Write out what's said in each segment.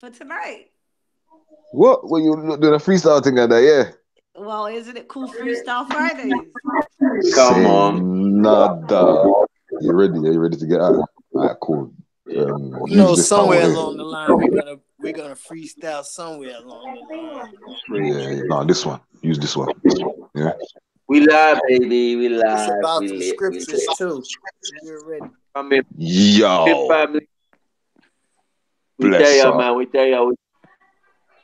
for tonight. What? When you doing a freestyle thing like that, yeah? Well, isn't it called Freestyle Fridays? Come on. Nada. You ready? Are you ready to get out? All right, cool. Somewhere along the line we're gonna freestyle somewhere along the line. Yeah, no, this one. Use this one. Yeah. We live, baby. We live. It's about we the lit. scriptures too. We're ready. Come in, Yo. family. We Bless there, up. man. We there.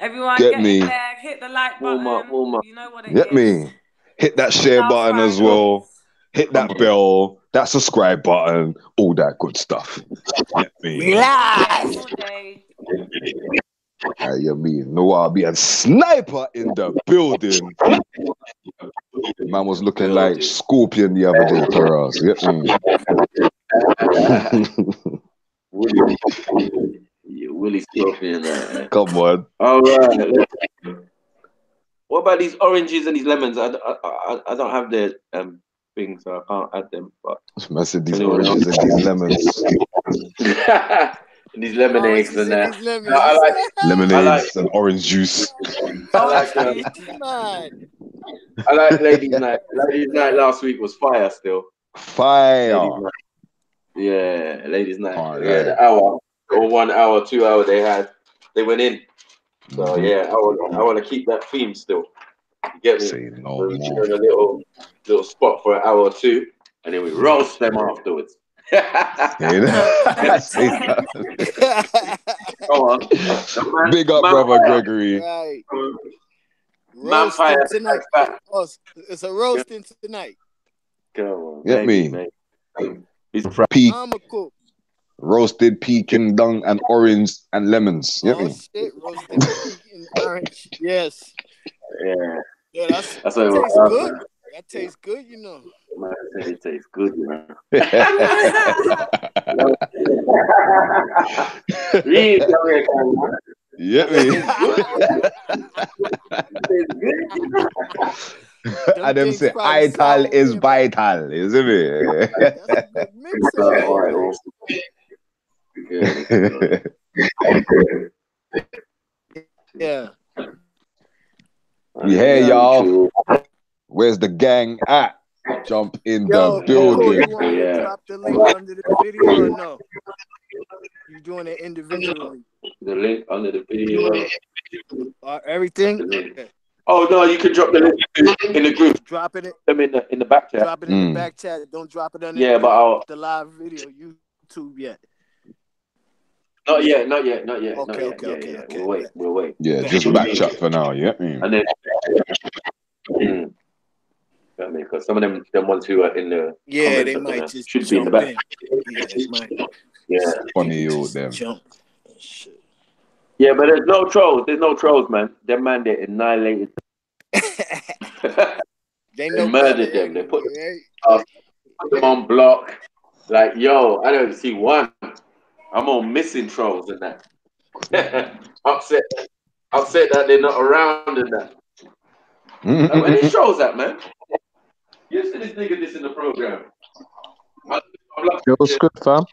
Everyone Get get me. in there, hit the like button. Warm up. You know what it Get is. me. Hit that share Freestyle button as Fridays. well. Hit that bell, that subscribe button, all that good stuff. Get me. Relax. All day. You mean? No, I'll be a sniper in the building. Man was looking like Scorpion the other day for us. Get me? Willie Scorpion. Come on. All right. What about these oranges and these lemons? I don't have their thing, so I can't add them. But I said these oranges and these lemons. And these lemonades and that. I like Lemonades and orange juice. I like Ladies Night. Ladies Night last week was fire still. Fire. Yeah, Ladies Night. All Yeah, right. the hour or 1 hour, 2 hour they went in. So yeah, I want to keep that theme still. You get me? Say no So we more. turn a little spot for an hour or two, and then we roast them afterwards. Say that. Go on. Big up, brother Gregory. Right. Vampire tonight. It's a roasting tonight. Come on. Get me. Mate. He's I'm a cook. Roasted pecan dung and orange and lemons. Get me? Shit, roasted pecan orange. Yes. Yeah. Yeah, that tastes good. That tastes good, you know. Man, it tastes good, you know. Get me? And them say ital is vital, isn't it? Yeah. We hear y'all. Where's the gang at? Jump in the building. You want me to drop the link under the video or no? You're doing it individually. The link under the video. Everything? Oh no, you can drop the link in the group. Dropping it. Them in the back chat. Drop it in the back chat. Don't drop it under the live video YouTube yet. Not yet. Okay. We'll wait. Yeah, just back chat for now. Yeah. And then because some of them ones who are in the they might just should be in the back. Yeah, they might. Yeah, funny old them. Yeah, but there's no trolls. There's no trolls, man. Them man, they annihilated. They murdered them. They put them on block. Like, yo, I don't see one. I'm all missing trolls and that. upset that they're not around and that. Like, where these trolls at, man? You see this nigga this in the program. Yo, what's good, fam?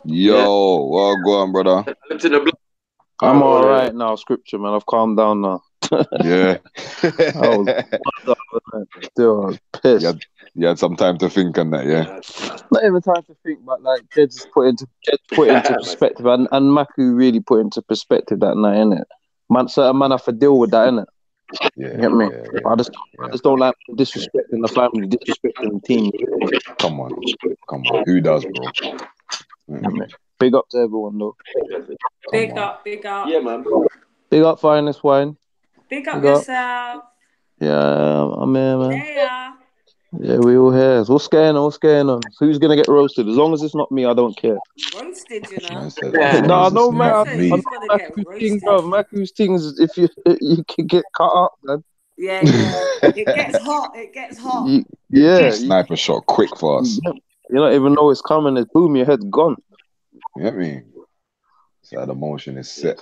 Yo, well, go on, brother. I'm all right now, Scripture, man. I've calmed down now. Yeah. I was pissed. You had some time to think on that, yeah? Not even time to think, but like, Jed put into perspective, and Maku really put into perspective that night, innit? Certain man have to deal with that, innit? Yeah, get me? Yeah. I just don't like disrespecting the family, disrespecting the team. Come on. Who does, bro? Big up to everyone, though. Big up. Yeah, man. Big up, Finest Wine. Big up yourself. Yeah, I'm here, man. Yeah. Yeah, we all here. What's going on? So who's gonna get roasted? As long as it's not me, I don't care. Roasted, you know. No, no matter. Maku's things. If you can get cut up, man. Yeah. It gets hot. Sniper shot quick for us. You don't even know it's coming. It's boom. Your head's gone. You get me? So the motion is set.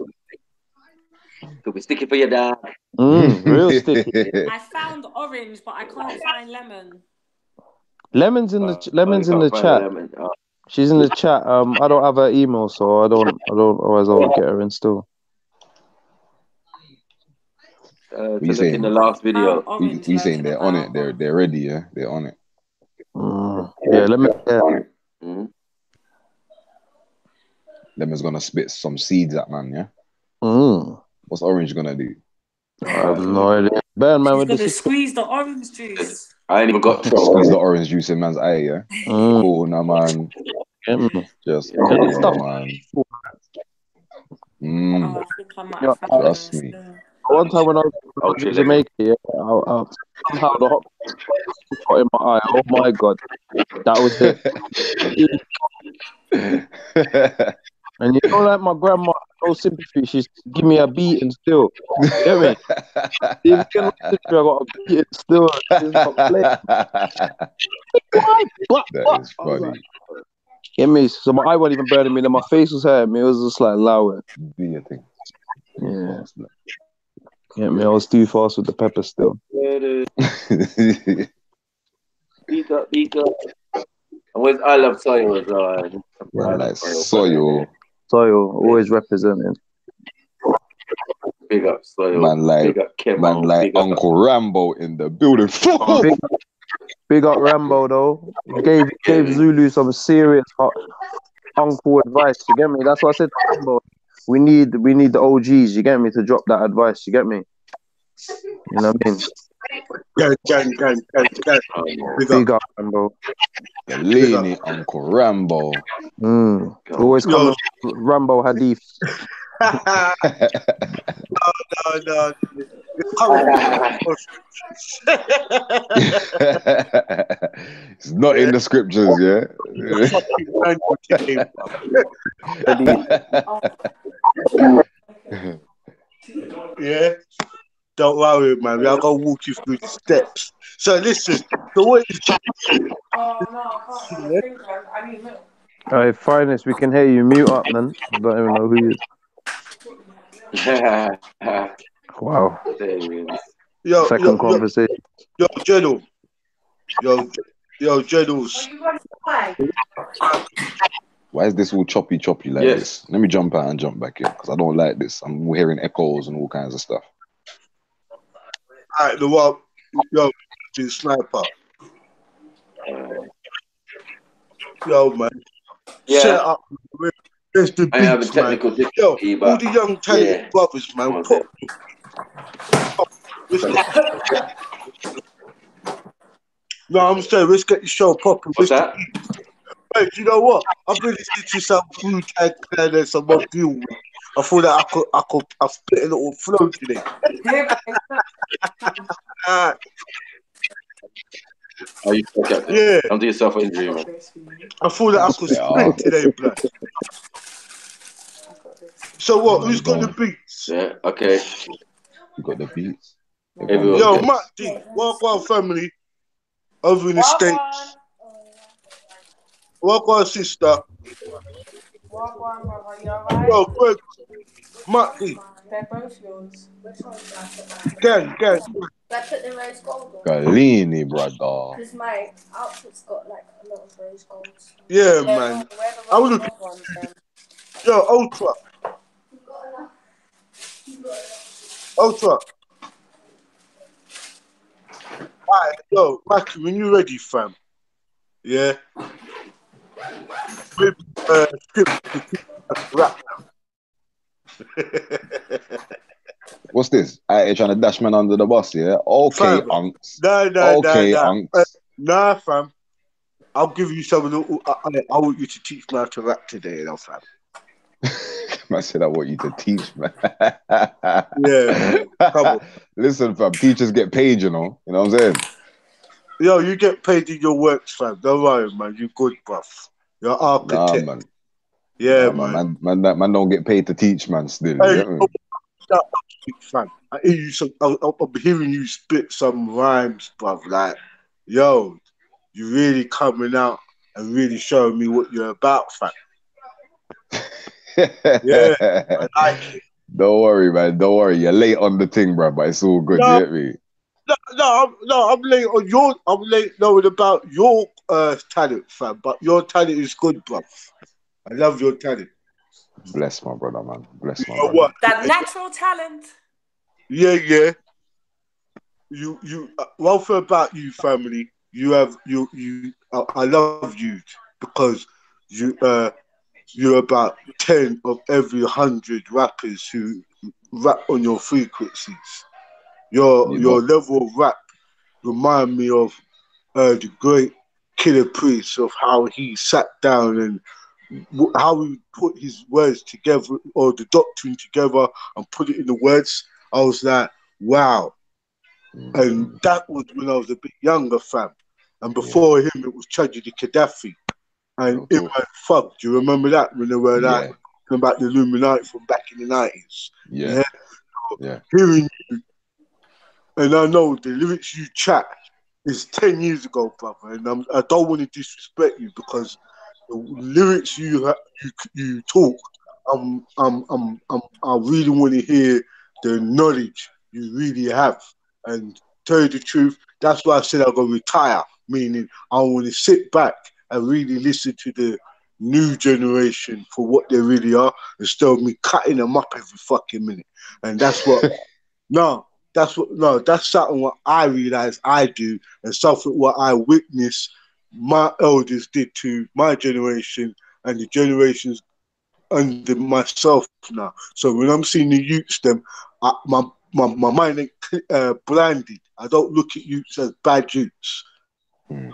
Could be sticky for your dog. Real sticky. I found orange, but I can't find lemon. Lemons in the chat. She's in the chat. I don't have her email, so I don't. Otherwise, I'll get her in still. To look in the last video. We saying they're on it. They're ready. Yeah, they're on it. Yeah, let me. Them is gonna spit some seeds at man. Yeah. What's Orange gonna do? I have no idea. Burn man with the squeeze the orange juice. I ain't even got squeeze the orange juice in man's eye. Yeah. Cool, nah, man. Just cool, man. I think I might have trust me. One time when I was in Jamaica, somehow the hot got in my eye. Oh my god, that was it. And you know, like my grandma, no sympathy. She's give me a beating still. Get me? Even no sympathy, I got a beating still. She's not playing. That is funny. Get me? So my eye wasn't even burning me. Then my face was hurting me. It was just like loud. Do your thing. Yeah. Get me? I was too fast with the pepper still. Beat up. And I love Soil as well. Like Soil. Soil, always representing. Big up Soil. Man like Uncle Rambo in the building. Big up Rambo though. Gave Zulu some serious uncle advice. You get me? That's what I said to Rambo. We need the OGs. You get me, to drop that advice. You get me? You know what I mean? Gang. Big up Rambo. The leany Uncle Rambo. Always coming Rambo hadith. No. It's not in the scriptures, yeah. Yeah. Don't worry, man. I'm gonna walk you through the steps. So listen. So what is? I need milk. Alright, finest, we can hear you. Mute up, man. Don't even know who you is. Wow. Second conversation. Yo, General. Yo, Generals. Why is this all choppy like this? Let me jump out and jump back in because I don't like this. I'm hearing echoes and all kinds of stuff. Alright, the one. Yo, the sniper. Yo, man. Yeah. Set up. There's the I have a beats, man. technical Yo, difficulty, all the young talented brothers, man. No, I'm saying, let's get the show popping. What's that? Hey, you know what? I've been listening to some Blue Tag Clan and some more view. I thought that I spit a little flow today. Are you okay? Yeah. Don't do yourself an injury, man. I thought that I could spit today, blood. So what? Who's got the beats? Yeah, okay. You got the beats. Yo, Matt D, Walk family over in the States. Walk sister. Yo, Greg, Matt D. They're both yours. Gang. I put the rose gold on. Galini, brother. Because my outfit's got like a lot of rose golds. Yeah, man. I was looking. Yo, Ultra. Alright, yo, Mackie, when you ready, fam? Yeah. Rap. What's this? I trying to dash man under the bus, yeah? Okay, Fam. unks. No. Unks. Nah, fam. I'll give you some of the. I want you to teach me how to rap today, fam. I said I want you to teach, man. Yeah, come on. Listen, fam, teachers get paid, you know. You know what I'm saying? Yo, you get paid in your works, fam. Don't worry, man. You good, bruv. You're architect. Nah, man. Yeah, nah, man don't get paid to teach, man, still. Hey, You get me? fam. I hear you I'm hearing you spit some rhymes, bruv. Like, yo, you really coming out and really showing me what you're about, fam. Yeah, I like it. Don't worry, man. Don't worry. You're late on the thing, bro, but it's all good. No, you get me? I'm late on your. I'm late knowing about your talent, fam, but your talent is good, bruv. I love your talent. Bless my brother, man. Bless You my know brother. what? That natural talent. Yeah. One thing about you, family, I love you because you're about 10 of every 100 rappers who rap on your frequencies. Your level of rap remind me of the great Killer Priest, of how he sat down and how he put his words together, or the doctrine together, and put it in the words. I was like, wow. And that was when I was a bit younger, fam. And before him, it was Tragedy Gaddafi and Imran Fug. Do you remember that when they were like about the Illuminati from back in the 90s? Yeah. Hearing you, and I know the lyrics you chat is 10 years ago, brother. And I don't want to disrespect you because the lyrics you talk, I really want to hear the knowledge you really have. And tell you the truth, that's why I said I'm going to retire, meaning I want to sit back and really listen to the new generation for what they really are instead of me cutting them up every fucking minute. And that's what, that's something what I realize I do, and something what I witnessed my elders did to my generation and the generations under myself now. So when I'm seeing the youths, my mind ain't blinded. I don't look at youths as bad youths. Do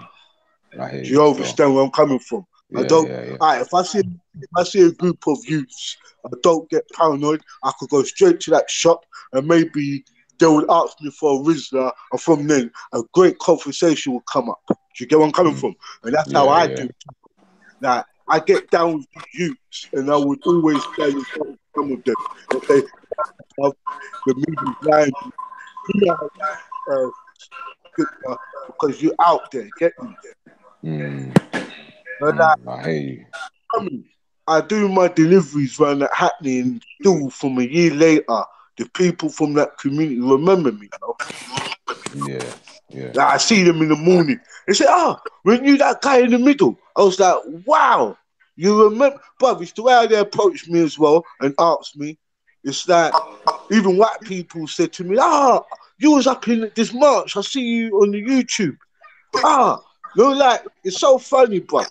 you understand where I'm coming from? I don't. Right, if I see a group of youths, I don't get paranoid. I could go straight to that shop and maybe they would ask me for a Rizla, and from then a great conversation would come up. Do you get where I'm coming from? And that's how I do. Like, I get down with the youths, and I would always stand in front of some of them and say, the media's lying. Because you're out there, get me? I hear you. I do my deliveries around that happening still from a year later. The people from that community remember me, you know? Like, I see them in the morning. They say, weren't you that guy in the middle? I was like, wow, you remember? But it's the way how they approached me as well and asked me. It's like, even white people said to me, you was up in this march. I see you on the YouTube. Like, it's so funny, bro. You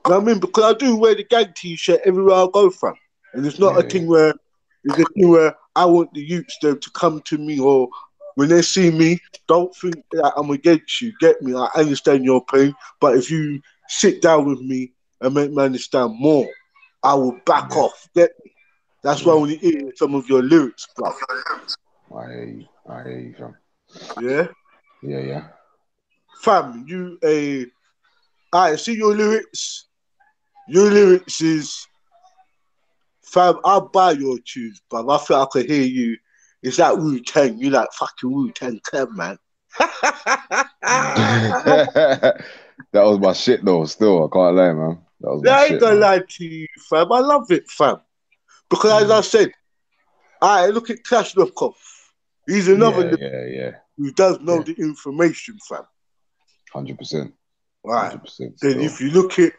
know what I mean? Because I do wear the gang t-shirt everywhere I go from. And it's not a thing where I want the youths to come to me, or when they see me, don't think that I'm against you. Get me? I understand your pain. But if you sit down with me and make me understand more, I will back off. Get me? That's why I want to hear some of your lyrics, bro. I hear you, fam. Yeah? Yeah. Fam, I see your lyrics. Your lyrics is, fam, I'll buy your tunes, but I feel I could hear you. It's like Wu-Tang. You like fucking Wu-Tang Clan, man. That was my shit, though, still. I can't lie, man. That was my shit, I ain't gonna lie to you, fam. I love it, fam. Because as I said, I look at Kalashnikov. He's another who does know the information, fam. 100%. Right. 100%. Then if you look at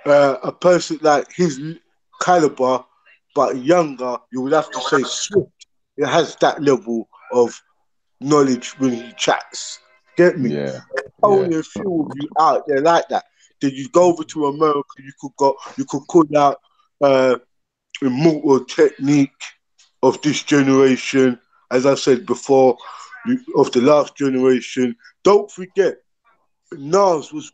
a person like his caliber, but younger, you would have to say Swift. It has that level of knowledge when he chats. Get me? Only a few of you out there like that. Then you go over to America, you could call out Immortal Technique of this generation, as I said before, of the last generation. Don't forget, Nas was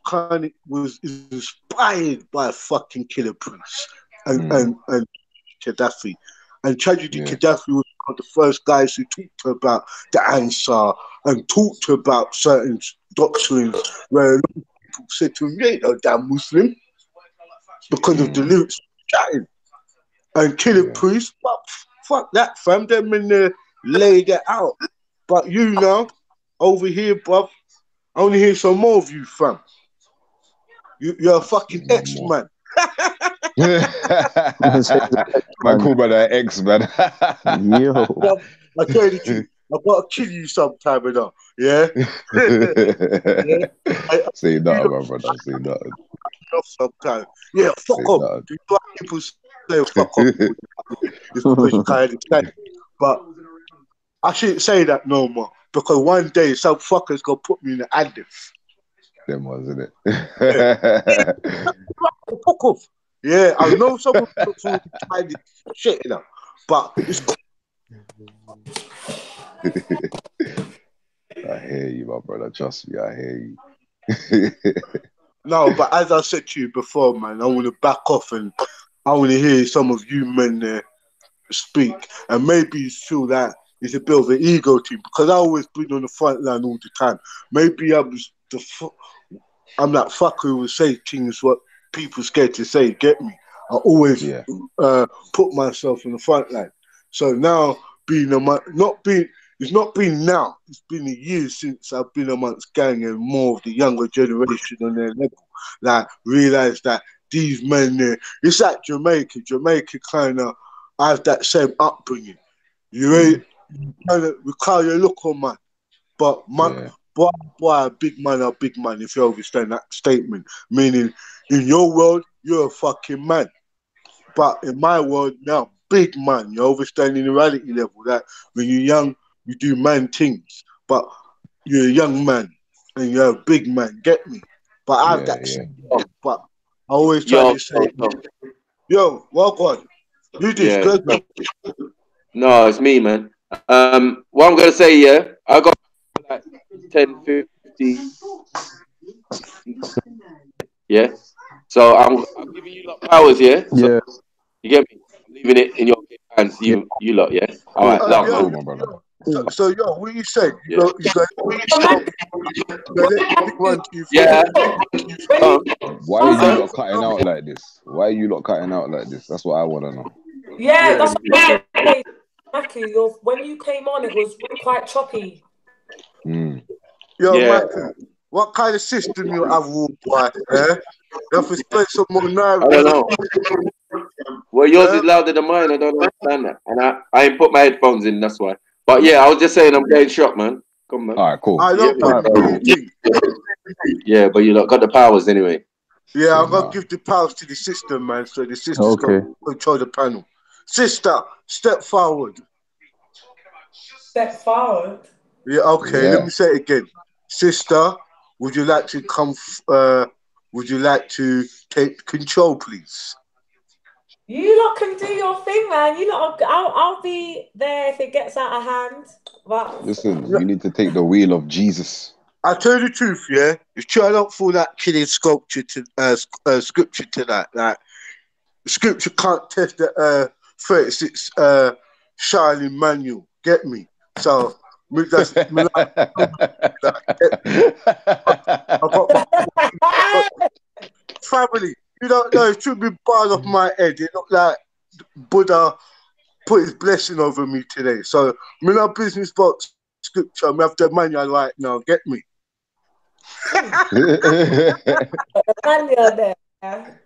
inspired by fucking Killer Priest and Gaddafi. And Tragedy Gaddafi was one of the first guys who talked about the Ansar and talked about certain doctrines where people said to him, you ain't no damn Muslim, because of the lyrics chatting. And Killer Priest, fuck that, fam. Them in there laid it out. But you know, over here, bruv, I want to hear some more of you, fam. You're a fucking X-Man. Man, cool by that X, man. Yo. I tell you the truth. I've got to kill you sometime, you know. Yeah? Yeah? Say nothing, my brother. Say nothing. Sometime. Yeah, fuck Say off. nothing. Do you know what people say fuck off? It's because you kind of say. But I shouldn't say that no more. Because one day some fucker's gonna put me in the addict. Them wasn't it? Yeah. Fuck off. Yeah, I know someone who tried this shit, you know. But it's I hear you, my brother. Trust me, I hear you. no, but as I said to you before, man, I want to back off and I want to hear some of you men speak. And maybe you feel that it's a bit of an ego thing because I always been on the front line all the time. Maybe I'm that fucker who will say things what people scared to say. Get me? I always put myself in the front line. So now it's not been now. It's been a year since I've been amongst gang and more of the younger generation on their level. Like realize that these men there, it's like Jamaica. Jamaica kind of have that same upbringing. You ain't kind of recall your look on man, but man, boy, a big man. If you understand that statement, meaning in your world you're a fucking man, but in my world now, big man. You understand the reality level that when you're young, you do man things, but you're a young man and you're a big man. Get me? But I have that. But I always try to say, yo, well, God, you this good, man. No, it's me, man. What I'm gonna say, yeah, I got like 10, 50. Yeah. So I'm giving you lot powers, yeah. So, you get me? I'm leaving it in your hands, you lot, yeah. All right, love, man. My brother. So, yo, what you said? You got Yeah. Why are you lot cutting out like this? Why are you lot cutting out like this? That's what I want to know. Yeah, that's what I say. Mackie, when you came on, it was quite choppy. Yo, Mackie, what kind of system you have, boy? Eh? You have to spend some more nerve. I don't know. Well, yours is louder than mine. I don't understand that. And I ain't put my headphones in, that's why. But yeah, I was just saying I'm getting shot, man. Come on. All right, cool. I don't Yeah, but you lot got the powers anyway. Yeah, I'm going to give the powers to the system, man. So the system's going to control the panel. Sister, step forward. Step forward? Yeah, okay. Let me say it again. Sister, would you like to would you like to take control, please? You lot can do your thing, man. You lot, I'll be there if it gets out of hand. But listen, you need to take the wheel of Jesus. I tell you the truth, yeah. It's true. I don't feel that killing scripture tonight. Like scripture can't test the 36 Charlie manual. Get me? So that's I got my family. You don't know. It should be part of my head. It look like Buddha put his blessing over me today. So me no business about scripture. I have the manual right now. Get me?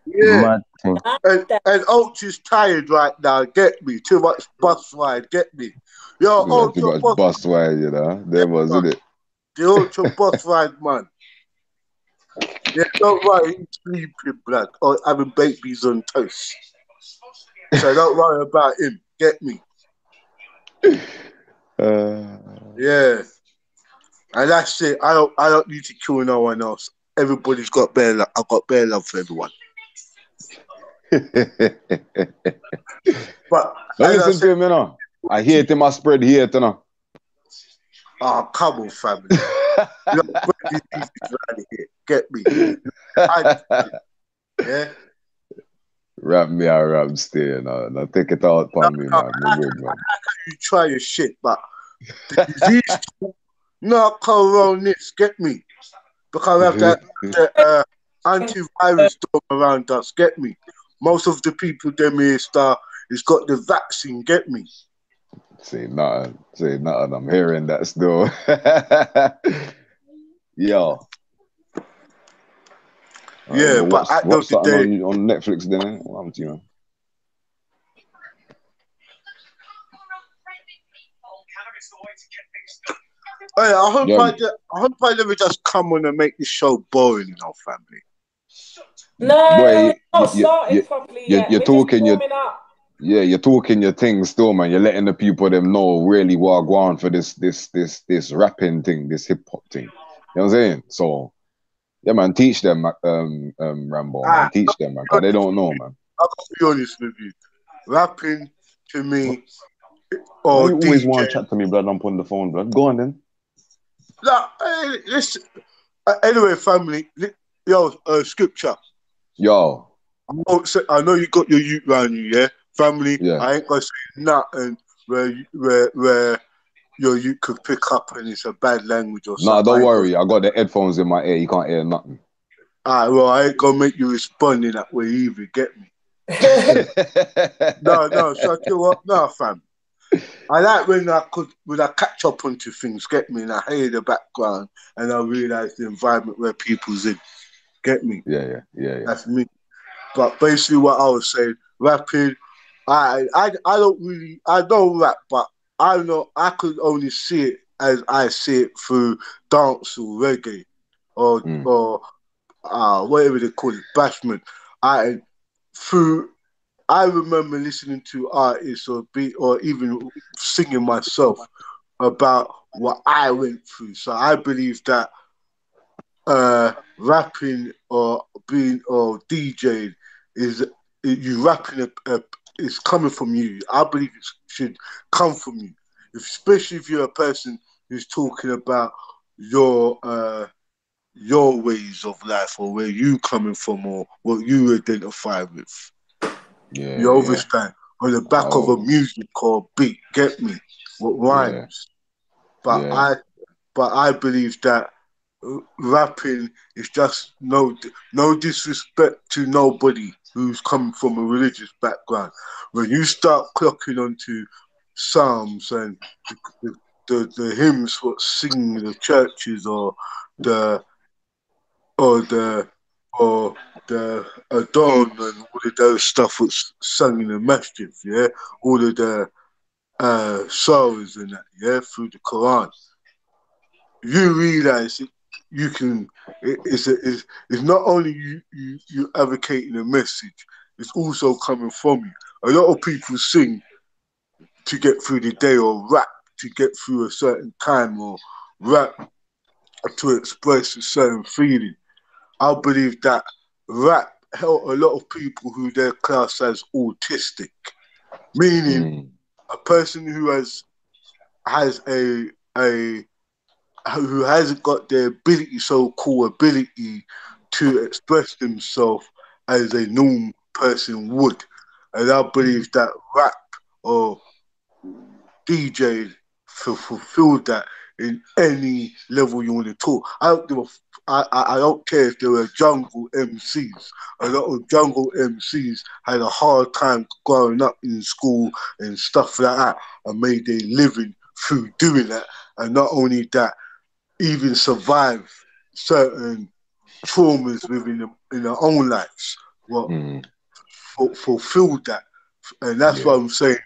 Yeah. And Oach is tired right now. Get me? Too much bus ride. Get me? Yo, Oach, too much bus ride, you know. There was, isn't it? The Oach bus ride, man. Yeah, don't worry, he's sleeping, blood, or having babies on toast. So don't worry about him. Get me? Yeah. And that's it. I don't need to kill no one else. Everybody's got bare love. I've got bare love for everyone. But listen to him, you know. I hear it in my spread here, you know. Oh, come on, family. Get me? Yeah. Rap me a rap stay, you know. Now take it out on me, man. How can you try your shit, but the disease not coronis, get me? Because we have that antivirus storm around us, get me? Most of the people them here is got the vaccine, get me? Say nothing. I'm hearing that still. Yo. Yeah, but at the end of the day, on Netflix then, eh? What happened to you, man? Hey, Yeah, I hope I never just come on and make this show boring in our family. No, boy, we're not starting properly yet. you're We're just talking warming up. you're talking your thing still, man. You're letting the people them know really what go on for this rapping thing, this hip hop thing. You know what I'm saying? So yeah, man, teach them, Rambo, man, teach them, man, cause they don't know, man. I'll be honest with you. Rapping to me Why or you always DJ. want to chat to me, blood? I'm putting the phone, blood. Go on then. Like, hey, listen. Anyway, family. Yo, scripture. Yo, I know you got your youth around you, yeah? Family, yeah. I ain't gonna say nothing where your youth could pick up and it's a bad language or Nah, something. don't worry. I got the headphones in my ear. You can't hear nothing. Alright, well, I ain't gonna make you respond in that way either, get me? No, so I tell you what, no, fam. I like when I catch up onto things, get me, and I hear the background and I realise the environment where people's in, get me? Yeah. That's me. But basically what I was saying, rapping, I don't rap, but I could only see it as I see it through dance or reggae or Mm. or whatever they call it, bashment. I through I remember listening to artists or beat or even singing myself about what I went through. So I believe that rapping or being or DJing is you rapping is coming from you. I believe it should come from you, especially if you're a person who's talking about your uh, your ways of life or where you coming from or what you identify with. You Yeah. understand? On the back of a Oh, music or beat, get me? What yeah. rhymes? But Yeah. I but I believe that rapping is just no disrespect to nobody who's coming from a religious background. When you start clocking onto psalms and the, the hymns what sing in the churches the or the or the adorn and all of those stuff was sung in the masjid, yeah, all of the sorrows and that, yeah, through the Quran. You realize you can. It's not only you advocating a message. It's also coming from you. A lot of people sing to get through the day, or rap to get through a certain time, or rap to express a certain feeling. I believe that rap help a lot of people who they're classed as autistic, meaning Mm. a person who has a who hasn't got the ability, so-called ability, to express themselves as a normal person would. And I believe that rap or DJ fulfill that in any level you want to talk. I don't care if they were jungle MCs. A lot of jungle MCs had a hard time growing up in school and stuff like that and made their living through doing that. And not only that, even survive certain traumas within in their own lives. What Mm. fulfilled that, and that's Yeah. what I'm saying.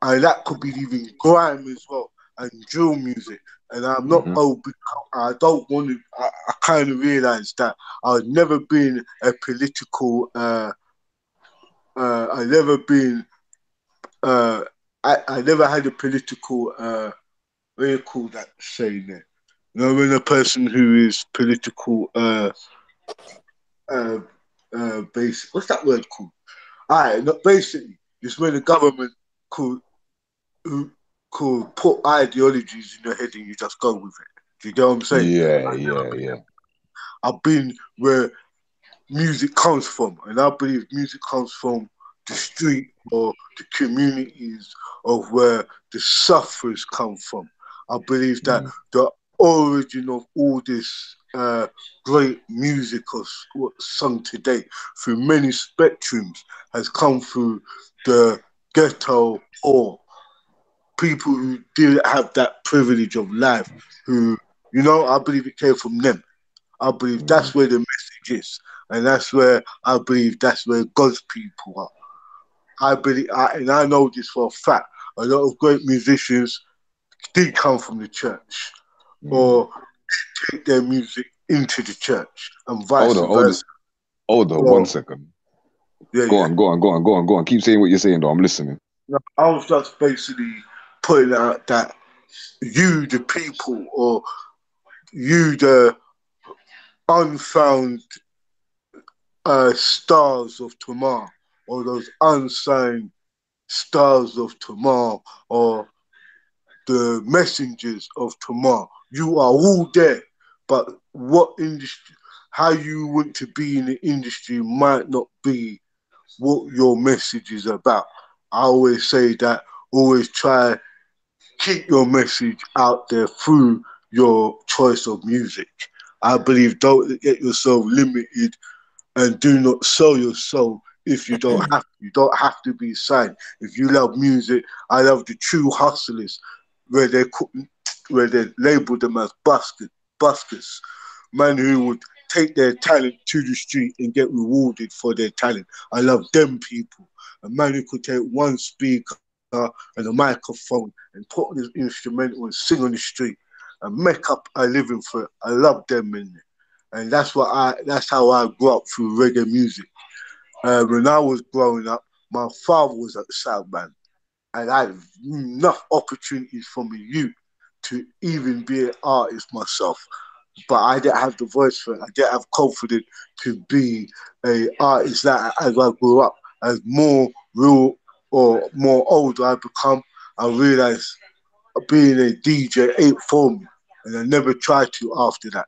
And that could be even grime as well and drill music. And I'm not Mm-hmm. open. I don't want to. I kind of realized that I've never been a political. I never been. Uh, I never had a political. What do you call that saying there? You know, when a person who is political, uh, basic. What's that word called? Alright, no, basically, it's when the government could who could put ideologies in your head and you just go with it. Do you get what I'm saying? Yeah. I've been where music comes from, and I believe music comes from the street or the communities of where the sufferers come from. I believe that Mm. the origin of all this great music or what's sung today through many spectrums has come through the ghetto or people who didn't have that privilege of life, who, I believe it came from them. I believe that's Mm. where the message is. And that's where I believe that's where God's people are. And I know this for a fact. A lot of great musicians did come from the church or take their music into the church and vice versa. Hold on, 1 second. Yeah, go on. Keep saying what you're saying, though. I'm listening. No, I was just basically putting out that you, the people, or you, the unfound stars of tomorrow, or those unsigned stars of tomorrow, or the messengers of tomorrow. You are all there, but what industry, how you want to be in the industry might not be what your message is about. I always say that, always try keep your message out there through your choice of music. I believe don't get yourself limited and do not sell your soul if you don't have to. You don't have to be signed. If you love music, I love the true hustlers where they label them as buskers, man who would take their talent to the street and get rewarded for their talent. I love them people. A man who could take one speaker and a microphone and put on his instrumental and sing on the street and make up a living for it. I love them in it. And that's how I grew up through reggae music. When I was growing up, my father was at the South Band, and I had enough opportunities from a youth to even be an artist myself. But I didn't have the voice for it. I didn't have confidence to be an artist that as I grew up, as more real or more older I become, I realized being a DJ ain't for me. And I never tried to after that.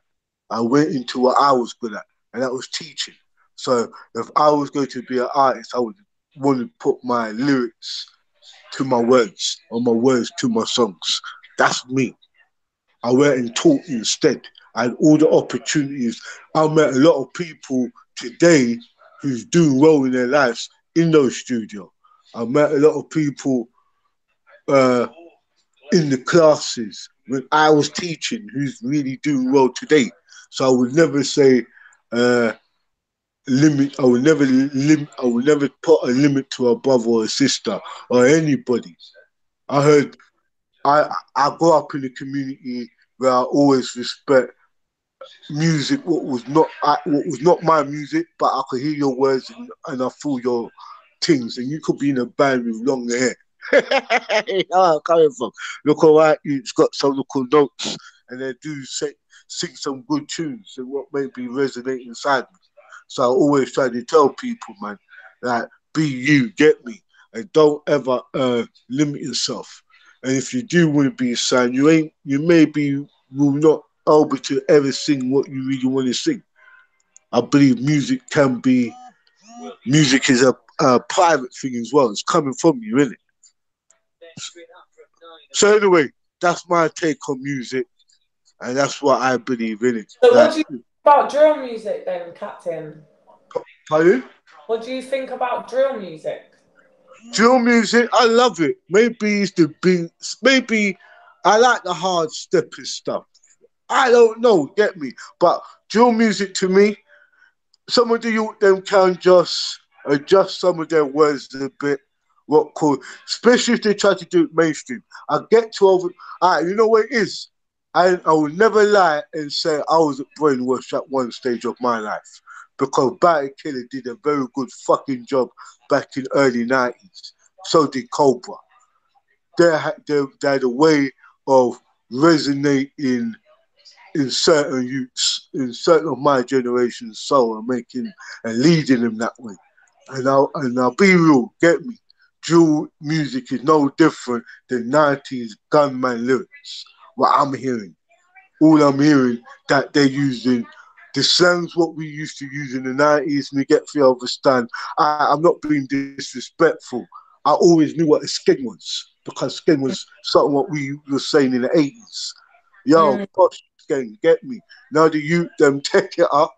I went into what I was good at, and that was teaching. So if I was going to be an artist, I would want to put my lyrics to my words or my words to my songs. That's me. I went and taught instead. I had all the opportunities. I met a lot of people today who's doing well in their lives in those studios. I met a lot of people in the classes when I was teaching who's really doing well today. So I would never say limit. I would never put a limit to a brother or a sister or anybody. I heard I grew up in a community where I always respect music. What was not my music, but I could hear your words and I feel your things. And you could be in a band with long hair. I'm coming from. Look alright, it's got some little notes, and they do sing some good tunes and what maybe resonate inside me. So I always try to tell people, man, like be you, get me, and don't ever limit yourself. And if you do want to be a signed, you maybe will not able to ever sing what you really want to sing. I believe music is a private thing as well. It's coming from you, isn't it? So anyway, that's my take on music, and that's what I believe in it. So what do you think about drill music then, Captain? Pardon? What do you think about drill music? Drill music, I love it. Maybe it's the beats. Maybe I like the hard stepping stuff. I don't know, get me. But drill music to me, some of the youth them can just adjust some of their words a bit. What cool, especially if they try to do it mainstream. I get to over. You know what it is. I will never lie and say I was brainwashed at one stage of my life because Batty Killer did a very good fucking job back in early 90s. So did Cobra. They had a way of resonating in certain youths, in certain of my generation's soul, and making and leading them that way. And I'll be real, get me. Drill music is no different than 90s gunman lyrics. What I'm hearing, all I'm hearing that they're using the slang's what we used to use in the 90s. And we get to understand. I'm not being disrespectful. I always knew what a skin was because skin was something what we were saying in the 80s. Yo, posh skin, get me. Now the youth them take it up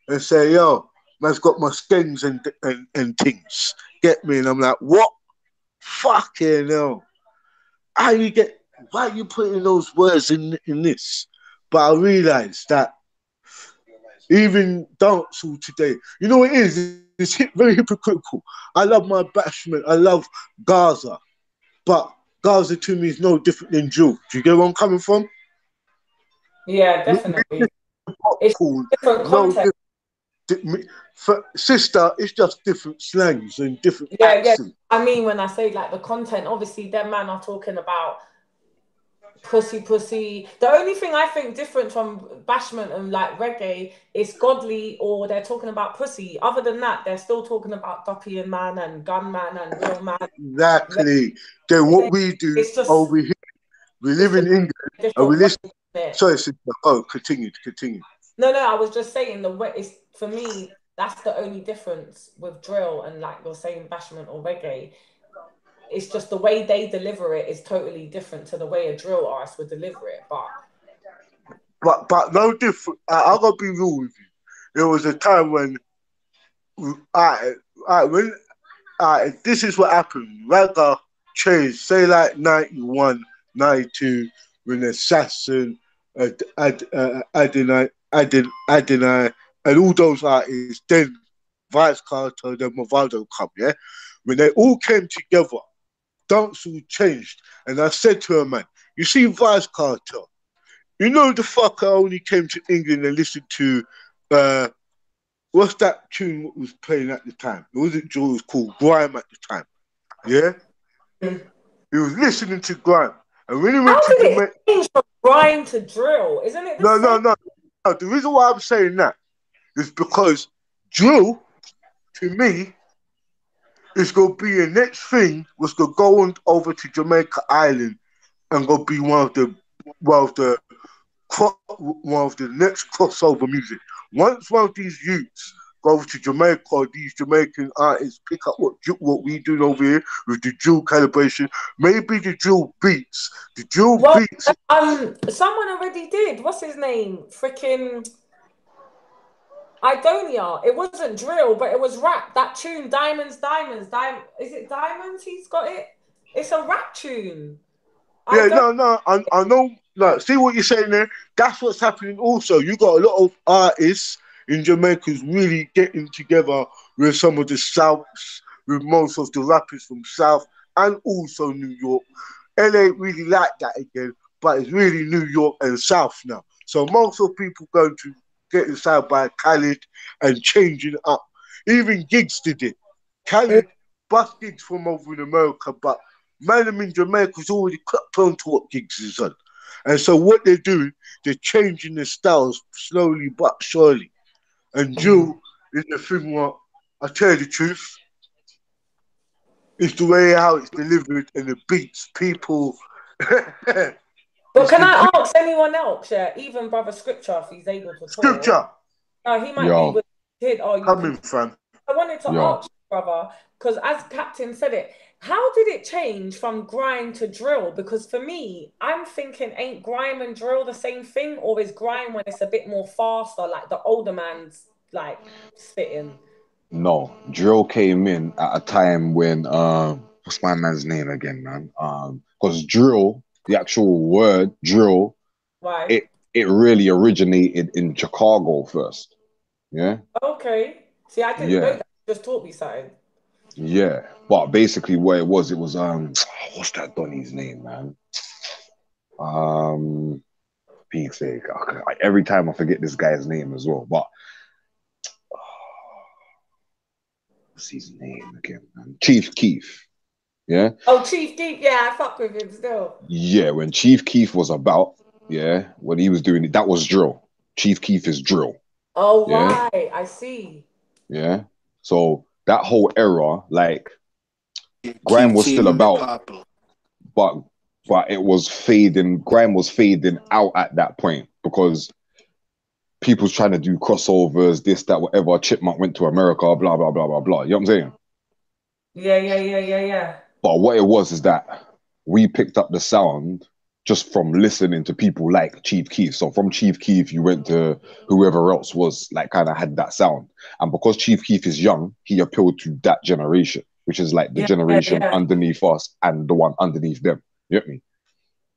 and say, yo, man's got my skins and things. Get me? And I'm like, what? Fucking hell. Why are you putting those words in this? But I realized that even dancehall today, you know what it is? It's very hypocritical. I love my bashment. I love Gaza. But Gaza to me is no different than drill. Do you get where I'm coming from? Yeah, definitely. It's Popcorn, different no context. For sister, it's just different slangs and different Yeah, yeah. accents. I mean, when I say like the content, obviously, them man are talking about pussy, pussy. The only thing I think different from bashment and like reggae is godly, or they're talking about pussy. Other than that, they're still talking about duppy and man and gunman and real man. Exactly. Then what we do It's just over here, we live in England and we different. listen. Sorry, sister. Oh, continue. No, I was just saying the way it's for me. That's the only difference with drill and like you're saying bashment or reggae. It's just the way they deliver it is totally different to the way a drill artist would deliver it. But no different. I gotta be real with you. There was a time when when this is what happened. Ragga changed, say like 91, 92, when Assassin, Adonai, and all those artists, then Vice Carter, then Movado come, yeah? When they all came together, dancehall changed. And I said to her, man, you see Vice Carter, you know the fucker only came to England and listened to what's that tune that was playing at the time? It wasn't Joe, it was called Grime at the time. Yeah? He was listening to Grime. And when he went how to did it Jamaica. change from grime to drill? Isn't it the same? No. The reason why I'm saying that is because drill, to me, is going to be the next thing was going to go on over to Jamaica Island and go be one of the next crossover music. Once one of these youths go over to Jamaica, or these Jamaican artists pick up what we do over here with the drill calibration, maybe the drill beats. Someone already did. What's his name? Freaking Idonia. It wasn't drill, but it was rap. That tune, Diamonds. Is it Diamonds? He's got it. It's a rap tune. I know. Like, see what you're saying there? That's what's happening also. You got a lot of artists in Jamaica who's really getting together with some of the Souths, with most of the rappers from South and also New York. LA really like that again, but it's really New York and South now. So most of people going to get inside by Khaled and changing it up. Even Gigs did it. Khaled bust Gigs from over in America, but man, them in Jamaica's already clocked on to what Gigs is on. And so what they're doing, they're changing the styles slowly but surely. And drill is the thing what, I tell you the truth, it's the way how it's delivered and the beats, people. But can I ask anyone else, even Brother Scripture, if he's able to talk? Scripture. He might be with his kid. Coming from. I wanted to ask you, brother, because as Captain said it, how did it change from grime to drill? Because for me, I'm thinking, ain't grime and drill the same thing? Or is grime when it's a bit more faster, like the older man's like spitting? No, drill came in at a time when what's my man's name again, man? Because drill, the actual word drill, right? It really originated in Chicago first. Yeah. Okay. See, I didn't know that. You just taught me something. Yeah, but basically what it was what's that Donny's name, man? Pete's sake, every time I forget this guy's name as well. But what's his name again, man? Chief Keef. Yeah. Oh, Chief Keef. Yeah, I fuck with him still. Yeah, when Chief Keef was about, when he was doing it, that was drill. Chief Keef is drill. Oh, yeah? Right. I see. Yeah. So that whole era, like, grime was still about, but it was fading. Grime was fading out at that point because people's trying to do crossovers, this, that, whatever. Chipmunk went to America, blah, blah, blah, blah, blah. You know what I'm saying? Yeah. But what it was is that we picked up the sound just from listening to people like Chief Keef. So from Chief Keef, you went to whoever else was like kind of had that sound. And because Chief Keef is young, he appealed to that generation, which is like the generation underneath us and the one underneath them. You get me?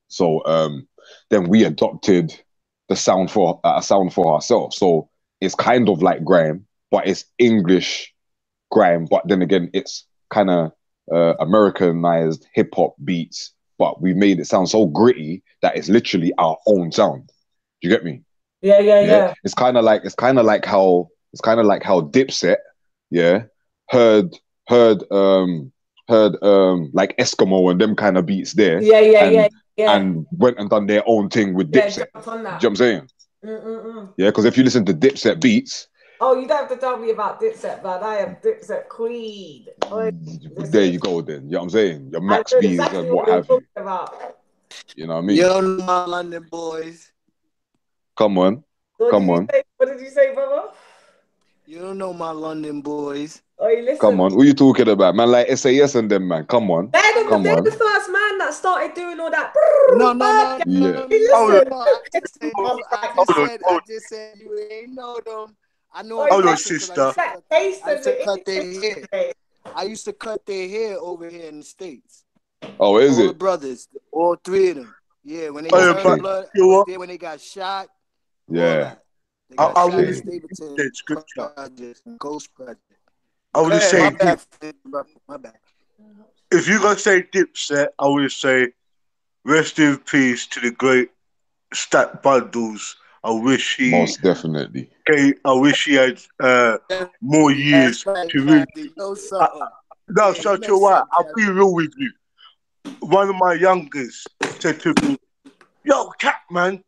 So then we adopted the sound for ourselves. So it's kind of like grime, but it's English grime. But then again, it's kind of Americanized hip hop beats but we made it sound so gritty that it's literally our own sound. Do you get me? Yeah. It's kind of like how Dipset, heard like Eskimo and them kind of beats there. Yeah. And went and done their own thing with Dipset. Jumped on that. Do you know what I'm saying? Yeah, because if you listen to Dipset beats. Oh, you don't have to tell me about Dipset, man. I am Dipset queen. There you go then. You know what I'm saying? Your Max B's exactly and what have you. About. You know what I mean? You don't know my London boys. Come on. What did you say, brother? You don't know my London boys. Oh, you listen. Come on. Who you talking about? Man, like SAS and them, man. Come on. They're the first man that started doing all that. No. I just said you ain't know them. I know. Hold on, sister. I used to cut their hair over here in the States. Oh, is all it? The brothers, all three of them. Yeah, when they got blood, I was there when they got shot. Yeah. I will Ghost Project. I would say, my bad. If you gonna say Dipset, I would say rest in peace to the great Stat Bundles. I wish he most definitely. I wish he had more years to really. No, so to what? I'll be real with you. One of my youngers said to me, "Yo, Cat man,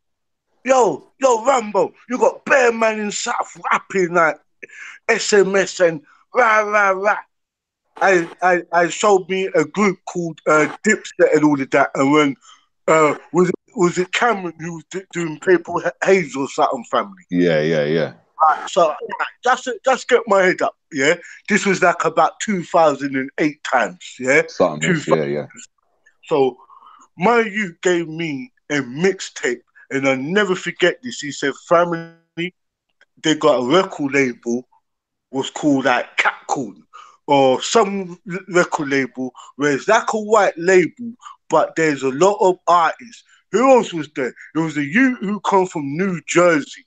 yo, Rambo, you got Bear Man in South rapping like SMS and rah. I showed me a group called Dipset and all of that, and when was it Cameron who was doing Paper Haze or something, family? Yeah. So just get my head up, yeah. This was like about 2008 times, yeah. Yeah. So my youth gave me a mixtape, and I'll never forget this. He said, "Family, they got a record label, was called like Capcom, or some record label where it's like a white label, but there's a lot of artists. Who else was there? There was a youth who come from New Jersey.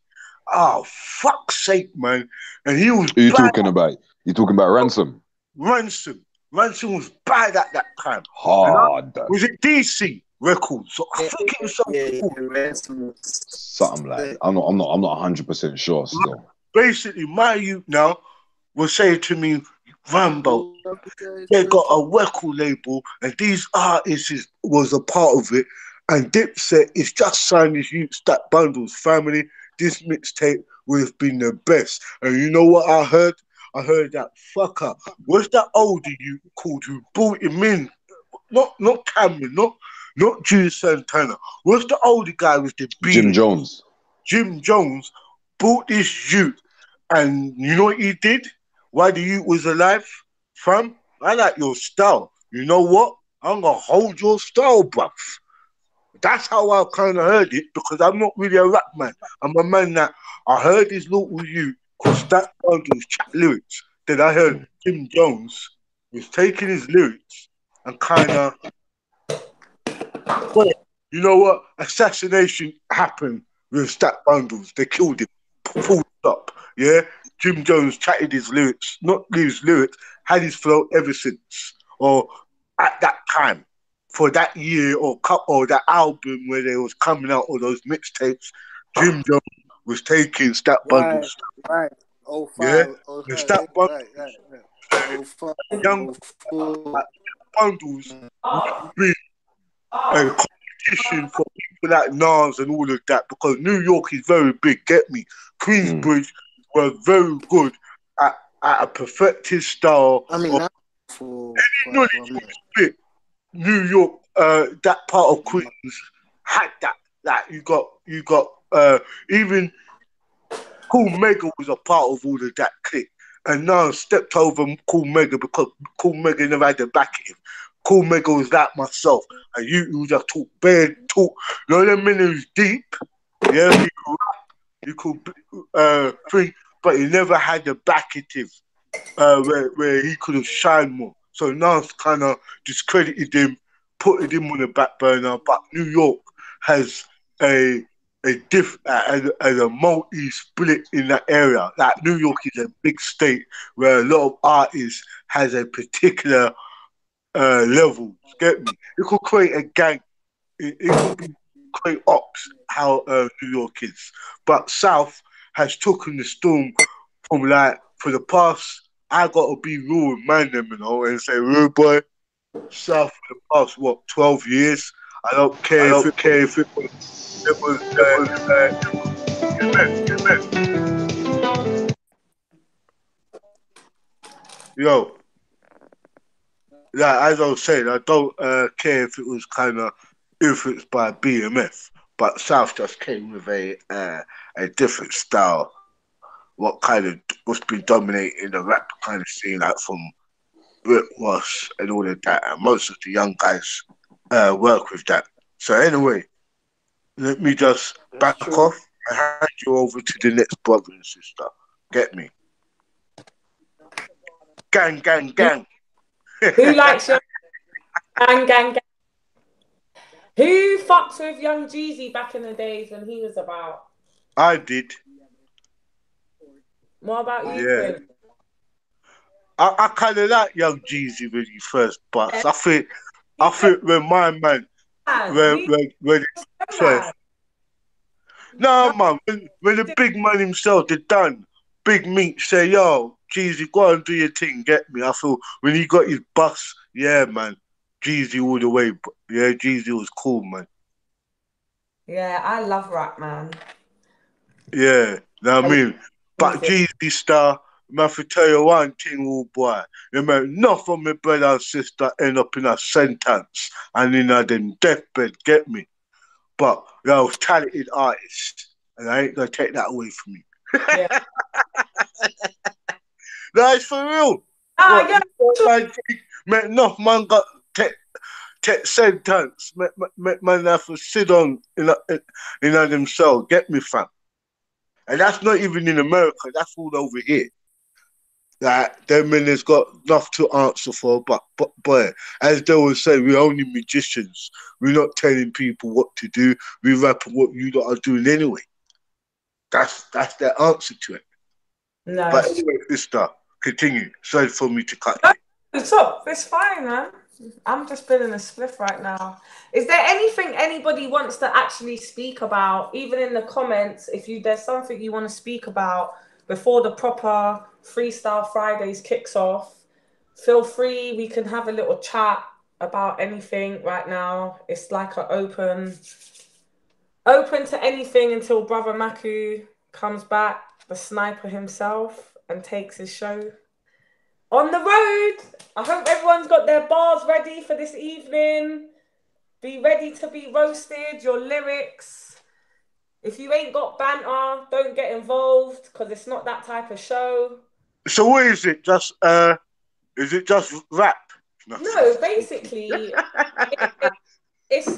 Oh, fuck's sake, man. And he was Who you talking about? You talking about Ransom? Ransom was bad at that time. Hard. Was it DC Records? So I think it was something something like that. I'm not 100% sure still. Basically, my youth now will say to me, Rambo, they got a record label and these artists was a part of it, and Dipset is just signed this youth Stat Bundles. Family, this mixtape would have been the best. And you know what I heard? I heard that fucker. What's that older you called who brought him in? Not Cameron, not Julius Santana. What's the older guy with the beard? Jim Jones. Jim Jones brought this youth, and you know what he did? Why the youth was alive? Fam, I like your style. You know what? I'm gonna hold your style, bruv. That's how I kind of heard it, because I'm not really a rap man. I'm a man that I heard this little youth called Stat Bundles chat lyrics. Then I heard Jim Jones was taking his lyrics and kind of, well, you know what? Assassination happened with Stat Bundles. They killed him. Full stop. Yeah? Jim Jones chatted his lyrics, not his lyrics, had his flow ever since. Or at that time, for that year or that album where they was coming out, all those mixtapes, Jim Jones was taking Stat Bundles. Right. Oh, yeah? Okay. Stat Bundles. Right. Young Bundles would be a competition for people like Nas and all of that, because New York is very big, get me? Queensbridge were very good at a perfected style. I mean, New York, that part of Queens had that. Like you got even Cool Mega was a part of all of that clique, and now stepped over Cool Mega because Cool Mega never had the back of him. Cool Mega was like myself, and you just talk bad talk. You know them men who's deep, yeah. You could think, but he never had the backative where he could have shined more. So now it's kind of discredited him, putting him on the back burner. But New York has a multi-split in that area. Like New York is a big state where a lot of artists has a particular levels. Get me? It could create a gang. It could create ops. How New York is, but South has taken the storm from like for the past. I gotta be real with man them, and say, real boy, South for the past 12 years. I don't care if it was yo. Like as I was saying, I don't care if it was kind of influenced by BMF, but South just came with a different style. What kind of what's been dominating the rap kind of scene, like from Rick Ross and all of that, and most of the young guys work with that. So anyway, let me just back off and hand you over to the next brother and sister. Get me? Gang, gang, gang. Who likes your gang, gang, gang? Who fucks with Young Jeezy back in the days when he was about? I did. What about you, Yeah. Prince? I kind of like Young Jeezy when he first bust. I think when my man, when first. No, man, when the big man himself, the done, Big Meat say, yo, Jeezy, go and do your thing, get me. I feel when he got his bus, yeah, man, Jeezy all the way. Yeah, Jeezy was cool, man. Yeah, I love rap, man. Yeah, know what I mean? But Jeezy star, man, for tell you one thing, old boy. You know, enough of my brother and sister end up in a sentence and in a them deathbed, get me? But I was talented artist, and I ain't gonna take that away from me. Yeah. No, it's for real. Yeah. Enough man got take sentence. Man have to sit on in themselves. Get me, fam. And that's not even in America. That's all over here. Like them men has got enough to answer for. But boy, as they will say, we're only magicians. We're not telling people what to do. We rap what you lot are doing anyway. That's their answer to it. No. But anyway, sister, continue. Sorry for me to cut you. It's up. It's fine, man. I'm just spinning a spliff right now. Is there anything anybody wants to actually speak about, even in the comments? If there's something you want to speak about before the proper Freestyle Fridays kicks off, feel free. We can have a little chat about anything right now. It's like an open to anything until Brother Maku comes back, the sniper himself, and takes his show on the road. I hope everyone's got their bars ready for this evening. Be ready to be roasted, your lyrics. If you ain't got banter, don't get involved because it's not that type of show. So what is it? Is it just rap? No, basically, it's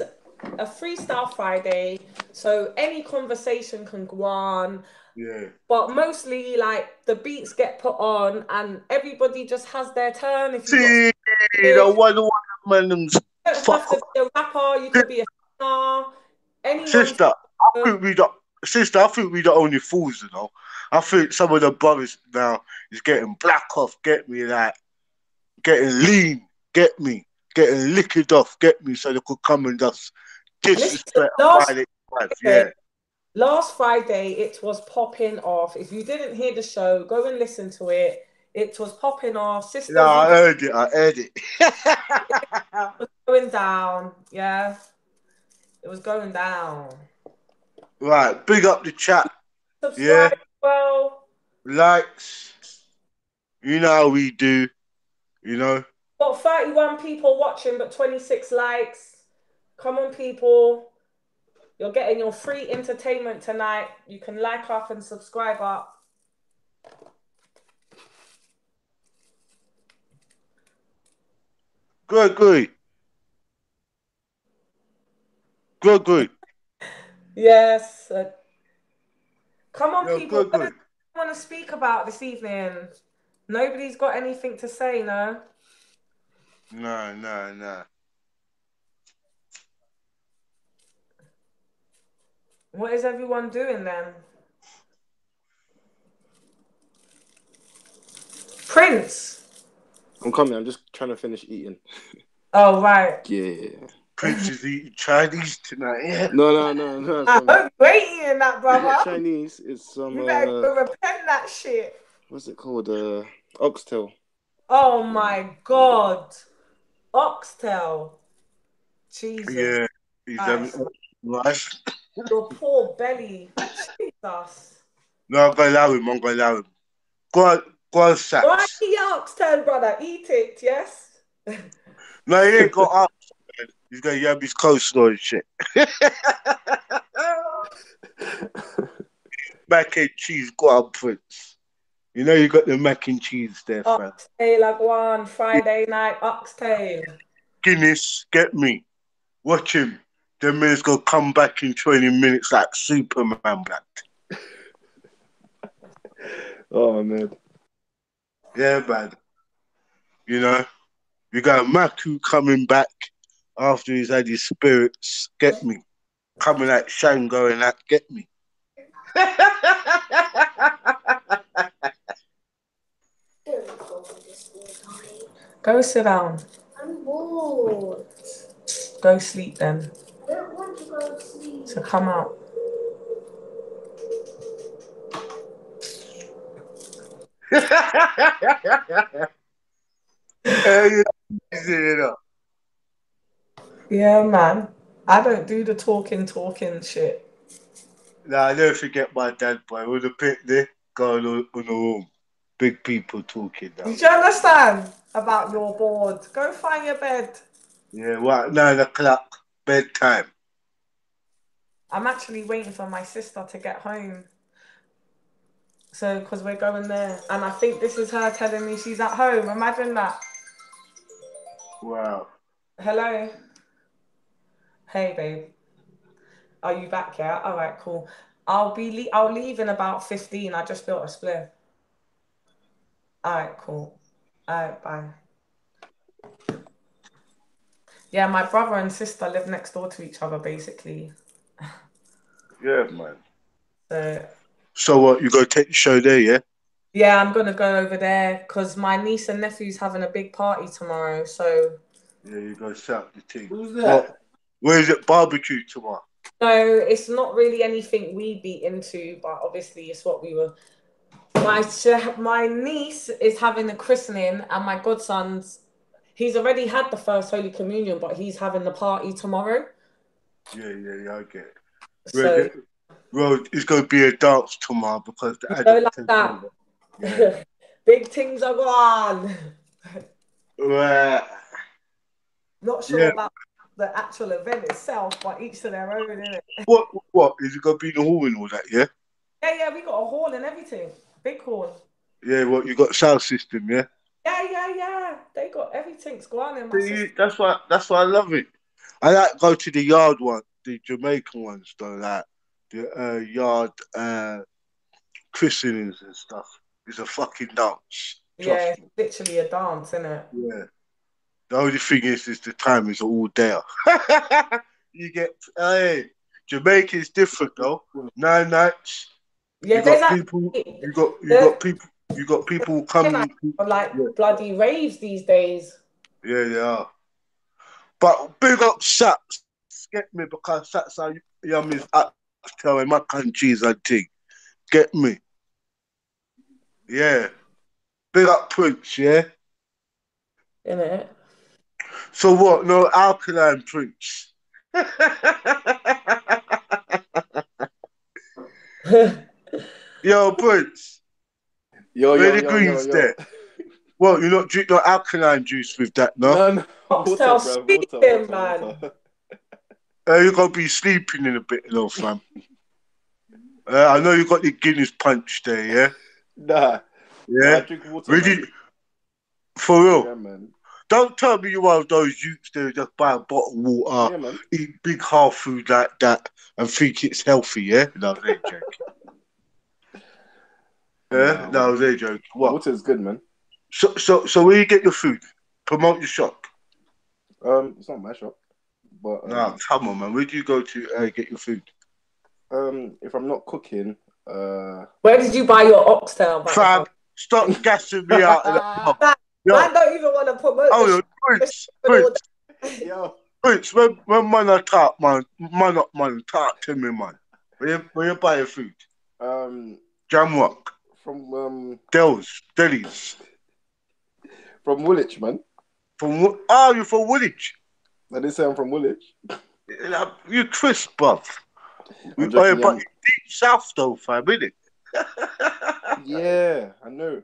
a Freestyle Friday, so any conversation can go on. Yeah. But mostly, like, the beats get put on and everybody just has their turn. If you See, the one man, you don't have to be a rapper, you could be a singer. Sister, I think we the only fools, you know. I think some of the brothers now is getting black off, get me, like getting lean, get me, getting liquored off, get me, so they could come and just disrespect Friday. Yeah. Last Friday, it was popping off. If you didn't hear the show, go and listen to it. It was popping off. Sisters, yeah, I heard it. It was going down. Yeah. It was going down. Right, big up the chat. Subscribe, yeah. Well. Likes. You know how we do. You know. Got 31 people watching, but 26 likes. Come on, people. You're getting your free entertainment tonight. You can like up and subscribe up. Good. Yes. Come on, people. Good. What do you want to speak about this evening? Nobody's got anything to say, no? Nah. What is everyone doing then? Prince. I'm coming. I'm just trying to finish eating. Oh, right. Yeah. Prince is eating Chinese tonight, yeah? No. I hope you ain't eating that, It's brother. not Chinese. It's some. You better go repent that shit. What's it called? Oxtail. Oh my God. Oxtail. Jesus. Yeah. He's having rice. Your poor belly. Jesus. No, I'm going to allow him. Go on, Sax. Why eat oxtail, brother? Eat it, yes? No, he ain't got up. He's going to have his coleslaw and shit. Mac and cheese, go on, Prince. You know you got the mac and cheese there, fam. Oxtail, like one Friday night oxtail. Guinness, get me. Watch him. The man's going to come back in 20 minutes like Superman back. Oh, man. Yeah, man. You know, you got Maku coming back after he's had his spirits. Get me. Coming out Shango and that. Get me. Go sit down. I'm bored. Go sleep then. I don't want to go to sleep. So come out. Yeah, man. I don't do the talking shit. Nah, I never forget my dad, boy. With a picnic going on the room. Big people talking now. Did you understand about your board? Go find your bed. Yeah, what? 9 o'clock, bedtime. I'm actually waiting for my sister to get home. So, because we're going there. And I think this is her telling me she's at home. Imagine that. Wow. Hello. Hey, babe. Are you back? Yeah. All right. Cool. I'll leave in about 15. I just built a spliff. All right. Cool. All right. Bye. Yeah, my brother and sister live next door to each other, basically. Yeah, man. So. So what? You go take the show there, yeah? Yeah, I'm gonna go over there because my niece and nephew's having a big party tomorrow. So. Yeah, you go set up the team. Who's that? Where is it? Barbecue tomorrow? No, it's not really anything we be into, but obviously it's what we were. My niece is having a christening, and my godson's. He's already had the first Holy Communion, but he's having the party tomorrow. Yeah, I get it. So, it's going to be a dance tomorrow because the adults like that. Yeah. Big things are gone. Not sure about the actual event itself, but each to their own, isn't it? What? Is it going to be in the hall and all that, yeah? Yeah, we got a hall and everything. Big hall. Yeah, you got sound system, yeah? Yeah. They got everything's going in my system. That's why I love it. I like to go to the yard one, the Jamaican ones, though, like the yard christenings and stuff. It's a fucking dance. Yeah, it's literally a dance, isn't it? Yeah. The only thing is the time is all there. You get, Jamaica's different though. 9 nights. Yeah, you got people coming bloody raves these days. Yeah, they are. But big up Sats. Get me because Sats are yummies telling my countries and thing. Get me. Yeah. Big up Prince, yeah? Innit? So what? No alkaline Prince. Yo, Prince. Where the greens there? Well, you not drink no alkaline juice with that, no? No. Water, man. You're going to be sleeping in a bit, though, fam. I know you got the Guinness punch there, yeah? Nah. Yeah? I drink water, really? man. For real? Yeah, man. Don't tell me you're one of those youths that just buy a bottle of water, eat big half food like that, and think it's healthy, yeah? No, they joking. Yeah? No, they joking. What? Water's good, man. So where you get your food? Promote your shop. It's not my shop, but nah, come on, man. Where do you go to get your food? If I'm not cooking, where did you buy your oxtail? Fam, stop gassing me out. Man don't even want to promote. Oh, Prince. Yo. Prince, when man I talk, man talk to me, man. Where you buy your food? Jamrock. From Delis. From Woolwich, man. You're from Woolwich? I didn't say I'm from Woolwich. You crisp, bruv. I'm joking, But you're deep south though, fam, innit? Yeah, I know.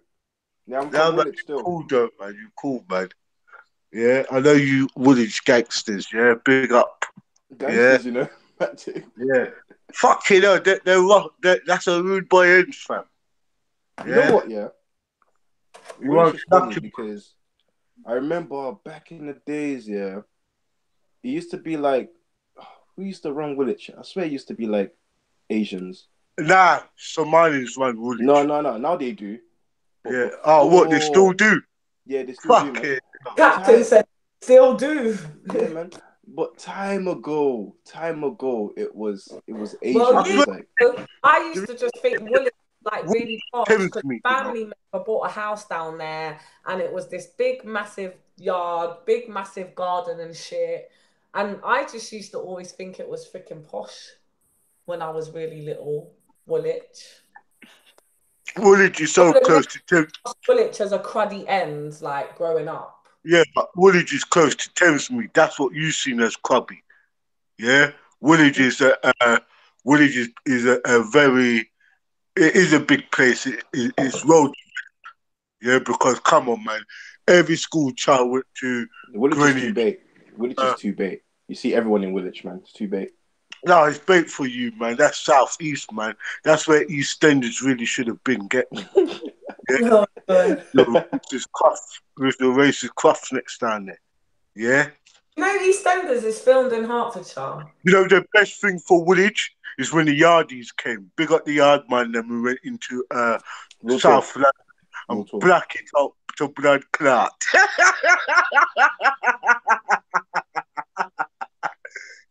Yeah, I'm from Man, Woolwich you still. cool though, man. You cool, man. Yeah, I know you Woolwich gangsters. Yeah, big up. Gangsters, you know. Yeah. Fucking hell, that's a rude boy ends, fam. You know what? Yeah, You Woolwich want is funny to because I remember back in the days. Yeah, it used to be like who used to run Woolwich? I swear, it used to be like Asians. Nah, Somalis run Woolwich. No. Now they do. But Yeah. before, Oh, what they still do? Yeah, they still do, Fuck man. it. Captain said, still do. Yeah, man. But time ago, it was Well, Asians. Like I used to just think Woolwich like really posh Tempts because me, family member bought a house down there, and it was this big, massive yard, big, massive garden and shit. And I just used to always think it was freaking posh when I was really little. Woolwich. Woolwich is so close to Thames. Woolwich as a cruddy end, like growing up. Yeah, but Woolwich is close to Thamesmead. That's what you seen as crabby. Yeah, Woolwich is a very. It is a big place. It's road. Yeah, because come on, man. Every school child went to Woolwich is too Greenwich. big. Woolwich is too big. You see everyone in Woolwich, man. It's too big. No, it's bait for you, man. That's southeast, man. That's where EastEnders really should have been. Get me? Yeah? The racist crufts next down there. Yeah. You know, EastEnders is filmed in Hertfordshire. You know the best thing for Woolwich is when the Yardies came. Big up the Yard man, then we went into South London and black it up to blood clot.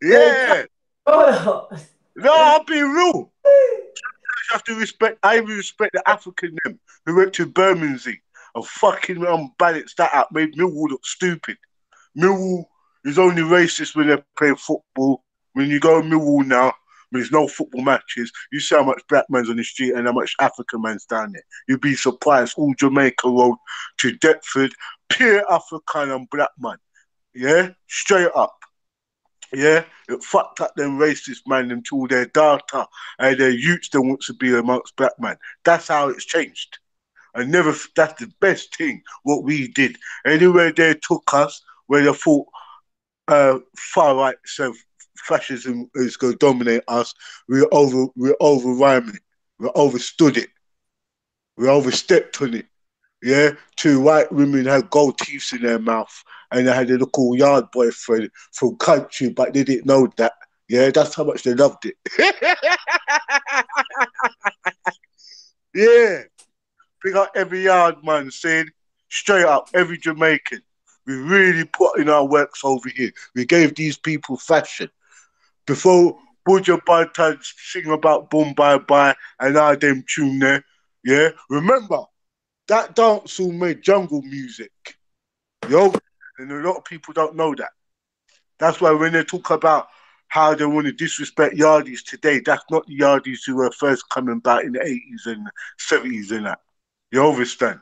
Yeah. No, I'll be real. You have to respect. I even respect the African them who went to Bermondsey and fucking unbalanced that out, made Millwall look stupid. Millwall is only racist when they play football. When you go to Millwall now, when there's no football matches, you see how much black man's on the street and how much African man's down there. You'd be surprised. All Jamaica Road to Deptford, pure African and black man. Yeah, straight up. Yeah, it fucked up them racist man until their data and their youths don't want to be amongst black men. That's how it's changed. And never, that's the best thing what we did. Anywhere they took us, where they thought far right so fascism is going to dominate us, we overran it, we overstood it, we overstepped on it. Yeah, two white women had gold teeth in their mouth and they had a little yard boyfriend from country, but they didn't know that. Yeah, that's how much they loved it. Yeah, big up every yard man saying straight up, every Jamaican. We really put in our works over here. We gave these people fashion. Before Buja Banton sing about Boom Bye Bye and all them tune there, yeah, remember, that dancehall made jungle music. Yo, and a lot of people don't know that. That's why when they talk about how they want to disrespect yardies today, that's not the yardies who were first coming back in the 80s and 70s and that. You understand?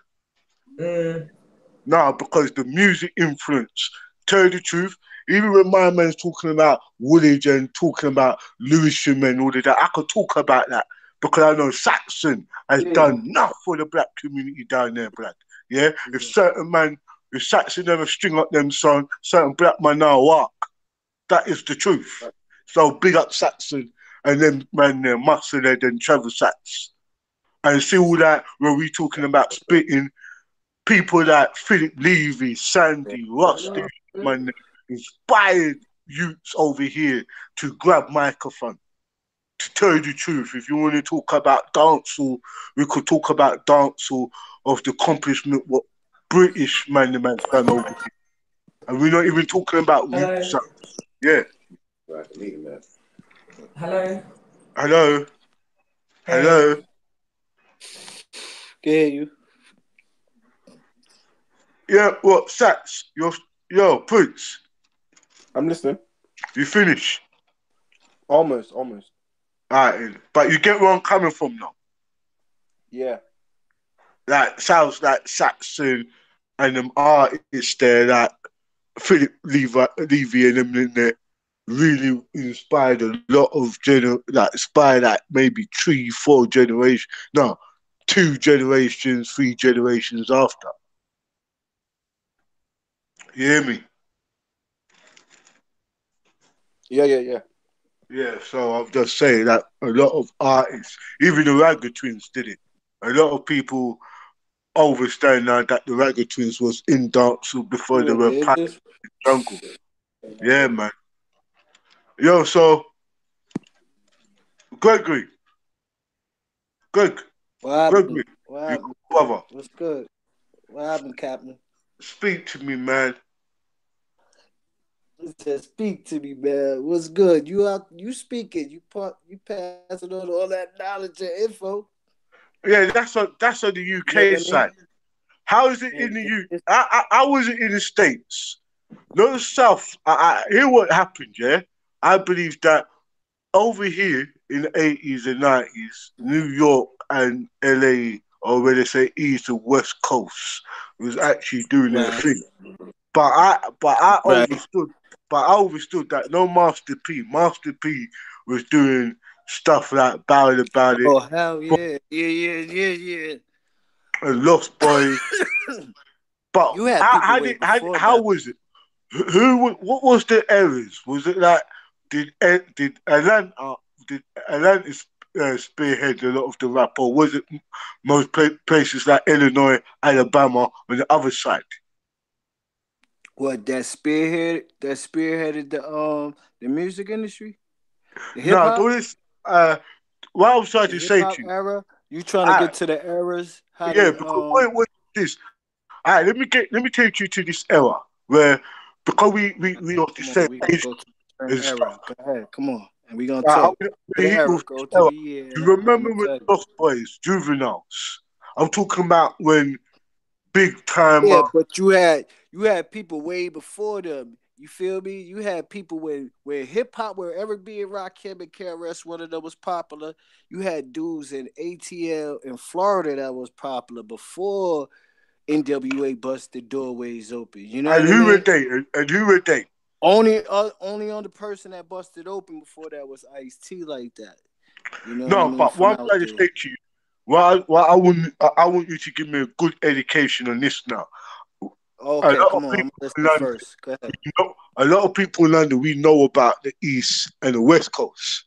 No, because the music influence. Tell you the truth, even when my man's talking about Woolwich and talking about Lewisham and all of that, I could talk about that because I know Saxon has done enough for the black community down there, black. Yeah? If Saxon never string up them songs, certain black man now walk. That is the truth. So big up Saxon and then man there, Musclehead and Trevor Sachs. And see all that when we talking about spitting, people like Philip Levy, Sandy, Rusty, man, inspired youths over here to grab microphone. To tell you the truth, if you want to talk about dancehall, we could talk about dancehall of the accomplishment what British man the man's done over here. And we're not even talking about roots. Yeah. Hello. Hello. Hello. Can hear you. Yeah, what, Sats? Yo, Prince. I'm listening. You finish? Almost. Alright, but you get where I'm coming from now. Yeah. Like sounds like Saxon and them artists there, like Philip Levy and them in there, really inspired a lot of inspired like maybe 3, 4 generations. No, 2 generations, 3 generations after. You hear me? Yeah. Yeah, so I'm just saying that a lot of artists, even the Ragga Twins did it. A lot of people understand now that the Ragga Twins was in dancehall before they Yeah, were they part of just the jungle. Yeah, man. Yo, so Gregory, Greg, What happened? Gregory, What you happened? brother, What's good? What happened, Captain? speak to me, man. He said, "Speak to me, man. What's good? You out? You speaking? You passing on all that knowledge and info? Yeah, that's on the You know UK what I mean? side. How is it in And the U? How was it in the States? Not the South. I hear what happened. Yeah, I believe that over here in the 80s and 90s, New York and LA, or where they say East and West Coast, was actually doing their right, thing. But I right. understood that no Master P was doing stuff like Ballad About It Oh hell yeah. and Lost Boys. But You had people way before how that. was it? What was the errors? Was it like did Atlanta spearhead a lot of the rap, or was it most places like Illinois, Alabama on the other side? What that spearheaded the music industry, the hip No, hop, this what I was trying the to hip say hop to you. era. You trying to Uh, get to the eras? How yeah, they because what it was this. All right, let me take you to this era where because we of the Come same on, we gonna age go to the certain and stuff. era. Go ahead, come on, and we gonna I'm talk. gonna To the hit you era, with go this to era. the year, You and I'm remember gonna when tell you. Lost Boys, Juveniles? I'm talking about when Big Time. Yeah, but you had people way before them. You feel me? You had people where hip hop, where Eric B and Rakim and KRS one of them was popular. You had dudes in ATL in Florida that was popular before NWA busted doorways open. You know And what I who were mean? they? And who were they? Only on the person that busted open before that was Ice T like that. You know what I No, mean? but From what I'm out trying to there. say to you, I want you to give me a good education on this now. A Okay, lot of come on. I'm people gonna listen in London, first. Go ahead. a lot of people in London, we know about the East and the West Coast,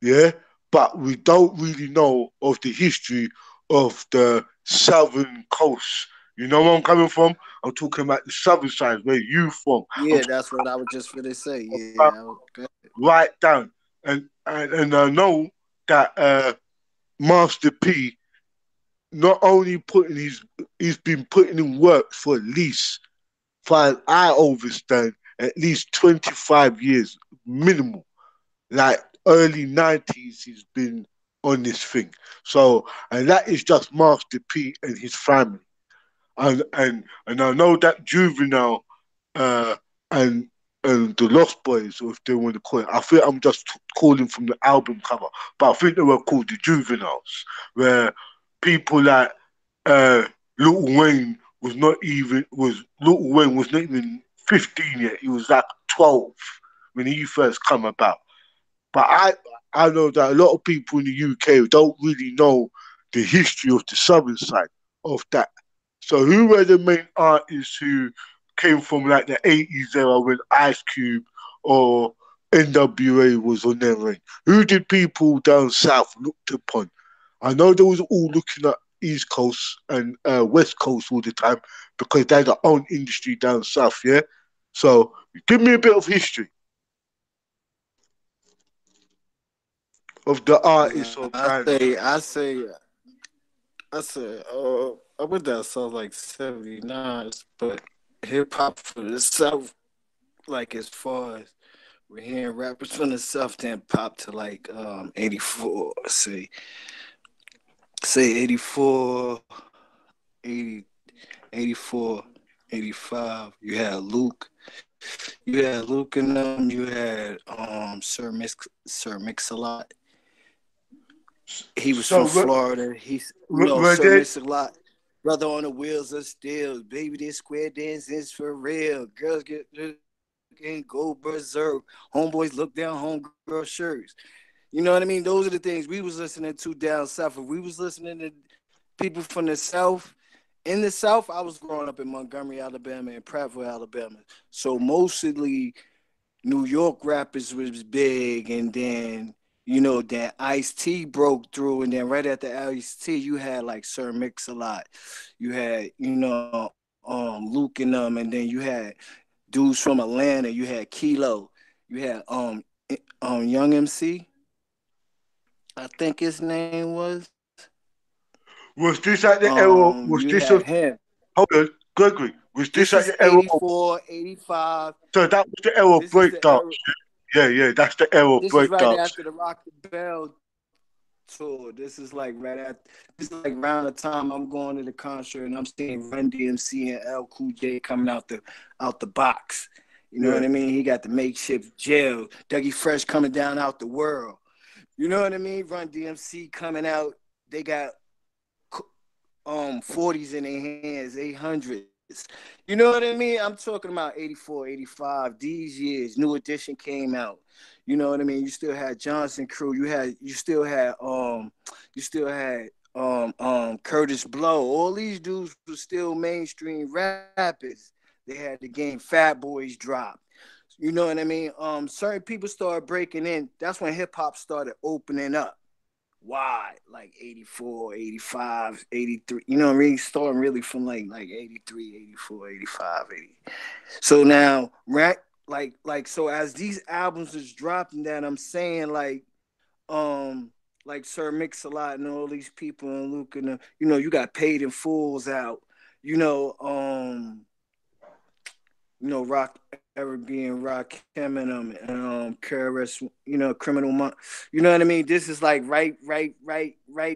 yeah, but we don't really know of the history of the Southern Coast. You know where I'm coming from? I'm talking about the southern side, where you from. I'm Yeah, talking that's what I was just gonna say. about Yeah, go right down, and I know that Master P not only he's been putting in work for at least five, I understand, at least 25 years minimum. Like early 90s, he's been on this thing. So, and that is just Master P and his family. And I know that Juvenile uh, and and the Lost Boys, or if they want to call it, I think I'm just calling from the album cover, but I think they were called the Juveniles, where people like uh, Lil Wayne was not even 15 yet. He was like 12 when he first come about. But I know that a lot of people in the UK don't really know the history of the southern side of that. So who were the main artists who came from like the 80s era when Ice Cube or NWA was on their reign? Who did people down south looked upon? I know they was all looking at East Coast and West Coast all the time because they had their own industry down south, yeah? So give me a bit of history of the artists ahead. or I bands. say, I say, I said, I went down south like '79, but hip hop for the south, like as far as we're hearing rappers from the south, then pop to like '84. Say 84, 80, 84. '85. You had Luke. You had Luke and them. You had Sir Mix-a-Lot. He was So from Florida. were Sir they Mix-a-Lot. Brother on the wheels of steel. Baby, this square dance is for real. Girls get and go berserk. Homeboys look down homegirl shirts. You know what I mean? Those are the things we was listening to down south. If we was listening to people from the south, in the south, I was growing up in Montgomery, Alabama, and Prattville, Alabama. So mostly New York rappers was big, and then that Ice-T broke through, and then right after Ice-T, you had like Sir Mix-a-Lot, you had Luke and them, and then you had dudes from Atlanta, you had Kilo, you had Young MC, I think his name was this at the era? Was you this had a him. hold on, Gregory? Was this This at is the era? 84, 85. So that was the era This is the breakdance. era. Yeah, that's the era This is right breakdance. after the Rock the Bell tour. This is like around the time I'm going to the concert and I'm seeing Run DMC and L Cool J coming out the box. You know what I mean? He got the makeshift jail. Dougie Fresh coming down out the world. You know what I mean? Run DMC coming out. They got 40s in their hands, 800s. You know what I mean? I'm talking about 84, 85. These years, New Edition came out. You know what I mean? You still had Johnson Crew. You still had Curtis Blow. All these dudes were still mainstream rappers. They had the game Fat Boys drop. You know what I mean? Certain people started breaking in. That's when hip hop started opening up. Why? Like 84, 85, 83. You know what I mean? Starting really from like 83, 84, 85, 80. So now, right? So as these albums is dropping that, I'm saying like Sir Mix-a-Lot and all these people and Luke and you got Paid in Fools out. Rock ever being Rock Eminem and KRS, Criminal Month. You know what I mean? This is like right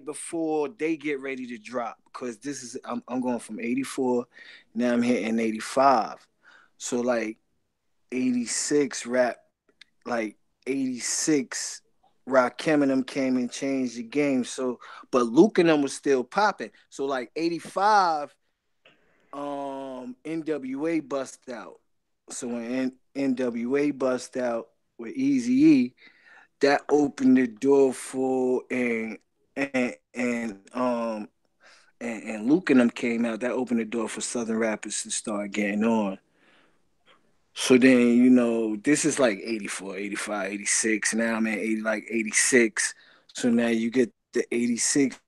before they get ready to drop, because this is I'm going from 84, now I'm hitting 85. So like 86 rap, like 86 Rock Eminem came and changed the game. So but Luke and them was still popping. So like 85 NWA bust out. So when NWA bust out with Eazy-E, that opened the door for and Luke and them came out. That opened the door for Southern rappers to start getting on. So then, this is like 84, 85, 86. Now I'm at 86. So now you get the 86.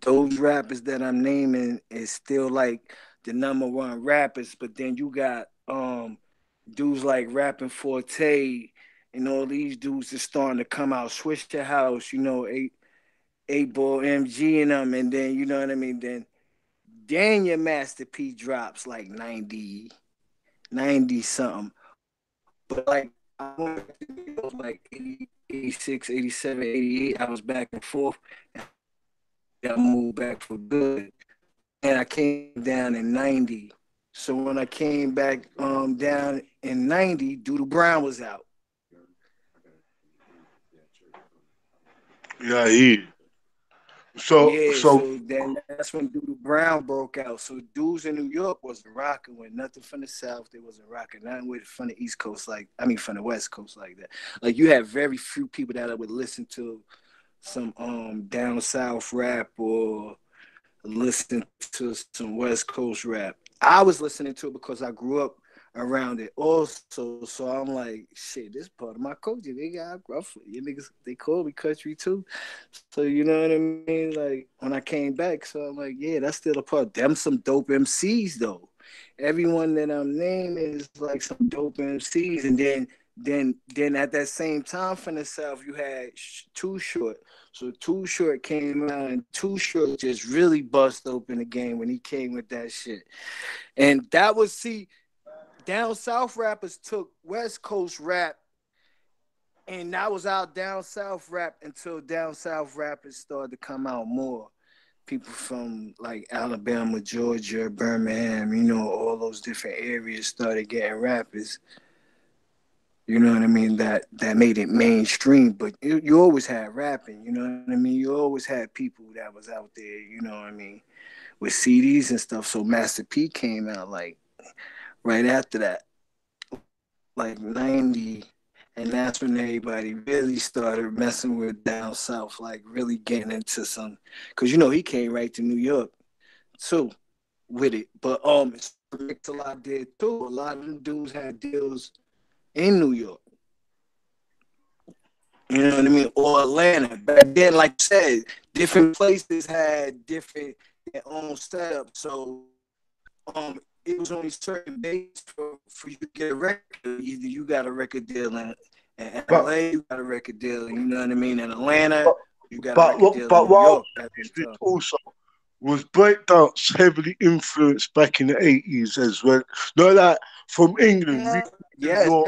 Those rappers that I'm naming is still like the number one rappers, but then you got dudes like Rapping Forte and all these dudes are starting to come out. Switch the House, eight ball MG and them, and then you know what I mean. Then your Master P drops like 90 something, but like I went like 80, 86, 87, 88. I was back and forth. I moved back for good, and I came down in 90. So when I came back down in 90, Doodle Brown was out. Yeah, he. So Yeah, so so then that's when Doodle Brown broke out. So dudes in New York wasn't rocking with nothing from the South. They wasn't rocking nothing with from the East Coast, from the West Coast like that. Like you had very few people that would listen to some down south rap or listen to some West Coast rap. I was listening to it because I grew up around it also. So I'm like, shit, this part of my culture. They got rough. You niggas, they call me country too. So you know what I mean? Like when I came back, so I'm like, yeah, that's still a part. Them some dope MCs though. Everyone that I'm naming is like some dope MCs, and then at that same time from the South, you had Too Short. So Too Short came out, and Too Short just really bust open the game when he came with that shit. And that was, down South rappers took West Coast rap, and that was our down South rap until down South rappers started to come out more. people from like Alabama, Georgia, Birmingham, you know, all those different areas started getting rappers. You know what I mean? That made it mainstream, but you always had rapping. You know what I mean? You always had people that was out there. You know what I mean? With CDs and stuff. So Master P came out like right after that, like 90. And that's when everybody really started messing with down south, like really getting into some, because you know he came right to New York too with it. But Mix a lot did too. A lot of them dudes had deals in New York. You know what I mean? Or Atlanta. Back then, like you said, different places had different their own setup. So it was only certain days for you to get a record. Either you got a record deal in LA, you got a record deal, you know what I mean, in Atlanta, you got a record deal in New what York. also was breakdance heavily influenced back in the 80s as well. Not like from England, Yes, York,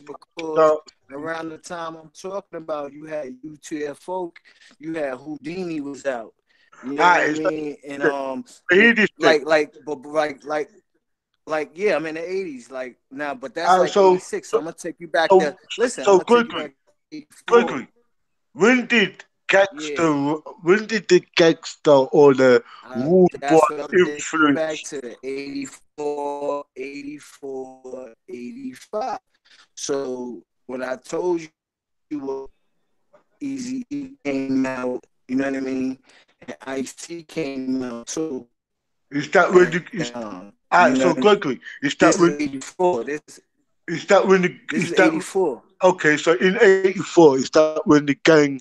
because around the time I'm talking about, you had UTFO, you had Houdini was out. You know what I mean? And yeah, I'm in the 80s. Like now, but that's like 86. So I'm gonna take you back to listen. I'm gonna take you back to 84. When did the gangster or the rude boy influence? Back to 84, 85. So when I told you Easy E came out, you know what I mean, and Ice-T came out too. Is that when so Gregory, is that when 84? Is that when the this is 84? Okay, so in 84, is that when the gang?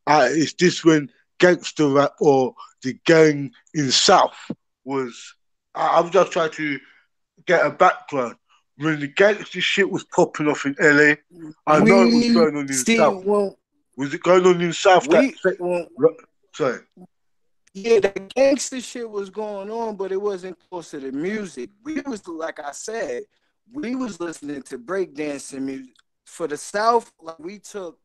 Is this when gangster rap or the gang in South was? I'm just trying to get a background. When the gangster shit was popping off in LA, I know it was going on in South. Was it going on in South? Sorry. Yeah, the gangster shit was going on, but it wasn't close to the music. We was, like I said, we was listening to breakdancing music. For the South, like we took,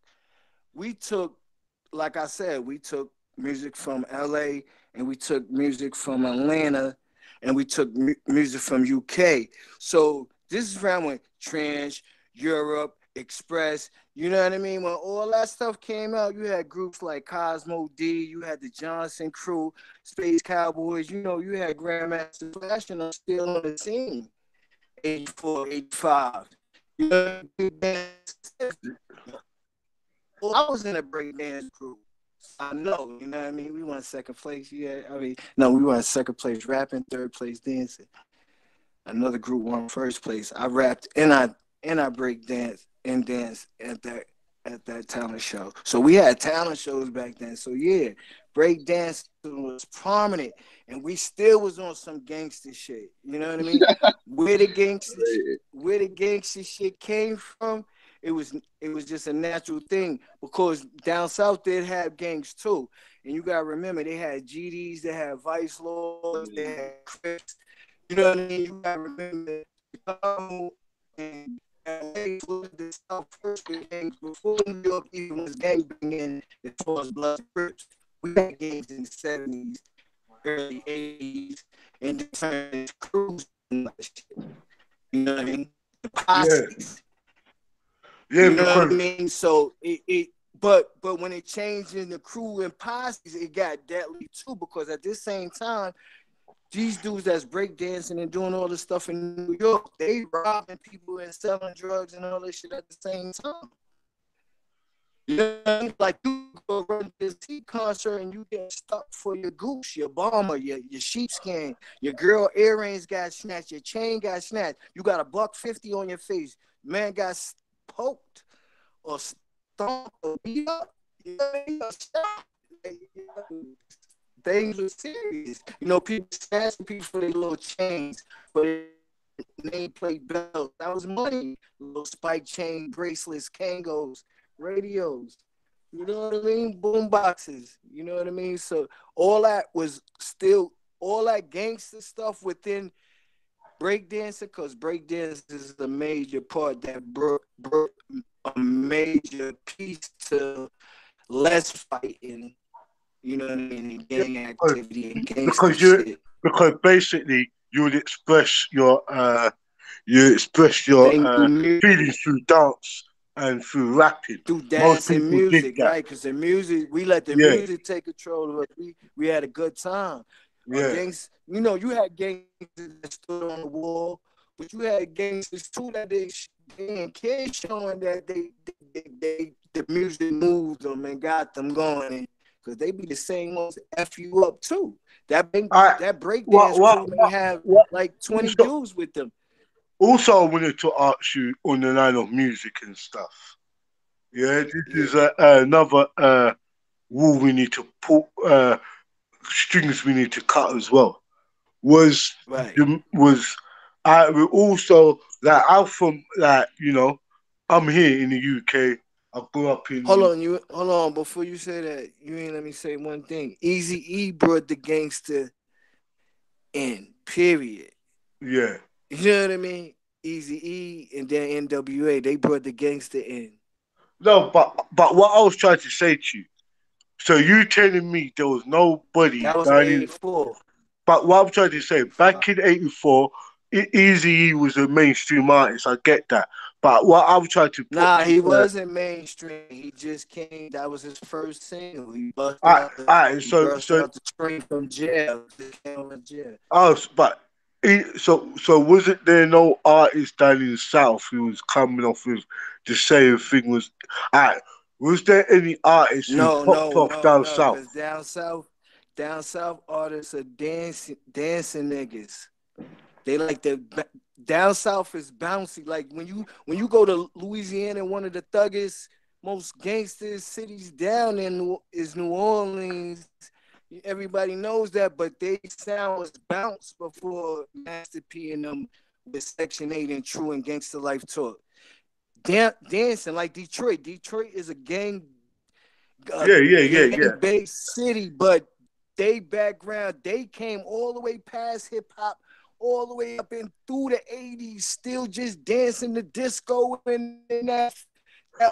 like I said, we took music from LA and we took music from Atlanta and we took music from UK. So this is around when Trench, Europe, Express, you know what I mean? When all that stuff came out, you had groups like Cosmo D, you had the Johnson Crew, Space Cowboys, you know, you had Grandmaster Flash and I'm still on the scene. 84, 85. You know, well, I was in a breakdance crew. I know, you know what I mean? We won second place. Yeah, I mean, no, we won second place rapping, third place dancing. Another group won first place. I rapped and I break dance and dance at that talent show. So we had talent shows back then. So yeah, break dance was prominent, and we still was on some gangster shit. You know what I mean? Where the gangster shit came from, it was just a natural thing because down south they'd have gangs too. And you gotta remember they had GDs, they had Vice Lords, they had Crips. You know what I mean? You gotta remember and LA was the South first with gangs before New York even was gang banging as far as blood Crips. We had gangs in the 70s, early 80s, and different crews and that shit. You know what I mean? The posses. Yeah, you know what I mean? So but when it changed in the crew and posses, it got deadly too because at this same time, these dudes that's breakdancing and doing all this stuff in New York, they robbing people and selling drugs and all this shit at the same time. You know what I mean? Like you go run this T concert and you get stuck for your goose, your bomber, your sheepskin, your girl earrings got snatched, your chain got snatched, you got $150 on your face, man got poked or stomped or beat up. You know what I mean? Things were serious. You know, people snatching people for their little chains, for their nameplate belts. That was money. Little spike chain bracelets, Kangos, radios. You know what I mean? Boom boxes. You know what I mean? So all that was still all that gangster stuff within breakdancing, because breakdance is a major part that brought a major piece to less fighting You know what I mean? And gang Because activity and gangster because you shit. because basically you would express your Thing through music, feelings through dance and through rapping. through Most dance and people did music, that. right? Because the music, we let the Yeah, music take control of us. We had a good time. yeah. You know, you had gangsters that stood on the wall, but you had gangsters too that they didn't care, showing that the music moved them and got them going. Because they be the same ones that F you up too. I That breakdance what crew may have what like 20 also dudes with them. also I wanted to ask you on the line of music and stuff. Yeah, this Yeah. is another wall we need to pull, strings we need to cut as well. Was Right. was I we also like I'm from like I'm here in the UK. I grew up in Hold on. Before you say that, you ain't let me say one thing. Easy E brought the gangster in. Period. yeah. You know what I mean? Easy E and then NWA. They brought the gangster in. No, but what I was trying to say to you. So you telling me there was nobody That was down in. 84. But what I'm trying to say, back in '84, Easy E was a mainstream artist. I get that. But what I'm trying to put, Nah, he wasn't mainstream. He just came. That was his first single. He busted so out the train from jail. Just came out of jail. but so wasn't there no artist down in the south who was coming off with the same thing? Alright, was there any artist who No, popped no, off no, down no. south? Cause down south artists are dancing niggas. They like down south is bouncy. Like when you go to Louisiana, one of the thuggest, most gangster cities down in is New Orleans. Everybody knows that, but they sound was bounce before Master P and them with Section 8 and True and Gangster Life Talk. Dancing like Detroit. Detroit is a Yeah. gang-based city, but they background, they came all the way past hip hop, all the way up and through the 80s, still just dancing the disco and that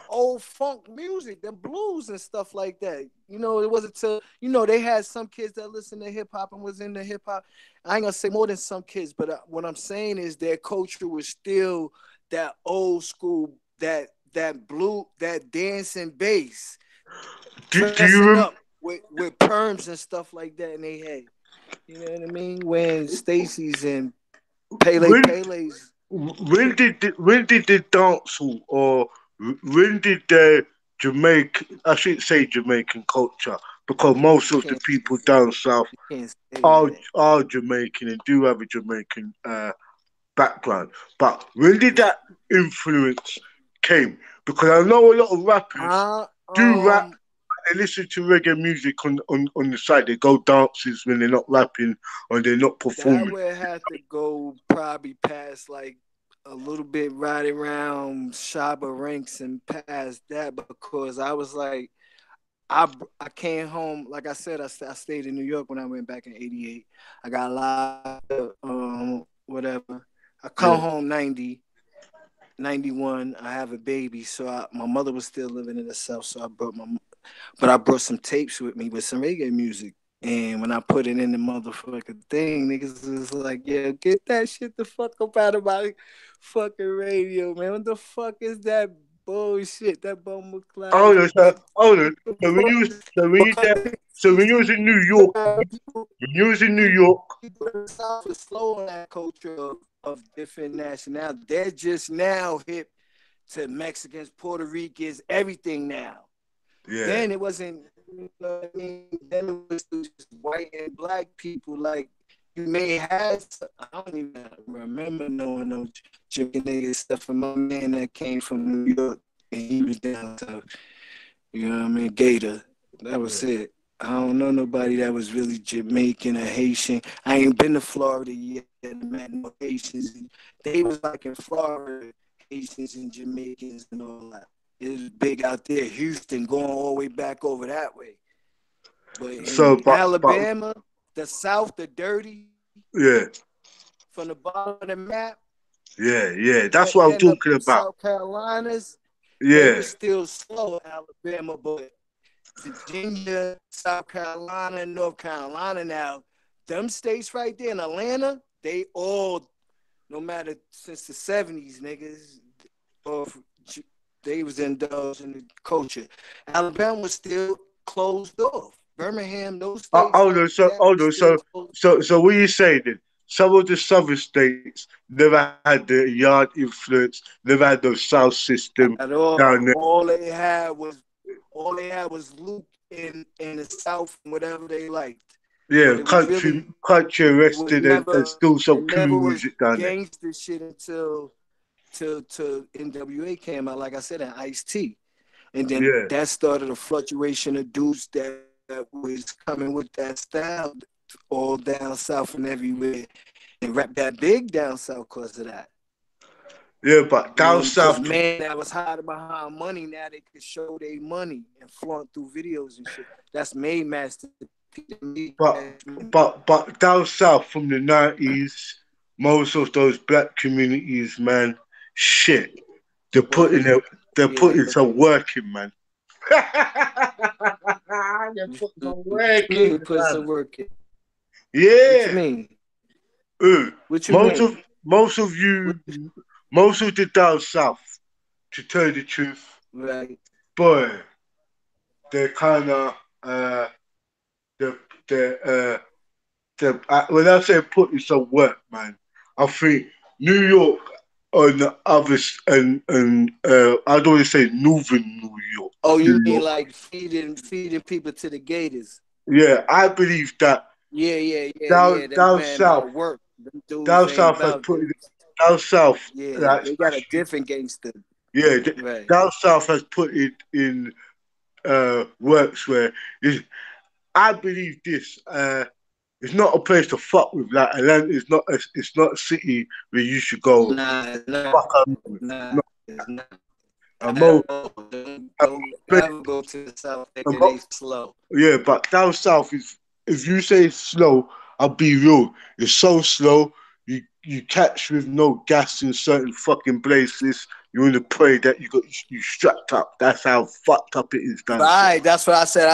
old funk music, the blues and stuff like that. You know, it wasn't till, they had some kids that listened to hip hop and was into hip hop. I ain't gonna say more than some kids, but what I'm saying is their culture was still that old school, that dancing bass, Do you dressing up with perms and stuff like that in their head. You know what I mean? Wearing Stacy's and when Pele's. when did the dancehall or when did the Jamaican, I shouldn't say Jamaican culture because most You of the can't people down south you can't say are that. are Jamaican and do have a Jamaican background. But when did that influence came? Because I know a lot of rappers Uh, do rap. um, They listen to reggae music on the side. They go dances when they're not rapping or they're not that performing. would have to go probably past like a little bit right around Shaba ranks and past that because I was like I came home like I said I stayed in New York when I went back in '88. I got locked up, whatever. I come Yeah. home 91. I have a baby, so my mother was still living in the South, so I brought some tapes with me with some reggae music. And when I put it in the motherfucking thing, niggas was like, yeah, get that shit the fuck up out of my fucking radio, man. What the fuck is that bullshit? That Bumble Clouds bullshit. Hold on. So when you was so when you there, so when you was in New York, People when you was in New York, in the South is slow on that culture of different nationalities. They're just now hip to Mexicans, Puerto Ricans, everything now. yeah. Then it wasn't, you know what I mean? Then it was just white and black people. Like you may have, I don't even remember knowing no Jamaican niggas stuff from my man that came from New York and he was down to, you know what I mean, Gator. That was it. I don't know nobody that was really Jamaican or Haitian. I ain't been to Florida yet and met no Haitians. They was like in Florida, Haitians and Jamaicans and all that. It was big out there. Houston going all the way back over that way. But So in Alabama, the South, the dirty, yeah, from the bottom of the map, yeah. That's what I'm heading up talking them about. South Carolinas, they Yeah, was still slow in Alabama, but Virginia, South Carolina, and North Carolina now, them states right there in Atlanta, they all, no matter since the 70s, niggas, or they was indulged in the culture. Alabama was still closed off. Birmingham, those states Hold on, like that hold was on. still closed. So what you saying then? Some of the southern states never had the yard influence, never had the south system At all. down there. All they had was Luke in the South and whatever they liked. Yeah, But it was really country it was arrested and never still some it cool never was music down there. gangster shit until till NWA came out, like I said, and Ice-T. And then Yeah. that started a fluctuation of dudes that was coming with that style all down south and everywhere. And rap that big down south because of that. Yeah, but down Because south, man that was hiding behind money, now they could show their money and flaunt through videos and shit. That's made master. but down south from the 90s, most of those black communities, man, shit, they're putting it, they're putting some work in, man. They're putting some work in, Put some man. work in. What you Yeah. mean? What you Most mean? of most of you, most of the down south, to tell you the truth, Right. boy, they're kind of the when I say put in some work, man, I think New York on the others and I don't want to say Northern New York. Oh, you New mean York. like feeding people to the gators? Yeah, I believe that Yeah. Them down man about south, work. Them dudes down ain't south has about put that. in, down south, Yeah, like they got a especially different gangster. yeah, Right. down south has put it in works where I believe this. It's not a place to fuck with. Like Atlanta is not. It's not a city where you should go Nah, it's not. fuck up with. Nah, No, it's not. mo, Don't ever go to the south. They slow. yeah, but down south is if you say it's slow, I'll be real. It's so slow. You catch with no gas in certain fucking places. You're in the pray that you strapped up. That's how fucked up it is down south. Right. That's what I said.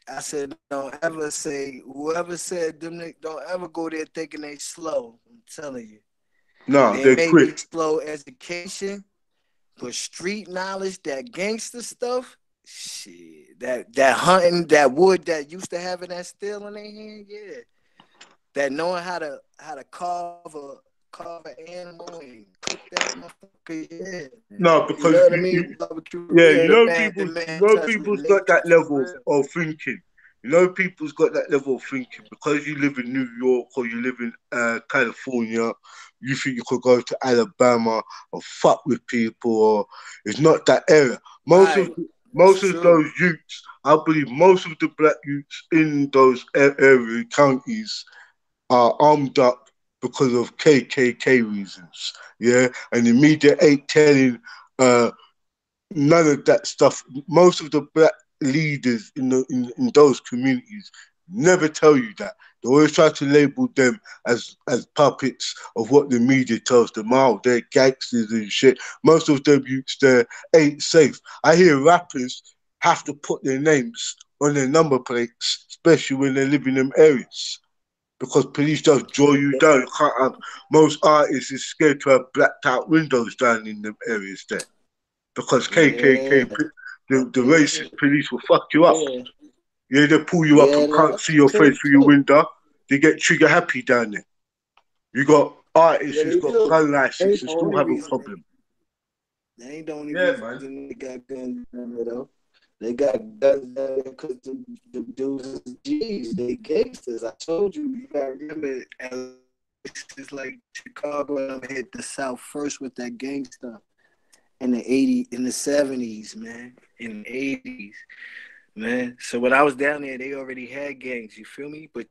I said, don't ever say, whoever said them, don't ever go there thinking they slow. I'm telling you. No, They they're may be quick. slow education, but street knowledge, that gangster stuff, shit, that hunting, that wood that used to have that steel in their hand, yeah. That knowing how to carve an animal and cook that motherfucker, yeah. No, You because know what I mean? Barbecue, yeah, yeah, the man touch with people's got nature that for level real. of thinking. You know, people's got that level of thinking because you live in New York or you live in California. You think you could go to Alabama or fuck with people, or it's not that area. Right. That's Most of true. those youths, I believe, most of the black youths in those area counties are armed up because of KKK reasons. Yeah, and the media ain't telling uh, none of that stuff. Most of the black leaders in those communities never tell you that. They always try to label them as puppets of what the media tells them. Oh, they're gangsters and shit. Most of them youths there ain't safe. I hear rappers have to put their names on their number plates, especially when they live in them areas. Because police just draw you down. You can't have most artists is scared to have blacked out windows down in them areas there because KKK, Yeah. the racist police will fuck you up. Yeah. Yeah, they pull you up Yeah, and can't that's see your true face through your too. window. They get trigger happy down there. You got artists Yeah, who's they got do. gun That license ain't and the still only have a reason problem. they ain't the only Yeah, reason man. they got guns down there though. They got guns down there because the dudes is G's. They gangsters. I told you. You gotta remember, it's like Chicago and them hit the South first with that gang stuff in the '80s, in the '70s, man, in the '80s, man. So when I was down there, they already had gangs. You feel me? But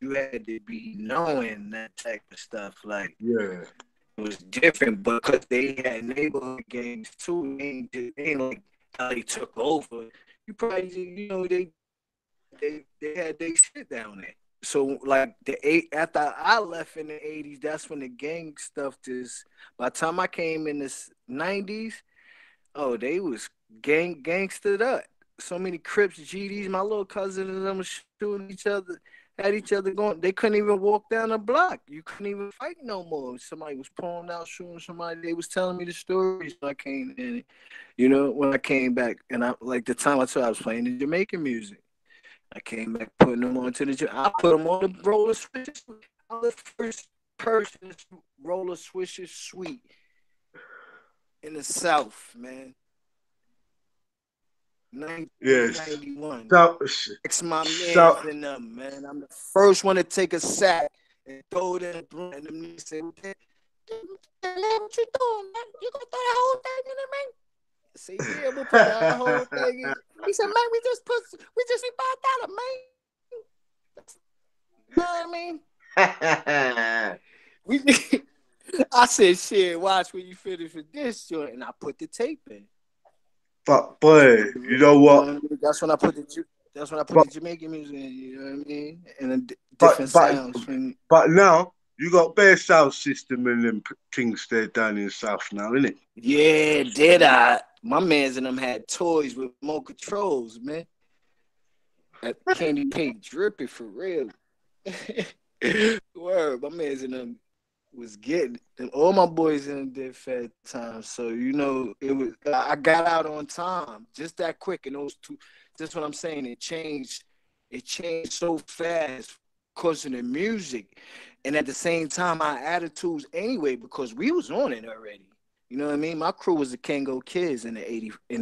you had to be knowing that type of stuff. Like Yeah. it was different, but because they had neighborhood gangs too, they ain't like how they took over. You probably, they had their shit down there. So like after I left in the '80s, that's when the gang stuff just. By the time I came in the '90s, oh, they was gangstered up. so many Crips, GDs. My little cousin and them was shooting each other, had each other going. They couldn't even walk down the block. You couldn't even fight no more. Somebody was pulling out, shooting somebody. They was telling me the stories. So I came in, when I came back, and I like the time I told I was playing the Jamaican music. I came back putting them onto I put them on the roller switches. I was the first person to roller switches suite in the South, man. Yes. 1991. So, It's my so, mans in them, man. I'm the first one to take a sack and throw it in the blunt. And them niggas say, what you doing, man? You gonna throw that whole thing in there, man? I say, yeah, we'll put that whole thing in. He said, man, we just $5, man. You know what I mean? I said, shit, watch when you finish with this joint. And I put the tape in. but boy, you know what? That's when I put the Jamaican music in, you know what I mean? And different sounds. But now you got bare sound system and them things there down in South now, innit? Yeah, did I? My mans and them had toys with more controls, man. That candy paint dripping for real. Word, my mans and them was getting and all my boys in them did fed time. So it was I got out on time just that quick, and those two. That's what I'm saying. It changed so fast because of the music, and at the same time our attitudes anyway, because we was on it already. You know what I mean? My crew was the Kango Kids in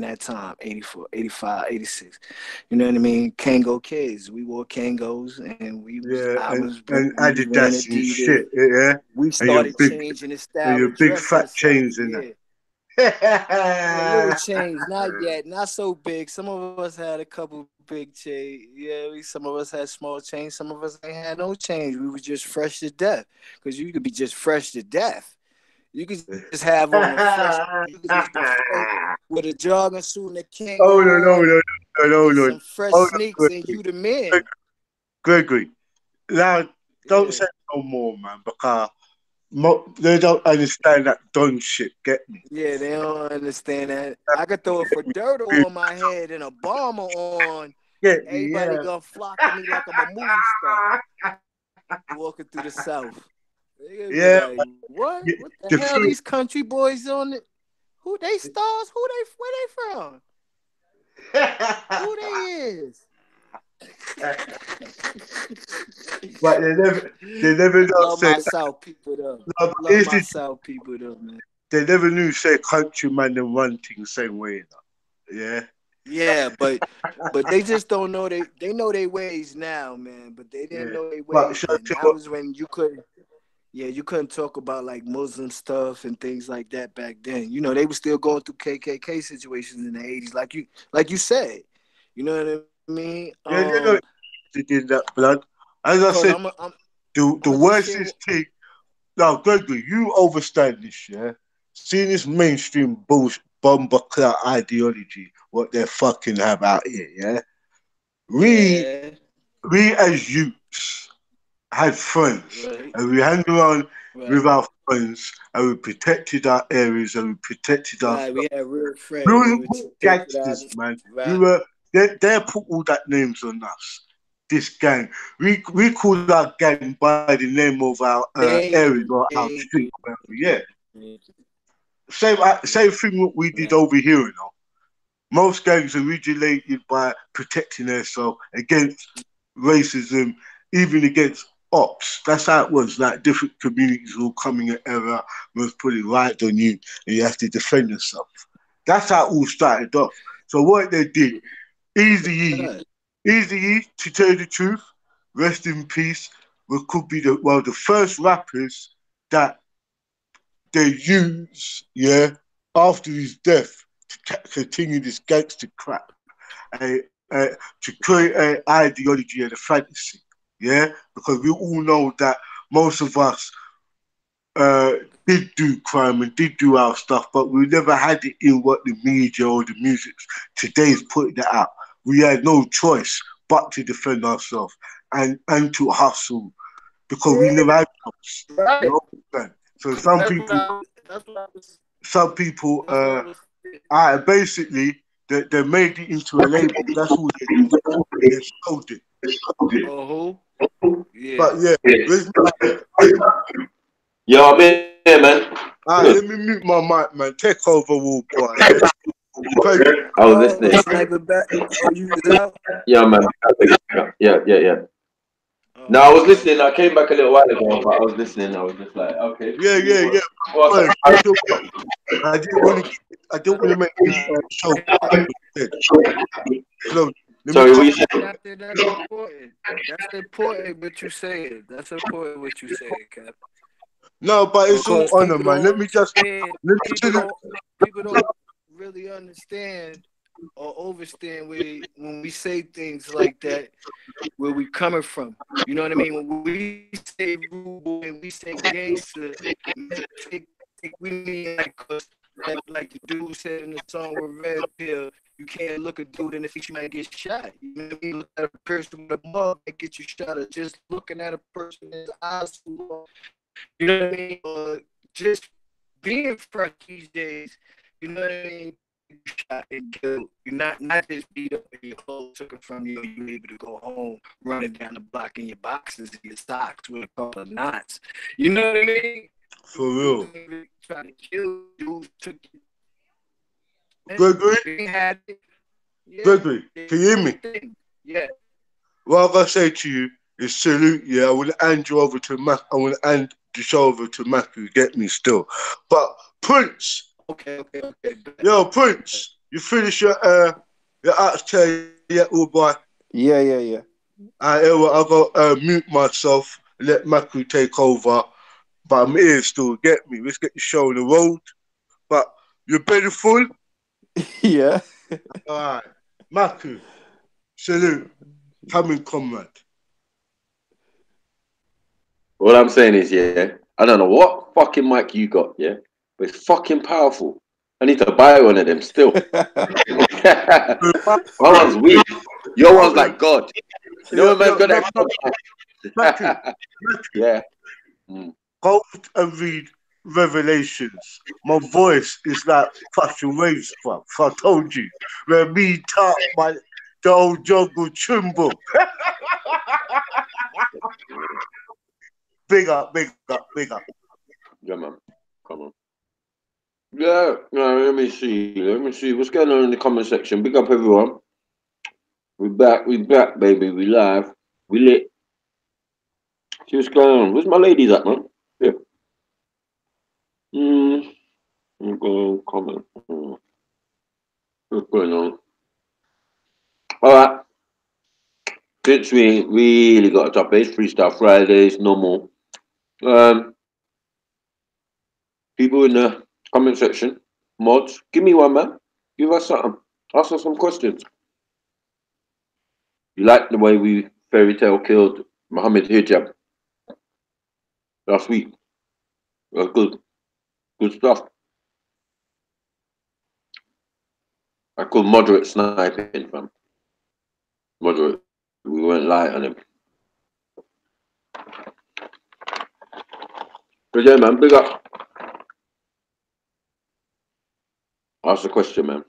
that time, 84, 85, 86. You know what I mean? Kango Kids. We wore Kangos and we and Adidas and shit, yeah. We started changing the style of big dress fat chains in there. Yeah, little chains, not yet, not so big. Some of us had a couple big chains. Yeah, some of us had small chains. Some of us ain't had no chains. We were just fresh to death. Because you could be just fresh to death. You could just have on a fresh, with a jogging suit and a Kango. No. Some fresh sneaks and you the man. Gregory, now don't say no more, man, because they don't understand that done shit. Get me? Yeah, they don't understand that. I could throw it for dirt on my head and a bomber on. Everybody gonna flock to me like I'm a movie star walking through the South. Yeah. Like, what? What the hell? These country boys on it? Who they stars? Where they from? Who they is? But they never love my South people though. Love my South people though, man. They never knew say countryman and run things same way, yeah. Yeah, but they just don't know they know their ways now, man. But they didn't know their ways. That was when you couldn't talk about like Muslim stuff and things like that back then. They were still going through KKK situations in the 80s, like you said. You know what I mean? They did that, blood. As I said, the worstest thing. Now, Gregory, you overstand this, yeah? Seeing this mainstream bullshit, bomber clout ideology, what they fucking have out here, yeah? We as youths had friends, and we hung around with our friends, and we protected our areas, and we protected our. We had real friends. We were gangsters, man. We were. They put all that names on us. This gang, we called our gang by the name of our area or our street, whatever. Yeah. Same thing what we did over here, Most gangs originated by protecting themselves against racism, even against ops. That's how it was. Like different communities all coming together, was putting right on you, and you have to defend yourself. That's how it all started off. So what they did, Eazy-E, to tell you the truth, rest in peace, could be the first rappers that they use, after his death to continue this gangster crap, to create an ideology and a fantasy, because we all know that most of us did do crime and did do our stuff, but we never had it in what the media or the music today is putting it out. We had no choice but to defend ourselves and to hustle, because we never had jobs. So some people, basically, they made it into a label. That's all they did. They sold it. Oh, yeah. But yeah, where's Yo, I'm here, man. let me mute my mic, man. Take over, Wall Boy. Yeah? I was listening. Sniper back. Oh, you was out? Yeah, man. Yeah. No, I was listening. I came back a little while ago, but I was listening. I was just like, okay. Yeah. What's Well, up? I didn't want to make this show. So, Sorry, what you said? That's important. That's important what you saying. That's important what you saying, Cap. no, but it's all Because honor, man. Let me people don't really understand or overstand when we say things like that, where we coming from. You know what I mean? When we say rude boy and we say gangster, we mean like the dude said in the song with Red Pill, you can't look a dude in the face, you might get shot. You know what I mean? Look at a person with a mug that get you shot, or just looking at a person in his eyes too long. You know what I mean? Just being fresh these days, you know what I mean? Shot and killed. You're not just beat up and your clothes took it from you. You're able to go home running down the block in your boxes and your socks with a couple of knots. You know what I mean? For real. Trying to kill you, took you. Gregory, Gregory, can you hear me? Yeah. What I'm gonna say to you is salute. Yeah, I will hand you over to Mac. I will hand the show over to Mac. You get me still, but Prince. Okay. Yo, Prince, you finish your oxtail yet, oh boy? Yeah. I'll go mute myself. Let Macu take over. But I'm here still. Get me? Let's get the show on the road. But you're better full. Yeah. All right, Macu. Salute. Coming, comrade. All I'm saying is, yeah, I don't know what fucking mic you got, yeah, but it's fucking powerful. I need to buy one of them still. My one's weak. Your one's like God. You know when man's got that? Yeah. Go and read Revelations. My voice is like fucking waves, bruv. I told you. Where me talk my the old jungle chumbo. Big up. Yeah, man. Come on. Yeah, no, let me see. What's going on in the comment section? Big up everyone. We back, baby. We live. We lit. See what's going on. Where's my ladies at, man? Yeah. I'm going to comment. What's going on? Alright. Since we really got a top base, Freestyle Fridays, no more. People in the comment section, mods, give me one, man. Give us something. Ask us some questions. You like the way we fairy tale killed Muhammad Hijab last week? That's good. Good stuff. I call moderate sniping, fam. Moderate. We went light on him. But yeah, man, big up. Ask the question, man.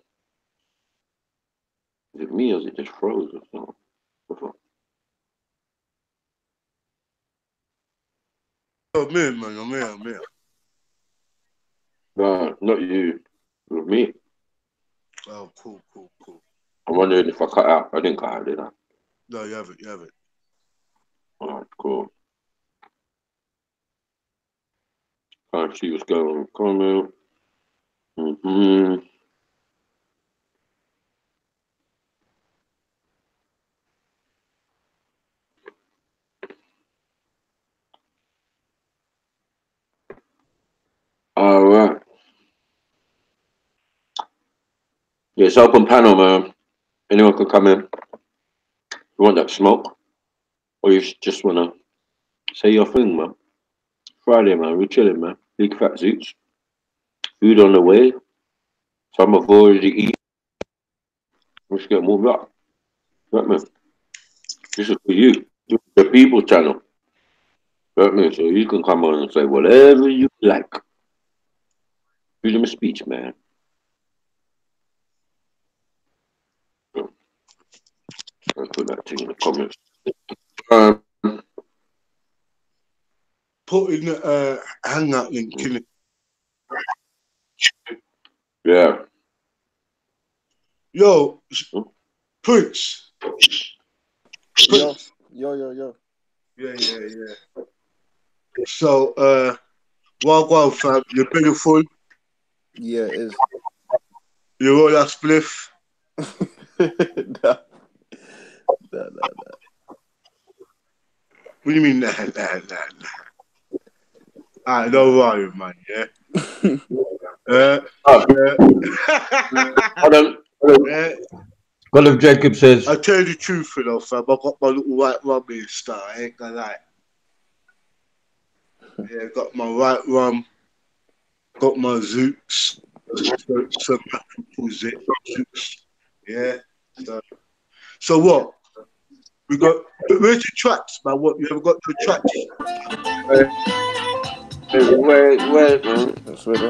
Is it me or is it just froze or something? I'm here, man. I'm here. No, not you. It was me. Oh, cool. I'm wondering if I cut out. I didn't cut out, did I? No, you haven't. Alright, cool. Can't see what's going on. Comment. Alright. Yeah, it's open panel, man. Anyone can come in. You want that smoke? Or you just want to say your thing, man. Friday, man. We're chilling, man. Big fat zoots. Food on the way. Some have already eaten. Let's get moved up. Right, man. This is for you. This is the people channel. Right, man. So you can come on and say whatever you like. Freedom of speech, man. I'll put that thing in the comments. Put in the hangout link, innit? Yeah. Yo, Prince. Yo. Yeah. So, well, fam, you're beautiful. Yeah, it is. You roll that spliff. No. What do you mean, nah? Alright, don't worry, man, yeah? Colin Jacob says, I tell you the truth, you know, fam. I got my little white rum in star. I ain't gonna lie. Yeah, got my white rum. Got my zooks. Some zooks. Yeah. So what? We got. Where's the tracks, man? What you ever got the tracks? wait, man. That's what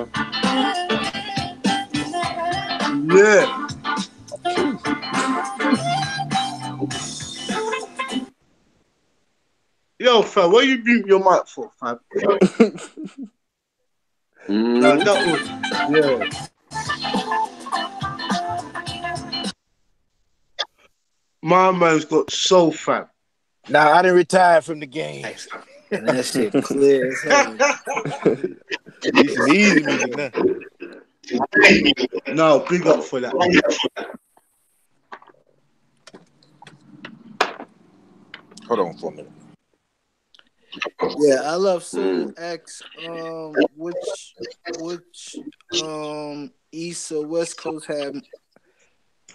Yeah. Yo, fam, what you mute your mic for, fam? No, that was, yeah. My man's got soul, fam. Nah, I didn't retire from the game. And that shit clear as hell. Need some easy music now. No, big up for that. Hold on for a minute. Yeah, I love Soul X. Which East or West Coast have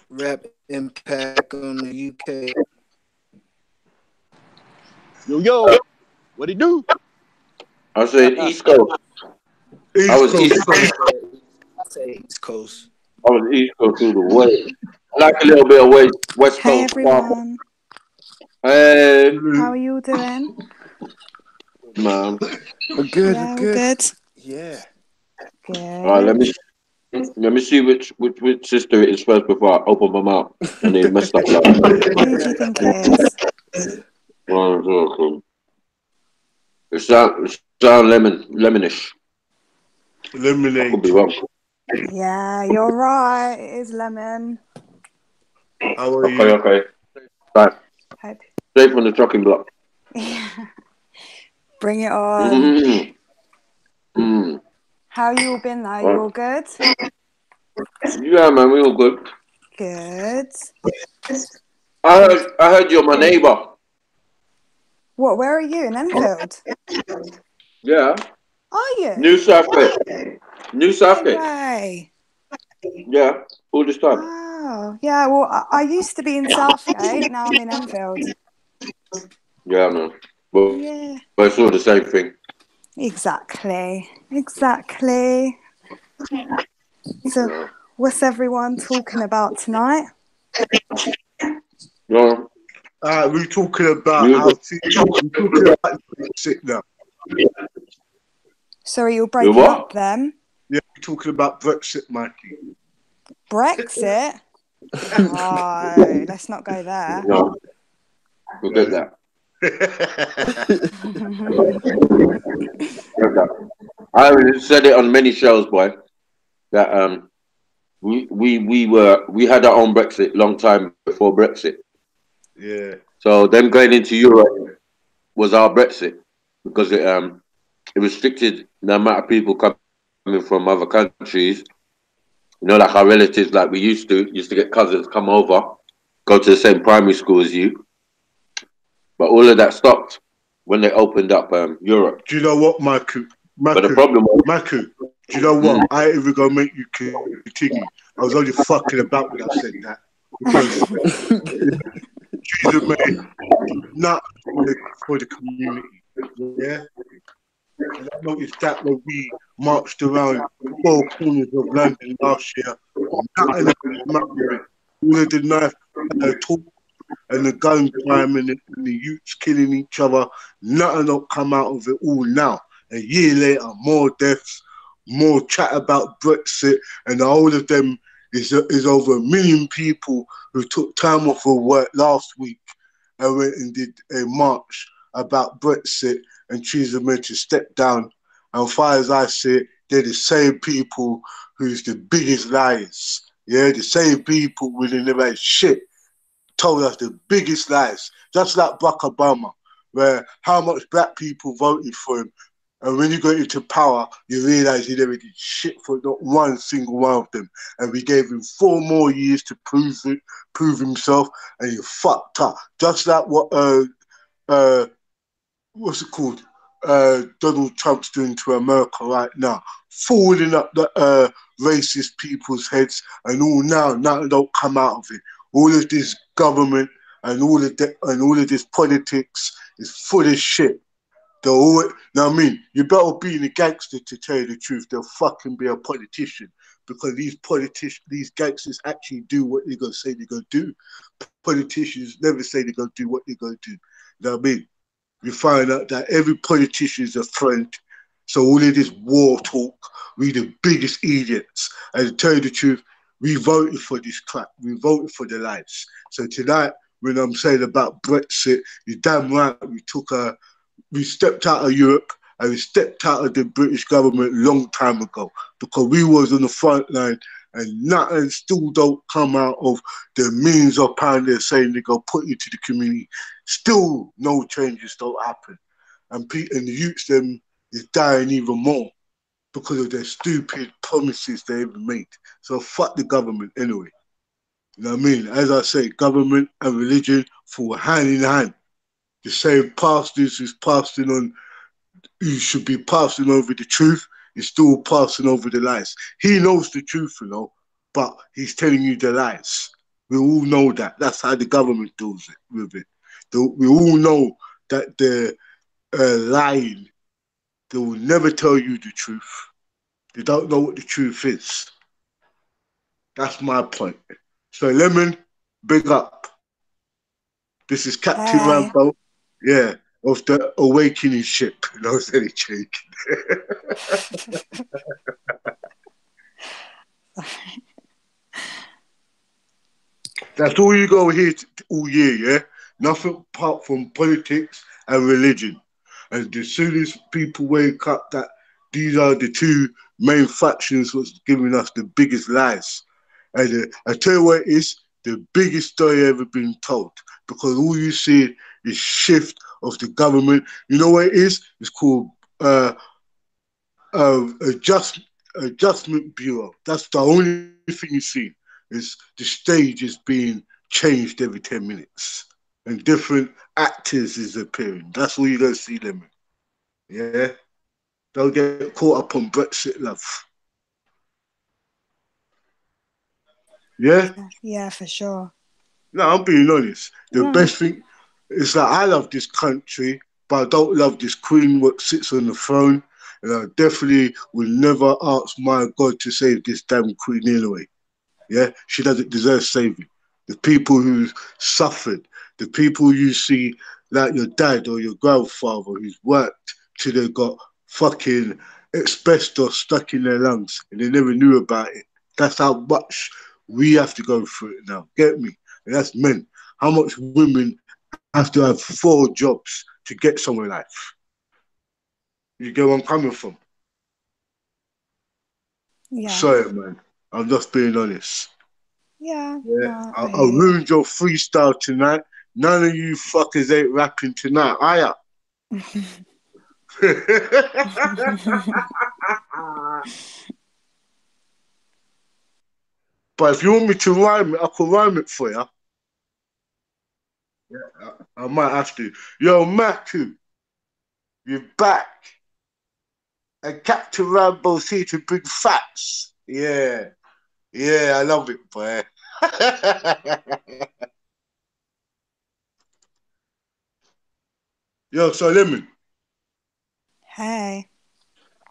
rap impact on the UK? Yo, what he do? I said East Coast. I was East Coast. I say East Coast. I was East Coast through the way. I like a little bit of West Hey Coast. everyone, Hey, how are you all doing? man. We're good. Yeah, We're all good. good. Yeah. Good. All right, let me see which sister it is first before I open my mouth and they messed up. Who do you think it is? It sound lemonish. Lemonade. I could be wrong. Yeah, you're right. It is lemon. How are you? Okay. Right. Hope. Straight from the trucking block. Bring it on. Mm. How you all been though? You all good? Yeah, man, we all good. Good. I heard you're my neighbor. What? Where are you? In Enfield? Yeah. Are you? New Southgate. No way. Yeah, all this time. Oh, yeah. Well, I used to be in Southgate. Now I'm in Enfield. Yeah, man. But Yeah. it's all the same thing. Exactly. So, Yeah. what's everyone talking about tonight? Yeah. We're talking about Brexit now. Sorry, you're breaking up then. Yeah, we're talking about Brexit, Mikey. Brexit? Oh, let's not go there. No. Forget that. I said it on many shows, boy, that we had our own Brexit long time before Brexit. Yeah. So them going into Europe was our Brexit because it restricted the amount of people coming from other countries. You know, like our relatives, like we used to get cousins come over, go to the same primary school as you. But all of that stopped when they opened up Europe. Do you know what, Maku? But the problem was, Maku, do you know what? I ain't even gonna make you continue. I was only fucking about when I said that. Because Jesus made not for the community. Yeah? And I noticed that when we marched around 4 corners of London last year, nothing all of the knife talk and the gun crime and the youths killing each other, nothing will come out of it all now. A year later, more deaths, more chat about Brexit, and all of them is over 1 million people who took time off of work last week and went and did a march about Brexit and Theresa May to step down. And as far as I see it, they're the same people who's the biggest liars. Yeah, the same people within the right shit told us the biggest lies. Just like Barack Obama, where how much black people voted for him. And when you got into power, you realize he never did shit for not one single one of them. And we gave him 4 more years to prove himself, and he fucked up. Just like what what's it called? Donald Trump's doing to America right now, falling up the racist people's heads, and all now nothing don't come out of it. All of this government and all of this politics is full of shit. Now I mean, you better be a gangster to tell you the truth. They'll fucking be a politician, because these gangsters actually do what they're gonna say they're gonna do. Politicians never say they're gonna do what they're gonna do. You know what I mean? We find out that every politician is a friend. So all of this war talk, we the biggest idiots. And to tell you the truth, we voted for this crap. We voted for the lies. So tonight, when I'm saying about Brexit, you're damn right. We stepped out of Europe and we stepped out of the British government a long time ago, because we was on the front line, and nothing still don't come out of the millions of pounds they're saying they're going to put into the community. Still no changes don't happen. And the youths them is dying even more because of their stupid promises they even made. So fuck the government anyway. You know what I mean? As I say, government and religion fall hand in hand. The same pastors who should be passing over the truth is still passing over the lies. He knows the truth, but he's telling you the lies. We all know that. That's how the government deals with it. We all know that they're lying. They will never tell you the truth. They don't know what the truth is. That's my point. So, Lemon, big up. This is Captain Rambo. Yeah, of the awakening ship. I was only joking. That's all you go here all year, yeah? Nothing apart from politics and religion. And as soon as people wake up that these are the two main factions what's giving us the biggest lies. And I tell you what it is, the biggest story ever been told. Because all you see is shift of the government. You know what it is? It's called Adjustment Bureau. That's the only thing you see. Is the stage is being changed every 10 minutes. And different actors is appearing. That's all you're going to see them in. Yeah? Don't get caught up on Brexit, love. Yeah? Yeah, for sure. No, I'm being honest. The best thing is that I love this country, but I don't love this queen what sits on the throne. And I definitely will never ask my God to save this damn queen anyway. Yeah? She doesn't deserve saving. The people who suffered, the people you see, like your dad or your grandfather who's worked till they got fucking asbestos stuck in their lungs and they never knew about it. That's how much we have to go through it now. Get me? And that's men. How much women have to have 4 jobs to get somewhere in life? You get where I'm coming from? Yeah. Sorry, man. I'm just being honest. Yeah. No, I ruined your freestyle tonight. None of you fuckers ain't rapping tonight, are ya? But if you want me to rhyme it, I can rhyme it for you. Yeah, I might have to. Yo, Matthew, you're back. And Captain Rambo's here to bring facts. Yeah. Yeah, I love it, boy. Yo, so Lemon. Hey.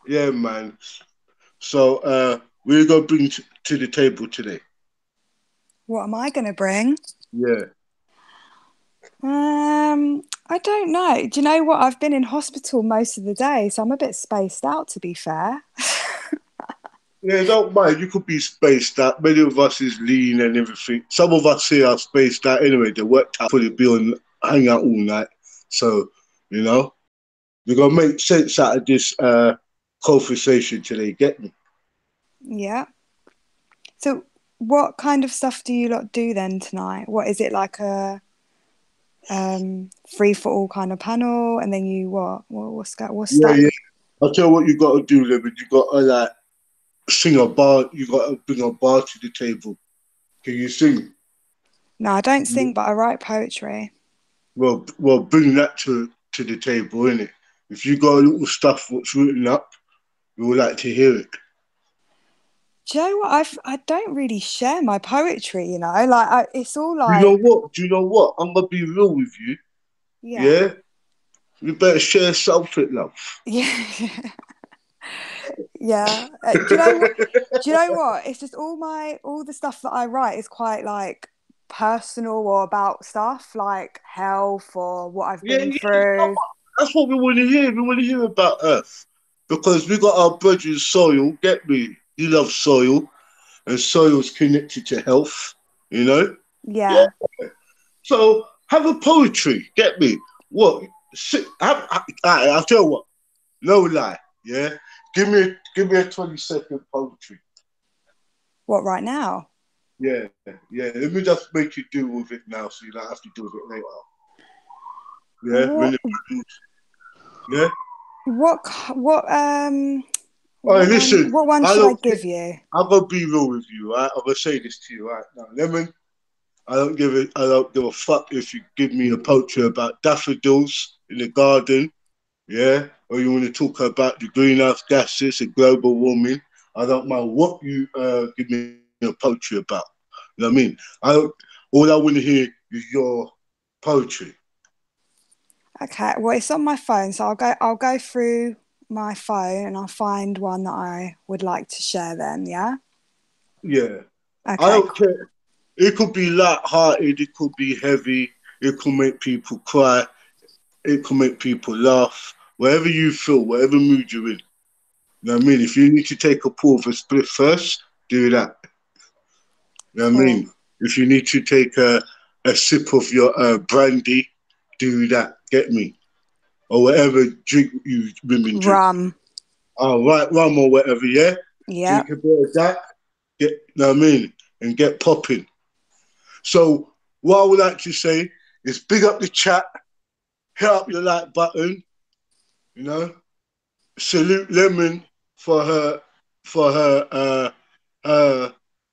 Yeah, man. So, what are you going to bring to the table today? What am I going to bring? Yeah. I don't know. Do you know what? I've been in hospital most of the day, so I'm a bit spaced out, to be fair. Yeah, don't mind. You could be spaced out. Many of us is lean and everything. Some of us here are spaced out anyway. They worked out for the bill and hang out all night. So, you know, we're going to make sense out of this conversation today. Get me? Yeah. So, what kind of stuff do you lot do then tonight? What is it, like a free for all kind of panel? And then you what's Yeah, that? yeah. I'll tell you what you got to do, Lemon. You got to like sing a bar. You got to bring a bar to the table. Can you sing? No, I don't sing, but I write poetry. Well, bring that to the table, innit? If you got a little stuff what's written up, we would like to hear it. Do you know what? I don't really share my poetry, you know. Like it's all like. You know what? Do you know what? I'm gonna be real with you. Yeah. You better share something, love. Yeah. Yeah. Do you know what? Do you know what? It's just all the stuff that I write is quite like personal or about stuff like health or what I've been through. That's what we want to hear. We want to hear about Earth because we got our brother soil. Get me? He loves soil, and soil's connected to health. You know. Yeah. So have a poetry. Get me? What? I'll tell you what. No lie. Yeah. Give me a 20-second poetry. What, right now? Yeah. Let me just make you deal with it now, so you don't have to deal with it later. Yeah. What? Yeah. Listen. What one should I give you? I'm gonna be real with you, right? I'm gonna say this to you right now, Lemon. I don't give a fuck if you give me a poetry about daffodils in the garden, yeah, or you want to talk about the greenhouse gases and global warming. I don't mind what you give me a poetry about. You know what I mean? All I want to hear is your poetry. Okay, well, it's on my phone, so I'll go through my phone and I'll find one that I would like to share then, yeah? Yeah. Okay. I don't care. It could be light-hearted, it could be heavy, it could make people cry, it could make people laugh. Whatever you feel, whatever mood you're in. You know what I mean? If you need to take a pull of a split first, do that. You know what I mean? If you need to take a sip of your brandy, do that. Get me? Or whatever drink you women drink. Rum. Oh, right, rum or whatever, yeah? Yeah. Drink a bit of that, you know what I mean? And get popping. So what I would like to say is big up the chat, hit up your like button, you know? Salute Lemon for her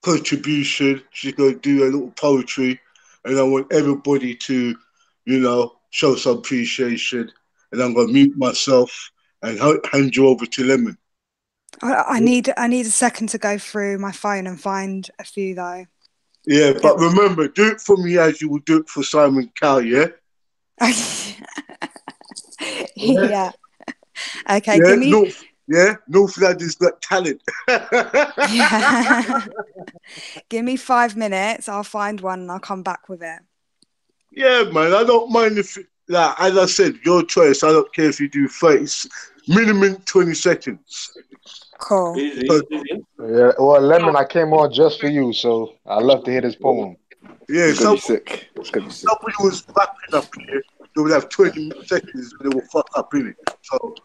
contribution. She's gonna do a little poetry, and I want everybody to, you know, show some appreciation. And I'm gonna mute myself and hand you over to Lemon. I need a second to go through my phone and find a few though. Yeah, but remember, do it for me as you will do it for Simon Cowell, yeah? Yeah. Okay, yeah, give me. North London's got talent. Yeah. Give me 5 minutes. I'll find one and I'll come back with it. Yeah, man. I don't mind if, like, as I said, your choice. I don't care if you do 30, minimum 20 seconds. Cool. Yeah, well, Lemon, I came on just for you, so I love to hear this poem. Yeah, it's gonna be sick. It's gonna be sick. Somebody was wrapping up here. They would have 20 seconds. They will fuck up in it. So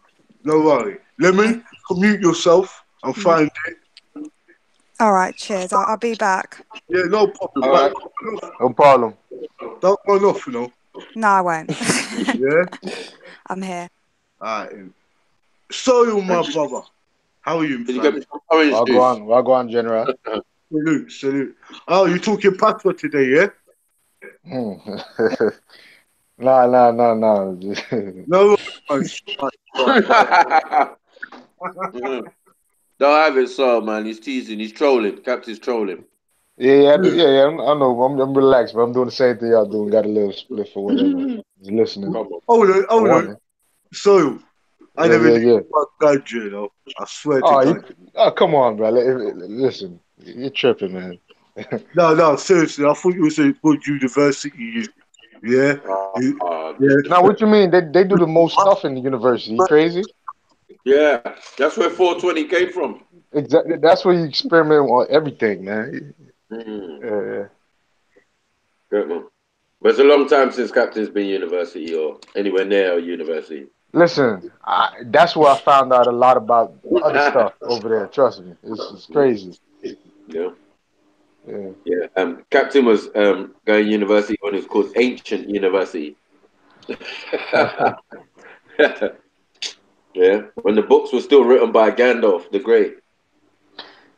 no worry. Lemon, commute yourself and find it. All right. Cheers. I'll be back. Yeah, no problem. Right. No problem. Don't run off, you know. No, I won't. Yeah. I'm here. All right. So, my brother, how are you? Wagwan, General. Salute. Oh, you talking patois today, yeah? Nah. No. Don't have it, so man. He's teasing. He's trolling. Captain's trolling. Yeah. I know. I'm relaxed, but I'm doing the same thing y'all doing. Got a little split for whatever. Just listening. Hold on. So, I never knew about God, you know. I swear to God. Come on, bro. Listen, you're tripping, man. No, seriously. I thought you was a good university. Yeah. Now, what you mean? They do the most stuff in the university. You crazy? Yeah, that's where 420 came from. Exactly. That's where you experiment on everything, man. Mm. Yeah. Great, man. But it's a long time since Captain's been university or anywhere near a university. Listen, that's where I found out a lot about other stuff over there. Trust me, it's crazy. Yeah. Yeah. Yeah. Captain was going to university when it was called Ancient University. Yeah. When the books were still written by Gandalf the Great.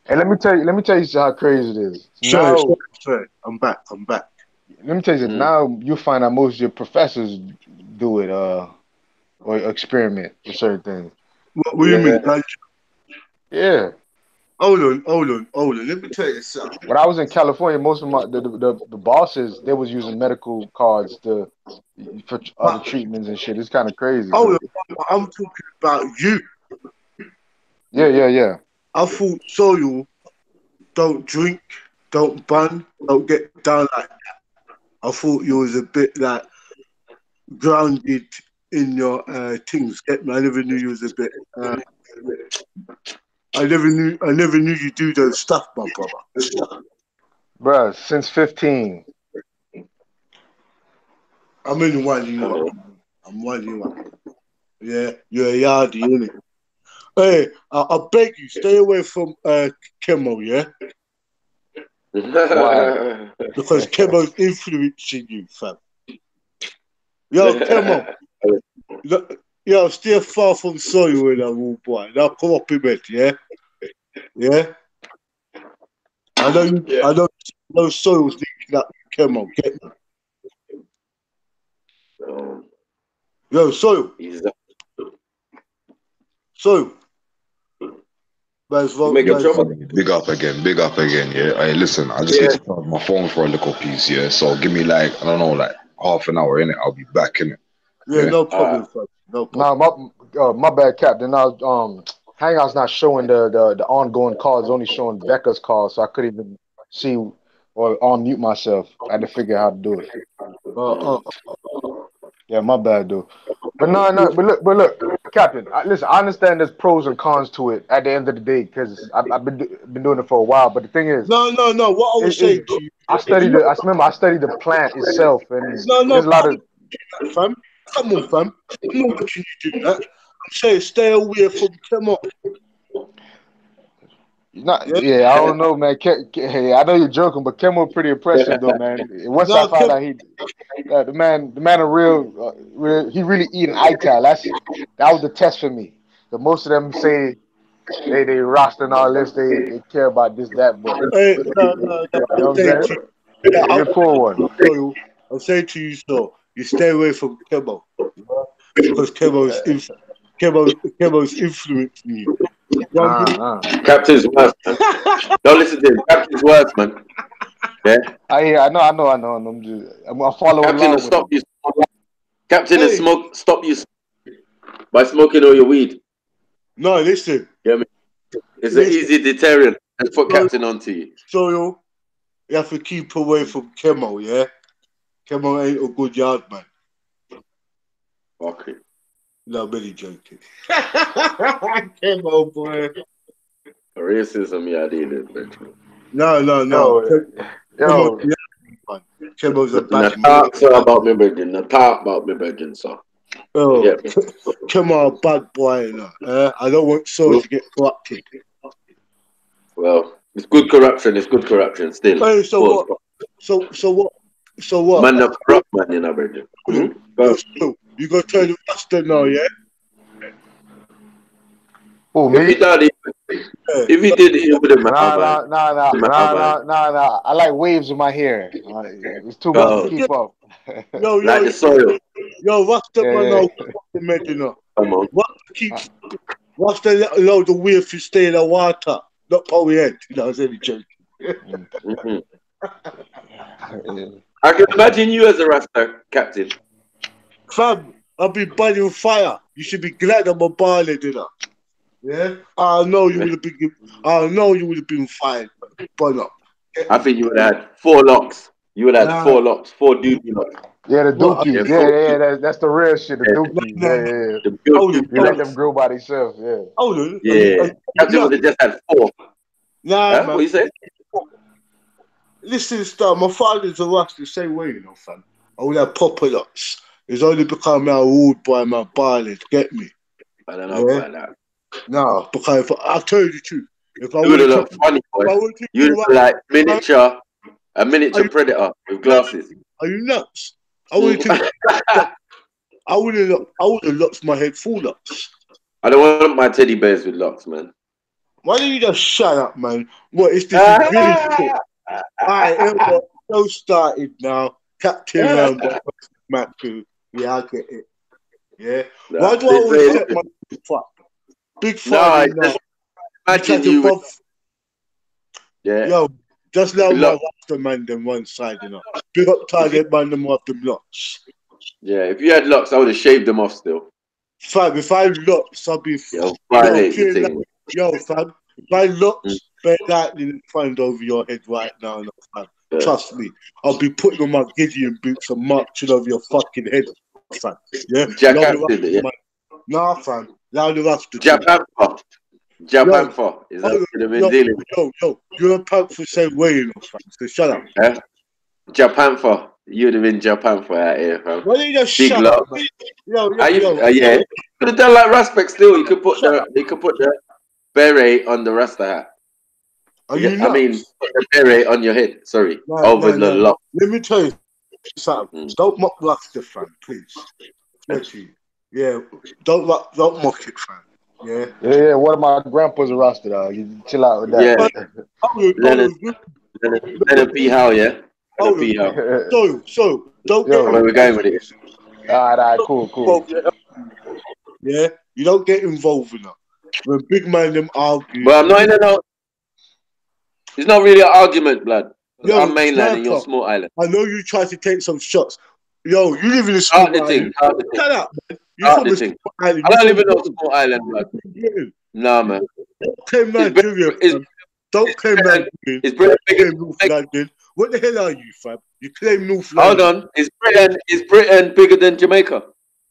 And let me tell you how crazy it is. Sorry. I'm back. Let me tell you this. Now you find out most of your professors do it, or experiment with certain things. What do you mean? Like, Yeah. hold on. Let me tell you something. When I was in California, most of the bosses, they was using medical cards for other treatments and shit. It's kind of crazy. Hold on, I'm talking about you. Yeah. I thought Soil don't drink, don't bun, don't get down like that. I thought you was a bit like grounded in your things. Get me? I never knew you was a bit. I never knew you do those stuff, my brother. Bruh, since 15. I'm in one you are. I'm one you are. Yeah, you're a yardie, innit? Hey, I beg you, stay away from Kemo, yeah? Why? Because Kemo's influencing you, fam. Yo, Kemo. Yo, stay far from Soil in that wall, boy. Now come up in bed, yeah? Yeah? I know Soil's linking up with Kemo, get me? Yo, Soil. Big up again, yeah. Hey, listen, I just need to charge my phone for a little piece, yeah. So give me like, I don't know, like half an hour in it. I'll be back in it. Yeah, no problem, fam. No problem. Nah, my bad, Captain. Now, Hangout's not showing the ongoing calls, only showing Becca's calls, so I couldn't even see or unmute myself. I had to figure out how to do it. Yeah, my bad, dude. But but look, Captain. Listen, I understand there's pros and cons to it at the end of the day because I've been doing it for a while. But the thing is, no. What I was saying to you, I studied the plant itself, and there's a lot of fam. Come on, fam. I'm not watching you do that. I'm saying stay away from Kemo. I don't know, man. Hey, I know you're joking, but Kemo pretty impressive though, man. Once I found out the man a real, he really eat an ital. That was the test for me. But most of them say they roster and all this, they care about this, that, but Hey, no. You know what I'm saying? You're a cool one. I'm saying to you, so you stay away from Kemo. Because Kemo's influencing you. Captain's worse, man. Don't listen to him. Captain's worse, man. Yeah. I know. I'm following Captain along will stop you. Captain will stop you by smoking all your weed. No, listen. You know what I mean? It's an easy deterrent. Let's put Captain onto you. So you have to keep away from Kemo, yeah? Kemo ain't a good yard man. Okay. No, I'm really joking. Kemo, boy. Racism, yeah, dealing with. No. Kemo's a bad man. Talk about me, Virgin. Talk about me, Virgin, sir. Oh, yeah. Kemo a bad boy, you know. I don't want Soul to get corrupted. Well, it's good corruption. Still. Hey, so what? Man, the corrupt man, you know, Virgin. You got to turn the Rasta now, yeah? Oh, me? If he did, he would have. Nah. I like waves in my hair. It's too much to keep up. Like the soil. Yo, Rasta man, now, come on. Rasta load the wheel if you stay in the water, not power head. You know, I was only joking. I can imagine you as a Rasta captain. Fam, I've been burning fire. You should be glad I'm a baller, dinner. Yeah, I know you would have been fine, but no. I think you would have had 4 locks. You would have had 4 locks, 4 duty locks. Yeah, the What? dookies. That's the real shit. The dookies. Yeah. The Hold You let blocks. them grow by themselves. Yeah. on. Yeah. Captain would have just had 4. Nah, Huh? man. What you say? Listen, stuff. My father's a Rasta the same way, you know, fam. I would have proper locks. It's only because I'm ruled by my violence. Get me? I don't know about that. No, because I'll tell you the truth. If I You would have were to, looked funny, boy. if I were to You would do have right, like a miniature predator with glasses. are you nuts? I would have locked my head full locks. I don't want my teddy bears with locks, man. Why don't you just shut up, man? What is this? Village talk? Alright, so started now. Captain Rambo, Matt too. Yeah, I get it. Yeah. Nah, Why do I always set my fuck? Big Friday now. Imagine you with, Yo, just now Good my luck. Rasta man them one side, you know. Big up target man them off them locks. Yeah, if you had locks, I would have shaved them off still. Fam, if I locks, I'll be Violate the thing. fam. If I locks, bear lightning find over your head right now, no, fam. Trust me, I'll be putting on my Gideon boots and marching over your fucking head, fam. Yeah, Nah, fam. Loud the Rasta. Japan is that the dealing? Yo, you're a panther same way, you know, fam. So shut up. Yeah? Japan you would have been Japan out here, fam. Why don't you just Big shut lock. up, man? Yo. Yeah. Could have done like Raspek still. You could put the beret on the Rasta hat. Are you nuts? I mean, put the beret on your head. Sorry, over the lock. Let me tell you something. Don't mock Rasta, fam, please. Yeah, don't mock it, fam. Yeah. Yeah. One of my grandpa's a Rasta, dog. You chill out with that. Yeah. Leonard P. Howe, yeah. Leonard P. Howe. So don't get. Where we going with it? All right, cool. Yeah, you don't get involved in that. When big man them argue. Well, I'm not in no. It's not really an argument, blood. I'm mainland and you're small island. I know you try to take some shots. Yo, you live in a small island. Shut up, man. You from a small island. I don't live in no small island, blood. Nah, man. Don't claim Nigeria, fam. Don't claim Nigeria. It's Britain North London. What the hell are you, fam? You claim North London. Hold on. Is Britain bigger than Jamaica?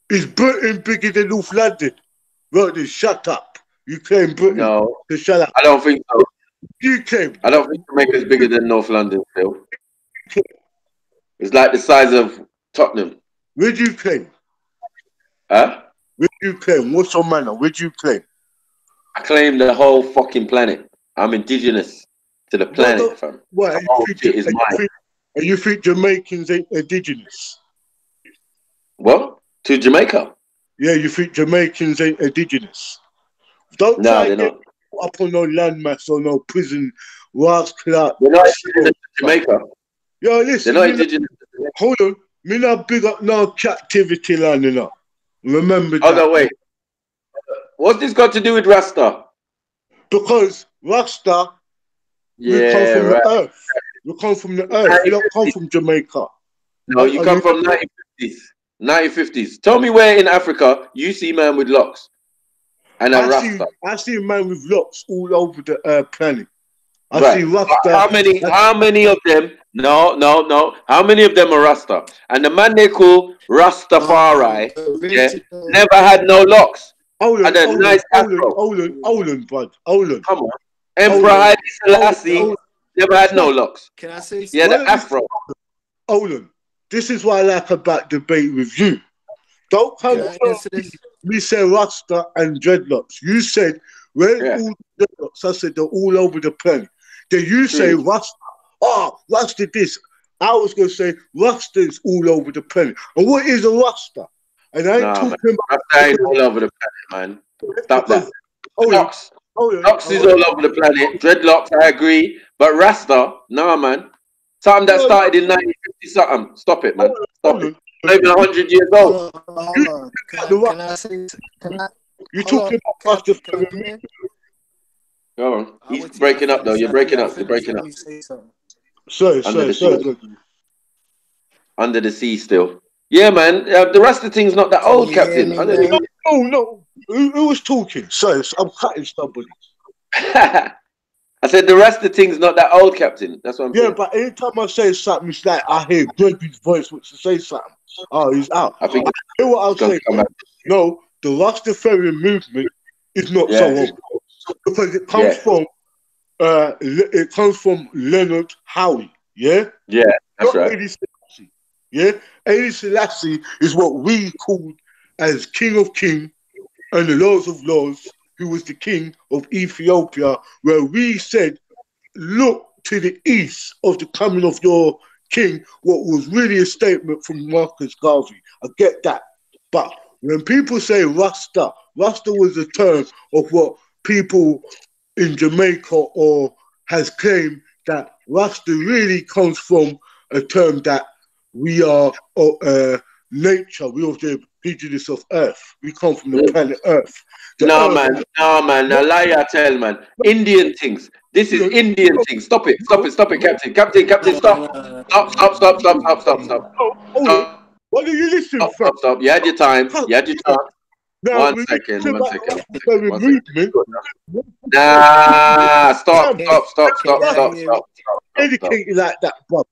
Is Britain bigger than North London? Rodney, shut up. You claim Britain. No. So shut up. I don't think so. You claim. I don't think Jamaica's bigger than North London still. It's like the size of Tottenham. Where'd you claim? Huh? Where'd you claim? What's your manner? Where'd you claim? I claim the whole fucking planet. I'm indigenous to the planet, fam. What? And you think Jamaicans ain't indigenous? What? To Jamaica? Yeah, you think Jamaicans ain't indigenous? Don't try to get up on no landmass or no prison. Ross Clark. They're not indigenous to Jamaica. Yo, listen. They're not indigenous to Jamaica. Hold on. Me not big up no captivity land, you know. Remember that. Oh, no, wait. What's this got to do with Rasta? Because Rasta, we come from the earth. We come from the earth. We don't come from Jamaica. No, you come from 1950s. 1950s. Tell me where in Africa you see man with locks and a Rasta. I see a man with locks all over the planet. I see Rasta. How many of them? No. How many of them are Rasta? And the man they call Rastafari never had no locks. Hold on, nice afro. Bud. Come on. Emperor Haile Selassie never had no locks. Can I say something? Yeah, the afro. Hold on. This is what I like about debate with you. Don't come me say Rasta and dreadlocks. You said, where all dreadlocks? I said they're all over the planet. Then you say Rasta. Oh, Rasta this. I was going to say Rasta's all over the planet. And what is a Rasta? And I ain't talking about... Rasta ain't all over the planet, man. Stop that. Locks. Locks is all over the planet. Dreadlocks, I agree. But Rasta, nah, man. Something that started in 1950 something. Stop it, man. Stop it. Not even 100 years old. Can I say? You talking about Rasta? Go on. He's breaking up though. You're breaking up. Sorry. Under the sea still. Yeah, man. The Rasta thing's not that old, Captain. No. Who was talking? Sorry, I'm cutting somebody. I said the Rasta thing's not that old, Captain. That's what I'm saying. Yeah, but anytime I say something, it's like I hear Gregory's voice wants to say something. Oh, he's out. I think You know what I'll say? come back. No, the Rastafarian movement is not so old because it comes from Leonard Howie. Yeah, yeah, that's not right. Haile Selassie. Yeah, Haile Selassie is what we called as King of Kings and the Lords of Lords, who was the king of Ethiopia, where we said, look to the east of the coming of your king, what was really a statement from Marcus Garvey. I get that. But when people say Rasta, Rasta was a term of what people in Jamaica or has claimed that Rasta really comes from a term that we are nature, we are the indigenous of Earth. We come from the planet Earth. No, man. Now lie I tell, man. Indian things. This is Indian things. Stop it, Captain. Captain, stop. Stop. What do you listen from? Stop. You had your time. You had your chance. Now, one second. Nah, stop. Educated like that, bro.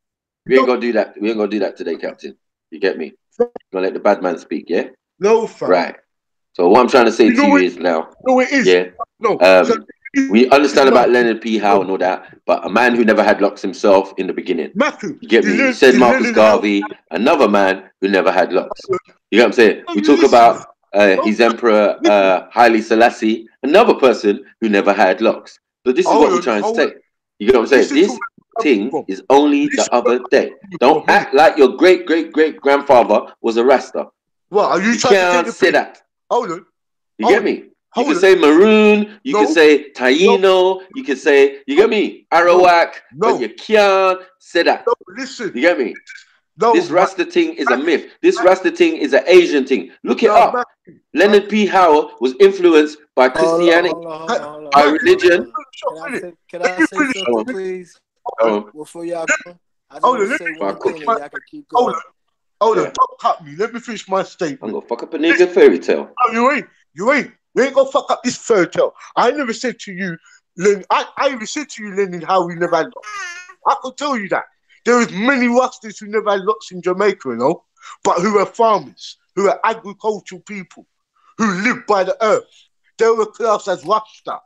We ain't gonna do that. We ain't gonna do that today, Captain. You get me? Gonna let the bad man speak, yeah? No, fam. Right. So what I'm trying to say to you is now. No, it is. Yeah. No. We understand about Leonard P. Howe and all that, but a man who never had locks himself in the beginning. You get me? You said Marcus Garvey, another man who never had locks. You get what I'm saying? We talk about his emperor Haile Selassie, another person who never had locks. So this is what we're trying to say. You get what I'm saying? This thing is only the other day. Don't act like your great grandfather was a Rasta. What are you trying to can't say that? Hold on. You get me? You can say maroon, you can say Taino, you can say, you get me? Arawak, but you can't say that. Listen. You get me? This Rasta thing is a myth. This Rasta thing is an Asian thing. Look it up. Leonard P. Howe was influenced by Christianity, by religion. Can I say something, please? Before y'all go, I just want to say one thing and y'all can keep going. Hold on, don't cut me. Let me finish my statement. I'm gonna fuck up a nigga fairy tale. No, you ain't. You ain't gonna fuck up this fairy tale. I never said to you, Len. I even said to you, Lennon, how we never had locks. I could tell you that. There is many Rastas who never had locks in Jamaica, you know, but who are farmers, who are agricultural people, who live by the earth. They were classed as Rasta.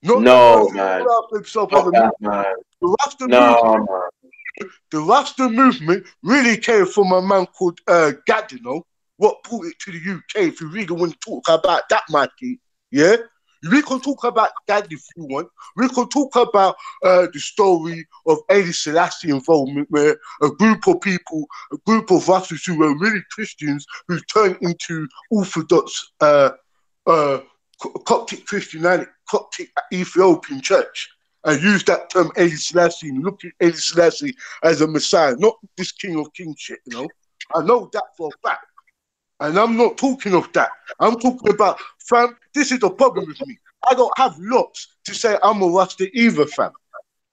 No, man. The Rasta movement really came from a man called Gad, you know, what brought it to the UK. If you really want to talk about that, Mikey, yeah? We can talk about Gad if you want. We can talk about the story of Haile Selassie involvement, where a group of people, a group of Rastas who were really Christians who turned into Orthodox Coptic Christianity, Coptic Ethiopian church, and use that term Haile Selassie and look at Haile Selassie as a messiah, not this king of kings shit, you know. I know that for a fact. And I'm not talking of that. I'm talking about, fam, this is the problem with me. I don't have lots to say I'm a Rasta either, fam.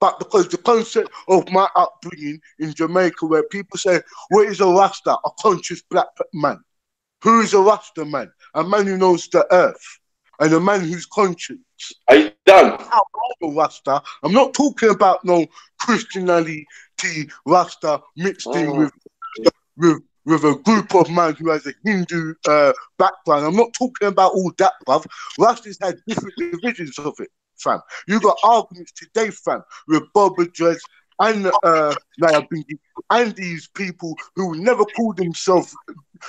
But because the concept of my upbringing in Jamaica, where people say, what is a Rasta? A conscious black man. Who is a Rasta man? A man who knows the earth. And a man who's conscious. Are you done? I'm a Rasta. I'm not talking about no Christianity Rasta mixed in with a group of men who has a Hindu background. I'm not talking about all that, bruv. Rastas had different divisions of it, fam. You got arguments today, fam, with Boba Dress and Naya Bingi and these people who will never call themselves,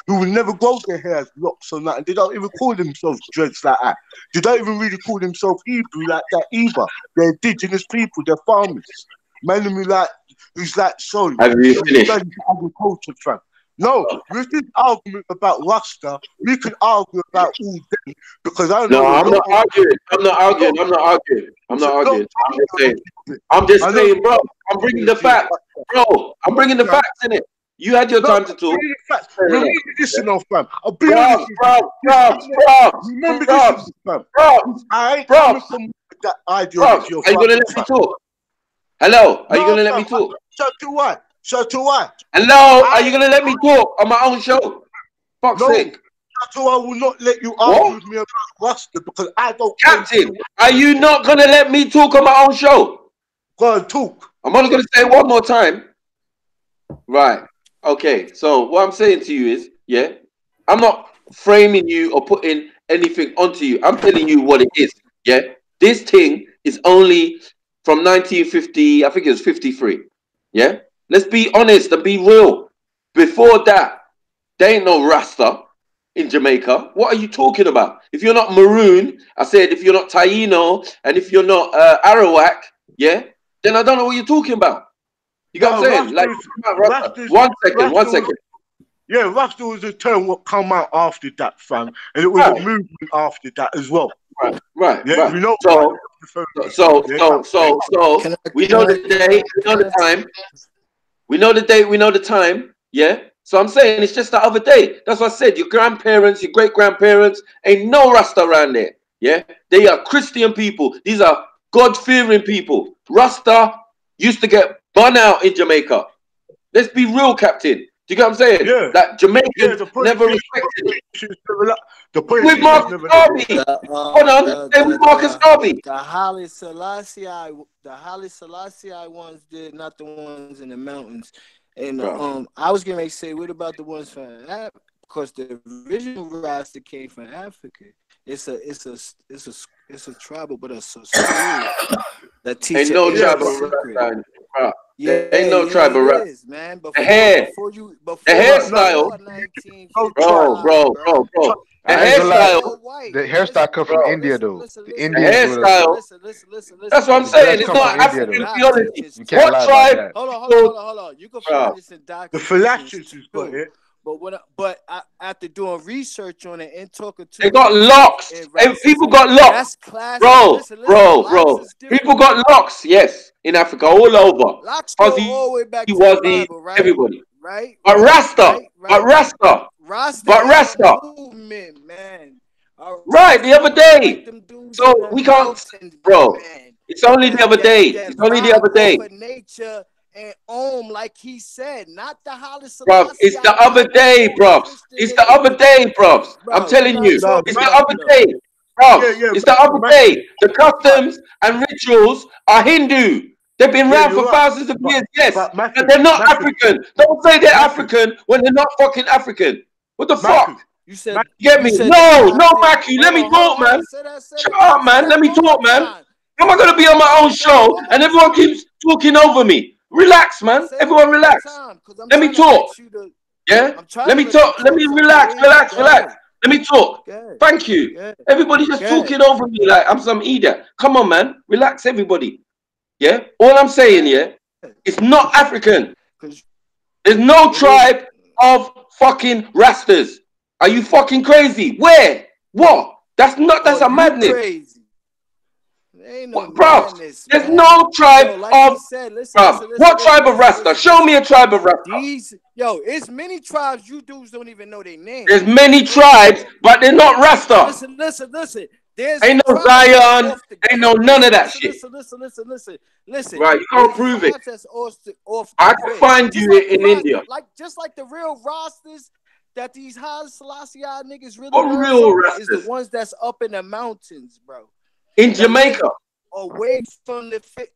who will never grow their hair as locks or nothing. They don't even call themselves dreads like that. They don't even really call themselves Hebrew like that either. They're indigenous people, they're farmers. Man who's like, sorry, have you finished? Agriculture, fam. No, with this argument about Rasta, we can argue about all day because I know. No, I'm not arguing. I'm just saying, bro. I'm bringing the facts, bro. I'm bringing the facts in it. You had your time to talk. Listen, fam. I'll be honest, bro. Remember this, fam. I ain't coming from that ideology. Are you gonna let me talk? Hello, are you gonna let me talk? So to what? Hello, are you gonna let me talk on my own show? Fuck's sake. So I will not let you argue with me about Rasta because I don't. Captain, are you not gonna let me talk on my own show? Go and talk. I'm only gonna say it one more time. Right. Okay, so what I'm saying to you is, yeah, I'm not framing you or putting anything onto you. I'm telling you what it is. Yeah, this thing is only from 1950. I think it was 53. Yeah, let's be honest and be real. Before that, there ain't no Rasta in Jamaica. What are you talking about? If you're not Maroon, I said, if you're not Taino and if you're not Arawak, yeah, then I don't know what you're talking about. You got what I'm saying? Like, one second. Yeah, Rasta was a term what come out after that, fam, and it was a movement after that as well. Right. Yeah, we know. So we know the day, we know the time, we know the date, we know the time. Yeah. So I'm saying it's just the other day. That's what I said. Your grandparents, your great grandparents, ain't no Rasta around there. Yeah, they are Christian people. These are God-fearing people. Rasta used to get bun out in Jamaica. Let's be real, Captain. Do you get what I'm saying? Yeah. Like Jamaicans never respected it. With Marcus Garvey. Hold on. With Marcus Garvey. The Haile Selassie ones did, not the ones in the mountains. And I was gonna say, what about the ones from Africa? Because the original Rasta came from Africa. It's a tribal, but it's a school that teaches. Ain't no tribal Rasta. Yeah, ain't no tribal Rasta. Man. The hairstyle, bro. The hairstyle come from India, though. The Indians hairstyle. That's what I'm saying. It's not African theology. What tribe? Hold on. You can find this in documents. The Phylacteries has got it. But after doing research on it and talking to, they got locks. And people got locks, bro. People got locks. Yes, in Africa, all over. Locks go all the way back to the Bible, right? Everybody, right? But Rasta, Rasta movement, man. Right, the other day. So we can't, bro. It's only the other day. It's only the other day. Nature and like he said, not the Haile Selassie. Bro, it's the other day, bro. It's the other day, bro. I'm telling you, it's the other day, bro. It's the other day. The customs and rituals are Hindu. They've been around for thousands of years, yes, but they're not African. Don't say they're African when they're not fucking African. What the fuck? You said, get me? No, Macu. Let me talk, man. Shut up, man. Let me talk, man. How am I gonna be on my own show and everyone keeps talking over me? Relax, man. Everyone relax. Let me talk. Yeah? Let me talk. Let me relax. Let me talk. Thank you. Everybody just talking over me like I'm some idiot. Come on, man. Relax, everybody. Yeah? All I'm saying, yeah, it's not African. There's no tribe of fucking Rastas. Are you fucking crazy? Where? What? That's a madness. Crazy. Ain't no madness, there's no tribe of what tribe of Rasta? Show me a tribe of Rasta. It's many tribes you dudes don't even know their names. There's many tribes, but they're not Rasta. Listen. Ain't no Zion, ain't no none of that shit. Listen. Right, you can't prove it. I can find you in India. Just like the real Rastas that these Haile Selassie niggas really is the ones that's up in the mountains, bro. In Jamaica. Away from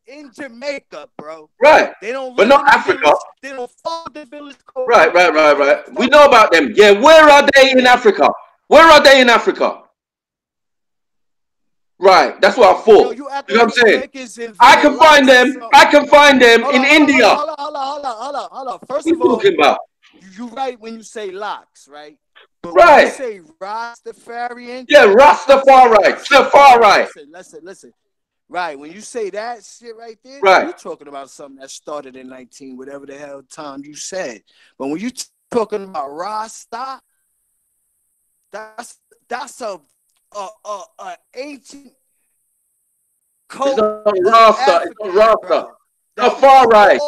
in Jamaica, bro. Right. They don't but not Africa. They don't follow the village code. Right. We know about them. Yeah, where are they in Africa? Where are they in Africa? Right, that's what I thought. You know what I'm saying? I can find them in India. Hold on. First of all, talking about? You right when you say locks, right? But right. When you say Rastafarian. Yeah, Rastafari. Listen. Right, when you say that shit right there, you're talking about something that started in 19, whatever the hell time you said. But when you talking about Rasta, that's a ancient code. It's not Rasta. The far right.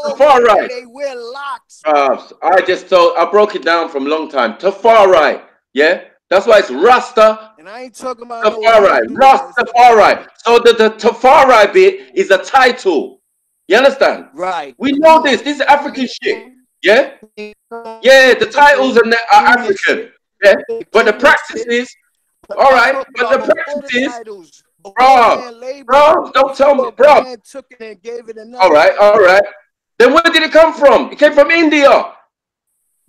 They wear locks. I broke it down from a long time. Tafari, yeah? That's why it's Rasta. And I ain't talking about Tafari. Rastafari. So the Tafari bit is a title. You understand? Right. We know this. This is African shit. Yeah? Yeah, the titles are African. Yeah? But the practices, all right, but the practices, bro, don't tell me, bro. All right. Then where did it come from? It came from India.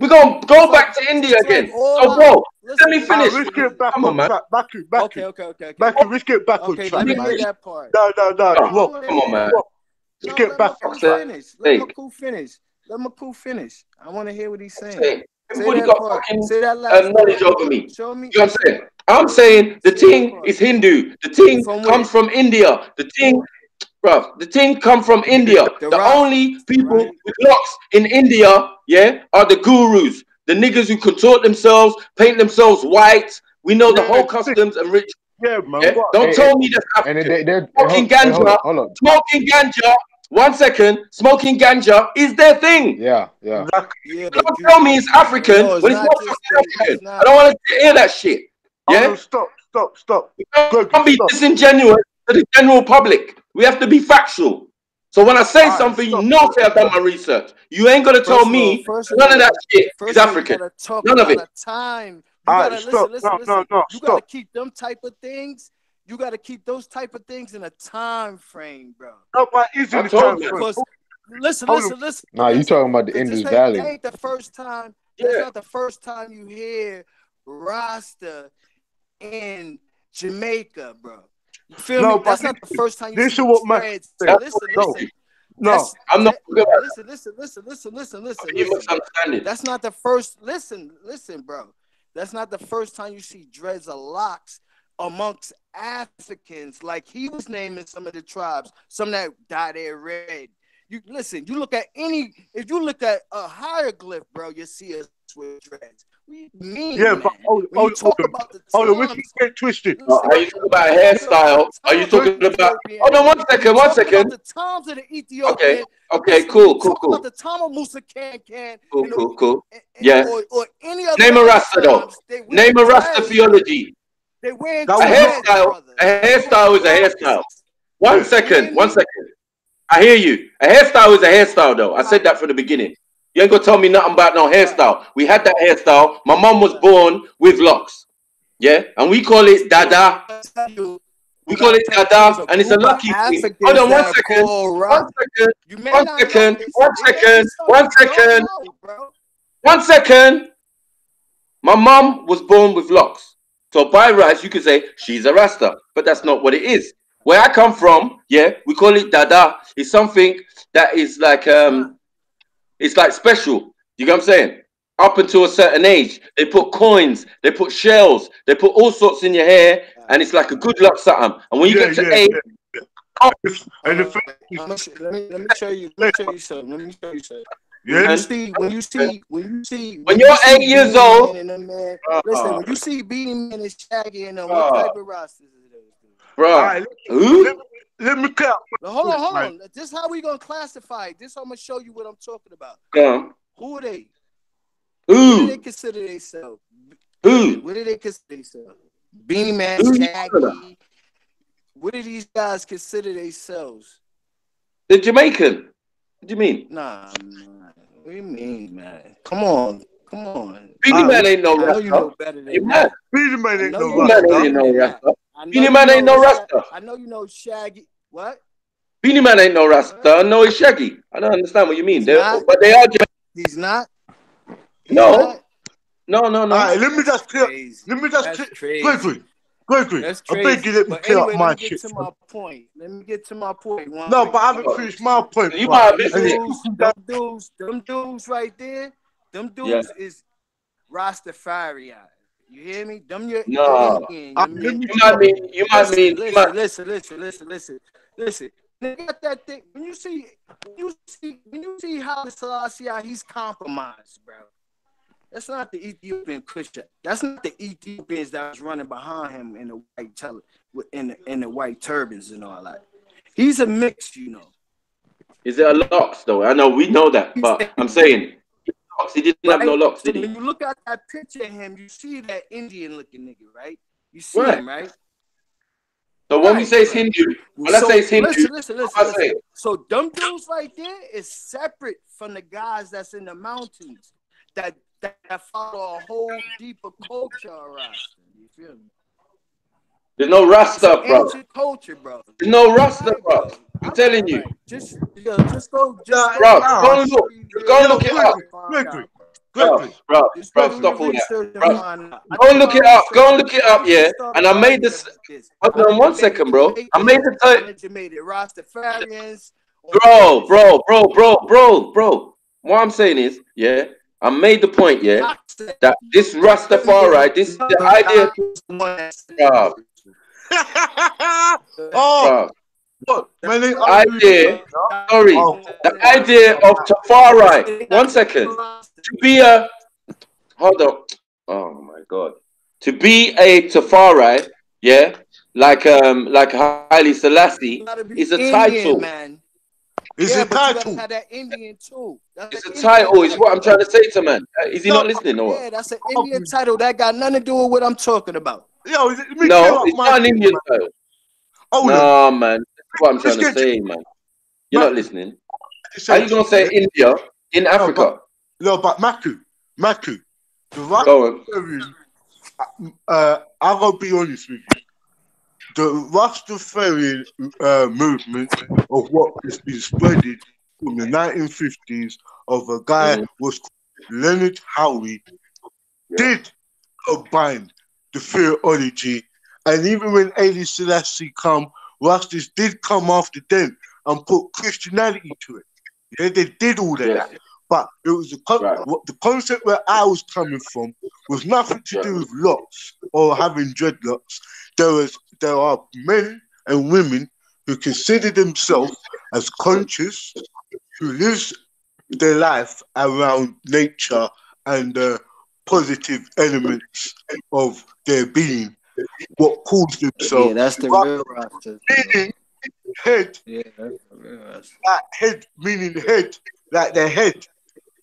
We're gonna go back to India again. So, bro, let me finish. Let's get back Come on man. track. Back it. Okay. Let's get back on track, Let me man. hear that part. No. Oh, come on, man. Let's get back on track. Let Maku finish. I want to hear what he's saying. Say Everybody that got part. fucking Say that last knowledge part. over me. Show me. You know what I'm saying? I'm saying the thing is Hindu. The thing comes from India. The thing, bruv, the thing come from India. The only people with locks in India, yeah, are the gurus. The niggas who contort themselves, paint themselves white. We know the whole customs and rituals. Yeah, man. Yeah? Don't tell me that's African. Smoking ganja. Smoking ganja. 1 second. Smoking ganja is their thing. Yeah. Don't tell me it's African when it's not African. I don't want to hear that shit. Yeah. Stop. Don't be disingenuous to the general public. We have to be factual. So when I say something, you know I've done my research. You ain't gonna tell me none of that shit is African. None of it. You gotta listen. You gotta keep them type of things. You gotta keep those type of things in a time frame, bro. Listen. Nah, you talking about the Indus Valley? That ain't the first time. That's not the first time you hear Rasta in Jamaica, bro. You feel me? That's not the first time you see dreads. Listen. No, I'm not. Listen. That's not the first. Listen, bro. That's not the first time you see dreads or locks amongst Africans. Like he was naming some of the tribes, some that dyed their red. You listen. You look at if you look at a hieroglyph, bro, you see us with dreads. What do you mean? Yeah, but hold on, we can get twisted. Are you talking about hairstyle? Are you talking about? Hold on, 1 second. The times of the Ethiopian. Okay, cool. About the time of Musa Can. Cool. Yeah. Or any other. Name a Rasta though. Name a Rasta theology. They wear a hairstyle. A hairstyle is a hairstyle. 1 second. I hear you. A hairstyle is a hairstyle though. I said that from the beginning. You ain't gonna tell me nothing about no hairstyle. We had that hairstyle. My mom was born with locks. Yeah? And we call it Dada. We call it Dada, and it's a lucky thing. Hold on 1 second. 1 second. My mom was born with locks. So by rights, you could say she's a Rasta. But that's not what it is. Where I come from, yeah, we call it Dada. It's something that is like it's like special. You get what I'm saying? Up until a certain age, they put coins, they put shells, they put all sorts in your hair, and it's like a good luck something. And when you get to age, let me show you something. Yeah. When you're 8 years old, listen. When you see Beanie Man and Shaggy and what type of rosters is it? Bro, let me cut. Hold on. This is how we gonna classify it. This I'm gonna show you what I'm talking about. Who are they? Who do they consider themselves? What do they consider themselves? Beanie Man, Shaggy. What do these guys consider themselves? The Jamaican. What do you mean? Nah, man. What do you mean, man? Come on. Beanie Man ain't no Rasta. You know better than that. Beanie Man ain't no Rasta. Beanie Man ain't no Rasta. I know you know Shaggy. What? Beanie Man ain't no Rasta. I know he's Shaggy. I don't understand what you mean. But they are Jamaican. He's not. No. All right, let me just clear. Gregory. I beg you, let me clear up my shit. Let me get to my point. No, but I haven't finished my point. You might have them dudes right there. Them dudes is Rastafari. You hear me? Them your Indian. You might mean. Listen. They got that thing. When you see how Selassie, he's compromised, bro. That's not the Ethiopian Christian. That's not the Ethiopians that was running behind him in the white in the white turbans and all that. He's a mix, you know. Is there a locks though? I know we know that, but I'm saying he didn't have no locks, did he? When you look at that picture of him, you see that Indian looking nigga, right? You see him, right? So when we say it's Hindu, when I say it's Hindu, listen. So them dudes right there is separate from the guys that's in the mountains that follow a whole deeper culture around. You feel me? There's no Rasta, bro. Culture, bro. There's no Rasta, bro. I'm telling you. Just go. Bro, go look it up. Gregory. Bro, Just bro, do stop the all that. research and Bro, find out. I go and did look my it up. Go and research. look it up, I yeah. just started And I made arguing this. about this. Hold I on one done made second, it bro. I made Jamaicans. the I type. done made it Rastafarians. Bro. What I'm saying is, yeah, I made the point, yeah, that this Rastafari, this the idea, Oh, bro. what? Man, they argue with Idea, each other. sorry, Oh, the idea of Tafari. 1 second. To be a, hold on. Oh my God. To be a Tafari, yeah, like Haile Selassie, is a Indian, title. man. it's Yeah, a but you gotta title. have that Indian too. That's It's an a Indian title. Is what I'm title. trying to say to man. Is he No, not listening or what? Yeah, that's an Indian title. That got nothing to do with what I'm talking about. yo, let me clear No, up it's my not an thing, Indian man. title. Hold on. No, man. That's what I'm Let's trying to get say, man. You're Mac, not listening. How say you gonna to say you, India in yeah? Africa? But Maku, the Go on. Rastafarian, I'm gonna be honest with you. The Rastafarian movement of what has been spreaded from the 1950s of a guy was called Leonard Howie did combine the theology, and even when Haile Selassie come, Rastas did come after them and put Christianity to it. Yeah, they did all of that. But it was the concept where I was coming from was nothing to do with locks or having dreadlocks. There are men and women who consider themselves as conscious, who lives their life around nature and positive elements of their being, what calls themselves. Yeah, that's the real Rasta. Meaning head. Yeah, that's the real Rasta. Like head meaning head, like their head,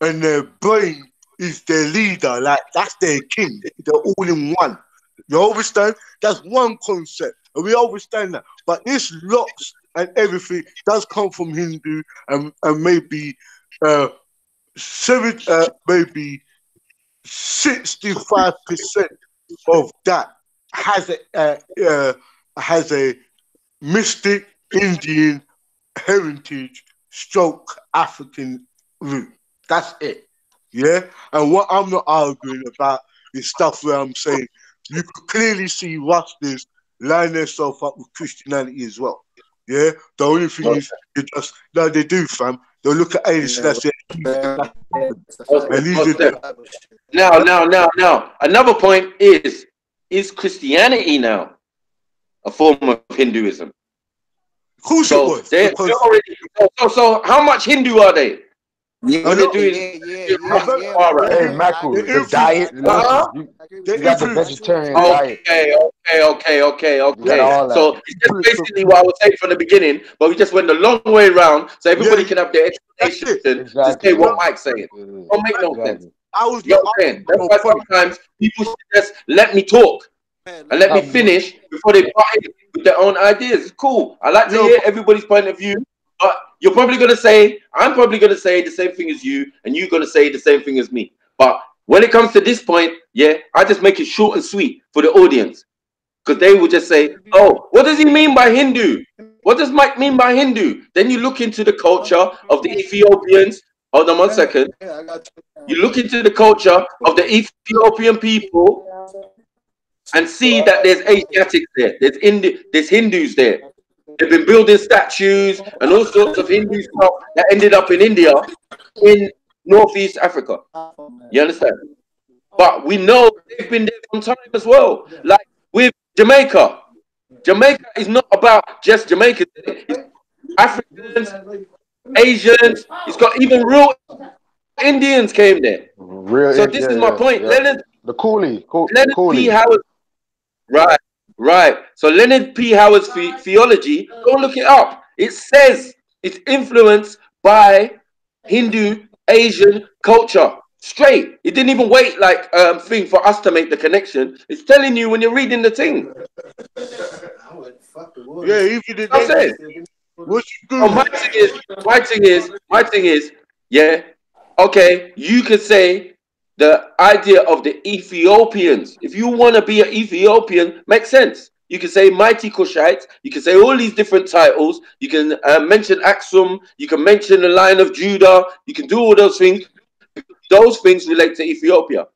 and their brain is their leader, like that's their king. They're all in one. You understand? That's one concept, and we understand that. But this locks and everything does come from Hindu, and maybe maybe 65% of that has a mystic Indian heritage stroke African root. That's it. Yeah? And what I'm not arguing about is stuff where I'm saying you could clearly see Rastas line themselves up with Christianity as well. Yeah? The only thing is they do, fam. They'll look at Haile Selassie Now. Another point is Christianity now a form of Hinduism? Of course it was. They're already, so how much Hindu are they? Yeah, when they're doing Hey, Michael, the diet, you got the vegetarian diet. Okay. So it's just basically what I was saying from the beginning, but we just went the long way around so everybody can have their explanation to say what Mike's saying. Don't make no sense. You know what I'm saying? That's why sometimes people should just let me talk and let me finish before they butt in with their own ideas. It's cool. I like to hear everybody's point of view. But you're probably going to say, I'm probably going to say the same thing as you, and you're going to say the same thing as me. But when it comes to this point, I just make it short and sweet for the audience. Because they will just say, oh, what does he mean by Hindu? What does Mike mean by Hindu? Then you look into the culture of the Ethiopians. Hold on 1 second. You look into the culture of the Ethiopian people and see that there's Asiatics there. There's Hindus there. They've been building statues and all sorts of Hindu stuff that ended up in India, in Northeast Africa. You understand? But we know they've been there from time as well. Like with Jamaica. Jamaica is not about just Jamaicans. It's Africans, Asians. It's got even real Indians came there. So this is my point. Leonard P. Howard. Right. So Leonard P. Howard's theology, go look it up. It says it's influenced by Hindu, Asian culture. Straight. It didn't even wait like thing for us to make the connection. It's telling you when you're reading the thing. Yeah, even the I'm saying. My thing is, okay, you could say the idea of the Ethiopians. If you want to be an Ethiopian, makes sense. You can say mighty Cushites. You can say all these different titles. You can mention Aksum. You can mention the Lion of Judah. You can do all those things. those things relate to Ethiopia.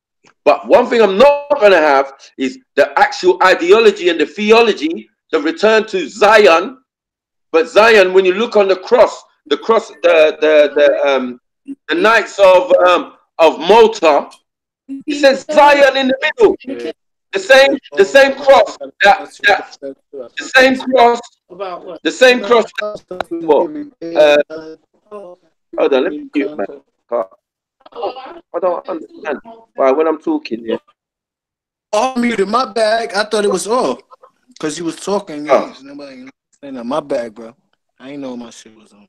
But one thing I'm not going to have is the actual ideology and the theology, the return to Zion. But Zion, when you look on the cross, the Knights of Malta, it says Zion in the middle. The same cross the same cross the same cross. Hold on, let me mute, man. I don't understand why when I'm talking here. Oh, muted. My bag. I thought it was off because you was talking. Yeah, nobody saying that. My bag, bro. I ain't know my shit was on.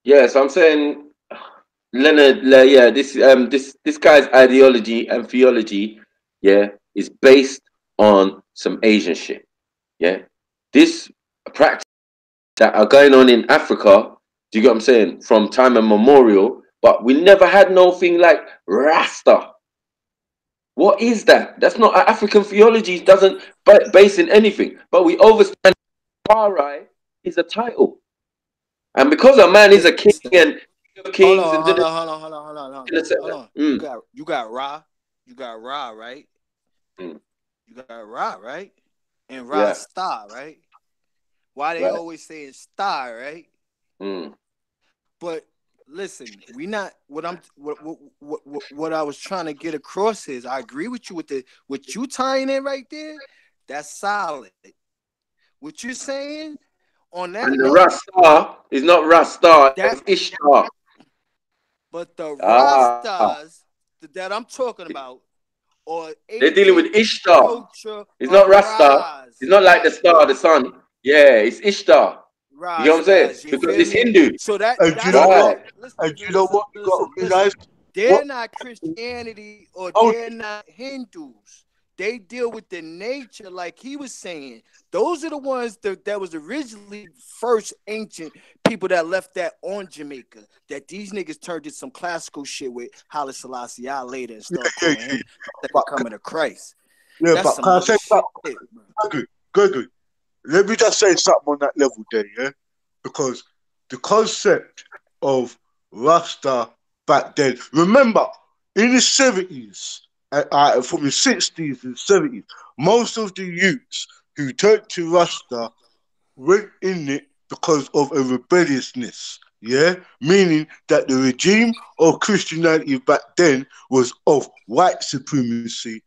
Yeah, so I'm saying, Leonard, yeah, this guy's ideology and theology, yeah, is based on some Asian shit. Yeah, this practice that are going on in Africa, do you get what I'm saying? From time immemorial, but we never had no thing like Rasta. What is that? That's not African theology. Doesn't base in anything. But we overstand Farai is a title, and because a man is a king and king of kings and Hold on. You got Ra, right? Mm. You got Ra, right? And Ra Yeah. Star, right? Why they always saying Star, right? Mm. But listen, we not what I was trying to get across is I agree with you with what you tying in right there. That's solid. What you're saying on that And the note, Rasta is not Rasta, it's Ishtar. But the Rastas that I'm talking about, or they're dealing with Ishtar. It's not Rasta. It's not like the star, the sun. Yeah, it's Ishtar. You know what I'm saying? Because it's Hindu. So that and you know what? And you know what? You got to realize they're not Christianity or they're not Hindus. They deal with the nature, like he was saying. Those are the ones that was originally first ancient people that left that on Jamaica. That these niggas turned into some classical shit with Haile Selassie later and start calling him the coming of Christ. Yeah, that's but can I say something? Gregory, let me just say something on that level there, yeah? Because the concept of Rasta back then, remember, in the 70s, from the 60s and 70s, most of the youths who turned to Rasta went in it because of a rebelliousness, yeah? Meaning that the regime of Christianity back then was of white supremacy.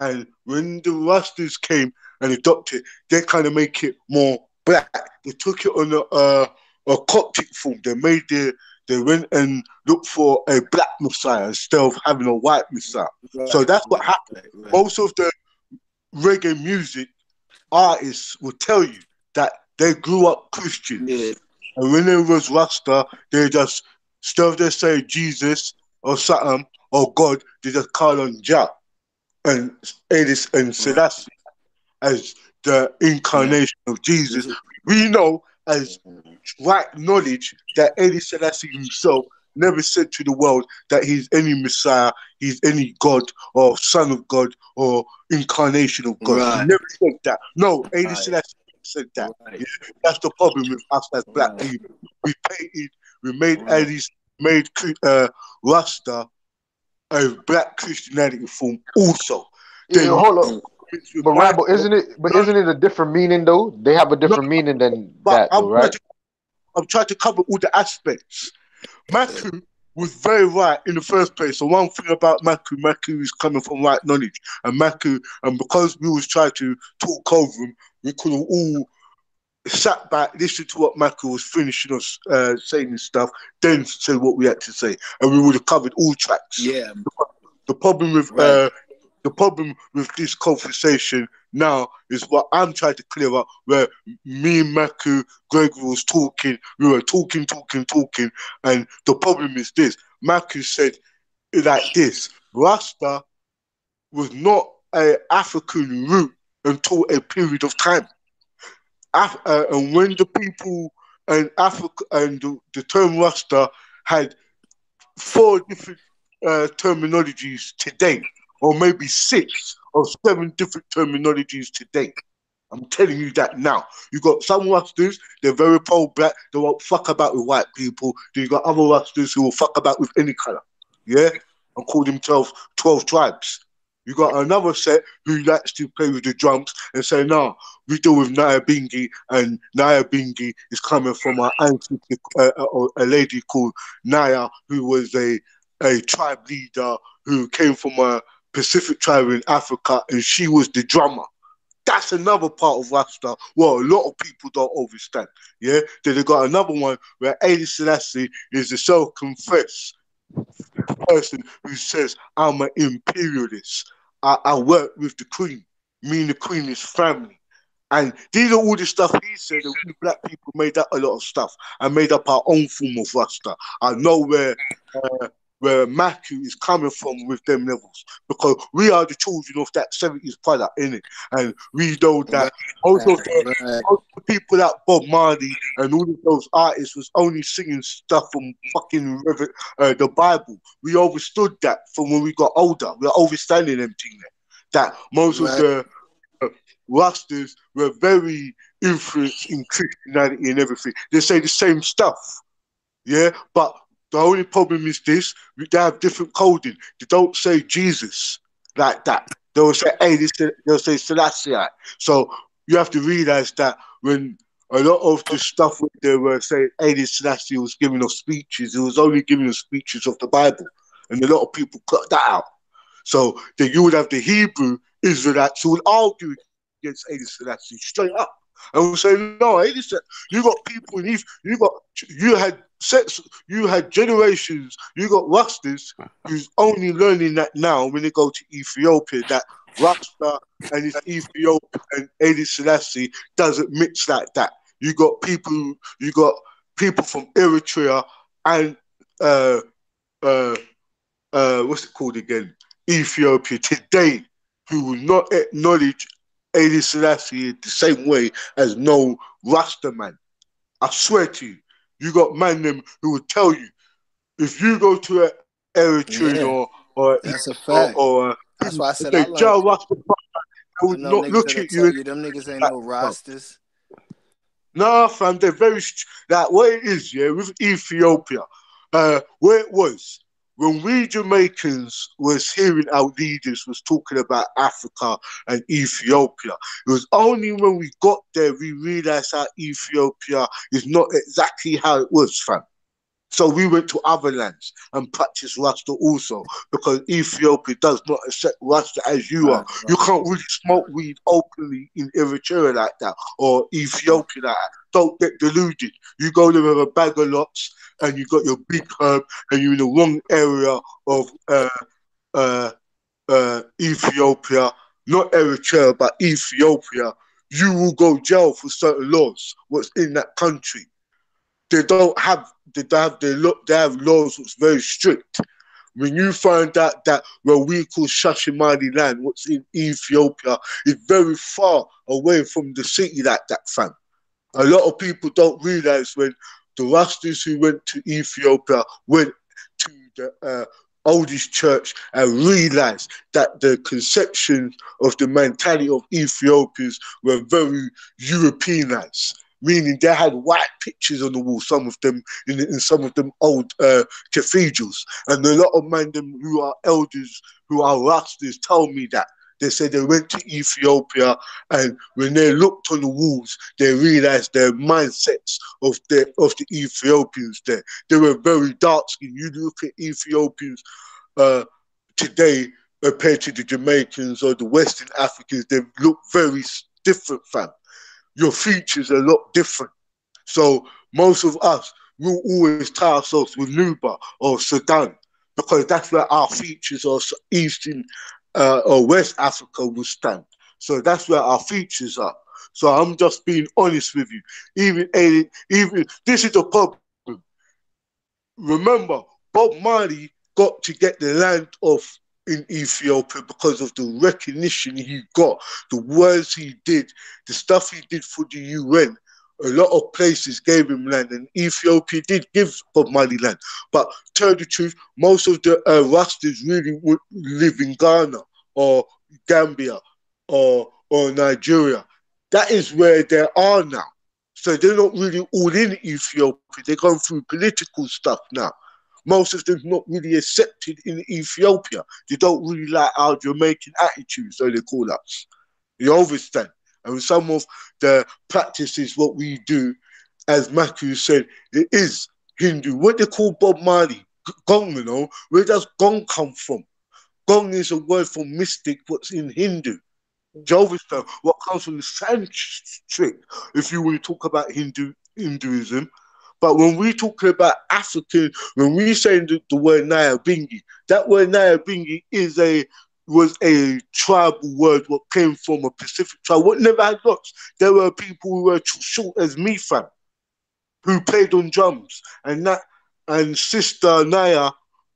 And when the Rastas came and adopted, they kind of make it more black. They took it on a Coptic form. They went and looked for a black Messiah instead of having a white Messiah. So that's what happened. Most of the reggae music artists will tell you that they grew up Christians. Yeah. And when there was Rasta, they just, instead of they say Jesus or something or God, they just call on Jah and Edis and Selassie as the incarnation of Jesus. We know as right knowledge that Edis Selassie himself never said to the world that he's any Messiah, he's any God or Son of God or incarnation of God. He never said that. No, Edis Selassie said that. Yeah, that's the problem with us as black people. We painted, we made Edis, made Rasta a black Christianity form also. Yeah, hold on. But Rambo, isn't it a different meaning though? They have a different meaning than that though, right? I'm trying to cover all the aspects. Maku was very right in the first place. So one thing about Maku is coming from right knowledge. And because we was trying to talk over him, we could have all sat back, listened to what Maku was finishing us saying and stuff, then say what we had to say. And we would have covered all tracks. Yeah. The problem with this conversation now is what I'm trying to clear up, where me and Maku, Gregory was talking, we were talking, and the problem is this. Maku said it like this: Rasta was not an African root until a period of time. And when the people and Africa and the term Rasta had 4 different terminologies today, or maybe 6 or 7 different terminologies today. I'm telling you that now. You got some Rastas, they're very pro-black, they won't fuck about with white people. Then you got other Rastas who will fuck about with any colour. Yeah? And call themselves 12 tribes. You got another set who likes to play with the drums and say, no, we deal with Naya Bingi, and Naya Bingi is coming from our ancestor, a lady called Naya, who was a tribe leader who came from a Pacific tribe in Africa, and she was the drummer. That's another part of Rasta. Well, a lot of people don't understand. Yeah? Then they got another one where Haile Selassie is a self-confessed person who says, I'm an imperialist. I work with the Queen. Me and the Queen is family. And these are all the stuff he said, and we black people made up a lot of stuff and made up our own form of Rasta. I know where Matthew is coming from with them levels, because we are the children of that 70s product, innit? And we know that most of the people like Bob Marley and all of those artists was only singing stuff from fucking the Bible. We understood that from when we got older. We're understanding them things that most of the Rastas were very influenced in Christianity and everything. They say the same stuff, yeah, but the only problem is this: they have different coding. They don't say Jesus like that. They'll say, hey, they'll say Selassie. So you have to realize that when a lot of the stuff they were saying, hey, Selassie was giving us speeches, it was only giving us speeches of the Bible. And a lot of people cut that out. So then you would have the Hebrew Israelites who would argue against Haile Selassie straight up. And we'll say, no, Haile Selassie, you got people in East, you had generations, you got Rastas who's only learning that now when they go to Ethiopia, that Rasta and his Ethiopian and Haile Selassie doesn't mix like that. You got people from Eritrea and what's it called again? Ethiopia today, who will not acknowledge Haile Selassie the same way as no Rasta man. I swear to you, you got man them who will tell you, if you go to an Eritrean or that's a fact. That's why I said I learned. Rasta, I would not look at you. Them niggas ain't no Rastas. Nah, fam, they're very like what it is, yeah, with Ethiopia. Where it was, when we Jamaicans was hearing our leaders was talking about Africa and Ethiopia, it was only when we got there we realized how Ethiopia is not exactly how it was, fam. So we went to other lands and practiced Rasta also, because Ethiopia does not accept Rasta as you are. You can't really smoke weed openly in Eritrea like that, or Ethiopia like that. Don't get deluded. You go there with a bag of lots and you got your big herb and you're in the wrong area of Ethiopia, not Eritrea, but Ethiopia, you will go jail for certain laws, what's in that country. They have laws that's very strict. When you find out that where we call Shashimani land, what's in Ethiopia, is very far away from the city like that, fam. A lot of people don't realize when the Rastas who went to Ethiopia went to the oldest church and realized that the conception of the mentality of Ethiopians were very Europeanized. Meaning they had white pictures on the wall, some of them in some of them old cathedrals. And a lot of men who are elders, who are Rastas, tell me that. They said they went to Ethiopia, and when they looked on the walls, they realized their mindsets of the Ethiopians there. They were very dark-skinned. You look at Ethiopians today compared to the Jamaicans or the Western Africans, they look very different, fam. Your features are a lot different. So most of us will always tie ourselves with Nuba or Sudan, because that's where our features are, Eastern or West Africa will stand. So that's where our features are. So I'm just being honest with you. Even this is the problem. Remember, Bob Marley got to get the land off in Ethiopia because of the recognition he got, the words he did, the stuff he did for the UN. A lot of places gave him land, and Ethiopia did give Bob Marley land. But tell the truth, most of the Rastas really would live in Ghana or Gambia or Nigeria. That is where they are now. So they're not really all in Ethiopia. They're going through political stuff now. Most of them not really accepted in Ethiopia. They don't really like our Jamaican attitude, so they call us. You understand? And some of the practices, what we do, as Matthew said, it is Hindu. What they call Bob Marley, gong, you know, where does gong come from? Gong is a word for mystic, what's in Hindu. Jovistan, what comes from the Sanskrit, if you want to talk about Hinduism. But when we talk about African, when we say the word Nyabingi, that word Nyabingi was a tribal word what came from a Pacific tribe. What never had lots. There were people who were short as me, fam, who played on drums. And Sister Naya,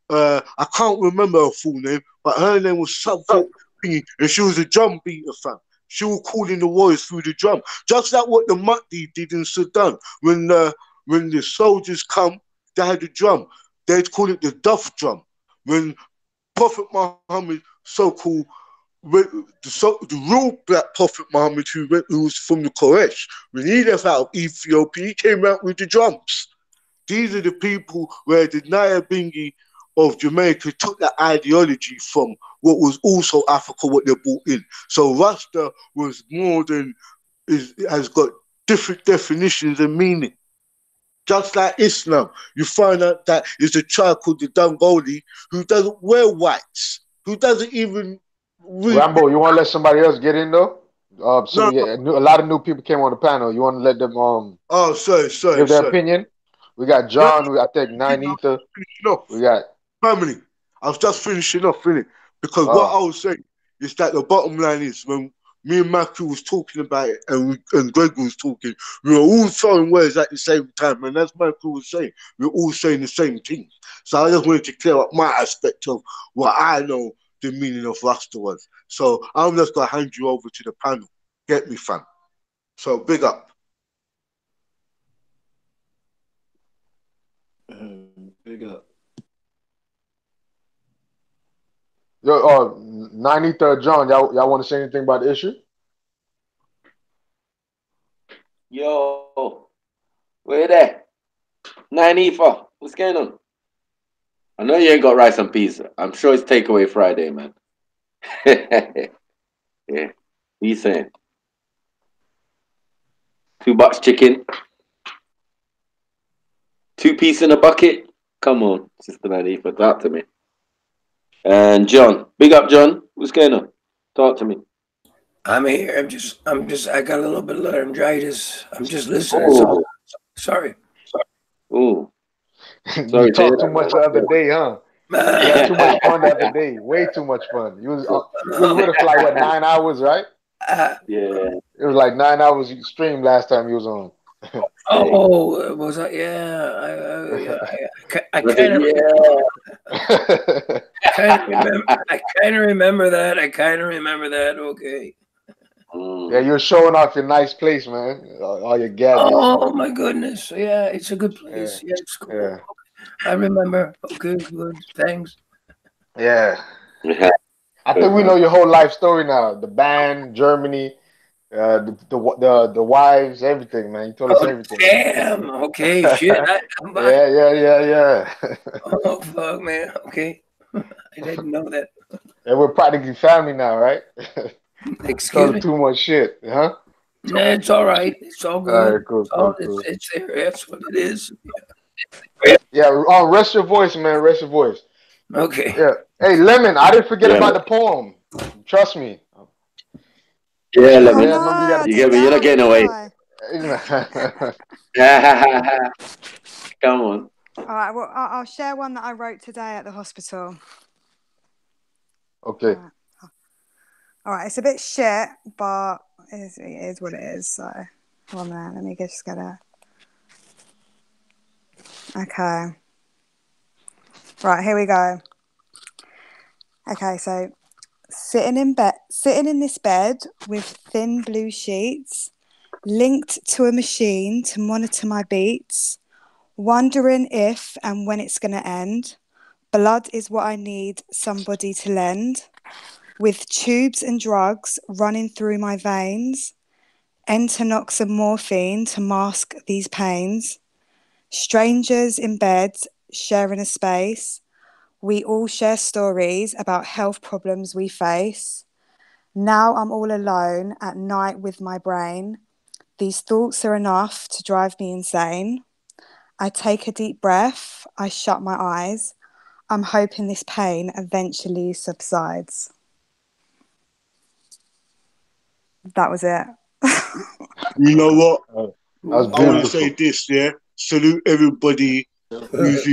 I can't remember her full name, but her name was something, and she was a drum beater, fam. She was calling the warriors through the drum, just like what the Mahdi did in Sudan. When the soldiers come, they had a drum. They'd call it the duff drum. When Prophet Muhammad, so-called, the real black Prophet Muhammad, who was from the Quraysh, when he left out of Ethiopia, he came out with the drums. These are the people where the Nyabingi of Jamaica took that ideology from what was also Africa, what they brought in. So Rasta was more than, has got different definitions and meaning. Just like Islam, you find out that it's a tribe called the Dangoli who doesn't wear whites, who doesn't even... Rambo, you want to let somebody else get in though? No. A lot of new people came on the panel. You want to let them give their opinion? We got John. I think Nine Ether. We got family. I was just finishing off, innit? Because what I was saying is that the bottom line is when me and Matthew was talking about it and Greg was talking, we were all throwing words at the same time. And as Matthew was saying, we were all saying the same thing. So I just wanted to clear up my aspect of what I know the meaning of Rasta was. So I'm just going to hand you over to the panel. Get me, fam. So big up. Big up. Yo, 93rd John, y'all want to say anything about the issue? Yo, where there? 94, what's going on? I know you ain't got rice and peas. I'm sure it's takeaway Friday, man. Yeah, what you saying? $2 chicken, 2-piece in a bucket. Come on, Sister 94, talk to me. And John, big up, John. What's going on? Talk to me. I'm here. I got a little bit of laryngitis. I'm just listening. So, sorry. Ooh. You talked too much the other day, huh? You had too much fun the other day. Way too much fun. You was with us for like, what, 9 hours, right? Yeah. It was like 9 hours stream last time you was on. Oh, was that? Yeah. I kind of remember that. Okay. Yeah, you're showing off your nice place, man. All your gadgets. Oh my goodness! Yeah, it's a good place. Yeah, it's cool. Yeah. I remember. Okay, good. Thanks. Yeah. I think we know your whole life story now. The band, Germany, the wives, everything, man. You told us everything. Damn. Okay. Shit. Yeah. Oh fuck, man. Okay. I didn't know that. And we're practically family now, right? Excuse me. Too much shit, huh? Nah, it's all right. It's all good. All right, cool. It's there. That's what it is. Yeah. Rest your voice, man. Rest your voice. Okay. Yeah. Hey, Lemon, I didn't forget about the poem. Trust me. Yeah, Lemon. Yeah, remember you got you're not getting away. Come on. All right. Well, I'll share one that I wrote today at the hospital. Okay. All right. It's a bit shit, but it is what it is. So, one there. Let me just get it. Okay. Right. Here we go. Okay. So, sitting in this bed with thin blue sheets, linked to a machine to monitor my beats, wondering if and when it's going to end. Blood is what I need somebody to lend. With tubes and drugs running through my veins, Entonox and morphine to mask these pains. Strangers in bed, sharing a space. We all share stories about health problems we face. Now I'm all alone at night with my brain. These thoughts are enough to drive me insane. I take a deep breath, I shut my eyes. I'm hoping this pain eventually subsides. That was it. You know what? That was I want to beautiful. say this, yeah. Salute everybody who's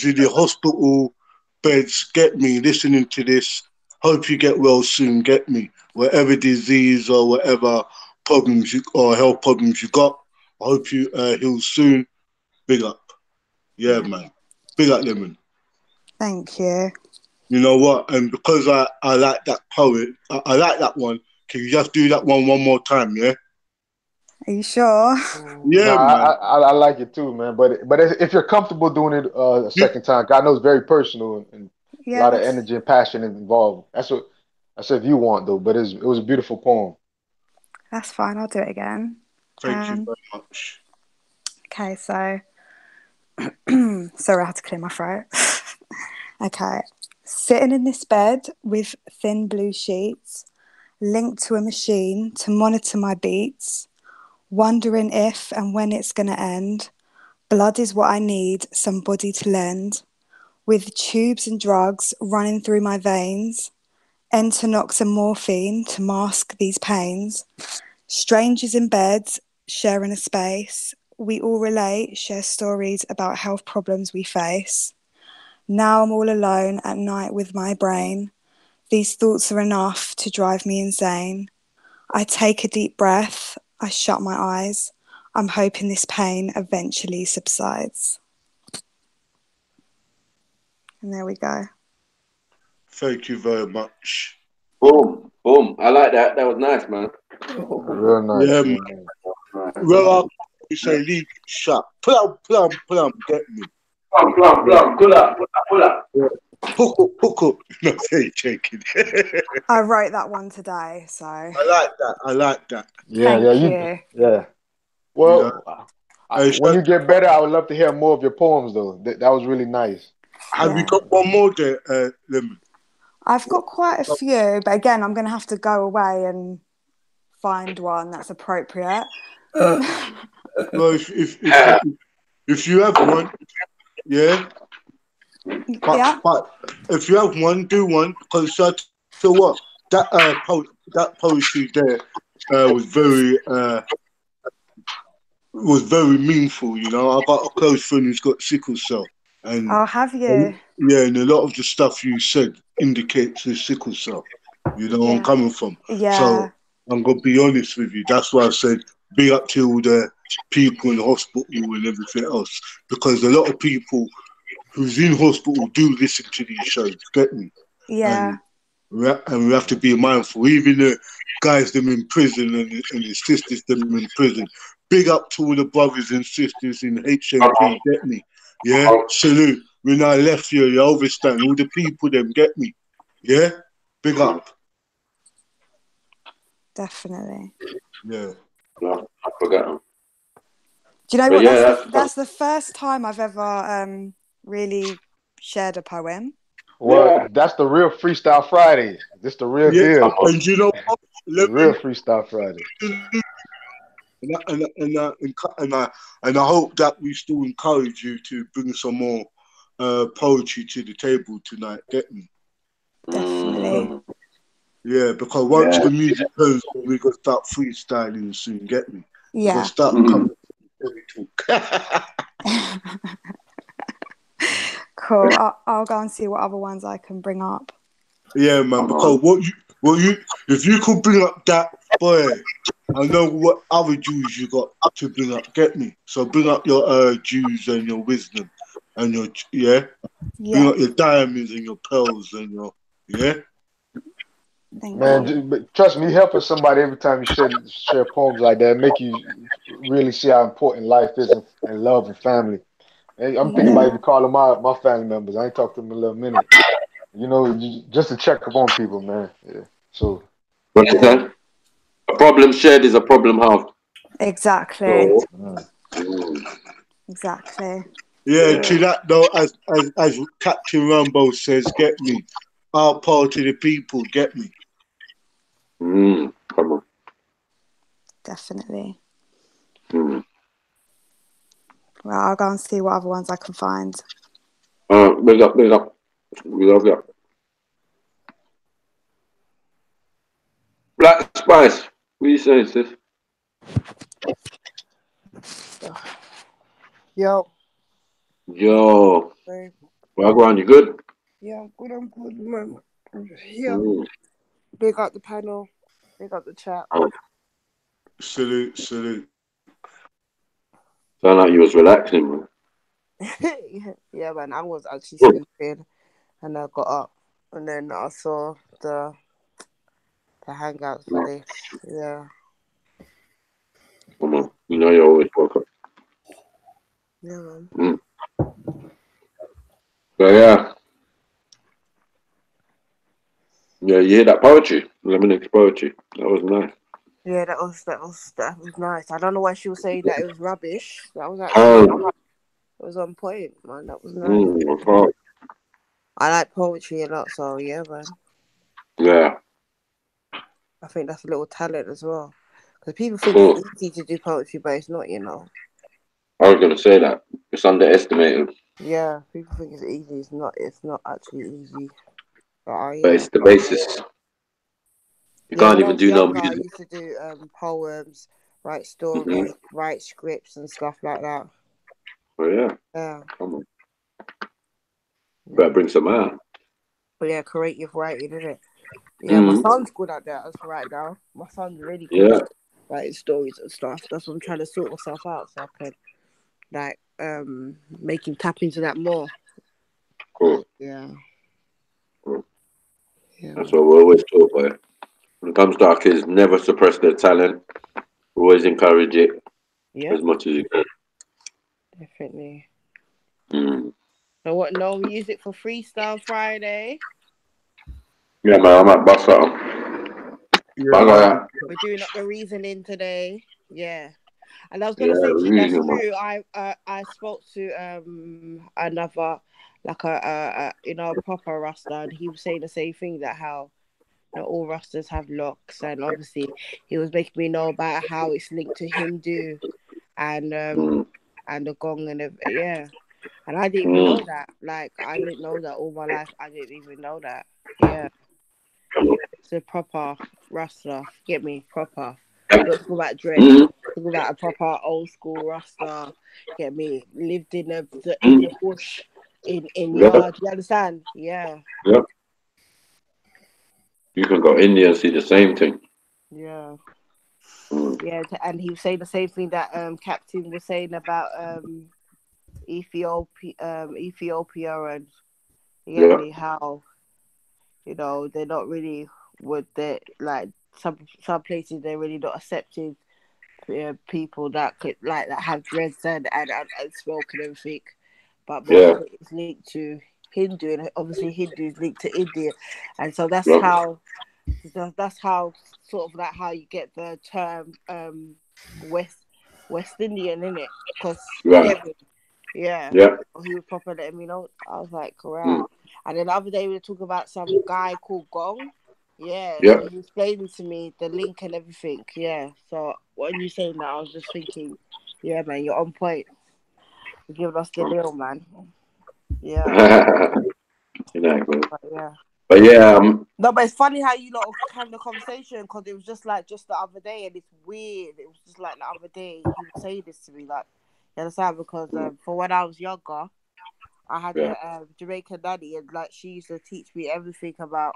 in the hospital beds. Get me listening to this. Hope you get well soon. Get me whatever disease or whatever problems you or health problems you got. I hope you heal soon. Big up, yeah, man. Big up, Lemon. Thank you. You know what? And because I like that poet, I like that one. Can you just do that one more time, yeah? Are you sure? Yeah, Nah, man. I like it too, man. But if you're comfortable doing it a second time, 'cause I know it's very personal and a Yeah, lot of energy and passion involved. That's if you want though. But it was a beautiful poem. that's fine. I'll do it again. Thank you very much. Okay, so sorry, I had to clear my throat. Okay, sitting in this bed with thin blue sheets, linked to a machine to monitor my beats, wondering if and when it's gonna end. Blood is what I need, somebody to lend, with tubes and drugs running through my veins, Entonox and morphine to mask these pains. Strangers in beds, sharing a space. We all relate, share stories about health problems we face. Now I'm all alone at night with my brain. These thoughts are enough to drive me insane. I take a deep breath, I shut my eyes. I'm hoping this pain eventually subsides. And there we go. Thank you very much. Boom, boom. I like that. That was nice, man. Real nice. Yeah, Real man. nice. Well, you say leave shut. Plum, get me. Plum. Pull up. Yeah. Hook up. No, say shaking. I wrote that one today, so. I like that. Thank you. Yeah. Well, when you get better, I would love to hear more of your poems, though. That was really nice. Have you got one more there, Lemon? I've got quite a few, but again, I'm going to have to go away and find one that's appropriate. Well, if you have one, yeah. But if you have one, do one, because so what? That poetry there was very meaningful. You know, I got a close friend who's got sickle cell, and I'll have you. Yeah, and a lot of the stuff you said indicates the sickle cell. You know where I'm coming from. Yeah. So I'm gonna be honest with you. That's why I said big up to all the people in the hospital and everything else, because a lot of people who's in hospital do listen to these shows. Get me? Yeah. And we have to be mindful. Even the guys them in prison and the sisters them in prison. Big up to all the brothers and sisters in HMP. Get me? Yeah. Salute. When I left here, you overstand. All the people them get me. Yeah. Big up. Definitely. Yeah. No, I forgot. Do you know what? That's the first time I've ever really shared a poem. Well, that's the real Freestyle Friday. This the real deal. And you know what? The real Freestyle Friday. And I hope that we still encourage you to bring some more poetry to the table tonight. Get me? Definitely. Yeah, because once the music goes, we're going to start freestyling soon. Get me? Yeah. We're going to start coming talk. Cool. I'll go and see what other ones I can bring up. Yeah, man. Because if you could bring up that boy, I know what other Jews you got to bring up. Get me? So bring up your Jews and your wisdom and your bring up your diamonds and your pearls and your Man, but trust me, helping somebody every time you share poems like that make you really see how important life is and love and family. And I'm thinking about even calling my family members. I ain't talked to them in a little minute. You know, just to check up on people, man. Yeah. So. What you said? problem shared is a problem halved. Exactly. So, Exactly. Yeah, to that though, as Captain Rambo says, get me. Our part of the people, get me. come on. Definitely. Mm. Well, I'll go and see what other ones I can find. Big up. We love you. Black Spice. What are you saying, sis? Yo. Yo. Babe. Wagwan, you good? Yeah, I'm good, man. I'm just here. Big up the panel. Big up the chat. Salute. Sound like you was relaxing, man. Yeah, man, I was actually sleeping and I got up and then I saw the hangouts for this. Yeah. Come on. You know you're always welcome. Yeah, man. So yeah. Yeah, you hear that poetry? Lemonade poetry. That was nice. Yeah, that was nice. I don't know why she was saying that it was rubbish. That was actually it was on point, man. That was nice. I like poetry a lot, so yeah, man. Yeah. I think that's a little talent as well. Because people think it's easy to do poetry, but it's not, you know. I was gonna say that. It's underestimated. Yeah, people think it's easy. It's not actually easy. But it's the basis. You can't when I even was do no younger, I music. used to do poems, write stories, write scripts and stuff like that. Oh yeah. Yeah. Come on. Better bring some out. But yeah, creative writing, isn't it? Yeah, my son's good at that as for right now. My son's really good at writing stories and stuff. That's what I'm trying to sort myself out so I can like make him tap into that more. Cool. Yeah. Cool. Yeah. That's what we always talk about. When it comes to our kids, never suppress their talent. Always encourage it as much as you can. Definitely. So what? No music for Freestyle Friday? Yeah, man, I'm at bus out. Yeah, we're doing up the reasoning today. Yeah. And I was gonna say to you, that's true. I spoke to another like a proper Rasta, and he was saying the same thing, that how all Rastas have locks, and obviously he was making me know about how it's linked to Hindu and the gong and and I didn't even know that. Like I didn't know that all my life. I didn't even know that. Yeah, it's a proper Rasta. Get me proper. Don't talk about dread. Talk about a proper old school Rasta. Get me, lived in the bush in yard. You understand? Yeah. Yep. You can go India and see the same thing. Yeah. Yeah, and he was saying the same thing that Captain was saying about Ethiopia and me, how they're not really like some places they're really not accepting people that could that have dreads and smoke and everything, but most of it is linked to Hindu, and obviously Hindu is linked to India, and so that's how sort of like how you get the term West Indian, in it, because he was proper letting me know. I was like, correct. And then the other day we were talking about some guy called Gong. So he explained to me the link and everything. So when you saying that, I was just thinking, yeah, man, you're on point. You're giving us the deal, man. But yeah, no, but it's funny how you lot had the conversation, because it was just the other day, and it's weird. It was just like the other day he was saying this to me, like, you understand? Because for when I was younger, I had a Jamaican nanny, and like she used to teach me everything about.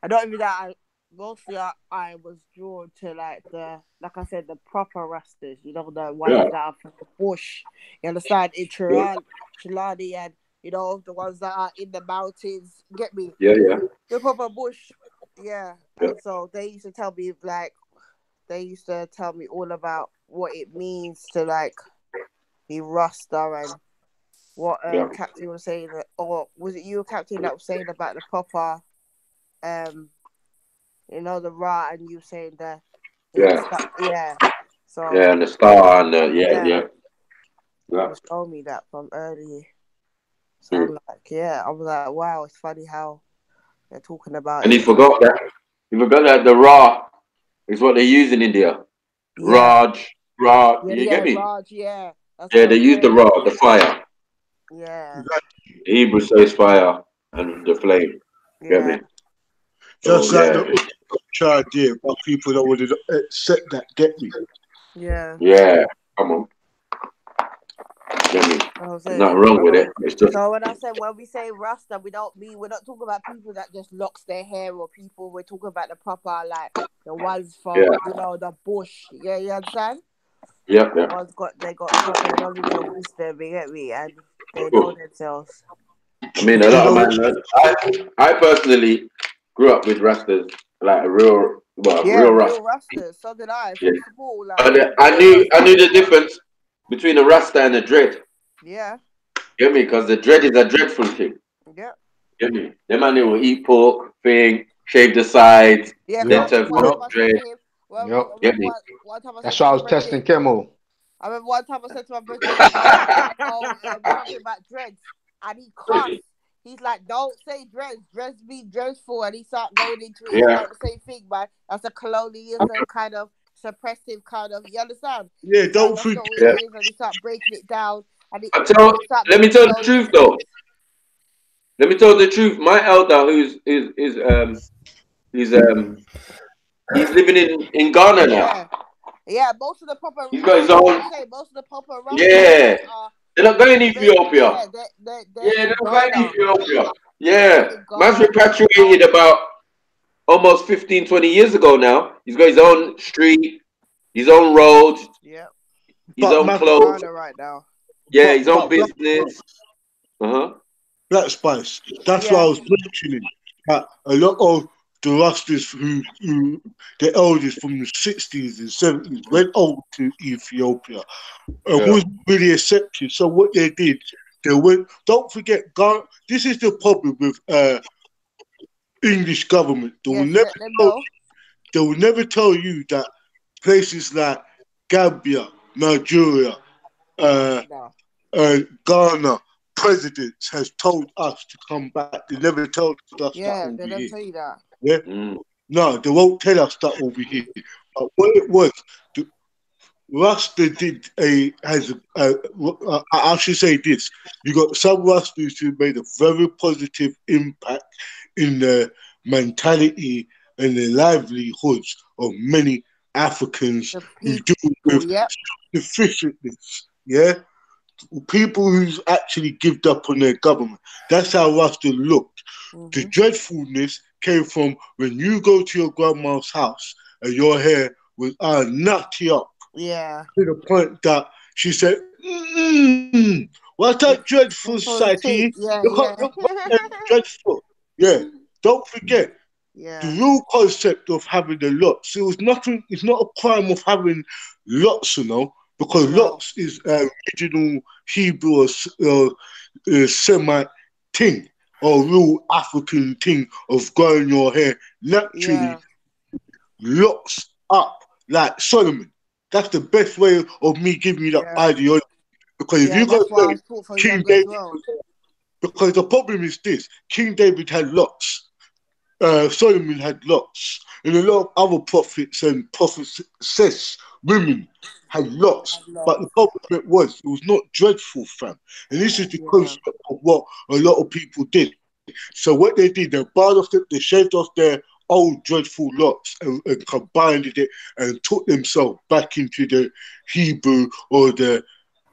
I don't even that. Mostly, I was drawn to like I said, the proper Rastas. You know, the ones that are from the bush. You understand? In Chilani, and the ones that are in the mountains. Get me? The proper bush. And so they used to tell me all about what it means to like be Rasta, and what Captain was saying, or was it you, Captain, that was saying about the proper the Ra, and you saying Yeah. Yeah. So Yeah, and the star and the yeah, yeah. was showing me that from early. So Mm. I'm like, I was like, wow, it's funny how they're talking about And he it. forgot that. He forgot that the Ra is what they use in India. Yeah. You get me? Raj, yeah. That's Yeah, what they I'm use the saying. Ra, the fire. Yeah. The Hebrew says fire and the flame. Get Yeah. me? So Just like yeah. the culture idea, but people don't want to accept that. Get me? Yeah. Yeah. Come on. Get me? I was There's saying. nothing wrong with it. It's just So when we say Rasta, we're not talking about people that just locks their hair or people. We're talking about the proper, like the ones from the bush. Yeah, you understand? yeah. The ones they got their knowledge of wisdom. You get me? And they know Cool. themselves. I mean, a lot of man. I personally grew up with Rastas, like real Yeah, Rasta. real Rastas. So did I. Yeah. From school, like And real I knew Rastas. the difference between a Rasta and a dread. Yeah. Get me? Because the dread is a dreadful thing. Yeah. Get me? Them man, they will eat pork, thing, shave the sides, Yeah, then because turn one full time I said dread. to him, Yep. I Get remember me? one time I said That's to why I my was testing brethren, Chemo. I remember one time I said to my brethren, something about dreads, and he cussed. He's like, don't say dreads. Dreads be dreadful. And he started going into it. It's Yeah. not the same thing, man. That's a colonialism kind of suppressive kind of, you understand? Yeah, It's like, don't that's think. not what it is. And he started breaking it down. And he started Let me making tell the loads of truth sense. though. Let me tell the truth. My elder, he's living in Ghana now. Yeah. Yeah, most of the proper, He's got his that's what own. I'm saying, most of the proper Rastas, Yeah, they are, they're not going Ethiopia. they're Yeah, they're in not going Ghana. Ethiopia. They're Yeah, in man's Ghana. repatriated about almost 15, 20 years ago now. He's got his own street, his own road, Yeah. his But own man, clothes. Ghana right now. Yeah, his own Black business. Black Spice. That's what I Yeah. was mentioning. That a lot of the Rastas who the elders from the 60s and 70s went over to Ethiopia and Yeah. was really accepted. So what they did, they went. Don't forget, this is the problem with English government. They will never Let them know. they will never tell you that places like Gambia, Nigeria, Ghana presidents has told us to come back. They never told us that Yeah, over they don't here. tell you that. Yeah, no, they won't tell us that over here. But what it was, Rasta did I should say this. You got some Rastas who made a very positive impact in the mentality and the livelihoods of many Africans who deal with deficientness. Yeah, people who's actually given up on their government. That's how Rasta looked. The dreadfulness came from when you go to your grandma's house and your hair was nutty up. Yeah. To the point that she said, what's that dreadful society? Look at dreadful. Yeah. Don't forget. The real concept of having the lots, it's not a crime of having lots, because lots is original Hebrew or Semite thing, or real African thing of growing your hair naturally, locks up like Solomon. That's the best way of me giving you that ideology. Because if you got King David, because the problem is this: King David had locks. Solomon had lots, and a lot of other prophets and prophetess women had lots. But the problem was, it was not dreadful, fam. And this is the concept of what a lot of people did. So what they did, they shaved off their old dreadful locks and combined it and took themselves back into the Hebrew or the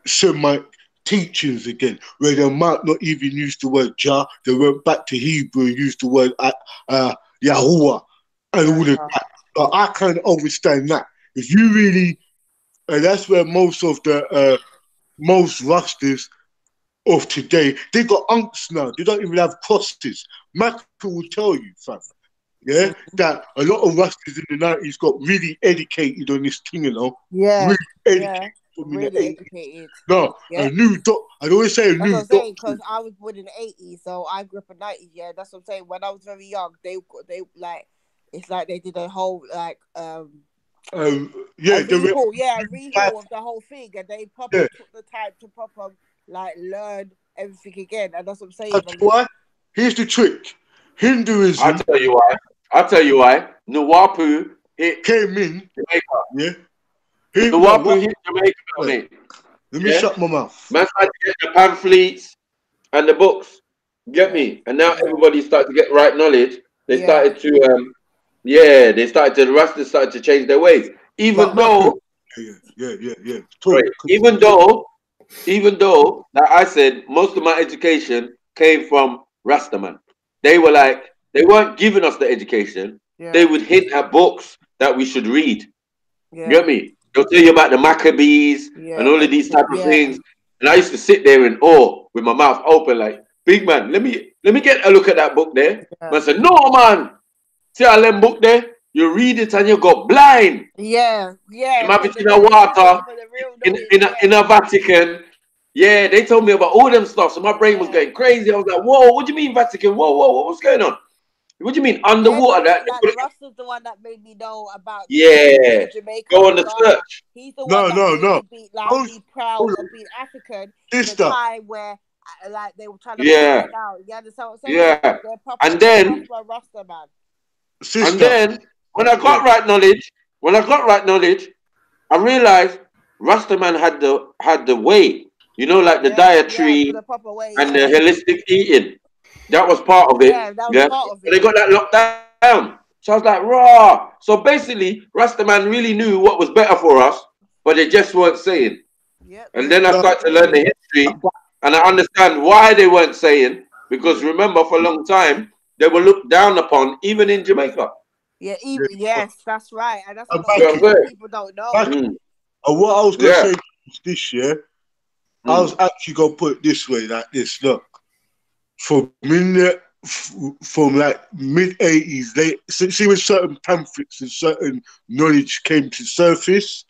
Semite teachings again, where they might not even use the word Jah. They went back to Hebrew and used the word Yahuwah and all of that. But I can understand that. If you really, and that's where most of the most Rastas of today, they got unks now. They don't even have crosses. Michael will tell you, fam. Yeah, that a lot of Rastas in the 90s got really educated on this thing, Yeah. Really educated from in the 80s. Educated. No, a new I'd always say a That's new what I'm saying, because I was born in the 80s, so I grew up in the 90s. Yeah, that's what I'm saying. When I was very young, they like, it's like they did a whole Yeah, a recall, a recall of the whole thing, and they proper took the time to proper like learn everything again, and that's what I'm saying. Why? Here's the trick: Hinduism. I'll tell you why. Nuwapu came in Jamaica. Yeah. Nuwapu hit Jamaica, mate. Let me shut my mouth. Man started to get the pamphlets and the books. Get me? And now everybody started to get right knowledge. They started to the Rastas started to change their ways. Even though even though, like I said, most of my education came from Rastaman. They were like, they weren't giving us the education. They would hint at books that we should read. You get me? They'll tell you about the Maccabees and all of these type of things. And I used to sit there in awe with my mouth open, like, big man, let me get a look at that book there. Man said, no man, see a them book there, you read it and you go blind. Yeah. You might be in a water in a Vatican. Yeah, they told me about all them stuff. So my brain was going crazy. I was like, whoa, what do you mean Vatican? Whoa, what's going on? What do you mean underwater? Russell's the one that made me know about Jamaica. Go on the search. He's the one that made me be proud of being African in a time where like they were trying to find out. You understand what I'm saying? Yeah. And then Rasta, man. And then when I got right knowledge, I realized Rastaman had the way, you know, like the dietary the proper way, and the holistic eating. That was part of it. Yeah, that was part of it. They got that locked down. So I was like, raw. So basically, Rastaman really knew what was better for us, but they just weren't saying. And then I started to learn the history, and I understand why they weren't saying, because remember, for a long time, they were looked down upon, even in Jamaica. Yeah, yes, that's right. And that's what people don't know. And what I was going to say this year, I was actually going to put it this way, like this, look. From like mid-80s, see when certain pamphlets and certain knowledge came to surface,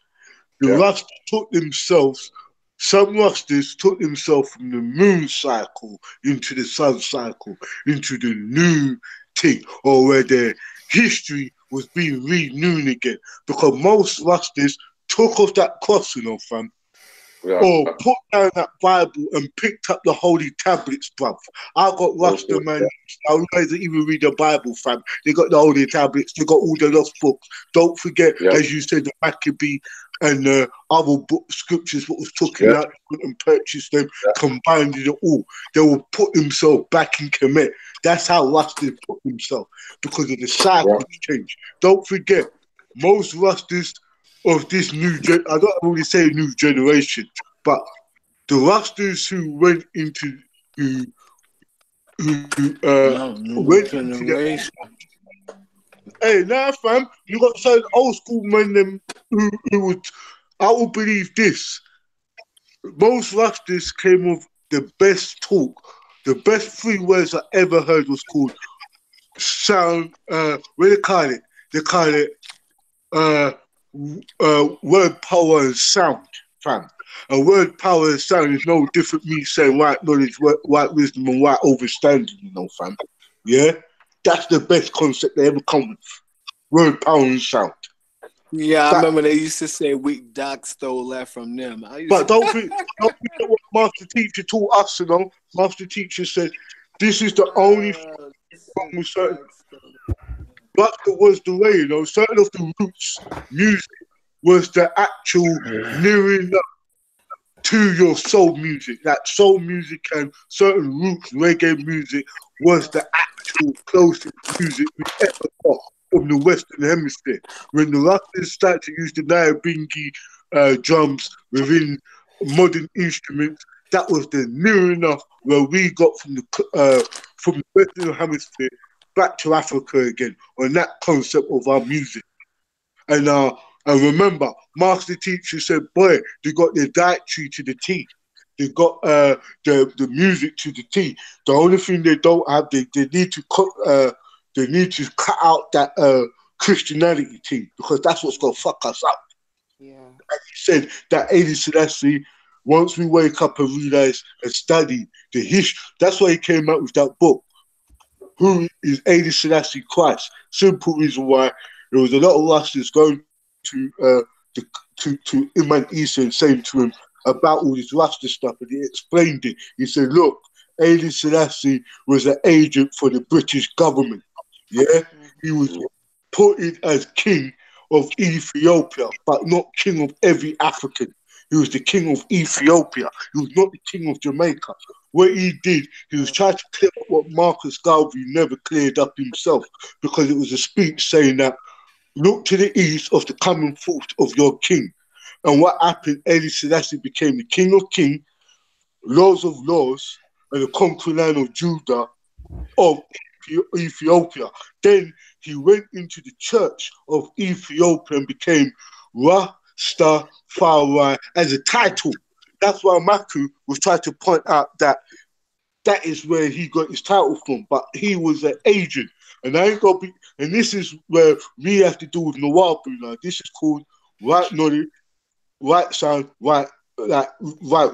the Rastas took themselves, some Rastas took themselves from the moon cycle into the sun cycle, into the new thing, or where their history was being renewed again. Because most Rastas took off that cross, you know, fam. Or put down that Bible and picked up the holy tablets, bruv. I got Rasta man. Now guys that even read the Bible, fam. They got the holy tablets. They got all the lost books. Don't forget, as you said, the Maccabee and other book scriptures. What was taken out and purchased them, combined it all. They will put themselves back in commit. That's how Rastas put themselves because of the cycle change. Don't forget, most Rastas of this new I don't really say new generation, but the Rastas who went into went into the hey, nah, fam, you got some old school men them who would, I will believe this. Most Rastas came with the best talk. The best 3 words I ever heard was called sound. What do they call it? They call it word power and sound, fam. A word power and sound is no different me saying white knowledge, white wisdom, and white overstanding, you know, fam. Yeah? That's the best concept they ever come with. Word power and sound. Yeah, I remember they used to say weak doc stole that from them. But don't forget what Master Teacher taught us, you know. Master Teacher said, this is the only thing with certain. But it was the way, you know, certain of the roots music was the actual nearing up to your soul music. Like soul music and certain roots, reggae music was the actual closest music we ever got from the Western Hemisphere. When the Rastas started to use the Nyabingi drums within modern instruments, that was the near enough where we got from the Western Hemisphere back to Africa again on that concept of our music. And remember, Master Teacher said, boy, they got their dietary to the T. They got the music to the T. The only thing they don't have, they need to cut out that Christianity thing, because that's what's gonna fuck us up. Yeah. Like he said, that Haile Selassie, once we wake up and realize and study the history, that's why he came out with that book. Who is Haile Selassie Christ? Simple reason why there was a lot of Rastas going to to Imam Isa and saying to him about all this Rasta stuff, and he explained it. He said, "Look, Haile Selassie was an agent for the British government. Yeah, he was put in as king of Ethiopia, but not king of every African. He was the king of Ethiopia. He was not the king of Jamaica. What he did, he was trying to clear up what Marcus Garvey never cleared up himself, because it was a speech saying that, look to the east of the coming forth of your king." And what happened? Haile Selassie became the king of kings, laws of laws, and the conquering land of Judah of Ethiopia. Then he went into the church of Ethiopia and became Rastafari as a title. That's why Maku was trying to point out that that is where he got his title from, but he was an agent. And I ain't gonna be, and this is where we have to do with Nawabu now. This is called right knowledge, right sound, right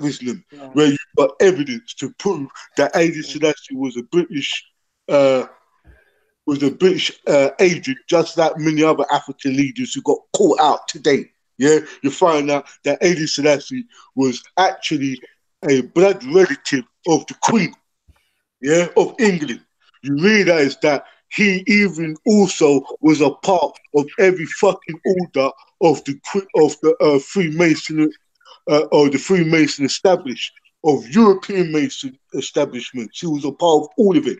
wisdom, where you got evidence to prove that Haile Selassie was a British agent, just like many other African leaders who got caught out today. Yeah, you find out that Haile Selassie was actually a blood relative of the Queen, yeah, of England. You realize that he even also was a part of every fucking order of the Freemason or the Freemason established, of European Mason establishments. He was a part of all of it.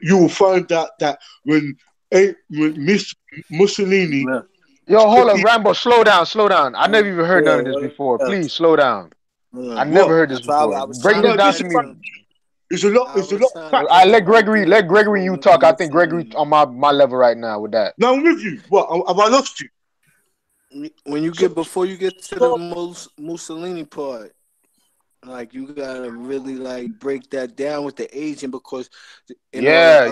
You will find out that when Mussolini. Yo, hold up, Rambo, slow down. I never even heard none of this before. Please slow down. I never heard this before. Break this down to me. It's a lot. I let Gregory you talk. I think Gregory on my level right now with that. No, I'm with you. What have I lost you? When you get before you get to the Mussolini part, like you gotta really like break that down with the agent, because yeah.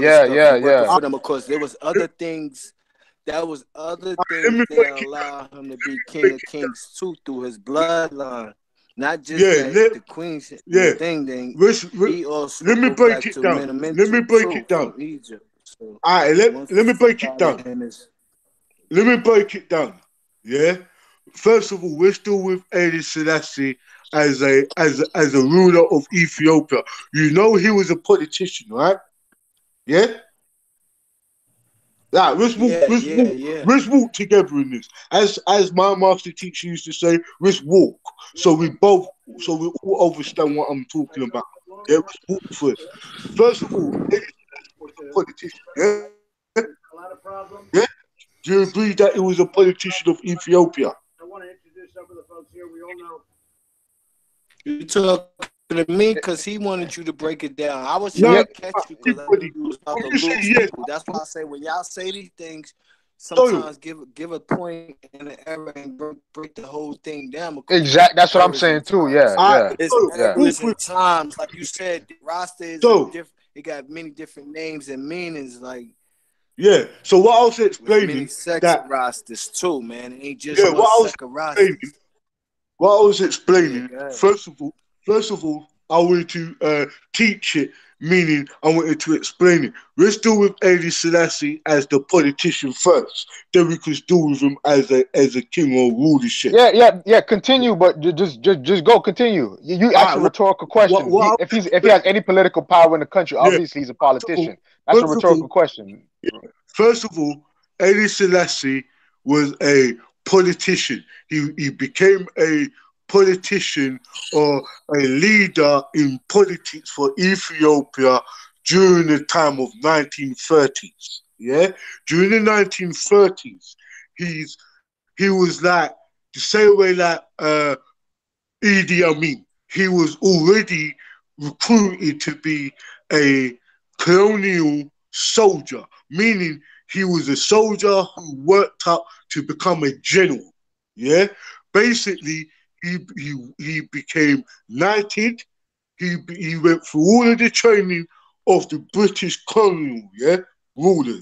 For them, because there was other things. That was other things that allowed him to be king of kings too, through his bloodline. Not just the queen's thing. He also let me break it down. Let me break it down. Egypt. So all right, let me break it down. Let me break it down. Yeah. First of all, we're still with Haile Selassie as a ruler of Ethiopia. You know he was a politician, right? Yeah. Right, let's walk together in this. As my master teacher used to say, let's walk. So we all understand what I'm talking about. Yeah, let's walk first. First of all, politician. Yeah? Yeah? Do you agree that he was a politician of Ethiopia? I want to introduce some of the folks here. We all know. You talking to me because he wanted you to break it down. I was trying to catch you because I knew you was about to lose people. That's why I say when y'all say these things, sometimes give a point and an error and break the whole thing down. Exactly. That's what I'm saying too. Yeah. It's errors in times, like you said. Rasta is different. It got many different names and meanings. Like So what I was explaining, many sects of Rastas too, man. It ain't just one sect of Rastas. What I was explaining, first of all, I wanted to teach it, meaning I wanted to explain it. Let's deal with Haile Selassie as the politician first. Then we could deal with him as a king or rulership. Yeah. Continue, but just go. Continue. You ask a rhetorical question. If he has any political power in the country, obviously he's a politician. That's a rhetorical question. First of all, Haile Selassie was a politician. He became a politician or a leader in politics for Ethiopia during the time of 1930s. Yeah, during the 1930s, he was like the same way like Idi Amin. He was already recruited to be a colonial soldier, meaning he was a soldier who worked up to become a general. Yeah, basically he became knighted. He went through all of the training of the British colonial ruler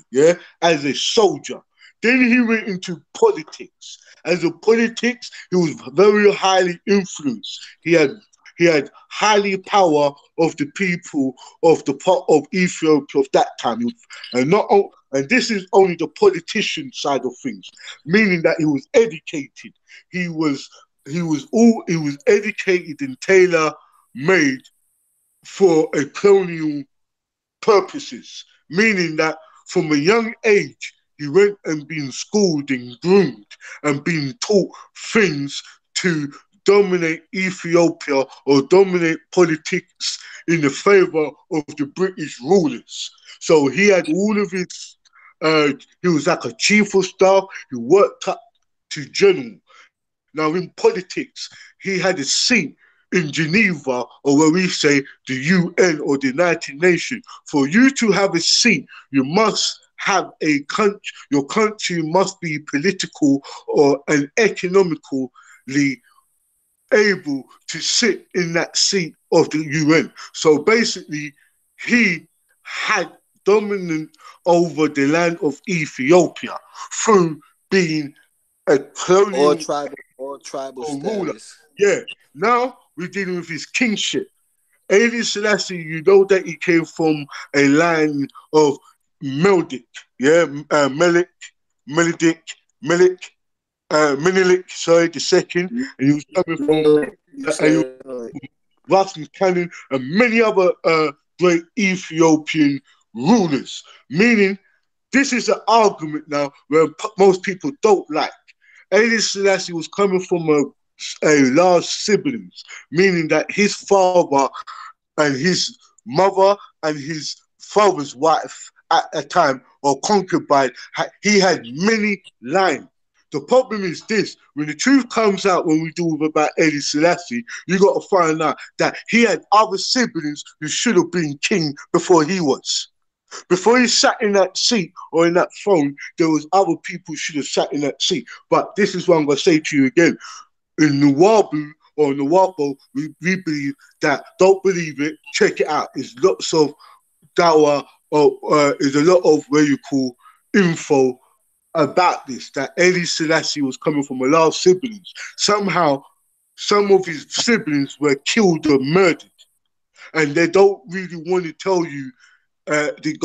as a soldier. Then he went into politics. As a politics, he was very highly influenced. He had highly power of the people of Ethiopia of that time, and not And this is only the politician side of things, meaning that he was educated. He was educated and tailor made for a colonial purposes, meaning that from a young age he went and been schooled and groomed and been taught things to dominate Ethiopia or dominate politics in the favor of the British rulers. So he had all of his, he was like a chief of staff, he worked up to general. Now, in politics, he had a seat in Geneva, or where we say the UN or the United Nations. For you to have a seat, you must have a country, your country must be political or and economically able to sit in that seat of the UN. So basically, he had dominance over the land of Ethiopia through being a colonial or tribal ruler. status. Yeah. Now we're dealing with his kingship. Haile Selassie, you know that he came from a line of Meldic, yeah, Menelik, sorry, the second, and he was coming from Rasmus Cannon and many other great Ethiopian rulers. Meaning, this is an argument now where most people don't like. Haile Selassie was coming from a large siblings, meaning that his father and his mother and his father's wife at a time or concubine, he had many lines. The problem is this: when the truth comes out, when we do about Haile Selassie, you got to find out that he had other siblings who should have been king before he was. Before he sat in that seat or in that throne, there was other people who should have sat in that seat. But this is what I'm going to say to you again. In Nuwabu or Nuwapo, we believe that, don't believe it, check it out. There's lots of dawa, there's a lot of what you call info about this, that Haile Selassie was coming from a lot of siblings. Somehow, some of his siblings were killed or murdered. And they don't really want to tell you, on the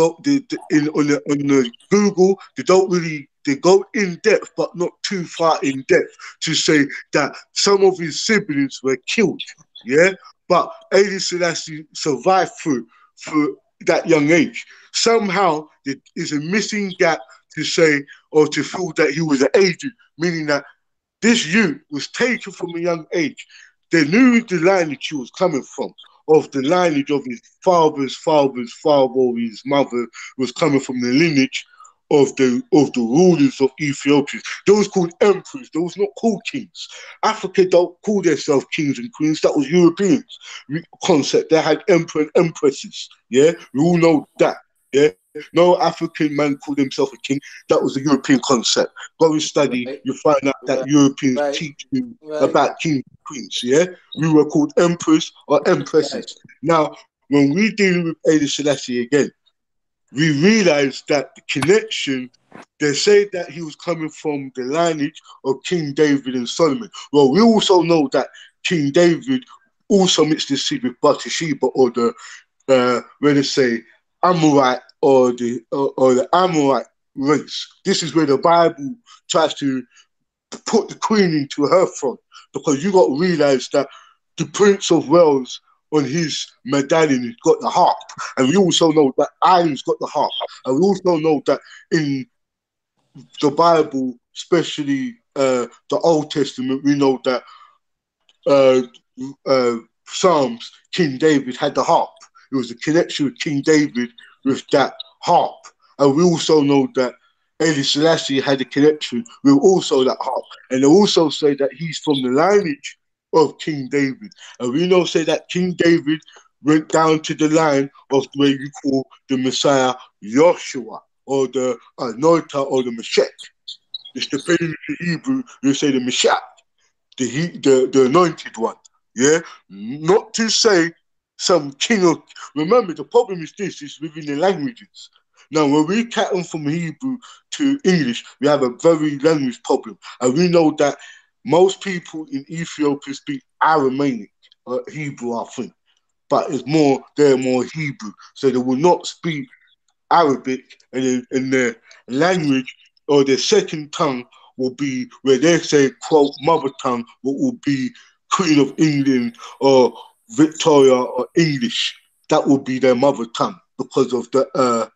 Google, they go in depth, but not too far in depth to say that some of his siblings were killed. Yeah, but Haile Selassie survived through that young age. Somehow there is a missing gap to say or to feel that he was an agent, meaning that this youth was taken from a young age. They knew the lineage he was coming from, of the lineage of his father's father's father or his mother was coming from the lineage of the rulers of Ethiopia. Those called emperors. Those not called kings. Africa don't call themselves kings and queens. That was Europeans concept. They had emperor and empresses. Yeah, we all know that. Yeah, no African man called himself a king. That was a European concept. Go and study. You find out that Europeans teach you about kings and queens. Yeah, we were called emperors or empresses. Now, when we deal with Haile Selassie again, we realize that the connection, they say that he was coming from the lineage of King David and Solomon. Well, we also know that King David also mixed his seed with Bathsheba, or the, where they say, Amorite or the Amorite race. This is where the Bible tries to put the queen into her front, because you got to realize that the Prince of Wales on his medallion has got the harp, and we also know that Ireland's got the harp, and we also know that in the Bible, especially the Old Testament, we know that Psalms, King David had the harp. It was a connection with King David with that harp, and we also know that Haile Selassie had a connection with also that harp, and they also say that he's from the lineage of King David. And we know say that King David went down to the line of where you call the Messiah Joshua, or the Anointed, or the Meshach. It's depending on the Hebrew, you say the Meshach, the anointed one. Yeah? Not to say some king of... Remember, the problem is this, is within the languages. Now, when we cut them from Hebrew to English, we have a very language problem. And we know that most people in Ethiopia speak Aramaic, Hebrew, I think. But they're more Hebrew. So they will not speak Arabic, and their language or their second tongue will be where they say, quote, mother tongue, what will be Queen of England or Victoria or English. That will be their mother tongue because of the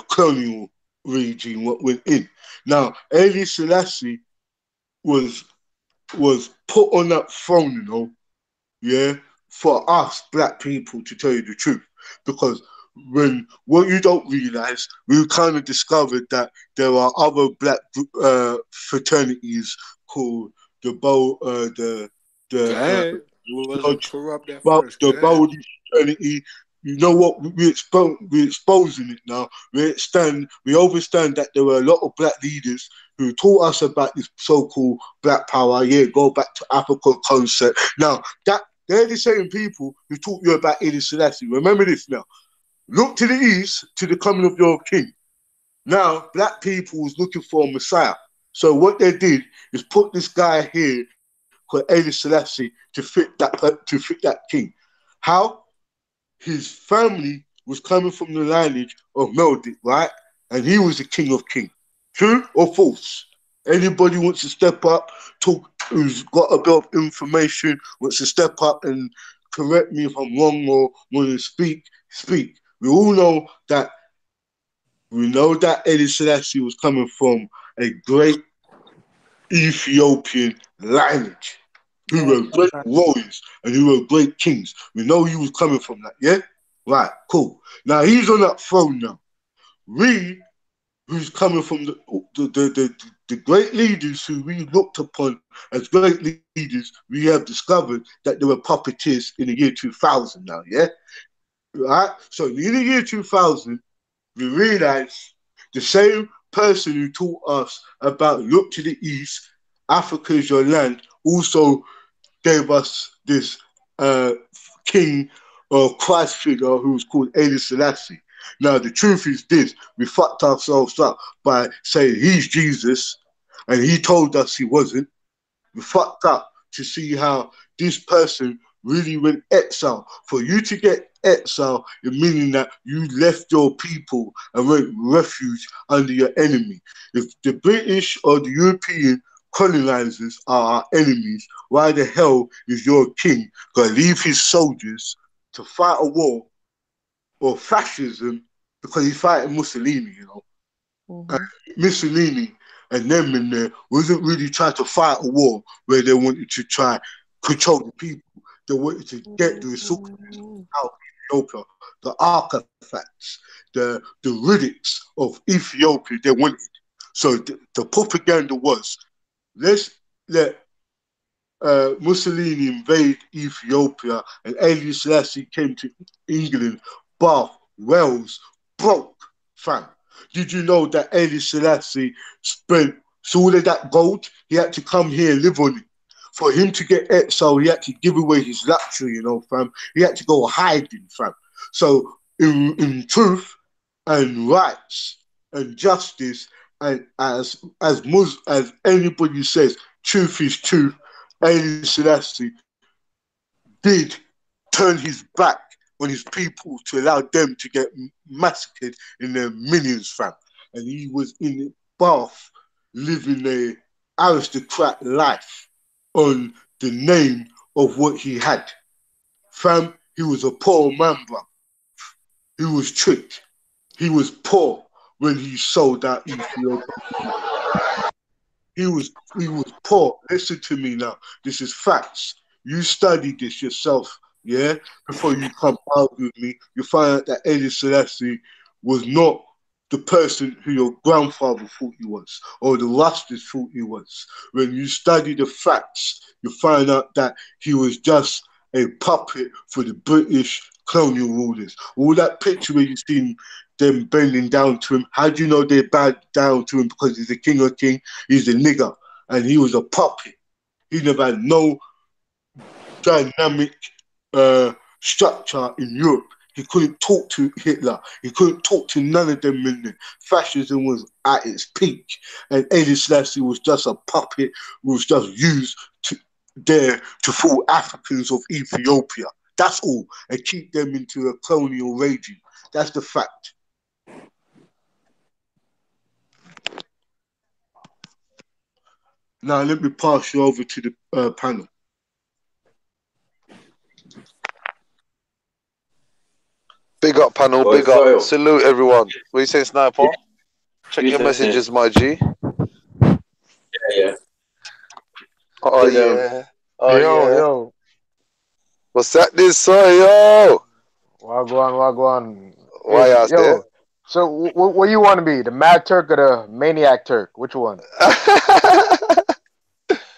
colonial regime what went in. Now, Haile Selassie was put on that throne, you know, yeah, for us black people, to tell you the truth, because what you don't realize, we kind of discovered that there are other black fraternities called the Dang. You wasn't Lodge, corrupt at well, first. the Dang. Bowdy fraternity. You know what? We're exposing it now. We understand that there were a lot of black leaders who taught us about this so-called black power. Yeah, go back to African concept. Now, that they're the same people who taught you about Haile Selassie. Remember this now. Look to the east, to the coming of your king. Now, black people was looking for a Messiah. So what they did is put this guy here called Haile Selassie to fit that king. How? His family was coming from the lineage of Meldic, right? And he was the king of kings. True or false? Anybody wants to step up, who's got a bit of information, wants to step up and correct me if I'm wrong or want to speak. We all know that Haile Selassie was coming from a great Ethiopian lineage who were great warriors and who were great kings. We know he was coming from that, yeah? Right, cool. Now he's on that throne now. Who's coming from the great leaders who we looked upon as great leaders, we have discovered that they were puppeteers in the year 2000 now, yeah? Right? So in the year 2000, we realized the same person who taught us about look to the east, Africa is your land, also gave us this king or Christ figure who was called Haile Selassie. Now, the truth is this, we fucked ourselves up by saying he's Jesus, and he told us he wasn't. We fucked up to see how this person really went exile. For you to get exile, it meaning that you left your people and went refuge under your enemy. If the British or the European colonizers are our enemies, why the hell is your king going to leave his soldiers to fight a war or fascism because he's fighting Mussolini, you know? Mussolini and them in there wasn't really trying to fight a war where they wanted to try control the people. They wanted to get the resources out of Ethiopia, the artifacts, the relics of Ethiopia they wanted. So the propaganda was, let's let Mussolini invade Ethiopia and Haile Selassie came to England, Bath, Wales, broke, fam. Did you know that Haile Selassie spent all of that gold? He had to come here and live on it. For him to get exiled, he had to give away his luxury, you know, fam. He had to go hiding, fam. So in truth and rights and justice, and as anybody says, truth is truth, Haile Selassie did turn his back on his people to allow them to get massacred in their millions, fam. And he was in Bath living a aristocrat life on the name of what he had. Fam, he was a poor man, bro. He was tricked. He was poor when he sold out Ethiopia. He was poor. Listen to me now. This is facts. You studied this yourself, yeah? Before you come out with me, you find out that Haile Selassie was not the person who your grandfather thought he was, or the Rastas thought he was. When you study the facts, you find out that he was just a puppet for the British colonial rulers. All that picture where you see them bending down to him, how do you know they bowed down to him? Because he's the king of kings, he's a nigger, and he was a puppet. He never had no dynamic structure in Europe. He couldn't talk to Hitler. He couldn't talk to none of them in there. Fascism was at its peak. And Haile Selassie was just a puppet, was just used to fool Africans of Ethiopia. That's all. And keep them into a colonial regime. That's the fact. Now let me pass you over to the panel. Big up, panel. Boy, Big up. soil. Salute everyone. What you saying, Sniper? Check You your said- messages, my G. Yeah. Oh Did, yeah. Oh Yo, yeah. yo. What's that? This yo. Wagwan. Why Hey, y'all there? yo. So, what you want to be? The Mad Turk or the Maniac Turk? Which one?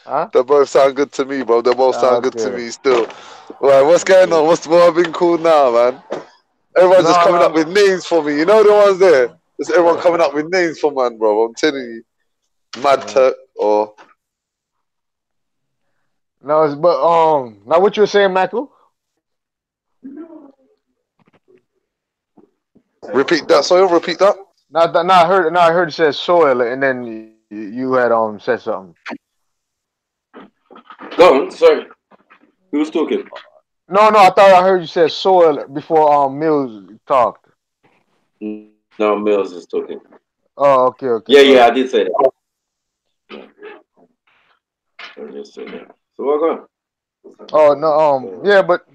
Huh? They both sound good to me, bro. They both sound good to Okay. me still. Right, what's going on? What's what I've been called now, man? Everyone's just coming up with names for me. You know the ones there? Just everyone coming up with names for man, bro. I'm telling you. Mad Turk or No, but now what you were saying, Michael? repeat that, sorry, repeat that. No, I heard it said soil, and then you had said something. Go on, sorry. Who was talking? No, I thought I heard you said soil before Mills talked. No, Mills is talking. Oh, okay. Yeah, I did say that. I just said that. So what going? Oh no, yeah, but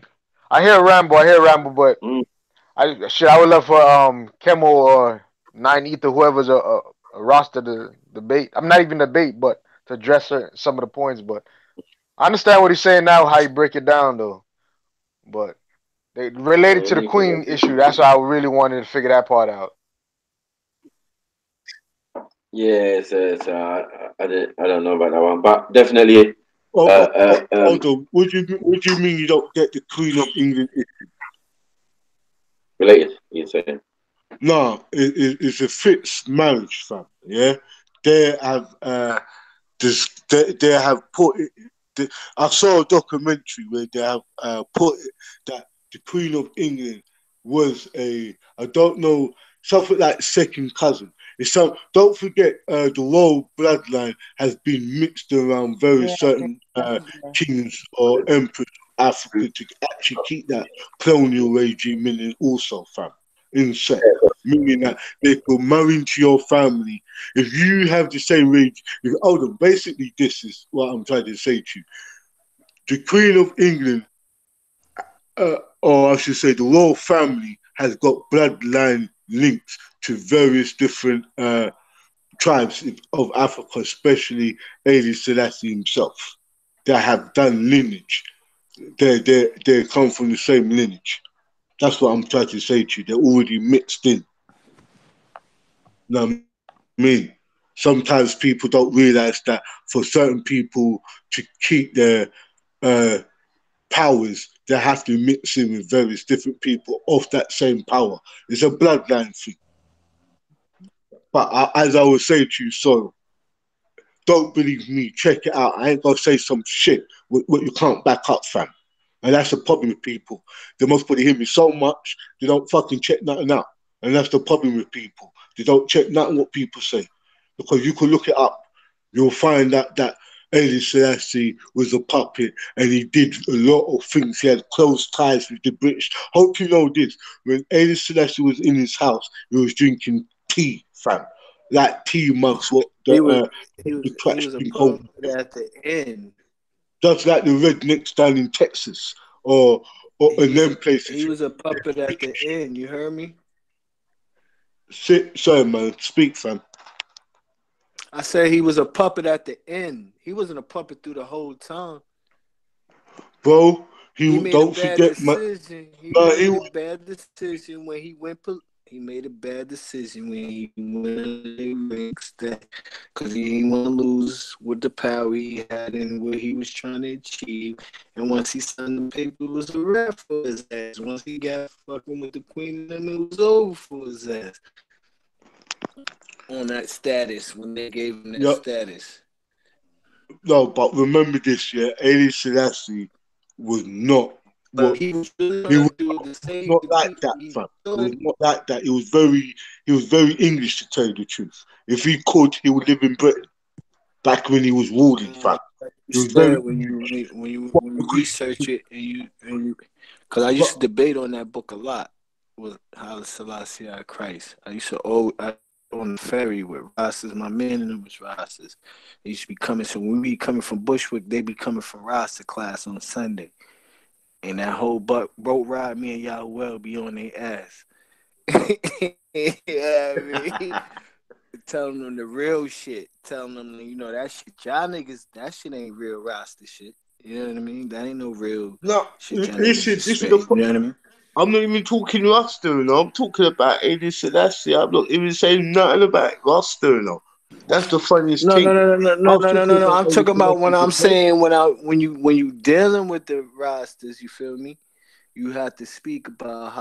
I hear Rambo, but I would love for Kemo or Nine Ether, whoever's a roster to debate. I'm not even debate, but to address some of the points. But I understand what he's saying now, how you break it down though. But they related to the Queen issue. That's why I really wanted to figure that part out. Yeah, I don't know about that one, but definitely. Hold on. What do you mean you don't get the Queen of England issue? Related, you saying? No, it's a fixed marriage, fam. Yeah, they have they have put it. I saw a documentary where they have put it, that the Queen of England was I don't know, something like second cousin. It's some. Don't forget, the royal bloodline has been mixed around various certain kings or emperors of Africa to actually keep that colonial regime in it also, fam. In check, meaning that they could marry into your family if you have the same age. Hold on, basically, this is what I'm trying to say to you. The Queen of England, or I should say, the royal family has got bloodline links to various different tribes of Africa, especially Haile Selassie himself, that have done lineage. They come from the same lineage. That's what I'm trying to say to you. They're already mixed in. You know what I mean? Sometimes people don't realize that for certain people to keep their powers, they have to mix in with various different people of that same power. It's a bloodline thing. But as I was saying to you, so don't believe me. Check it out. I ain't gonna say some shit what you can't back up, fam. And that's the problem with people. They must probably hear me so much they don't fucking check nothing out. And that's the problem with people. They don't check nothing what people say. Because you can look it up. You'll find out that Haile Selassie was a puppet and he did a lot of things. He had close ties with the British. Hope you know this. When Haile Selassie was in his house, he was drinking tea, fam. Like tea mugs, what He was the a cracks been holding. puppet at the end. Just like the rednecks down in Texas or in them places. He was a puppet at the end. You heard me? Sorry, man. Speak, fam. I said he was a puppet at the end. He wasn't a puppet through the whole time. Bro, He made don't a bad forget, decision. He made a bad decision when he went. He made a bad decision when he went rinks that because he didn't want to lose with the power he had and what he was trying to achieve. And once he signed the paper, it was a wrap for his ass. Once he got fucking with the queen, then it was over for his ass. On that status, when they gave him that status. No, but remember this, yeah. Haile Selassie was not. But he was really he was do the same. not like that, fam. He was not like that. He was very English, to tell you the truth. If he could, he would live in Britain. Back when he was ruling, fam. He was very when you research it and you because I used to debate on that book a lot with Haile Selassie Christ. I on the ferry with Rastas. My man and them was Rastas. They used to be coming. So when we be coming from Bushwick, they be coming from Rasta class on Sunday. And that whole boat ride, me and Yahweh be on their ass. Yeah, I mean, telling them the real shit. Telling them, you know, that shit, y'all niggas, that shit ain't real Rasta shit. You know what I mean? That ain't no real shit. Listen, this is the you know what I mean? I'm not even talking Rasta, you know. I'm talking about Haile Selassie. I'm not even saying nothing about Rasta, you know. That's the funniest No. thing. I'm talking about when I'm saying when you dealing with the Rastas, you feel me? You have to speak about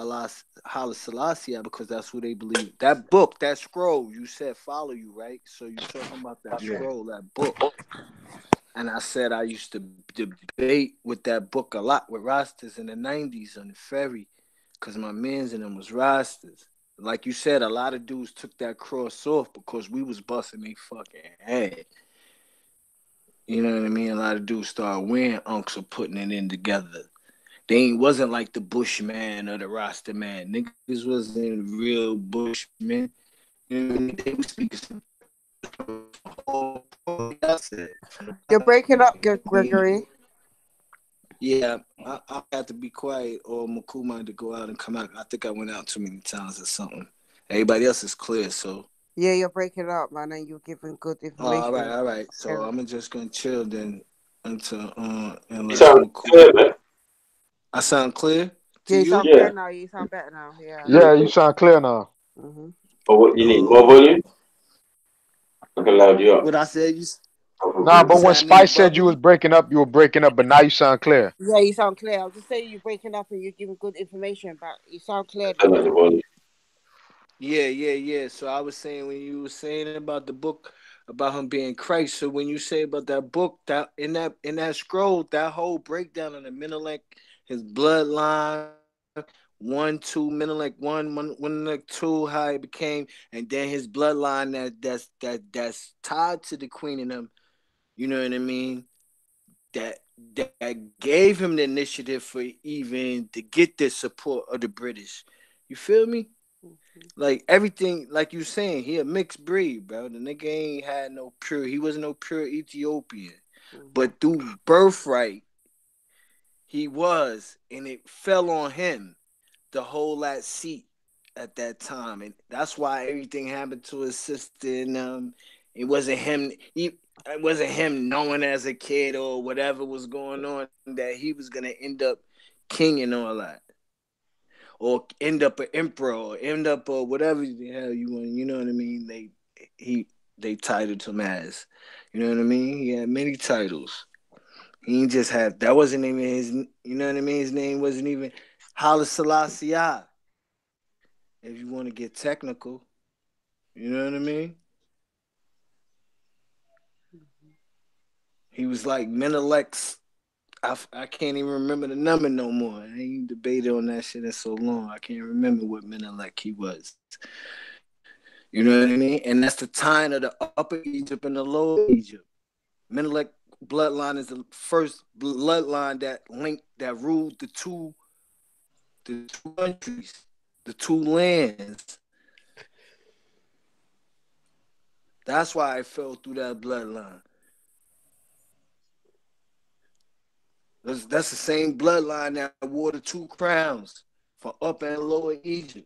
Haile Selassie because that's who they believe. That book, that scroll, you said follow you, right? So you're talking about that scroll, that book. And I said I used to debate with that book a lot with Rastas in the 90s on the ferry because my mans in them was Rastas. Like you said, a lot of dudes took that cross off because we was busting their fucking head. You know what I mean? A lot of dudes started wearing unks or putting it in together. They wasn't like the Bushman or the Rasta man. Niggas wasn't real Bushmen. You know what I mean? They was speaking You're breaking up, Gregory. Yeah, I had to be quiet or Makuma had to go out and come out. I think I went out too many times or something. Everybody else is clear, so. Yeah, you're breaking up, man, and you're giving good information. All right. So I'm just gonna chill then until You sound clear, man. I sound clear to Yeah, you you? sound clear now. You sound better now. Yeah. Yeah, you sound clear now. Mm-hmm. But what you need? More volume? I can loud you up. What I said, you. Nah, but when Spice said you were breaking up, but now you sound clear. Yeah, you sound clear. I was just saying you're breaking up and you're giving good information, but you sound clear Turn now. up the volume. Yeah. So I was saying when you were saying about the book about him being Christ. So when you say about that book, that in that scroll, that whole breakdown of the Menelik, his bloodline, 1, 2, Menelik 1, Menelik 2, how it became, and then his bloodline that's tied to the queen and them. You know what I mean? That gave him the initiative for even to get the support of the British. You feel me? Like everything, like you saying, he a mixed breed, bro. The nigga ain't had no pure. He wasn't no pure Ethiopian, but through birthright, he was, and it fell on him to hold that seat at that time, and that's why everything happened to his sister. And it wasn't him. It wasn't him knowing as a kid or whatever was going on that he was gonna end up king and all that. Or end up an emperor, or end up whatever the hell you want. You know what I mean? They titled him as. You know what I mean? He had many titles. He just had that wasn't even his. You know what I mean? His name wasn't even Haile Selassie. If you want to get technical, you know what I mean? He was like Menelek's. I can't even remember the number no more. I ain't debated on that shit in so long. I can't remember what Menelik he was. You know what I mean? And that's the time of the Upper Egypt and the Lower Egypt. Menelik bloodline is the first bloodline that ruled the two countries, the two lands. That's why I fell through that bloodline. That's the same bloodline that wore the two crowns for Upper and Lower Egypt.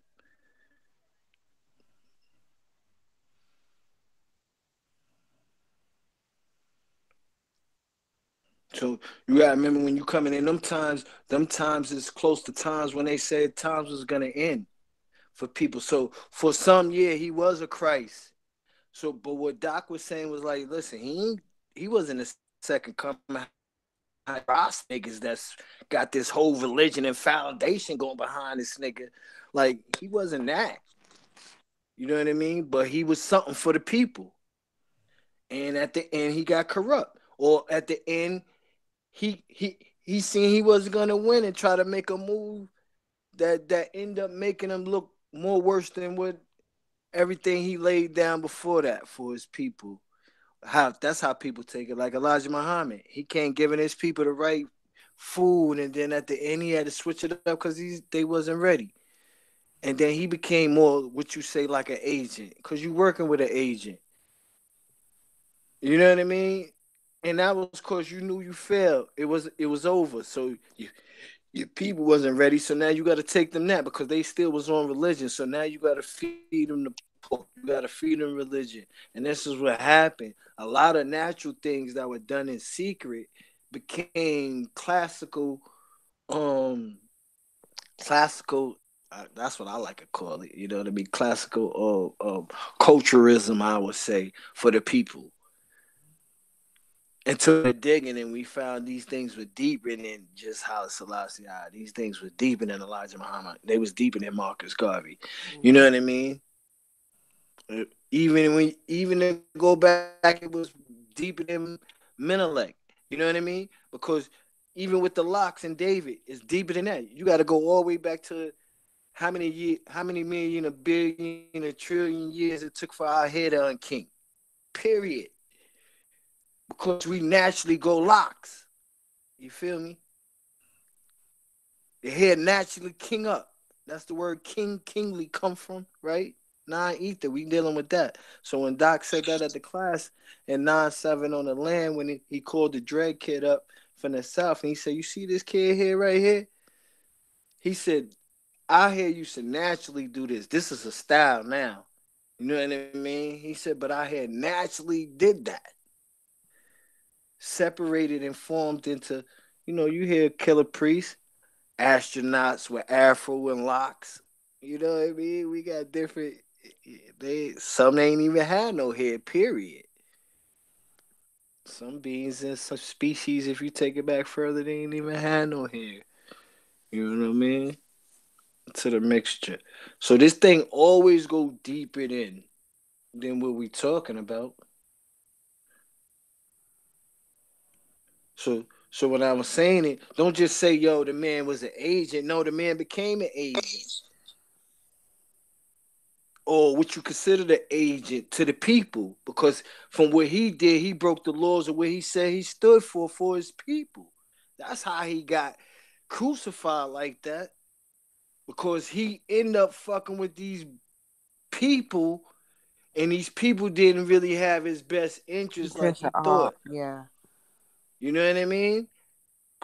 So you gotta remember when you coming in them times is close to times when they said times was gonna end for people. So for some year he was a Christ. So but what Doc was saying was like, listen, he wasn't a second coming. Ross niggas that's got this whole religion and foundation going behind this nigga. Like he wasn't that. You know what I mean? But he was something for the people. And at the end he got corrupt. Or at the end he seen he wasn't gonna win and try to make a move that end up making him look more worse than what everything he laid down before that for his people. That's how people take it. Like Elijah Muhammad, he can't giving his people the right food, and then at the end he had to switch it up because they wasn't ready. And then he became more what you say like an agent, because you working with an agent. You know what I mean? And that was because you knew you failed. It was over. So your people wasn't ready. So now you got to take them that because they still was on religion. So now you got to feed them the pork. You got to feed them religion. And this is what happened. A lot of natural things that were done in secret became classical. Classical. That's what I like to call it. You know what I mean? Classical culturism, I would say, for the people. Until the digging, and we found these things were deeper than just Haile Selassie. These things were deeper than Elijah Muhammad. They was deeper than Marcus Garvey. You know what I mean? Even to go back, it was deeper than Menelik. You know what I mean? Because even with the locks and David, it's deeper than that. You got to go all the way back to how many million, a billion, a trillion years it took for our head on king. Period. Because we naturally go locks. You feel me? The head naturally king up. That's the word king, kingly come from, right? Non-ether, we dealing with that. So when Doc said that at the class in 9-7 on the land, when he called the dread kid up from the south, and he said, you see this kid here, right here? He said, I hear you should naturally do this. This is a style now. You know what I mean? He said, but I had naturally did that. Separated and formed into, you hear Killer Priest, astronauts with afro and locks. You know what I mean? We got different. Some ain't even had no hair. Period. Some beings and some species, if you take it back further, they ain't even had no hair. You know what I mean? To the mixture. So this thing always go deeper than what we talking about. So when I was saying it, don't just say, yo, the man was an agent. No, the man became an agent. Or what you consider the agent to the people. Because from what he did, he broke the laws of what he said he stood for his people. That's how he got crucified like that. Because he ended up fucking with these people, and these people didn't really have his best interest like he thought. Yeah. You know what I mean?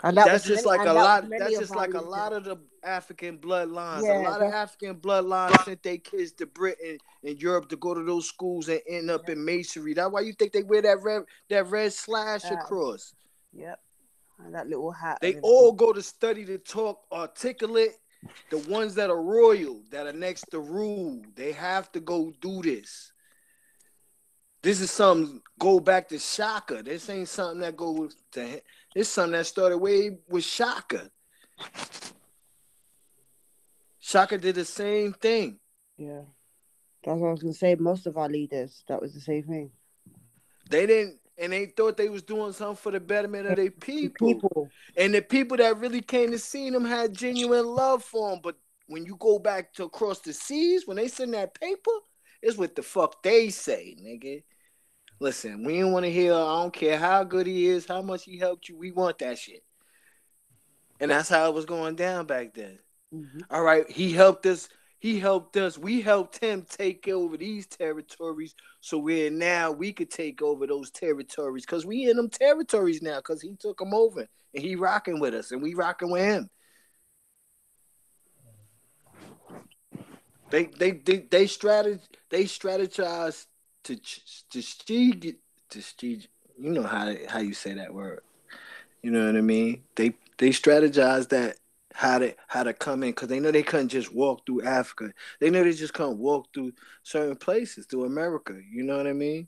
And That's just like a lot. That's of just like a leaders. lot of the African bloodlines. Yeah, a lot of African bloodlines sent their kids to Britain and Europe to go to those schools and end up in masonry. That's why you think they wear that red slash across. Yep. And that little hat. They all go to study to talk articulate. The ones that are royal, that are next to rule, they have to go do this. This is something go back to Shaka. This ain't something that goes to. It's something that started way with Shaka. Shaka did the same thing. Yeah, that's what I was gonna say. Most of our leaders, that was the same thing. They didn't, and they thought they was doing something for the betterment of their people. And the people that really came to see them had genuine love for them. But when you go back to across the seas, when they send that paper, it's what the fuck they say, nigga. Listen, we don't want to hear, I don't care how good he is, how much he helped you, we want that shit. And that's how it was going down back then. Mm-hmm. All right, he helped us, we helped him take over these territories, so we could take over those territories, because we in them territories now, because he took them over, and he rocking with us, and we rocking with him. They strategized to you know how you say that word. You know what I mean? They strategized that how to come in, because they know they couldn't just walk through Africa. They know they just couldn't walk through certain places through America. You know what I mean?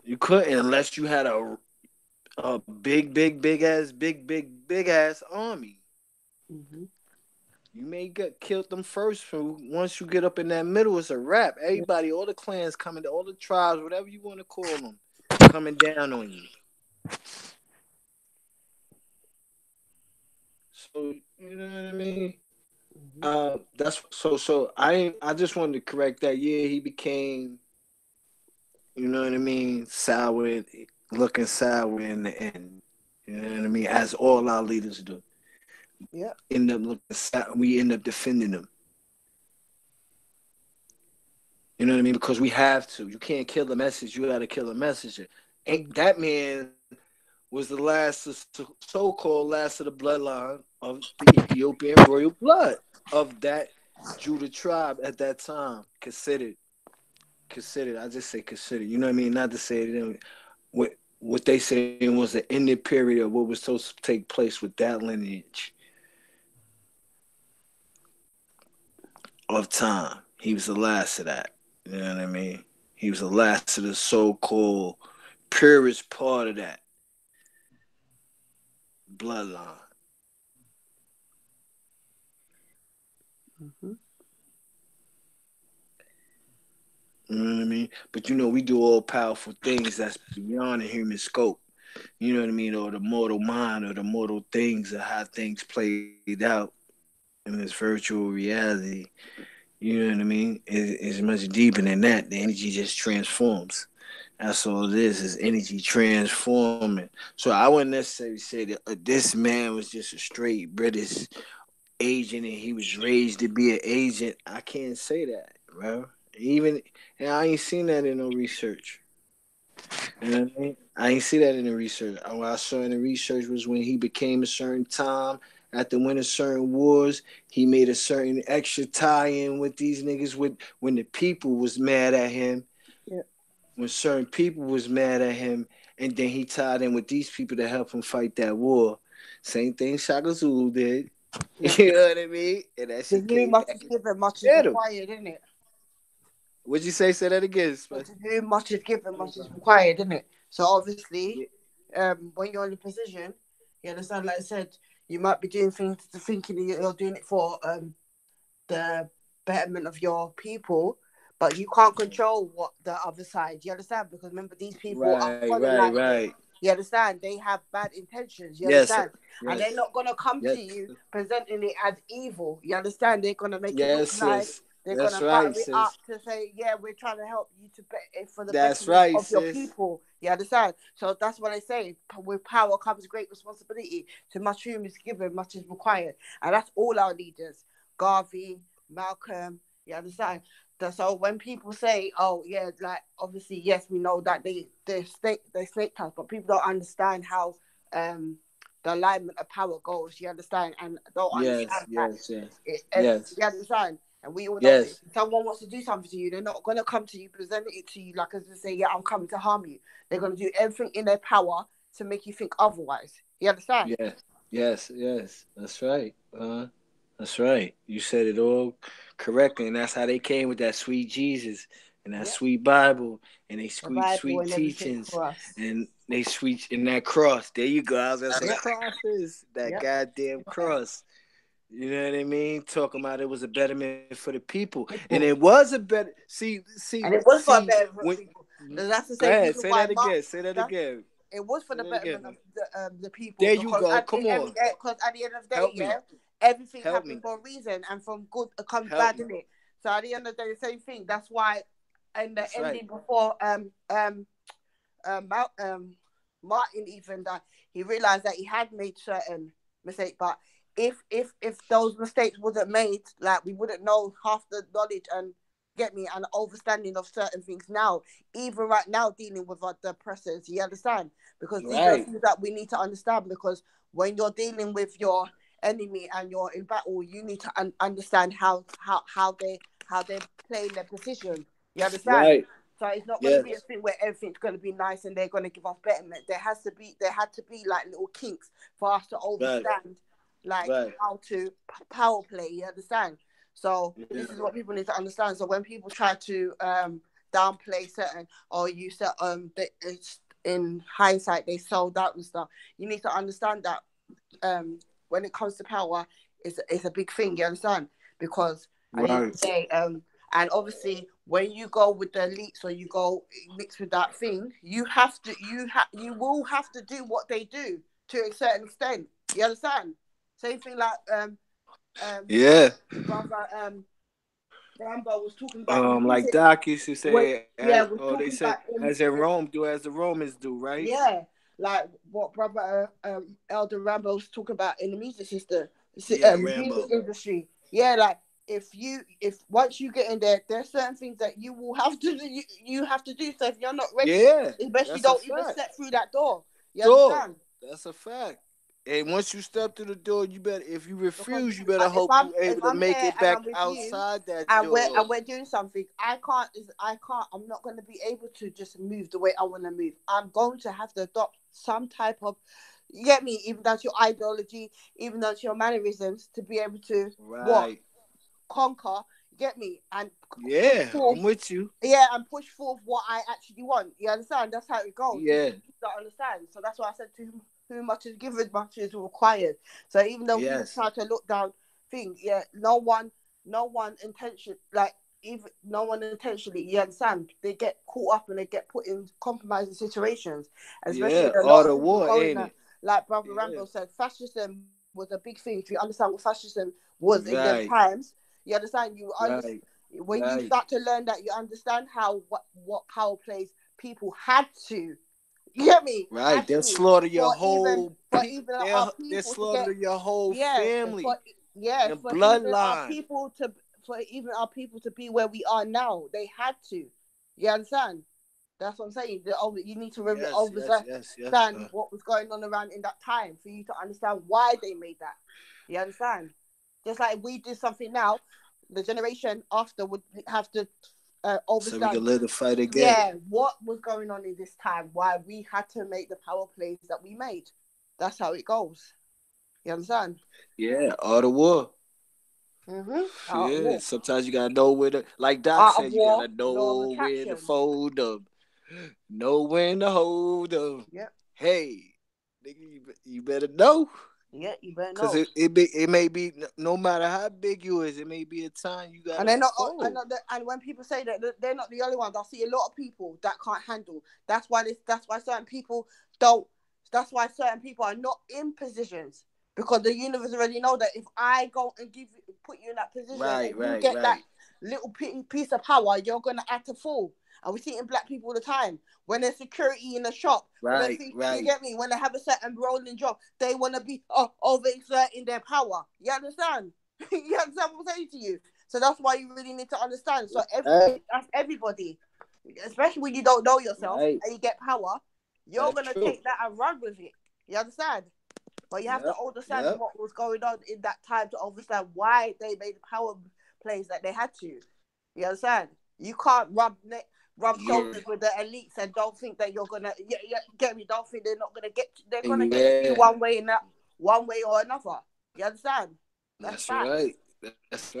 You couldn't unless you had a big ass army. Mm-hmm. You may get killed them first. Once you get up in that middle, it's a wrap. Everybody, all the clans coming, all the tribes, whatever you want to call them, coming down on you. So you know what I mean. That's so. I just wanted to correct that. Yeah, he became, you know what I mean, looking sour in the end. You know what I mean, as all our leaders do. Yeah. We end up defending them. You know what I mean? Because we have to. You can't kill the message. You got to kill the messenger. That man was the last, so-called last of the bloodline of the Ethiopian royal blood of that Judah tribe at that time. Considered. I just say considered. You know what I mean? Not to say it. What they say was the ended period of what was supposed to take place with that lineage of time. He was the last of that. You know what I mean? He was the last of the so-called purest part of that bloodline. Mm-hmm. You know what I mean? But we do all powerful things that's beyond the human scope. You know what I mean? Or the mortal mind, or the mortal things, or how things played out in this virtual reality. You know what I mean? It's much deeper than that. The energy just transforms. That's all it is energy transforming. So I wouldn't necessarily say that this man was just a straight British agent and he was raised to be an agent. I can't say that, bro. And I ain't seen that in no research. You know what I mean? I ain't see that in the research. What I saw in the research was when he became a certain time, after winning certain wars, he made a certain extra tie-in with these niggas when the people was mad at him. Yeah. When certain people was mad at him, and then he tied in with these people to help him fight that war. Same thing Shaka Zulu did. Yeah. You know what I mean? And that shit To whom came much back is and given, much is hit him. required, isn't it? What'd you say? Say that again. But to whom much is given, much is required, isn't it? So obviously, when you're in a position, you understand, like I said, you might be doing things thinking you're doing it for the betterment of your people, but you can't control what the other side. You understand? Because remember, these people are colonizing. Right. You understand? They have bad intentions. You Yes, understand? yes. And they're not gonna come Yes. to you presenting it as evil. You understand? They're gonna make it Yes, look like sis. they're That's gonna right, butter it sis. up to say, yeah, we're trying to help you to for the That's betterment right, of your sis. people. You understand? So that's what I say. With power comes great responsibility. To much whom is given, much is required, and that's all our leaders: Garvey, Malcolm. You understand? So when people say, "Oh yeah," like obviously, yes, we know that they're snake tongues, but people don't understand how the alignment of power goes. You understand? And don't understand Yes. you understand? And we all know Yes. if someone wants to do something to you, they're not gonna come to you, present it to you like as to say, "Yeah, I'm coming to harm you." They're gonna do everything in their power to make you think otherwise. You understand? Yes. That's right. That's right. You said it all correctly, and that's how they came with that sweet Jesus and that sweet Bible and they sweet teachings and they sweet in that cross. There you go. I was gonna say crosses. That goddamn cross. You know what I mean? Talking about it was a betterment for the people, and it was a better. See, and it was for a betterment for people. That's the Go same ahead. reason Say why that again. Say that again. it was for Say the that again, betterment man. of the people. There you go. Come on. Because at the end of the day, Help me. everything Help happens me. for a reason, and from good comes Help bad me. in it. So at the end of the day, the same thing. That's why in the That's ending right. before Martin even that he realized that he had made certain mistakes, but if those mistakes wasn't made, like we wouldn't know half the knowledge and get me an understanding of certain things now, even right now dealing with the oppressors. You understand? Because these are things that we need to understand, because when you're dealing with your enemy and you're in battle, you need to understand how they're playing their position. You understand? Right. So it's not going to be a thing where everything's going to be nice and they're going to give us betterment. There had to be like little kinks for us to understand, how to power play. You understand? So this is what people need to understand. So when people try to downplay certain, or you said it's in hindsight they sold out and stuff, you need to understand that when it comes to power, it's a big thing. You understand? Because I need to say and obviously, when you go with the elites or you go mix with that thing, you will have to do what they do to a certain extent. You understand? Same thing like brother Rambo was talking about. Like Doc used to say, they said, as in Rome, do as the Romans do, right? Yeah, like what brother Elder Rambo was talking about in the music system. Rambo. music industry. Yeah, like if once you get in there, there's certain things that you will have to do. You have to do. So if you're not ready, especially don't even step through that door. You understand? That's a fact. And once you step through the door, you better. If you refuse, Because you better hope you're able to make it back outside that door. And we're doing something. I can't. I'm not going to be able to just move the way I want to move. I'm going to have to adopt some type of. You get me? Even that's your ideology, even that's your mannerisms, to be able to conquer. You get me? And I'm with you. Yeah, and push forth what I actually want. You understand? That's how it goes. Yeah. You don't understand. So that's why I said to him, who much is given, much is required. So even though people try to look down things, no one intentionally, you understand? They get caught up and they get put in compromising situations. Especially all the war, ain't it? Like Brother Rambo said, fascism was a big thing. If you understand what fascism was in them times, you understand. When you start to learn that, you understand how what power plays people had to. You get me? Right, they'll slaughter your whole. They'll slaughter your whole family. And bloodline. For even our people to be where we are now, they had to. You understand? That's what I'm saying. You need to really understand what was going on around in that time for you to understand why they made that. You understand? Just like we do something now, the generation after would have to so we can live the fight again. Yeah, what was going on in this time? Why we had to make the power plays that we made. That's how it goes. You understand? Yeah, all the war. Mm-hmm. Sometimes you gotta know where to, like Doc said, you gotta know where to fold them, know when to hold them. Yep. Hey, nigga, you better know. Yeah, you better know. Because it may be, no matter how big you is, it may be a time you got. And they're not. And when people say that, they're not the only ones. I see a lot of people that can't handle. That's why certain people don't. That's why certain people are not in positions, because the universe already know that if I go and put you in that position, you get that little piece of power, you're gonna act a fool. And we see it in black people all the time. When there's security in the shop, right. You get me? When they have a certain rolling job, they want to be overexerting their power. You understand? You understand what I'm saying to you? So that's why you really need to understand. So everybody, especially when you don't know yourself and you get power, you're going to take that and run with it. You understand? But you have to understand what was going on in that time to understand why they made the power plays that they had to. You understand? You can't rub shoulders with the elites and don't think that you're gonna get me. Don't think they're not gonna get. They're gonna get you one way or another. You understand? That's right. That's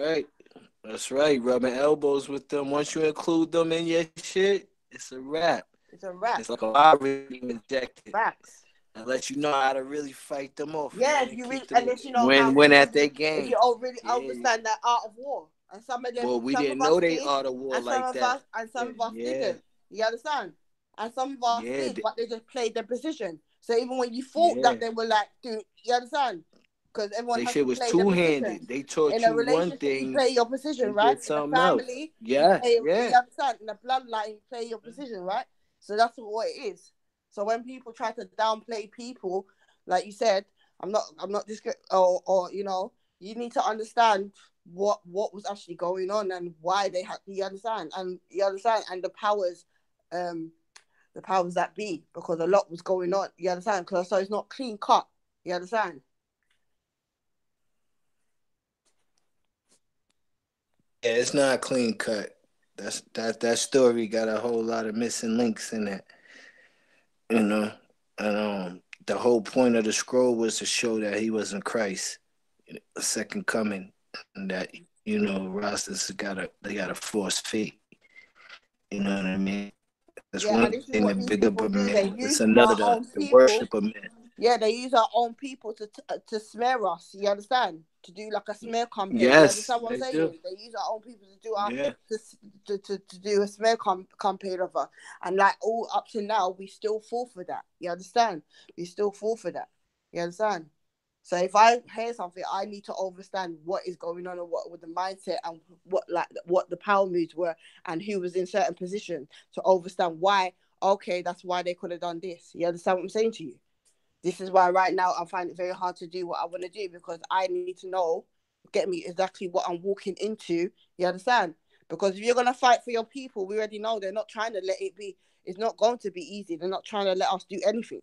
right. Rubbing elbows with them. Once you include them in your shit, it's a wrap. It's a wrap. It's like a lottery injected. Facts. Unless you know how to really fight them off. Yeah, if you really, unless you know win at their game. If you really understand that art of war. And some of them, well, we didn't know they art of war like that. And some of us didn't. You understand? And some of us did, but they just played their position. So even when you thought that they were like, dude, you understand? Because everyone has to was play two-handed. They taught you one thing. You play your position, right? In the family, you understand? In the bloodline, you play your position, right? So that's what it is. So when people try to downplay people, like you said, I'm not or you know, you need to understand what was actually going on and why they had. You understand? And the powers that be, because a lot was going on. You understand? So it's not clean cut. You understand? Yeah, it's not clean cut. That story got a whole lot of missing links in it. You know, and the whole point of the scroll was to show that he wasn't Christ, a second coming, and that, you know, Rastas they got a forced fate. You know what I mean? That's one thing to big up a man. It's another to worship a man. Yeah, they use our own people to smear us. You understand? To do like a smear campaign. Yes, you understand what I'm saying? do. They use our own people to do to do a smear campaign of her. And like all up to now, we still fall for that. You understand? We still fall for that. You understand? So if I hear something, I need to understand what is going on and what with the mindset and what the power moves were and who was in certain positions to understand why. Okay, that's why they could have done this. You understand what I'm saying to you? This is why right now I find it very hard to do what I want to do, because I need to know, get me, exactly what I'm walking into. You understand? Because if you're going to fight for your people, we already know they're not trying to let it be. It's not going to be easy. They're not trying to let us do anything.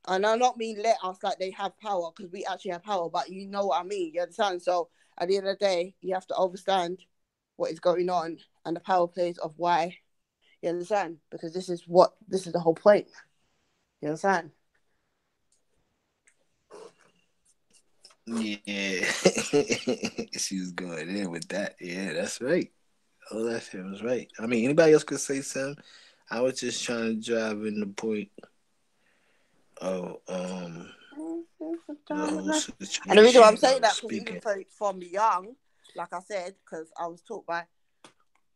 And I don't mean let us like they have power, because we actually have power, but you know what I mean. You understand? So at the end of the day, you have to understand what is going on and the power plays of why. You understand? Because this is the whole point. You understand? Yeah. She was going in with that. Yeah, that's right. Oh, that shit was right. I mean, anybody else could say something. I was just trying to drive in the point of the whole situation. And the reason why I'm saying that, because speaking. even from young, like I said, because I was taught by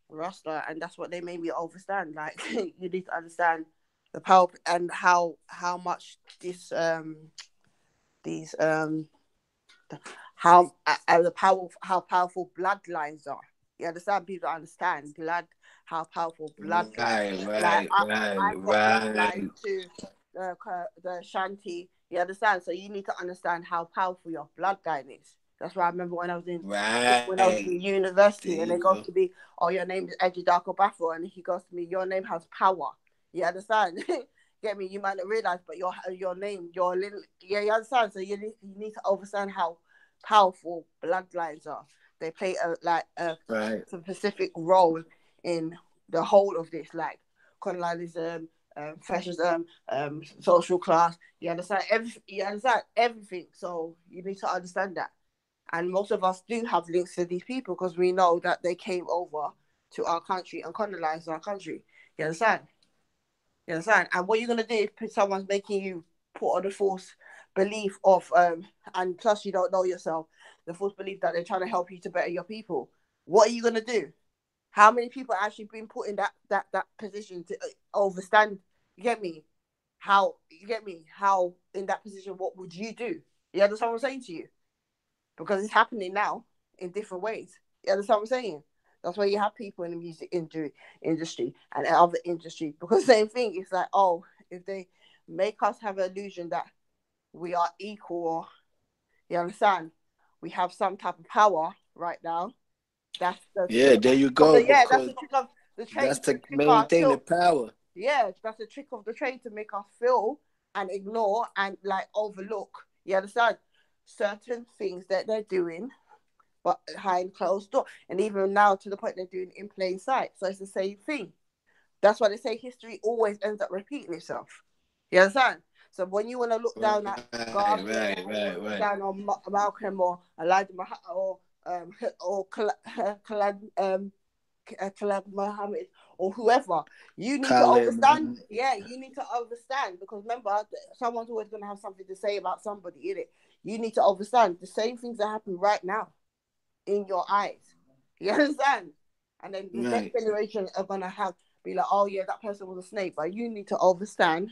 Rasta, and that's what they made me understand. Like, you need to understand the power and how much these how how powerful bloodlines are. You understand? People understand blood, how powerful bloodlines. Like I've got bloodlines to the Shanti. You understand? So you need to understand how powerful your bloodline is. That's why I remember when I was in university, and they goes to me, "Oh, your name is Edgy Darko Bafo," and he goes to me, "Your name has power." You understand? Get me? You might not realize, but your name, your little, yeah, you understand. So you need to understand how powerful bloodlines are. They play a specific role in the whole of this, like colonialism, fascism, social class. You understand everything. You understand everything. So you need to understand that. And most of us do have links to these people because we know that they came over to our country and colonized our country. You understand? You understand? And what you're gonna do if someone's making you put on the false belief of and plus you don't know yourself, the false belief that they're trying to help you to better your people. What are you gonna do? How many people have actually been put in that position to overstand? You get me? How in that position? What would you do? You understand what I'm saying to you? Because it's happening now in different ways. You understand what I'm saying? That's why you have people in the music industry and other industries. Because same thing, it's like, oh, if they make us have an illusion that we are equal, you understand? We have some type of power right now. That's there you go. That's the trick of the trade. That's to maintain the power. Yeah, that's the trick of the trade, to make us feel and ignore and like overlook. You understand? Certain things that they're doing, but behind closed door, and even now to the point they're doing in plain sight. So it's the same thing. That's why they say history always ends up repeating itself. You understand? So when you want to look down at Garfield, down on Malcolm or Elijah or Khalid Muhammad or whoever, you need to understand. Yeah, you need to understand, because remember, someone's always going to have something to say about somebody, innit? You need to understand the same things that happen right now in your eyes. You understand? And then the next generation are going to be like, oh yeah, that person was a snake. But you need to understand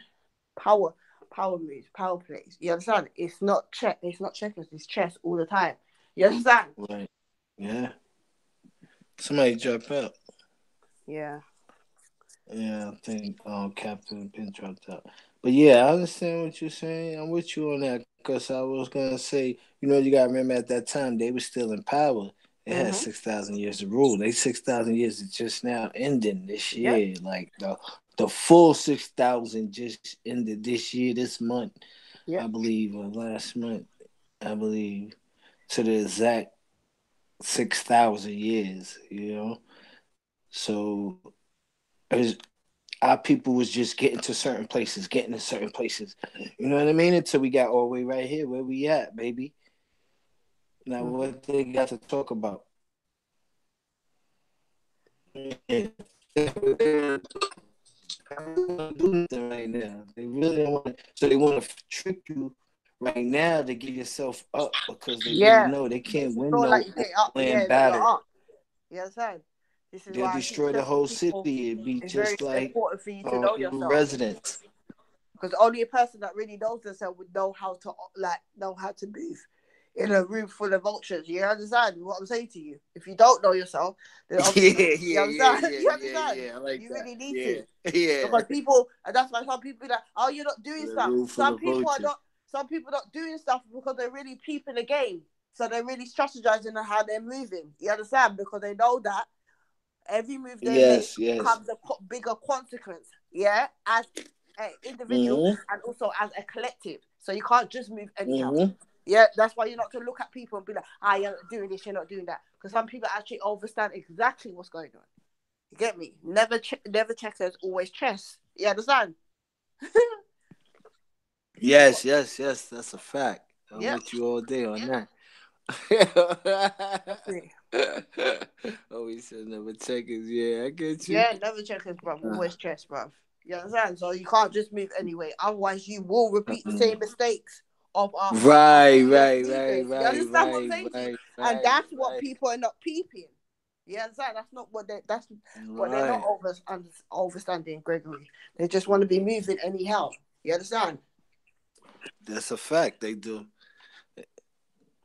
power moves, power plays. You understand? It's not checkers, it's chess all the time. You understand? Right. Yeah. Somebody dropped out. Yeah. Yeah, I think Captain been dropped out. But yeah, I understand what you're saying. I'm with you on that, because I was gonna say, you gotta remember at that time they were still in power. They had 6,000 years to rule. They 6,000 years is just now ending this year. Yep. Like the full 6,000 just ended this year, this month, I believe, or last month, I believe, to the exact 6,000 years. So our people was just getting to certain places. You know what I mean? Until we got all the way right here where we at, baby. Now, what they got to talk about? Right now, they really don't want. So they want to trick you right now to get yourself up, because they really know they can't win no land battle. You understand? This is They'll destroy the whole city. It'd be just like important for you to know yourself. Residents. Because only a person that really knows themselves would know how to move in a room full of vultures. You understand what I'm saying to you? If you don't know yourself, then obviously, you understand? You understand? I like you that. really need to. Yeah. Because people, and that's why some people be like, oh, you're not doing In a stuff. room full of vultures. Some people not doing stuff because they're really peeping the game. So they're really strategizing on how they're moving. You understand? Because they know that every move they make comes a bigger consequence. Yeah, as an individual and also as a collective. So you can't just move anyhow. Yeah, that's why you're not to look at people and be like, you're not doing this, you're not doing that. Because some people actually understand exactly what's going on. You get me? Never checkers, always chess. You understand? Yes. That's a fact. I'm with you all day on that. Oh, he said never checkers. Yeah, I get you. Yeah, never checkers, bro. Always chess, bro. You understand? So you can't just move anyway. Otherwise, you will repeat the same mistakes of our Right. You understand what I'm saying? And that's what people are not peeping. You understand? That's not what they're not overstanding, Gregory. They just want to be moving anyhow. You understand? That's a fact. They do.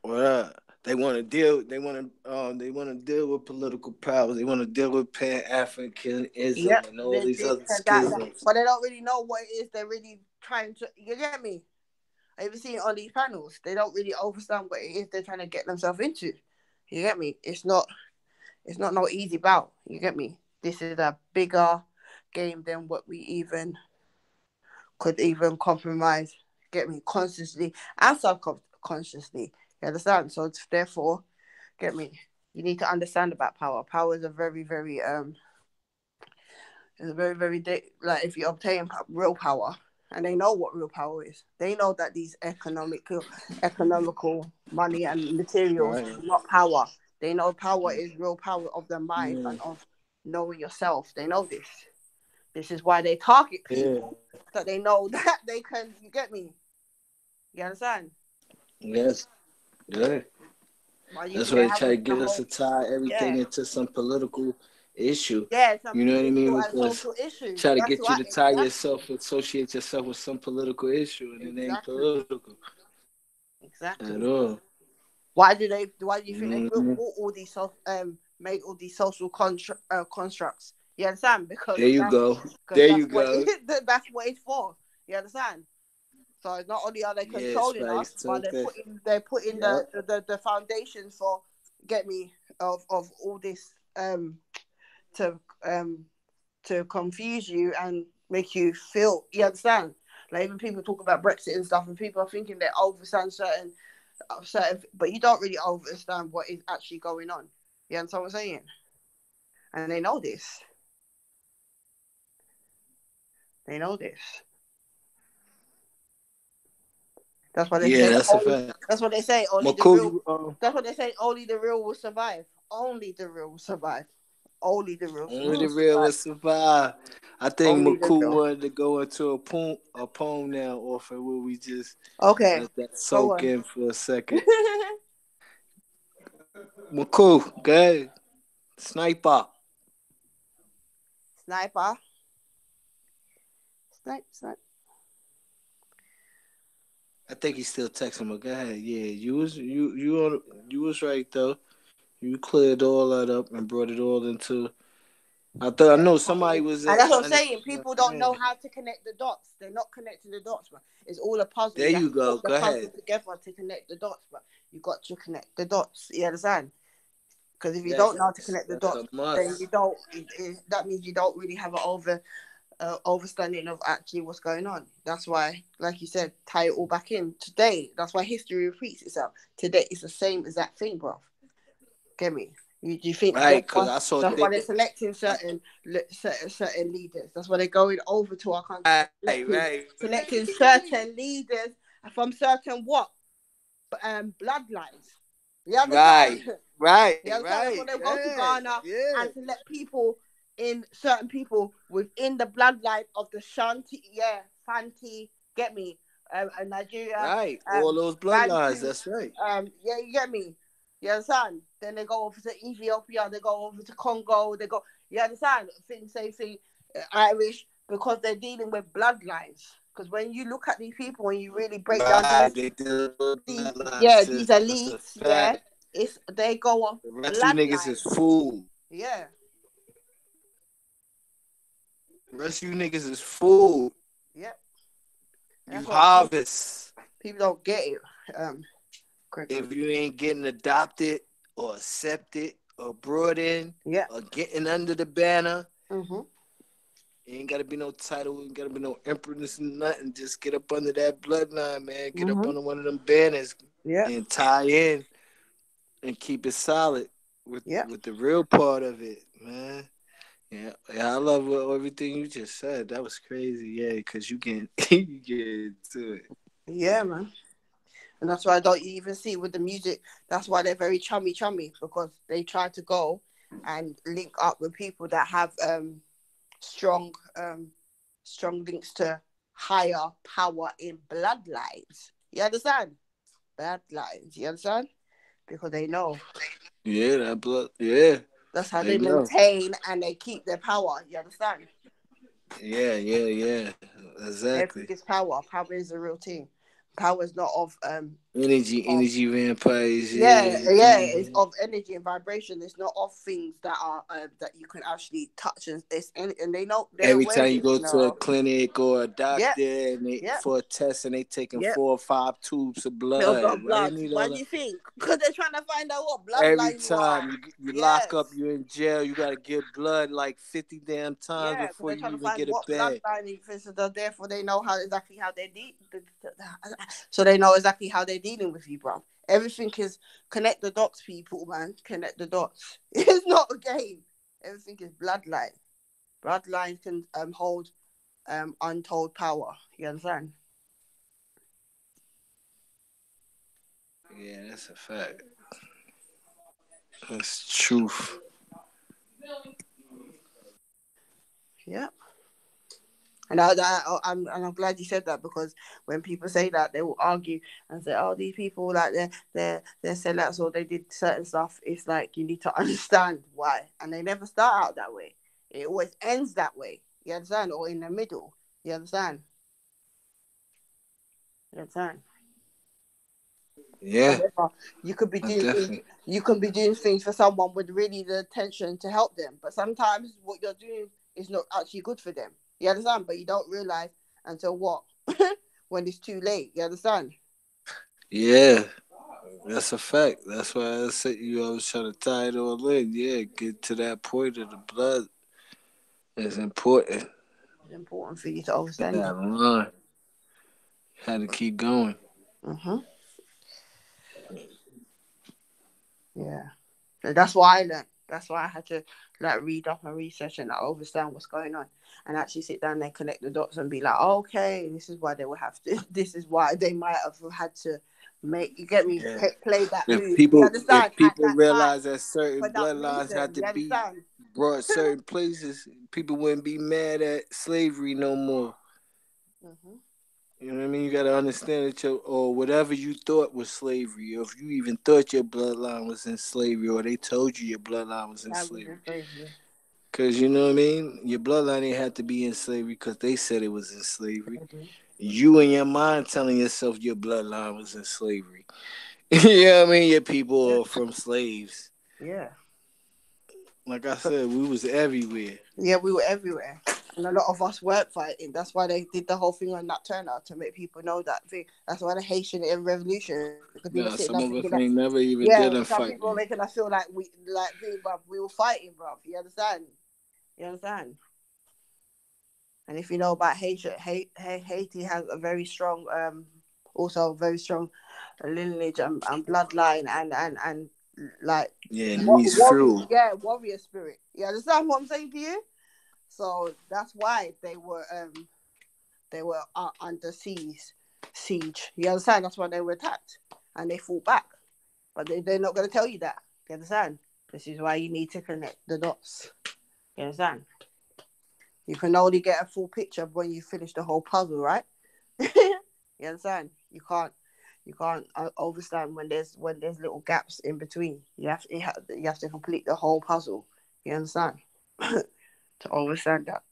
They want to deal. They want to deal with political powers. They want to deal with Pan-Africanism and all these other schisms. But they don't really know what it is. They're really trying to. You get me? I even seen it on these panels. They don't really understand what it is they're trying to get themselves into. You get me? It's not no easy bout. You get me? This is a bigger game than what we even could even compromise. Get me? Consciously and subconsciously. You understand? So therefore, get me? You need to understand about power. Power is a very, very like if you obtain real power, and they know what real power is. They know that these economical money and materials is not power. They know power is real power of the mind and of knowing yourself. They know this. This is why they target people that they know that they can. You get me? You understand? Yes. Yeah. That's why they try to get us to tie everything into some political issue. Yeah, you know what I mean? Because social issue. Try to get you to tie yourself, associate yourself with some political issue, and it ain't political. Exactly. At all. Why do you think they built all these made all these social constructs? You understand? Because there you go. That's what it's for. You understand? So it's not only are they controlling us, but they're putting the foundations for of all this to confuse you and make you feel. You understand? Like even people talk about Brexit and stuff, and people are thinking they understand certain, but you don't really understand what is actually going on. You understand what I'm saying? And they know this. They know this. That's why they say. That's a fact. That's what they say. Only the real. That's what they say. Only the real will survive. Only the real will survive. Only the real. Only the real will survive. I think Maku wanted to go into a poem now, off of where we just let that soak in for a second. Maku, go ahead. Sniper. I think he's still texting me. Go ahead. Yeah, you was right though. You cleared all that up and brought it all into. I know somebody was. And that's what I'm saying. People don't know how to connect the dots. They're not connecting the dots, man. It's all a puzzle. There you go. Go ahead. Together to connect the dots, but you got to connect the dots. You understand? Because if you don't know how to connect the dots, then you don't. That means you don't really have an overstanding of actually what's going on. That's why, like you said, tie it all back in today. That's why history repeats itself. Today it's the same exact thing, bro. Get me? You think right? Because I saw that's why they're selecting certain leaders. That's why they're going over to our country. Selecting certain leaders from certain bloodlines. Yeah, right. That's why they go to Ghana and select people certain people within the bloodline of the Fanti, get me, Nigeria. Right, all those bloodlines, that's right. You get me? You understand? Then they go over to Ethiopia, they go over to Congo, you understand? Same thing, Irish, because they're dealing with bloodlines. Because when you look at these people, when you really break down these elites, they go off the rest of you niggas is food. Yeah. The rest of you niggas is food. Yep. You harvest. People don't get it. If you ain't getting adopted or accepted or brought in or getting under the banner, ain't gotta be no title, ain't gotta be no empress and nothing. Just get up under that bloodline, man. Get up under one of them banners and tie in and keep it solid with the real part of it, man. Yeah, I love everything you just said. That was crazy, because you get into it. Yeah, man. And that's why I don't even see with the music. That's why they're very chummy, because they try to go and link up with people that have strong links to higher power in bloodlines. You understand? Bloodlines. You understand? Because they know. Yeah, that blood. Yeah. That's how they maintain and they keep their power. You understand? Yeah. Exactly. Everything is power. Power is a real thing. Power is not of energy vampires. It's of energy and vibration. It's not of things that are that you can actually touch, and they know. Every time you go to a clinic or a doctor and for a test, and they taking 4 or 5 tubes of blood. Why do you think? Because they're trying to find out what blood. Every time you lock up, you're in jail. You gotta give blood like 50 damn times before you even get a bed. Therefore, they know exactly how they deal. So they know exactly how they're dealing with you, bro. Everything is connect the dots, people, man. Connect the dots. It's not a game. Everything is bloodline. Bloodline can hold untold power. You understand? Yeah, that's a fact. That's truth. Yeah. And I'm glad you said that, because when people say that, they will argue and say, "Oh, these people like they're sellouts or they did certain stuff." It's like you need to understand why, and they never start out that way. It always ends that way. You understand? Or in the middle. You understand? You understand? Yeah. You could be doing things for someone with really the intention to help them, but sometimes what you're doing is not actually good for them. You understand? But you don't realize until what? When it's too late. You understand? Yeah, that's a fact. That's why I said I was trying to tie it all in. Yeah, get to that point of the blood is important. It's important for you to understand. Yeah, had to keep going. Yeah. So that's why I learned. That's why I had to read up and research and understand what's going on, and actually sit down and connect the dots and be like, okay, this is why they will have to. This is why they might have had to make. You get me? Play that move. If people realize that certain bloodlines have to be brought certain places, people wouldn't be mad at slavery no more. You know what I mean? You got to understand that or whatever you thought was slavery, or if you even thought your bloodline was in slavery, or they told you your bloodline was in slavery. Because, you know what I mean? Your bloodline ain't had to be in slavery because they said it was in slavery. You in your mind telling yourself your bloodline was in slavery. You know what I mean? Your people are from slaves. Yeah. Like I said, we was everywhere. Yeah, we were everywhere. And a lot of us weren't fighting. That's why they did the whole thing on Nat Turner, to make people know that thing. That's why the Haitian Revolution. Some of us ain't never even did a fight. Some people were making us feel like we were fighting, bro. You understand? And if you know about Haiti, Haiti has a very strong, also very strong lineage and bloodline and like warrior spirit. You understand what I'm saying to you? So that's why they were under siege. You understand? That's why they were attacked and they fought back. But they're not going to tell you that. You understand? This is why you need to connect the dots. You understand? You can only get a full picture when you finish the whole puzzle, right? You understand? You can't understand when there's little gaps in between. You have to complete the whole puzzle. You understand? To understand that.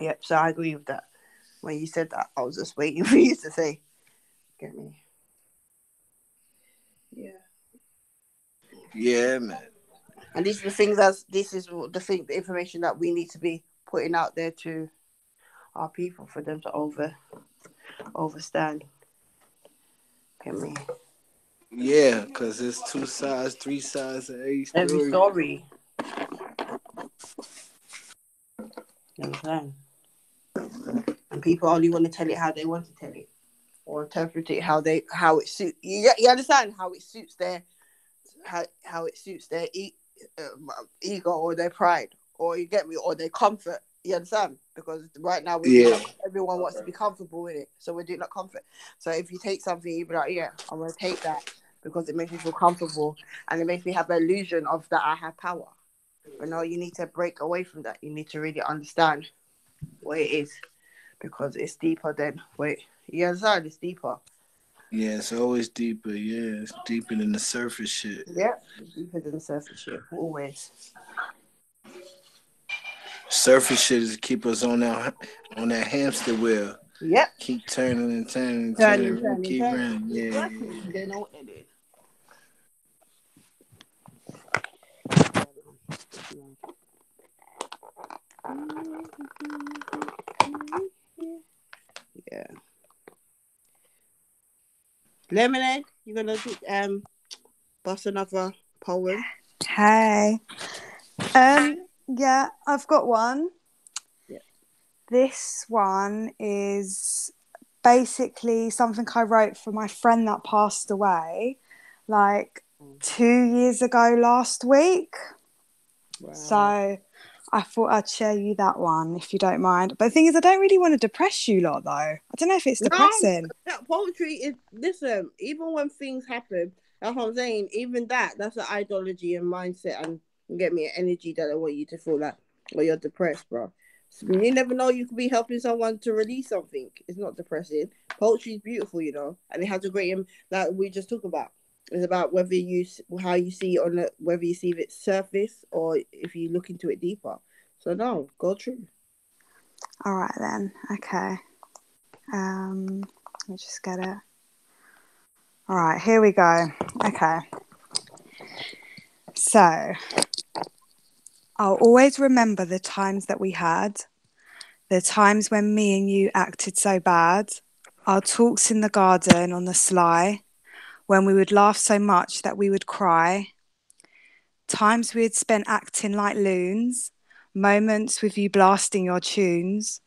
Yep, so I agree with that when you said that. I was just waiting for you to say. Get me? Yeah. Yeah, man. And these are the things the information that we need to be putting out there to our people for them to overstand. Get me? Yeah, because it's 2 sides, 3 sides of Every every story. You understand? And people only want to tell it how they want to tell it, or interpret it how it suits. You understand how it suits their how it suits their ego or their pride, or you get me, or their comfort. You understand? Because right now everyone wants to be comfortable with it, so we're doing that comfort. So if you take something, you be like, yeah, I'm gonna take that because it makes me feel comfortable and it makes me have the illusion of that I have power. But no, you need to break away from that. You need to really understand what it is, because it's deeper than you understand? It's deeper. Yeah, it's always deeper. Yeah, it's deeper than the surface shit. Yeah, it's deeper than the surface shit. Always. Surface shit is to keep us on that hamster wheel. Yep. Keep turning and turning and Turning. keep running. Yeah. Exactly. They know what they do. Yeah. Lemonade, you gonna bust another poem? Hey. Yeah, I've got one. Yeah. This one is basically something I wrote for my friend that passed away like 2 years ago last week. Wow. So I thought I'd share you that one if you don't mind. But the thing is, I don't really want to depress you lot though. I don't know if it's depressing. No, poetry is, listen, even when things happen, that's what I'm saying, even that's an ideology and mindset, and get me, an energy that I want you to feel like, well, you're depressed, bro. So you never know, you could be helping someone to release something. It's not depressing. Poetry is beautiful, and it has a great, like we just talked about. It's about how you see it whether you see it surface or if you look into it deeper. So no, go true. All right then. Okay. Let me just get it. All right, here we go. Okay. So, I'll always remember the times that we had, the times when me and you acted so bad, our talks in the garden on the sly, when we would laugh so much that we would cry, times we had spent acting like loons, moments with you blasting your tunes,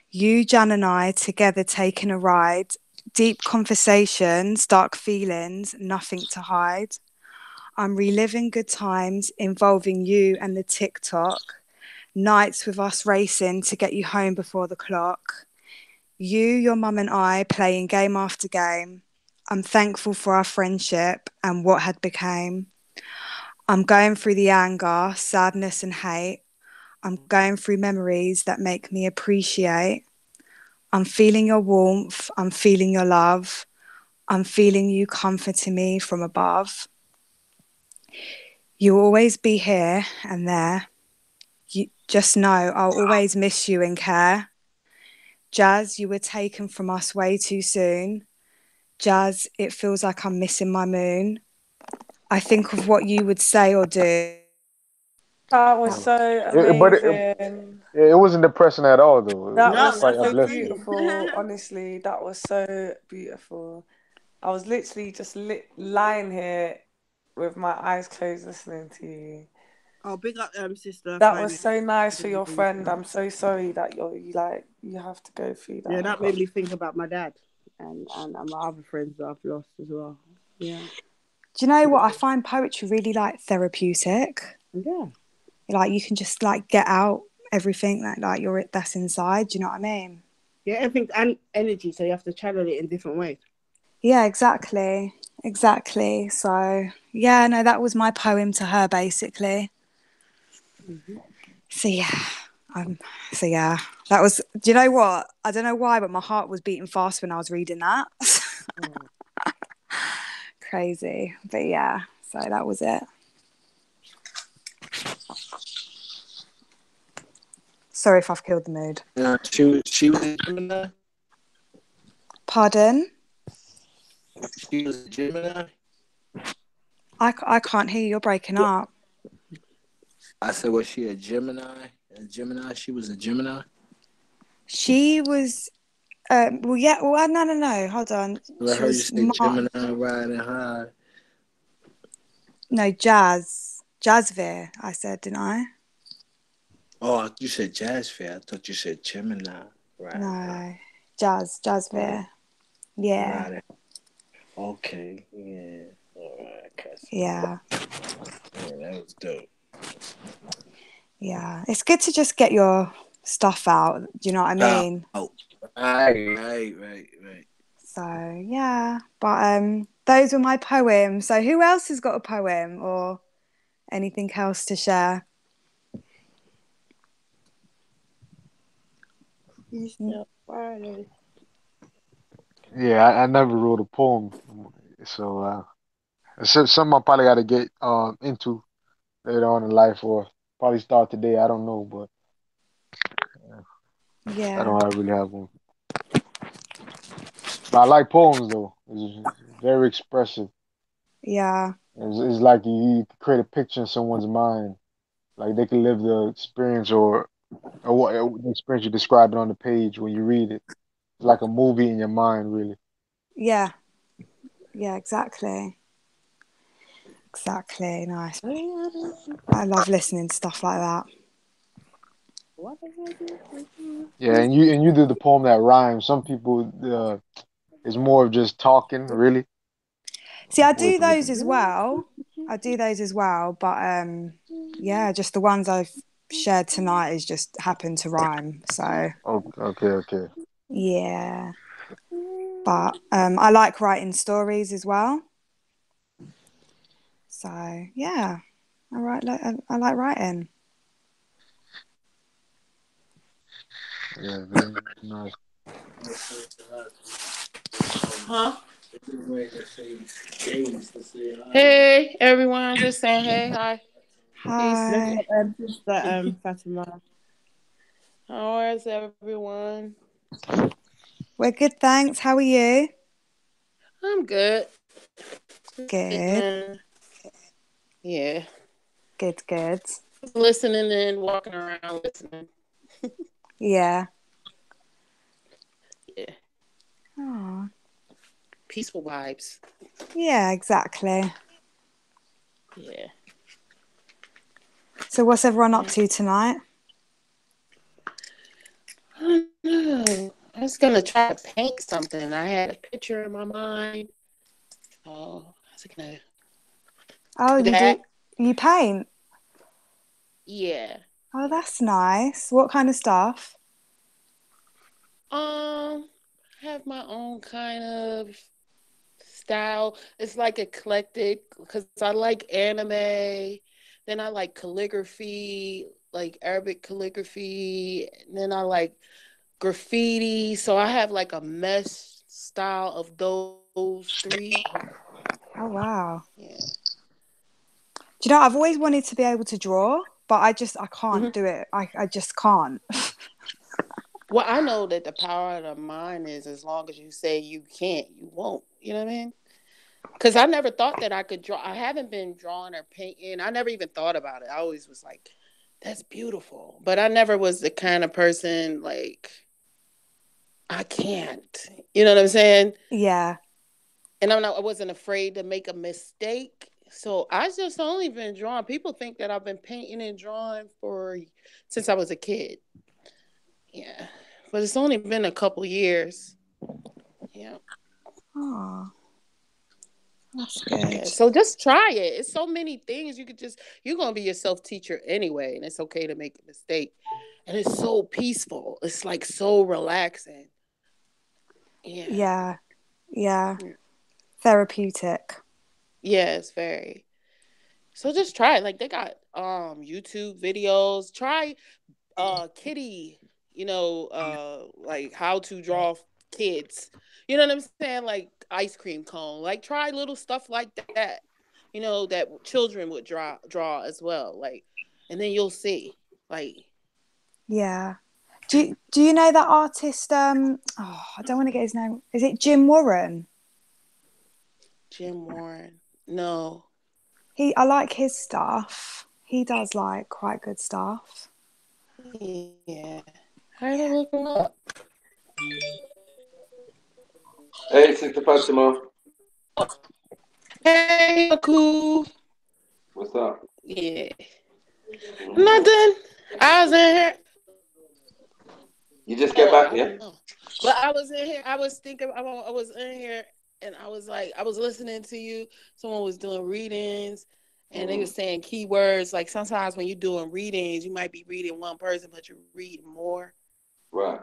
you, Jan and I together taking a ride, deep conversations, dark feelings, nothing to hide. I'm reliving good times involving you and the TikTok, nights with us racing to get you home before the clock. You, your mum and I playing game after game. I'm thankful for our friendship and what had became. I'm going through the anger, sadness and hate. I'm going through memories that make me appreciate. I'm feeling your warmth. I'm feeling your love. I'm feeling you comforting me from above. You'll always be here and there. You just know I'll always miss you and care. Jazz, you were taken from us way too soon. Jazz, it feels like I'm missing my moon. I think of what you would say or do. That was so amazing. It wasn't depressing at all, though. That It was was quite so uplifting. beautiful. Honestly, that was so beautiful. I was literally just lying here with my eyes closed listening to you. Oh, big up, sister. That was so nice for your friend. I'm so sorry that you have to go through that. Yeah, that made me think about my dad and my other friends that I've lost as well. Yeah. Do you know what? I find poetry really therapeutic. Yeah. You can just get out everything that's inside. Do you know what I mean? Yeah, everything's energy, so you have to channel it in different ways. Yeah, exactly. So yeah, no, that was my poem to her basically. Mm-hmm. So yeah, that was. Do you know what? I don't know why, but my heart was beating fast when I was reading that. Crazy, but yeah. So that was it. Sorry if I've killed the mood. She was Gemini. Pardon? She was a Gemini. I can't hear you. You're breaking up. I said, was she a Gemini? A Gemini? She was a Gemini? She was. Well, yeah. Well, no. Hold on. Well, I She heard you was say Gemini riding high. No, Jazzvere. I said, didn't I? Oh, you said Jazz Fair. I thought you said Gemini. Right. No, Jazzvere. Yeah. Right. Okay. Yeah. All right. Yeah. Yeah, that was dope. Yeah. It's good to just get your stuff out. Do you know what I mean? Oh. Right. So yeah. But those were my poems. So who else has got a poem or anything else to share? Freestyle Friday. Yeah, I never wrote a poem, so it's something I probably got to get into later on in life, or probably start today. I don't know, but I Yeah. don't really have one. But I like poems though. It's very expressive. Yeah. It's like you create a picture in someone's mind, like they can live the experience or what the experience you're describing on the page when you read it. It's like a movie in your mind, really. Yeah. Yeah, exactly. Exactly. Nice. I love listening to stuff like that. Yeah, and you do the poem that rhymes. Some people it's more of just talking, really. See, I do those as well. But yeah, just the ones I've shared tonight is just happened to rhyme. So Okay. yeah. But I like writing stories as well. So yeah. I like writing. Yeah, very nice. Huh? Hey, everyone. Just saying hey, hi. Peace. Hi. Sister Fatima. How is everyone? We're good, thanks. How are you? I'm good. Good. Yeah. Good. Just listening and walking around listening. Yeah. Yeah. Oh. Peaceful vibes. Yeah, exactly. Yeah. So what's everyone up to tonight? I don't know. I was gonna try to paint something. I had a picture in my mind. Oh, I was gonna. Oh, you That. do? You paint? Yeah. Oh, that's nice. What kind of stuff? I have my own kind of style. It's like eclectic because I like anime. Then I like calligraphy, like Arabic calligraphy. And then I like graffiti. So I have like a mesh style of those three. Oh, wow. Yeah. Do you know, I've always wanted to be able to draw, but I can't do it. I just can't. Well, I know that the power of the mind is as long as you say you can't, you won't. You know what I mean? Because I never thought that I could draw. I haven't been drawing or painting. I never even thought about it. I always was like, that's beautiful. But I never was the kind of person like, I can't. You know what I'm saying? Yeah. And I wasn't afraid to make a mistake. So I just only been drawing. People think that I've been painting and drawing since I was a kid. Yeah. But it's only been a couple years. Yeah. Oh. That's good. Yeah, so just try it. It's so many things you're gonna be your self teacher anyway, and it's okay to make a mistake. And it's so peaceful. It's like so relaxing. Yeah. Therapeutic. Yeah, it's very. So just try it. Like they got YouTube videos. Try kitty, like how to draw kids. You know what I'm saying? Like ice cream cone. Like try little stuff like that. That children would draw as well. Like, and then you'll see. Like, yeah. Do you know that artist? I don't want to get his name. Is it Jim Warren? Jim Warren. No. I like his stuff. He does like quite good stuff. Yeah. How do I look him up? Hey, Sister Fatima. Hey, cool. What's up? Yeah. Nothing. I was in here. You just get back, yeah? But I was in here. I was thinking. I was in here, and I was like, I was listening to you. Someone was doing readings, and they were saying keywords. Like sometimes when you're doing readings, you might be reading one person, but you read more. Right.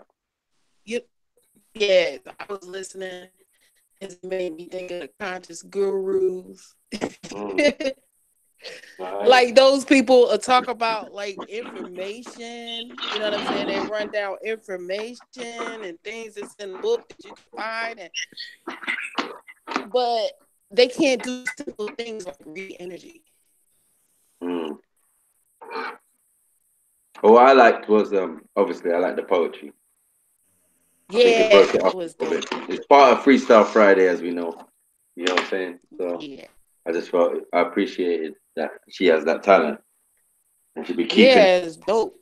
Yeah. I was listening. It made me think of the conscious gurus. Like those people talk about like information, you know what I'm saying? They run down information and things that's in the book that you can find, but they can't do simple things like read energy. Oh, what I liked was obviously I like the poetry. I think it broke it up a little bit. It's part of Freestyle Friday, as we know. You know what I'm saying? So I just felt I appreciated that she has that talent, and she'd be keeping. Yeah, it's dope.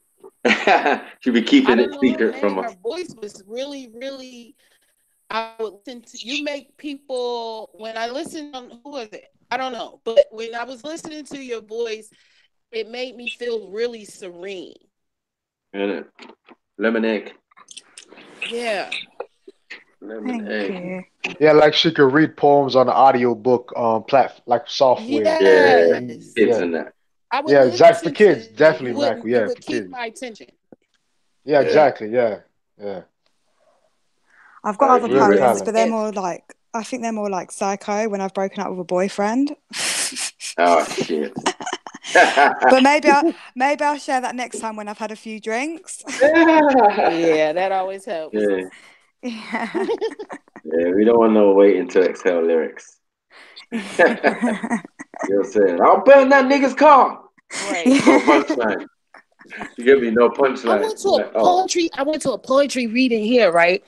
She'd be keeping it secret from us. Her voice was really, really. I would listen to you. Make people when I listen on who was it? I don't know, but when I was listening to your voice, it made me feel really serene. Isn't it? Lemonade. Yeah. Lemonade. Yeah, like she could read poems on the audio book like software. Yes. Kids in that. I would Yeah, exactly. For kids, you. definitely, You Michael. Yeah, would for keep kids. my attention. Yeah, exactly. Yeah. I've got other Real poems, talent. but they're more like I think they're more like psycho when I've broken up with a boyfriend. Oh shit. But maybe I'll share that next time when I've had a few drinks. Yeah, that always helps. Yeah. Yeah. Yeah, we don't want no waiting to exhale lyrics. You know what I'm saying? I'll burn that nigga's car. Right. No punchline. You give me no punchline. I went to a poetry reading here, right?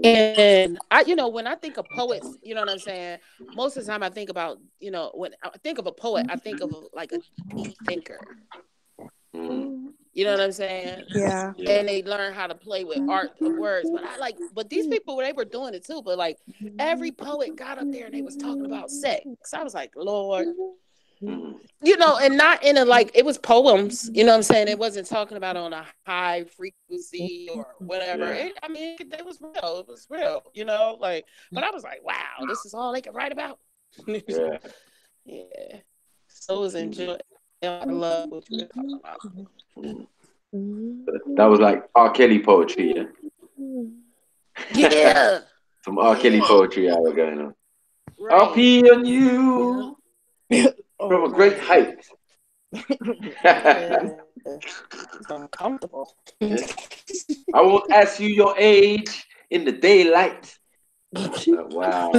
And when I think of poets, you know what I'm saying? Most of the time I think about, when I think of a poet, I think of like a deep thinker. You know what I'm saying? Yeah. And they learn how to play with art of words. But these people, they were doing it too. But like every poet got up there and they was talking about sex. I was like, Lord. And not in it was poems, you know what I'm saying? It wasn't talking about on a high frequency or whatever. Yeah. It was real. It was real, but I was like, wow, this is all they can write about. Yeah. Yeah. So it was enjoying. I love what you were talking about. That was like R. Kelly poetry, yeah? Yeah. Some R. Kelly poetry I was going on. Right. I'll pee on you from a great height. It's uncomfortable. I won't ask you your age in the daylight. Wow.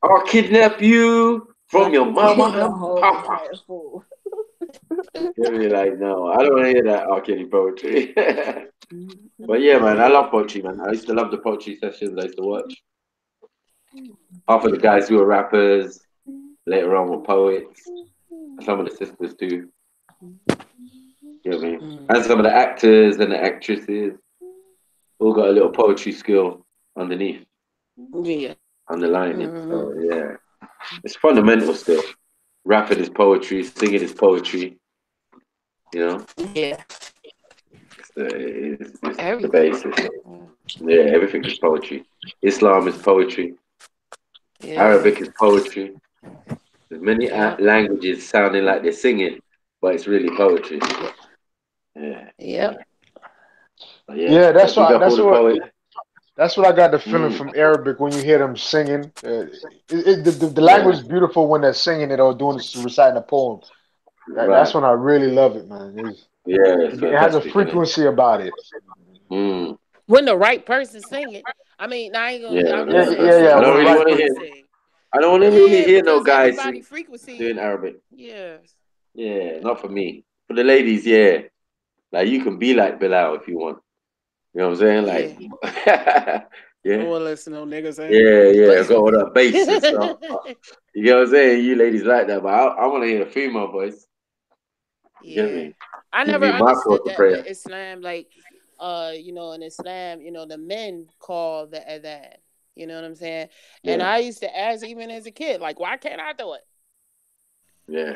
I'll kidnap you from your mama and papa. You'll be like, no, I don't want to hear that R. Kelly poetry. But yeah, man, I love poetry, man. I used to love the poetry sessions I used to watch. Half of the guys who were rappers, later on were poets. And some of the sisters too. You know what I mean? And some of the actors and the actresses all got a little poetry skill underneath. Yeah. Underlying it. So yeah. It's fundamental still. Rapping is poetry, singing is poetry. You know? Yeah. It's the basis. Yeah, everything is poetry. Islam is poetry. Yeah. Arabic is poetry. There's many languages sounding like they're singing, but it's really poetry. Yeah. Yep. Yeah, that's what I got the feeling from Arabic when you hear them singing. The language is beautiful when they're singing it or reciting a poem. That's when I really love it, man. It has a frequency about it. When the right person sing it. I mean, I ain't gonna. Yeah. I don't really want to hear. I don't want to really hear no guys doing Arabic. Yes. Yeah, not for me. For the ladies, yeah. Like you can be like Bilal if you want. You know what I'm saying? Like, I yeah, don't want to listen to no niggas saying. yeah. Got all that bass and stuff. You know what I'm saying? You ladies like that, but I want to hear the female voice. You get me? I Give never me my understood call to that prayer. with Islam. Like, you know, in Islam, you know, the men call the adhan. You know what I'm saying? And I used to ask, even as a kid, like, why can't I do it? Yeah.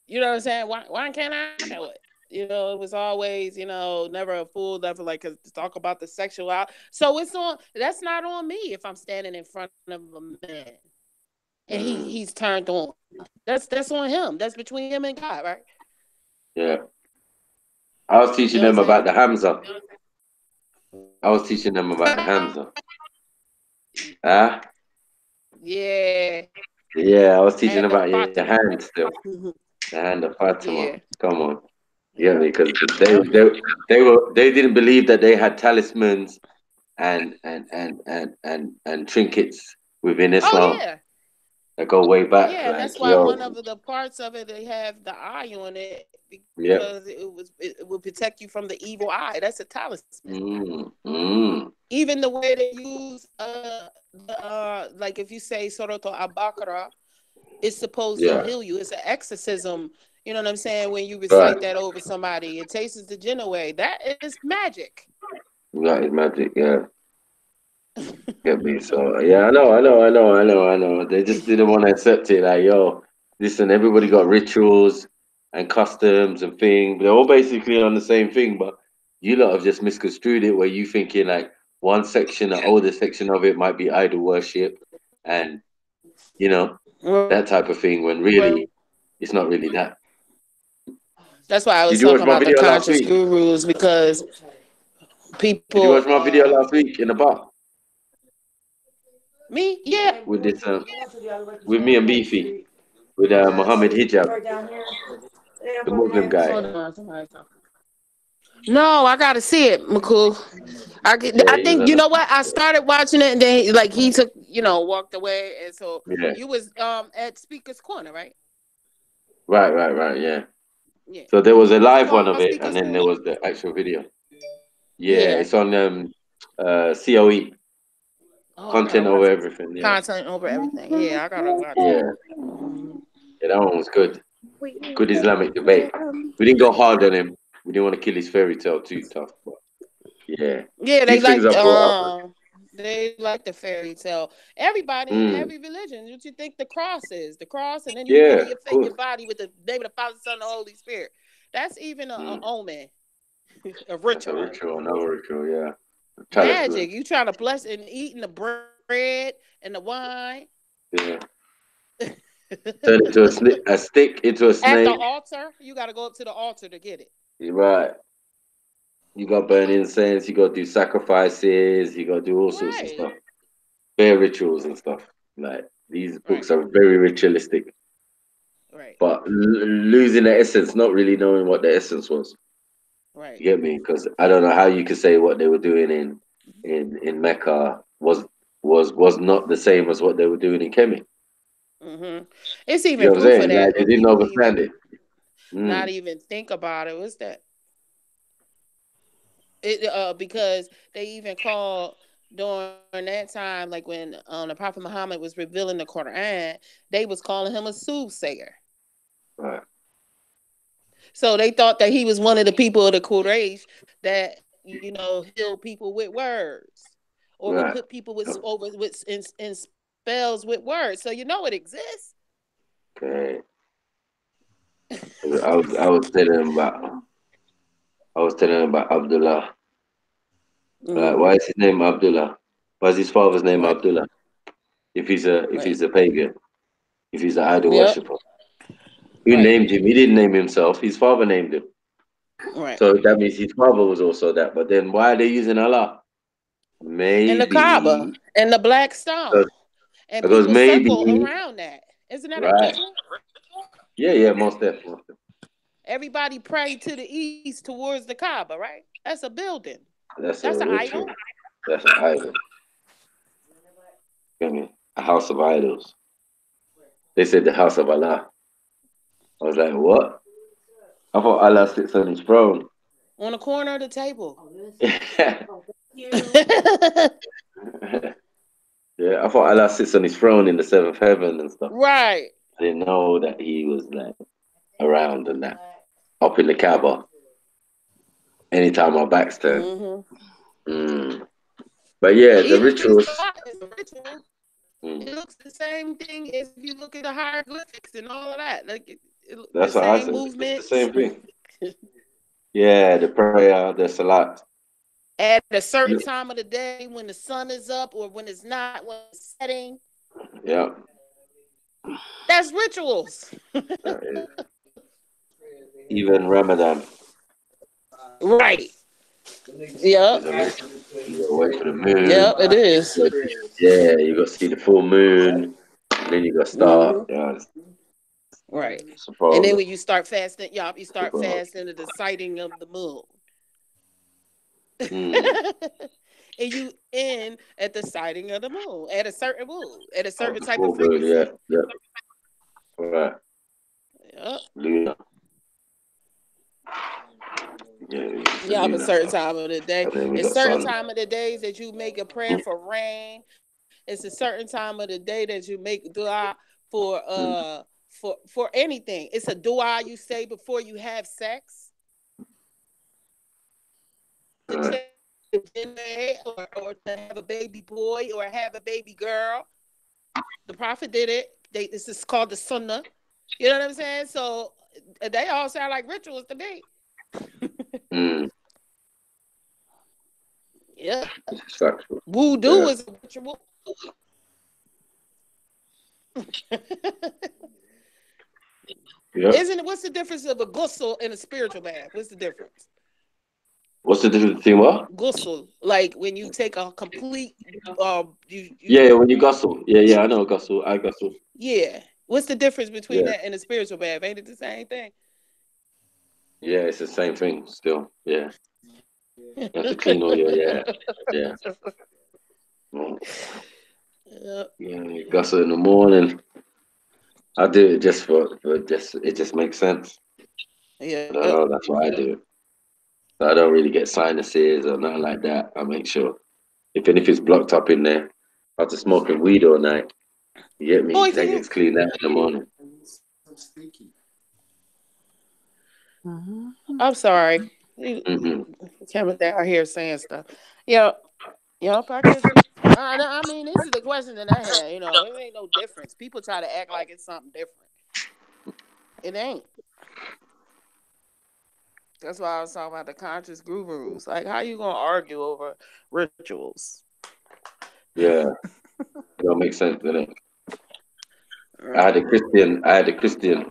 You know what I'm saying? Why can't I do it? You know, it was always, you know, never a fool, never like to talk about the sexual out. So it's on. That's not on me if I'm standing in front of a man and he's turned on. That's on him. That's between him and God, right? Yeah. I was teaching them about the Hamza. I was teaching them about the Hamza. Huh? Yeah. Yeah, I was teaching about your hand still. The hand of Fatima. Yeah. Come on. You get me? Because they didn't believe that they had talismans and trinkets within Islam. Oh yeah. That go way back. Yeah, and Like, that's why one of the parts of it they have the eye on it because it will protect you from the evil eye. That's a talisman. Even the way they use like if you say Surah Al-Baqarah, it's supposed to heal you. It's an exorcism. You know what I'm saying? When you recite that over somebody, it takes the jinn away. That is magic. That is magic, yeah. Get me? So yeah, I know. They just didn't want to accept it. Like, yo, listen, everybody got rituals and customs and things. They're all basically on the same thing, but you lot have just misconstrued it where you thinking like one section, the older section of it might be idol worship and you know, that type of thing when really it's not really that. That's why I was Did you watch talking my about the video last conscious week? gurus because people. Did you watch my video last week in the bar? Me? Yeah. With this, with me and Beefy, with Muhammad Hijab, the Muslim guy. No, I gotta see it, McCool. I think you know what? I started watching it and then he took, walked away, and so you was at Speaker's Corner, right? Right, yeah. So there was a live one of it, and then there was the actual video. Yeah. It's on COE. Content over everything. Yeah. Content over everything. Yeah, I gotta watch it. Yeah, that one was good. Good Islamic debate. We didn't go hard on him. We didn't want to kill his fairy tale too tough, but yeah. Yeah, these things are brought up. They like the fairy tale. Everybody in every religion. What you think the cross is? The cross, and then you cover your body with the name of the Father, Son, and the Holy Spirit. That's even an omen. A ritual. That's a ritual, another ritual, yeah. Magic. You trying to bless and eating the bread and the wine. Yeah. Turn it to a stick into a snake. At the altar, you got to go up to the altar to get it. You're right. You got to burn incense. You got to do sacrifices. You got to do all sorts of stuff. Bare rituals and stuff. Like these books are very ritualistic. Right. But losing the essence, not really knowing what the essence was. Right. You get me? Because I don't know how you could say what they were doing in Mecca was not the same as what they were doing in Kemet. Mm-hmm. It's even proof of that. Like, they didn't understand it. Not even think about it. What's that? Because they even called during that time, like when the Prophet Muhammad was revealing the Quran, they was calling him a soothsayer. Right. So they thought that he was one of the people of the Quraysh that healed people with words, or would put people in spells with words. So it exists. Okay. I was telling him about Abdullah. Why is his name Abdullah? Why is his father's name Abdullah? If he's a pagan, if he's an idol worshipper. Who named him? He didn't name himself. His father named him. Right. So that means his father was also that. But then why are they using Allah? Maybe. And the Kaaba and the black stone. And because people circle around that. Isn't that a ritual? Yeah, most definitely. Everybody pray to the east towards the Kaaba, right? That's a building. That's an idol. That's an idol. A house of idols. They said the house of Allah. I was like, what? I thought Allah sits on his throne. on the corner of the table. Yeah, I thought Allah sits on his throne in the seventh heaven and stuff. Right. I didn't know that he was like around and that. Up in the Kaaba. Anytime my back's turned. But yeah, the rituals. Is a ritual. It looks the same thing as if you look at the hieroglyphics and all of that. Like That's the what I same said. movement. It's the same thing. Yeah, the prayer, the salat. At a certain time of the day when the sun is up or when it's not, when it's setting. Yeah. That's rituals. Even Ramadan. Right. Yep. You gotta wait for the moon. Yep, it is. Yeah, you got to see the full moon. And then you got to start. Yeah, right. And then when you start fasting, you start fasting at the sighting of the moon. And you end at the sighting of the moon, at a certain moon, at a certain type of frequency. Yeah. Right. Yep. Lunar. Yeah, a certain time of the day. It's certain sun. time of the days that you make a prayer for rain. It's a certain time of the day that you make dua for anything. It's a dua you say before you have sex. Right. Or to have a baby boy or have a baby girl. The Prophet did it. This is called the Sunnah. You know what I'm saying? So they all sound like rituals to me. Yeah. Voodoo is a ritual. Isn't it? What's the difference of a ghusl and a spiritual bath? What's the difference? What's the difference between what? Ghusl, like when you take a complete. When you ghusl. Yeah, I know ghusl. I ghusl. Yeah. What's the difference between that and a spiritual bath? Ain't it the same thing? Yeah, it's the same thing still. Yeah. You have to clean all your Yeah. Yeah, you ghusl in the morning. I do it just for just it just makes sense. Yeah. I don't know, that's why I do it. So I don't really get sinuses or nothing like that. I make sure. If anything's blocked up in there, after smoking weed all night, you get me? Boy, that gets cleaned out in the morning. I'm sorry. Cameron down here saying stuff. Yep, I get you. I mean, this is the question that I had. You know, it ain't no difference. People try to act like it's something different. It ain't. That's why I was talking about the conscious gurus. Like, how you gonna argue over rituals? Yeah, it don't make sense, does it? I had a Christian,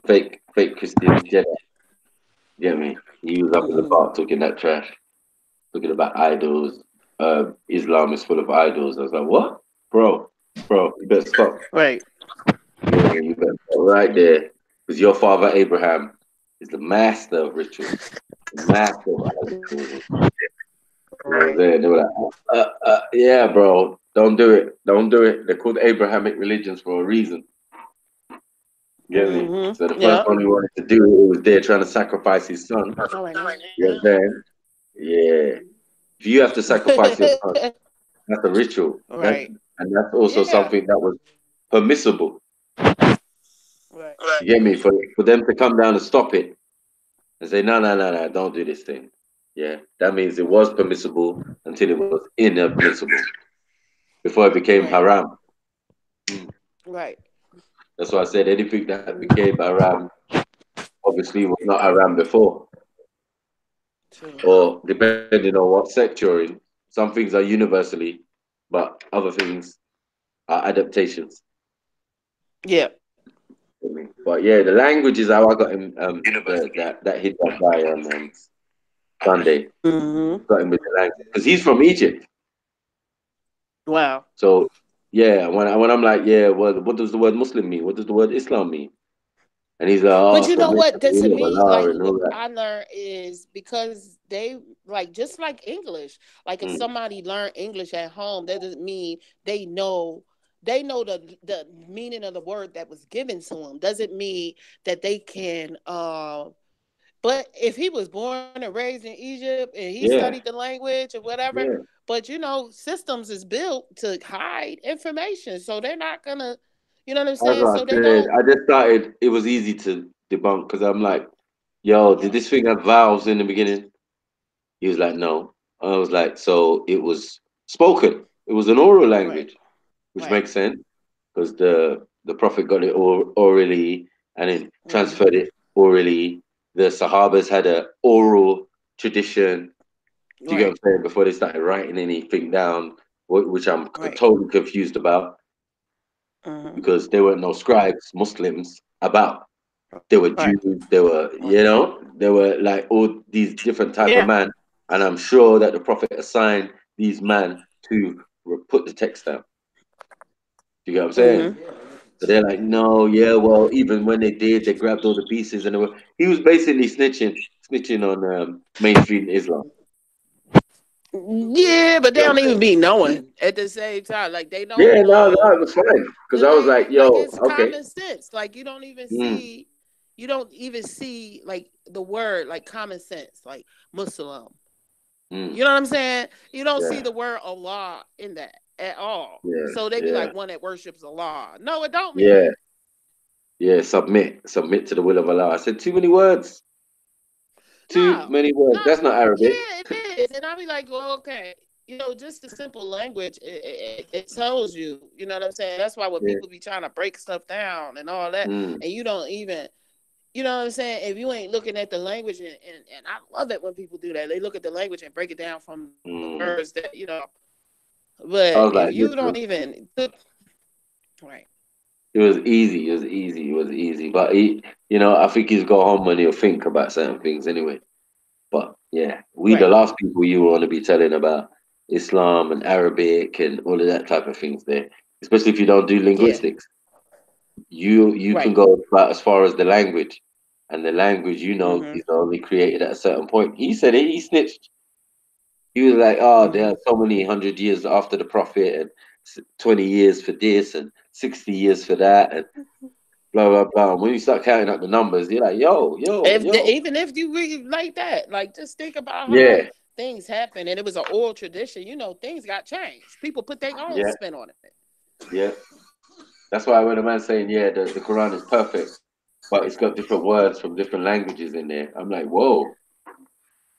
fake Christian Jedi. Get me? He was up in the bar talking that trash, talking about idols. Islam is full of idols. I was like, what, bro, you better stop. Right. Yeah, you better stop right there, because your father Abraham is the master of rituals. Master of idols. They were like, yeah, bro, don't do it. They're called Abrahamic religions for a reason. Get me? So the first one he wanted to do it was there trying to sacrifice his son. You know what I'm saying? Yeah. If you have to sacrifice your son, that's a ritual. Right. And that's also something that was permissible. Right. You get me? For them to come down and stop it and say, no, don't do this thing. Yeah. That means it was permissible until it was inadmissible. Before it became haram. Right. That's why I said anything that became haram obviously was not haram before. Or depending on what sect you're in, some things are universally, but other things are adaptations. Yeah. But yeah, the language is how I got him. That hit that guy on Sunday. Got him with the language because he's from Egypt. Wow. So yeah, when I'm like, yeah, well, what does the word Muslim mean? What does the word Islam mean? And he's like, oh, but you know what? To me, like what I learned is because they like just like English. Like if somebody learned English at home, that doesn't mean they know the meaning of the word that was given to them. Doesn't mean that they can But if he was born and raised in Egypt and he Yeah. studied the language or whatever, Yeah. but systems is built to hide information, so they're not gonna, you know what I'm That's saying? what So I they said. don't. I just started. It was easy to debunk because I'm like, yo, did this thing have vowels in the beginning? He was like, no. I was like, so it was spoken. It was an oral language, which makes sense because the prophet got it orally and then transferred it orally. The Sahabas had an oral tradition. Do you get what I'm saying? Before they started writing anything down, which I'm totally confused about because there weren't no scribes, Muslims about. There were Jews, there were, there were like all these different type of man. And I'm sure that the prophet assigned these man to put the text down. Do you get what I'm saying? So they're like, no, yeah, well, even when they did, they grabbed all the pieces and he was basically snitching on mainstream Islam. Yeah, but they don't even be knowing at the same time. Like they don't. Yeah, no, it was fine because I was like, yo, like it's okay. common sense. Like you don't even see, like the word like common sense, like Muslim. You know what I'm saying? You don't see the word Allah in that at all. Yeah, So they be like one that worships Allah. No, it don't mean yeah, that. yeah. Submit to the will of Allah. I said too many words. Too many words. That's not Arabic. Yeah, it is. And I'll be like, well, okay. Just the simple language, it tells you, you know what I'm saying? That's why when people be trying to break stuff down and all that, and you don't even, you know what I'm saying? If you ain't looking at the language, and I love it when people do that. They look at the language and break it down from the words that, but if you don't even, right. It was easy. But I think he's got home when he'll think about certain things anyway. But yeah, the last people you want to be telling about Islam and Arabic and all of that type of things there, especially if you don't do linguistics. You can go about as far as the language, and the language is only created at a certain point. He said it. He snitched. He was like, "Oh, there are so many 100 years after the prophet, and 20 years for this, and 60 years for that, and blah blah blah." When you start counting up the numbers, you're like, "Yo." Even if you read like that, like just think about how things happen, and it was an oral tradition. Things got changed. People put their own spin on it. Yeah, that's why when a man's saying, "Yeah, the Quran is perfect," but it's got different words from different languages in there, I'm like, "Whoa,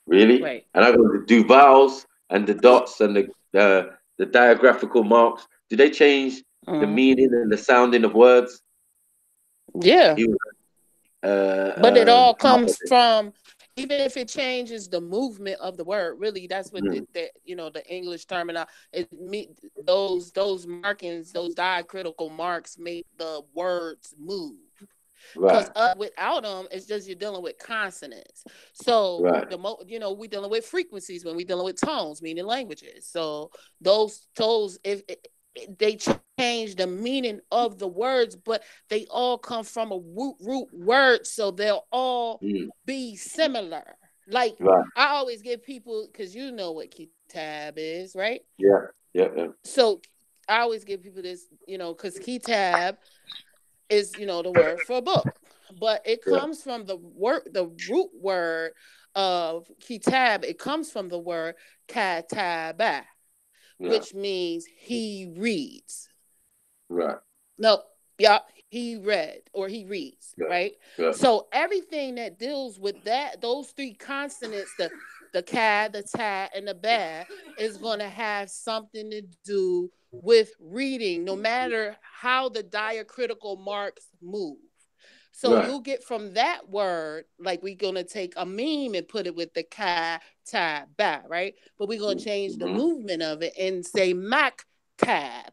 really?" Right. And I go to do vowels and the dots and the diagraphical marks. Do they change the meaning and the sounding of words? Yeah. But it all comes from, even if it changes the movement of the word, really, that's what the English terminology. Those markings, those diacritical marks make the words move. Because without them, it's just you're dealing with consonants. So we're dealing with frequencies when we're dealing with tones, meaning languages. So those tones, if they change the meaning of the words, but they all come from a root word, so they'll all be similar. Like I always give people, because you know what kitab is, right? Yeah. So I always give people this, because kitab is, the word for a book, but it comes from the root word of kitab. It comes from the word kataba, which means he reads. Right. No, he read or he reads, right? So everything that deals with those three consonants, the ka, the ta, and the ba, is going to have something to do with reading, no matter how the diacritical marks move. So you'll get from that word, like we're going to take a meme and put it with the ka, ta, ba, right? But we're going to change the movement of it and say maktab.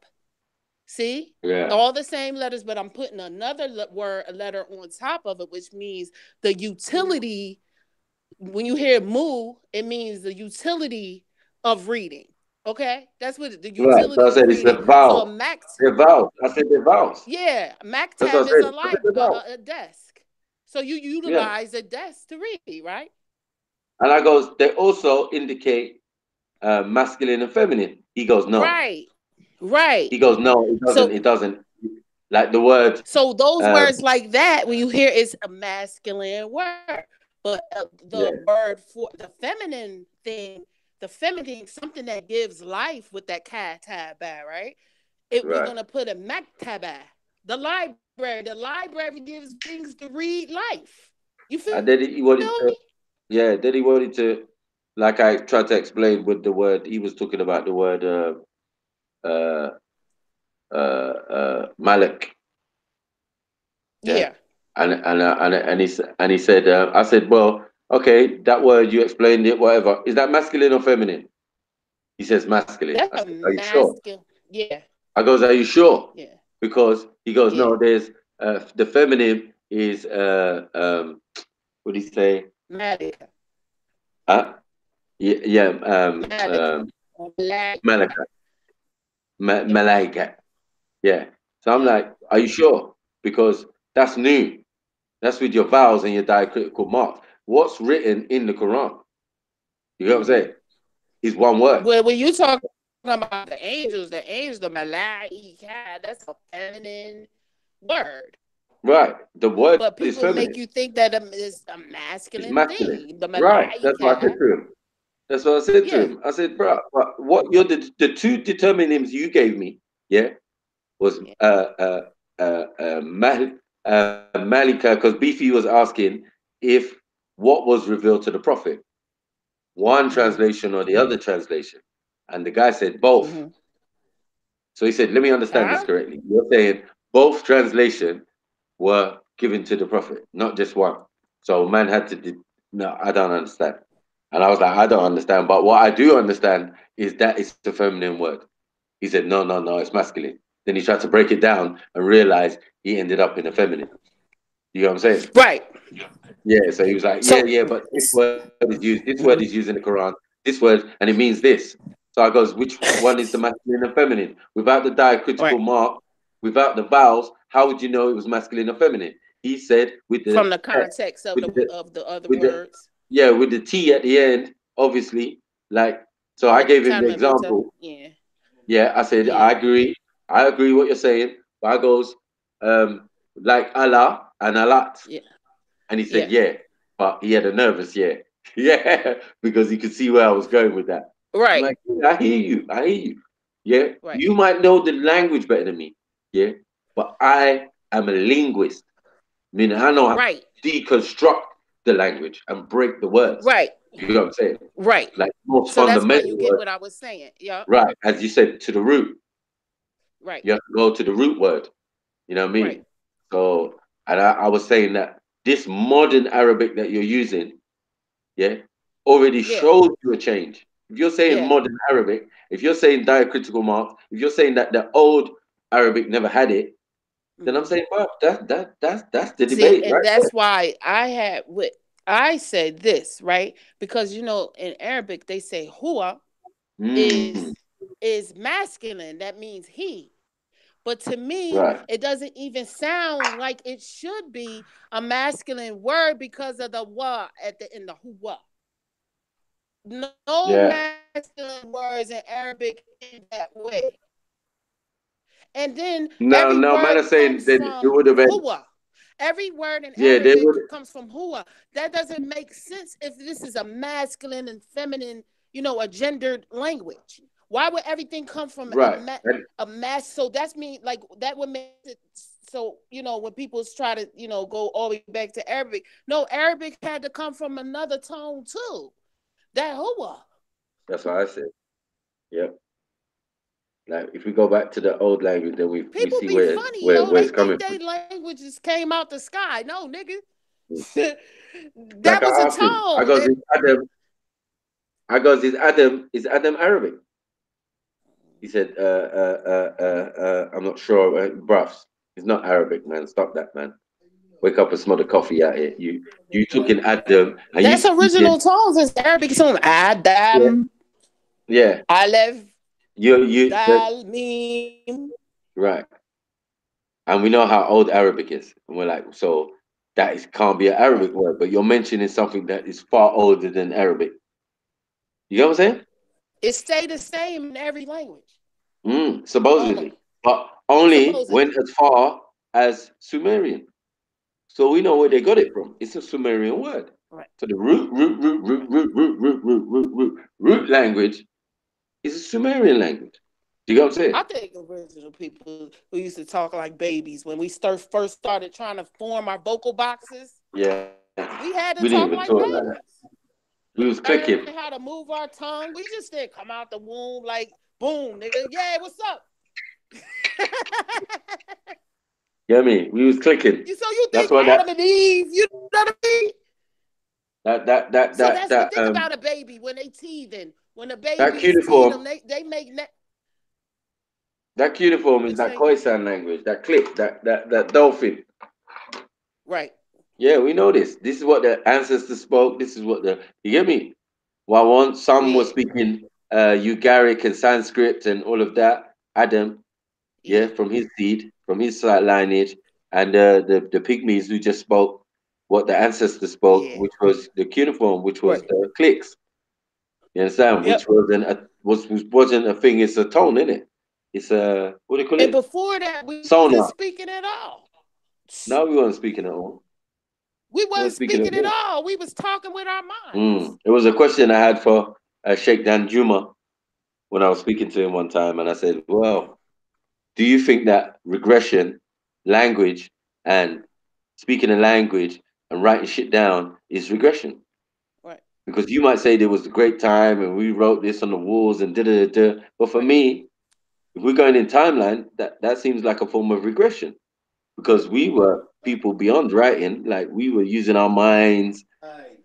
See? All the same letters, but I'm putting another letter on top of it, which means the utility. When you hear mu, it means the utility of reading. Okay? That's what the utility So I said of it's reading. the vowel. So a the vowels. I said the vowels. Yeah, maktab is a desk. So you utilize a desk to read, right? And I goes, they also indicate masculine and feminine. He goes, no. Right. He goes, no, it doesn't. It doesn't. Like the word. So those words like that, when you hear, it's a masculine word. But the word for the feminine thing, something that gives life with that kataba, right? We're gonna put a maktaba, the library. The library gives things to read life. You feel? And then he wanted to, then he wanted to, like I tried to explain with the word, he was talking about the word Malik. Yeah. And he said, I said, well, okay, that word you explained it, whatever. Is that masculine or feminine? He says masculine. That's I said, are you masculine. sure? Yeah. I goes, are you sure? Yeah. Because he goes, no, there's the feminine is what do you say? Malika. Malika. Malaika. Yeah. So I'm like, are you sure? Because that's new. That's with your vowels and your diacritical marks. What's written in the Quran? You know what I'm saying? Is one word. Well, when you talk about the angels, the malaika, that's a feminine word. Right. The word but is people feminine. make you think that it's a It's masculine masculine. thing. The Right. That's what I said malaika. to him. That's what I said to him. I said, bro, what you're the two determinants you gave me, was Malika, because Beefy was asking if what was revealed to the prophet, one translation or the other translation, and the guy said both. So he said, let me understand this correctly. You're saying both translation were given to the prophet, not just one. So man had to. No, I don't understand. And I was like, I don't understand. But what I do understand is that it's a feminine word. He said, no, no, no, it's masculine. Then he tried to break it down and realized he ended up in a feminine. You know what I'm saying? Right. Yeah. So he was like, but this word is used. This word is used in the Quran. This word, and it means this. So I goes, which one is the masculine and feminine? Without the diacritical mark, without the vowels, how would you know it was masculine or feminine? He said with the from the context of the other words. With the T at the end, obviously. Like, so I gave him the example. Yeah, I said, I agree what you're saying. But I goes, like Allah and Alat. Yeah. And he said, but he had a nervous because he could see where I was going with that. Right. I'm like, I hear you. Yeah. Right. You might know the language better than me. Yeah. But I am a linguist. Meaning I know how to deconstruct the language and break the words. Right. You know what I'm saying? Right. Like most so fundamental that's why you get words. what I was saying. Yeah. Right. As you said, to the root. Right. You have to go to the root word. You know what I mean? Right. So, and I was saying that this modern Arabic that you're using, already shows you a change. If you're saying modern Arabic, if you're saying diacritical marks, if you're saying that the old Arabic never had it, then I'm saying, well, that's the debate, and right? that's why I said this, right? Because in Arabic they say huwa is masculine. That means he. But to me, it doesn't even sound like it should be a masculine word because of the wa at the end, the huwa. No masculine words in Arabic in that way. And then every word comes from huwa. Every word in Arabic comes from huwa. That doesn't make sense if this is a masculine and feminine, a gendered language. Why would everything come from a mass? So that's me, like that would make it. So when people try to go all the way back to Arabic, no, Arabic had to come from another tone too. That huwa. That's what I said. Yep. Like if we go back to the old language, then we see where it's coming from. They languages came out the sky. No, nigga. That was a tone. I goes, is Adam Arabic? He said, I'm not sure, bruv. It's not Arabic, man. Stop that, man. Wake up and smell the coffee out here. You took in Adam. And that's original tones. It's Arabic tone. Adam. Yeah. Aleph. Dal, mim. Right. And we know how old Arabic is. And we're like, so can't be an Arabic word, but you're mentioning something that is far older than Arabic. You know what I'm saying? It stayed the same in every language. Supposedly. But only went as far as Sumerian. So we know where they got it from. It's a Sumerian word. Right. So the root language is a Sumerian language. Do you get what I'm saying? I think original people who used to talk like babies when we first started trying to form our vocal boxes. Yeah. We had to We didn't talk even like talk babies. like that. We was Learn clicking. how to move our tongue. We just didn't come out the womb like boom, nigga. Yeah, what's up? You know what I mean? We was clicking. So you That's think why Adam and Eve, you know what I mean? So that's what think about a baby when they teething. When a baby that is cuneiform, teething, they make that cuneiform is that Khoisan language, that click, that dolphin. Right. Yeah, we know this. This is what the ancestors spoke. This is what you get me? Well, some were speaking Ugaric and Sanskrit and all of that. Adam, from his seed, from his lineage, and the pygmies who just spoke what the ancestors spoke, which was the cuneiform, which was the clicks. You understand? Which wasn't a thing. It's a tone, isn't it? It's a what do you call it? And before that, we Sonar. wasn't speaking at all. No, we weren't speaking at all. We wasn't speaking at all. We was talking with our minds. It was a question I had for Sheikh Dan Juma when I was speaking to him one time, and I said, "Well, do you think that regression, language, and speaking a language and writing shit down is regression?" Right. Because you might say there was a great time and we wrote this on the walls and da. But for me, if we're going in timeline, that seems like a form of regression. Because we were people beyond writing, like we were using our minds,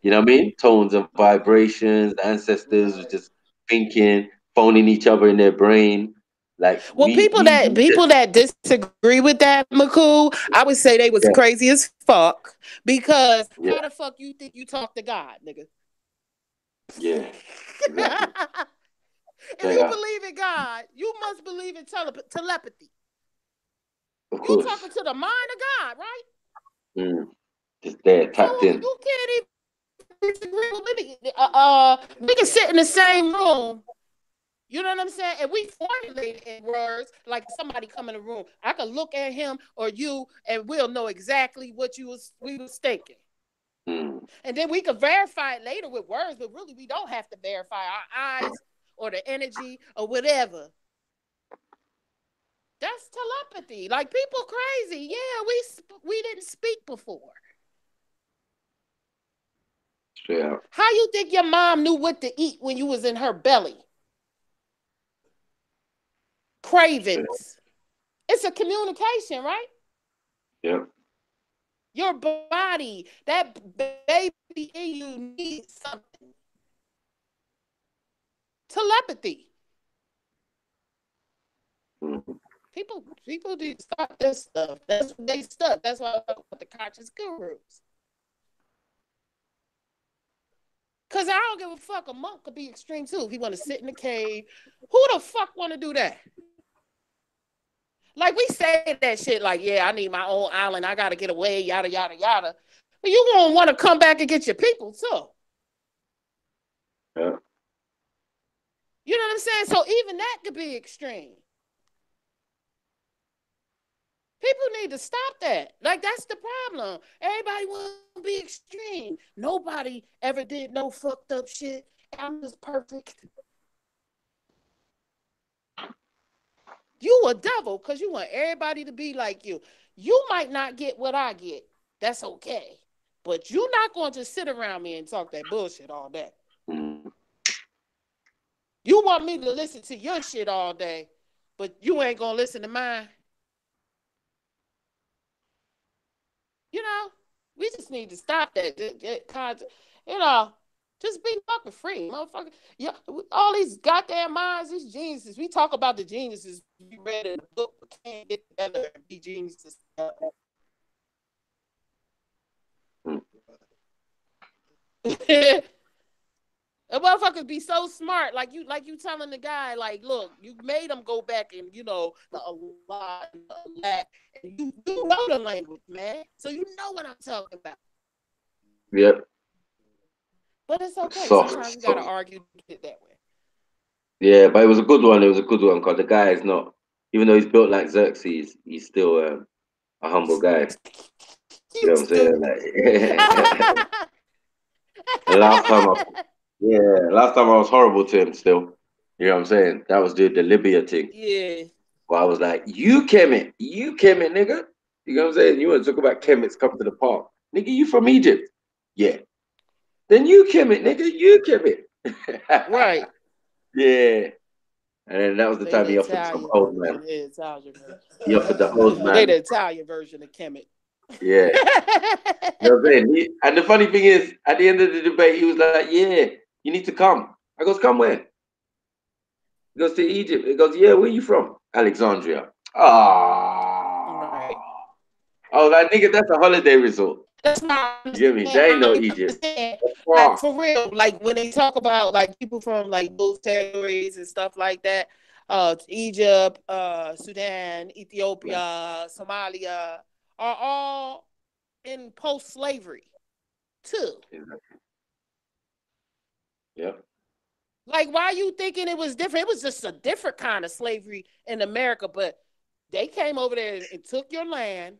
you know what I mean? Tones and vibrations, the ancestors were just thinking, phoning each other in their brain. Like people that disagree with that, McCool, I would say they was crazy as fuck. Because how the fuck you think you talk to God, nigga? Yeah. Exactly. If you believe in God, you must believe in telepathy. Of course. You talking to the mind of God, right? Just there, tapped in. You can't even disagree with me. We can sit in the same room. You know what I'm saying? And we formulate in words like somebody come in the room. I could look at him or you, and we'll know exactly what we was thinking. And then we could verify it later with words, but really we don't have to verify our eyes or the energy or whatever. That's telepathy. Like people crazy. Yeah, we didn't speak before. Yeah. How you think your mom knew what to eat when you was in her belly? Cravings. It's a communication, right? Yeah. Your body, that baby in you needs something. Telepathy. People need to stop this stuff. That's what they stuck. That's why I talk about the conscious gurus. Cause I don't give a fuck. A monk could be extreme too. If he want to sit in the cave, who the fuck want to do that? Like we say that shit. Like, yeah, I need my own island. I gotta get away. Yada yada yada. But you gonna want to come back and get your people too. Yeah. You know what I'm saying? So even that could be extreme. People need to stop that. Like, that's the problem. Everybody want to be extreme. Nobody ever did no fucked up shit. I'm just perfect. You a devil because you want everybody to be like you. You might not get what I get. That's okay. But you're not going to sit around me and talk that bullshit all day. You want me to listen to your shit all day, but you ain't going to listen to mine. You know, we just need to stop that. You know, just be fucking free, motherfucker. Yeah, all these goddamn minds, these geniuses. We talk about the geniuses we read in the book, but can't get together and be geniuses. The motherfuckers be so smart, like you telling the guy, like, look, you made them go back and the Allah and the Allah, and you know the language, man, so you know what I'm talking about. Yep. But it's okay. Soft, sometimes you gotta argue it that way. Yeah, but it was a good one. It was a good one because the guy is not, even though he's built like Xerxes, he's still a humble guy. You know what I'm saying? Like, The last time I was horrible to him still. You know what I'm saying? That was the Libya thing. Yeah. Well, I was like, you Kemet, nigga. You know what I'm saying? You want to talk about Kemets come to the park. Nigga, you from Egypt? Yeah. Then you Kemet, nigga, you Kemet. Right. Yeah. And then that was the They time the he offered some Italian old version. man. The Italian version. He offered the old They man. the Italian version of Kemet. Yeah. You know what I'm saying? And the funny thing is, at the end of the debate, he was like, yeah, you need to come. I goes, come where? He goes to Egypt. He goes, yeah, where you from? Alexandria. Right. I was like, nigga, that's a holiday resort. That's not. You get me? They ain't no Egypt. Like for real, like when they talk about like people from like those territories and stuff like that, Egypt, Sudan, Ethiopia, Somalia are all in post-slavery too. Yeah. Like, why are you thinking it was different? It was just a different kind of slavery in America, but they came over there and took your land,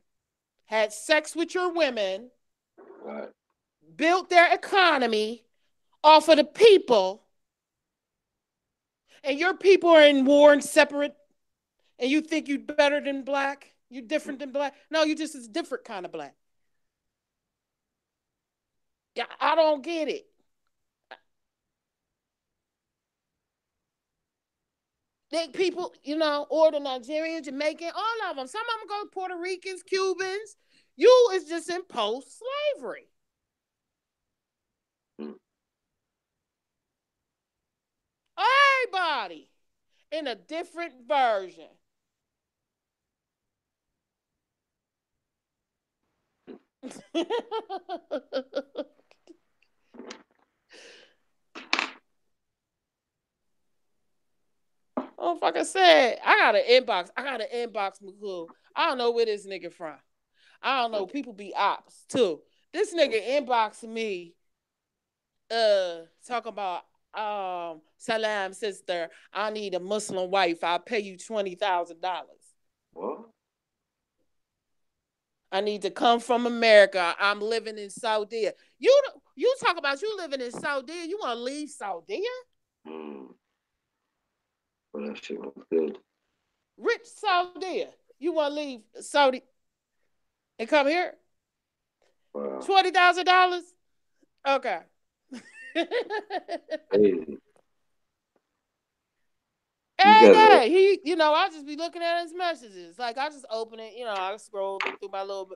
had sex with your women, right, built their economy off of the people, and your people are in war and separate, and you think you're better than black? You're different than black? No, you just a different kind of black. Yeah, I don't get it. They people, you know, or the Nigerian, Jamaican, all of them. Some of them go Puerto Ricans, Cubans. You is just in post-slavery. Everybody in a different version. Oh, fuck I said, I got an inbox McCool. I don't know where this nigga from. I don't know. People be ops too. This nigga inboxed me talking about Salam sister, I need a Muslim wife. I'll pay you $20,000. What? I need to come from America. I'm living in Saudi. You talk about you living in Saudi. You want to leave Saudi? Well, that shit was good. Rich Saudi. You want to leave Saudi and come here? Wow. $20,000? Okay. Crazy. Every day, I just be looking at his messages. Like I just open it, I scroll through my little.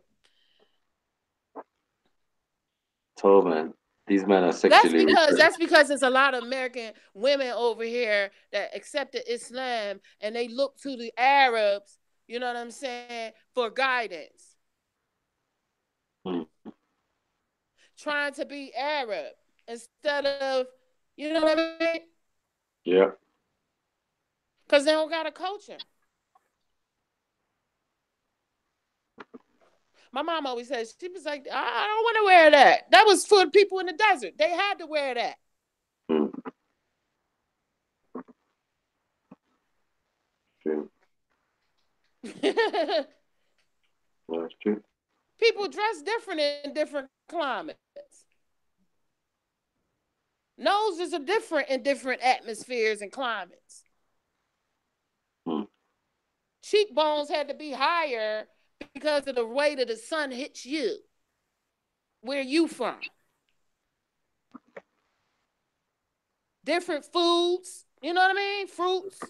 Told man, these men are sexually. That's because there's a lot of American women over here that accepted Islam and they look to the Arabs. You know what I'm saying, for guidance. Trying to be Arab instead of, you know what I mean? Yeah. Because they don't got a culture. My mom always says, she was like, I don't want to wear that. That was for people in the desert. They had to wear that. True. Well, that's true. People dress different in different climates. Noses are different in different atmospheres and climates. Cheekbones had to be higher because of the way that the sun hits you. Where you from? Different foods, you know what I mean? Fruits.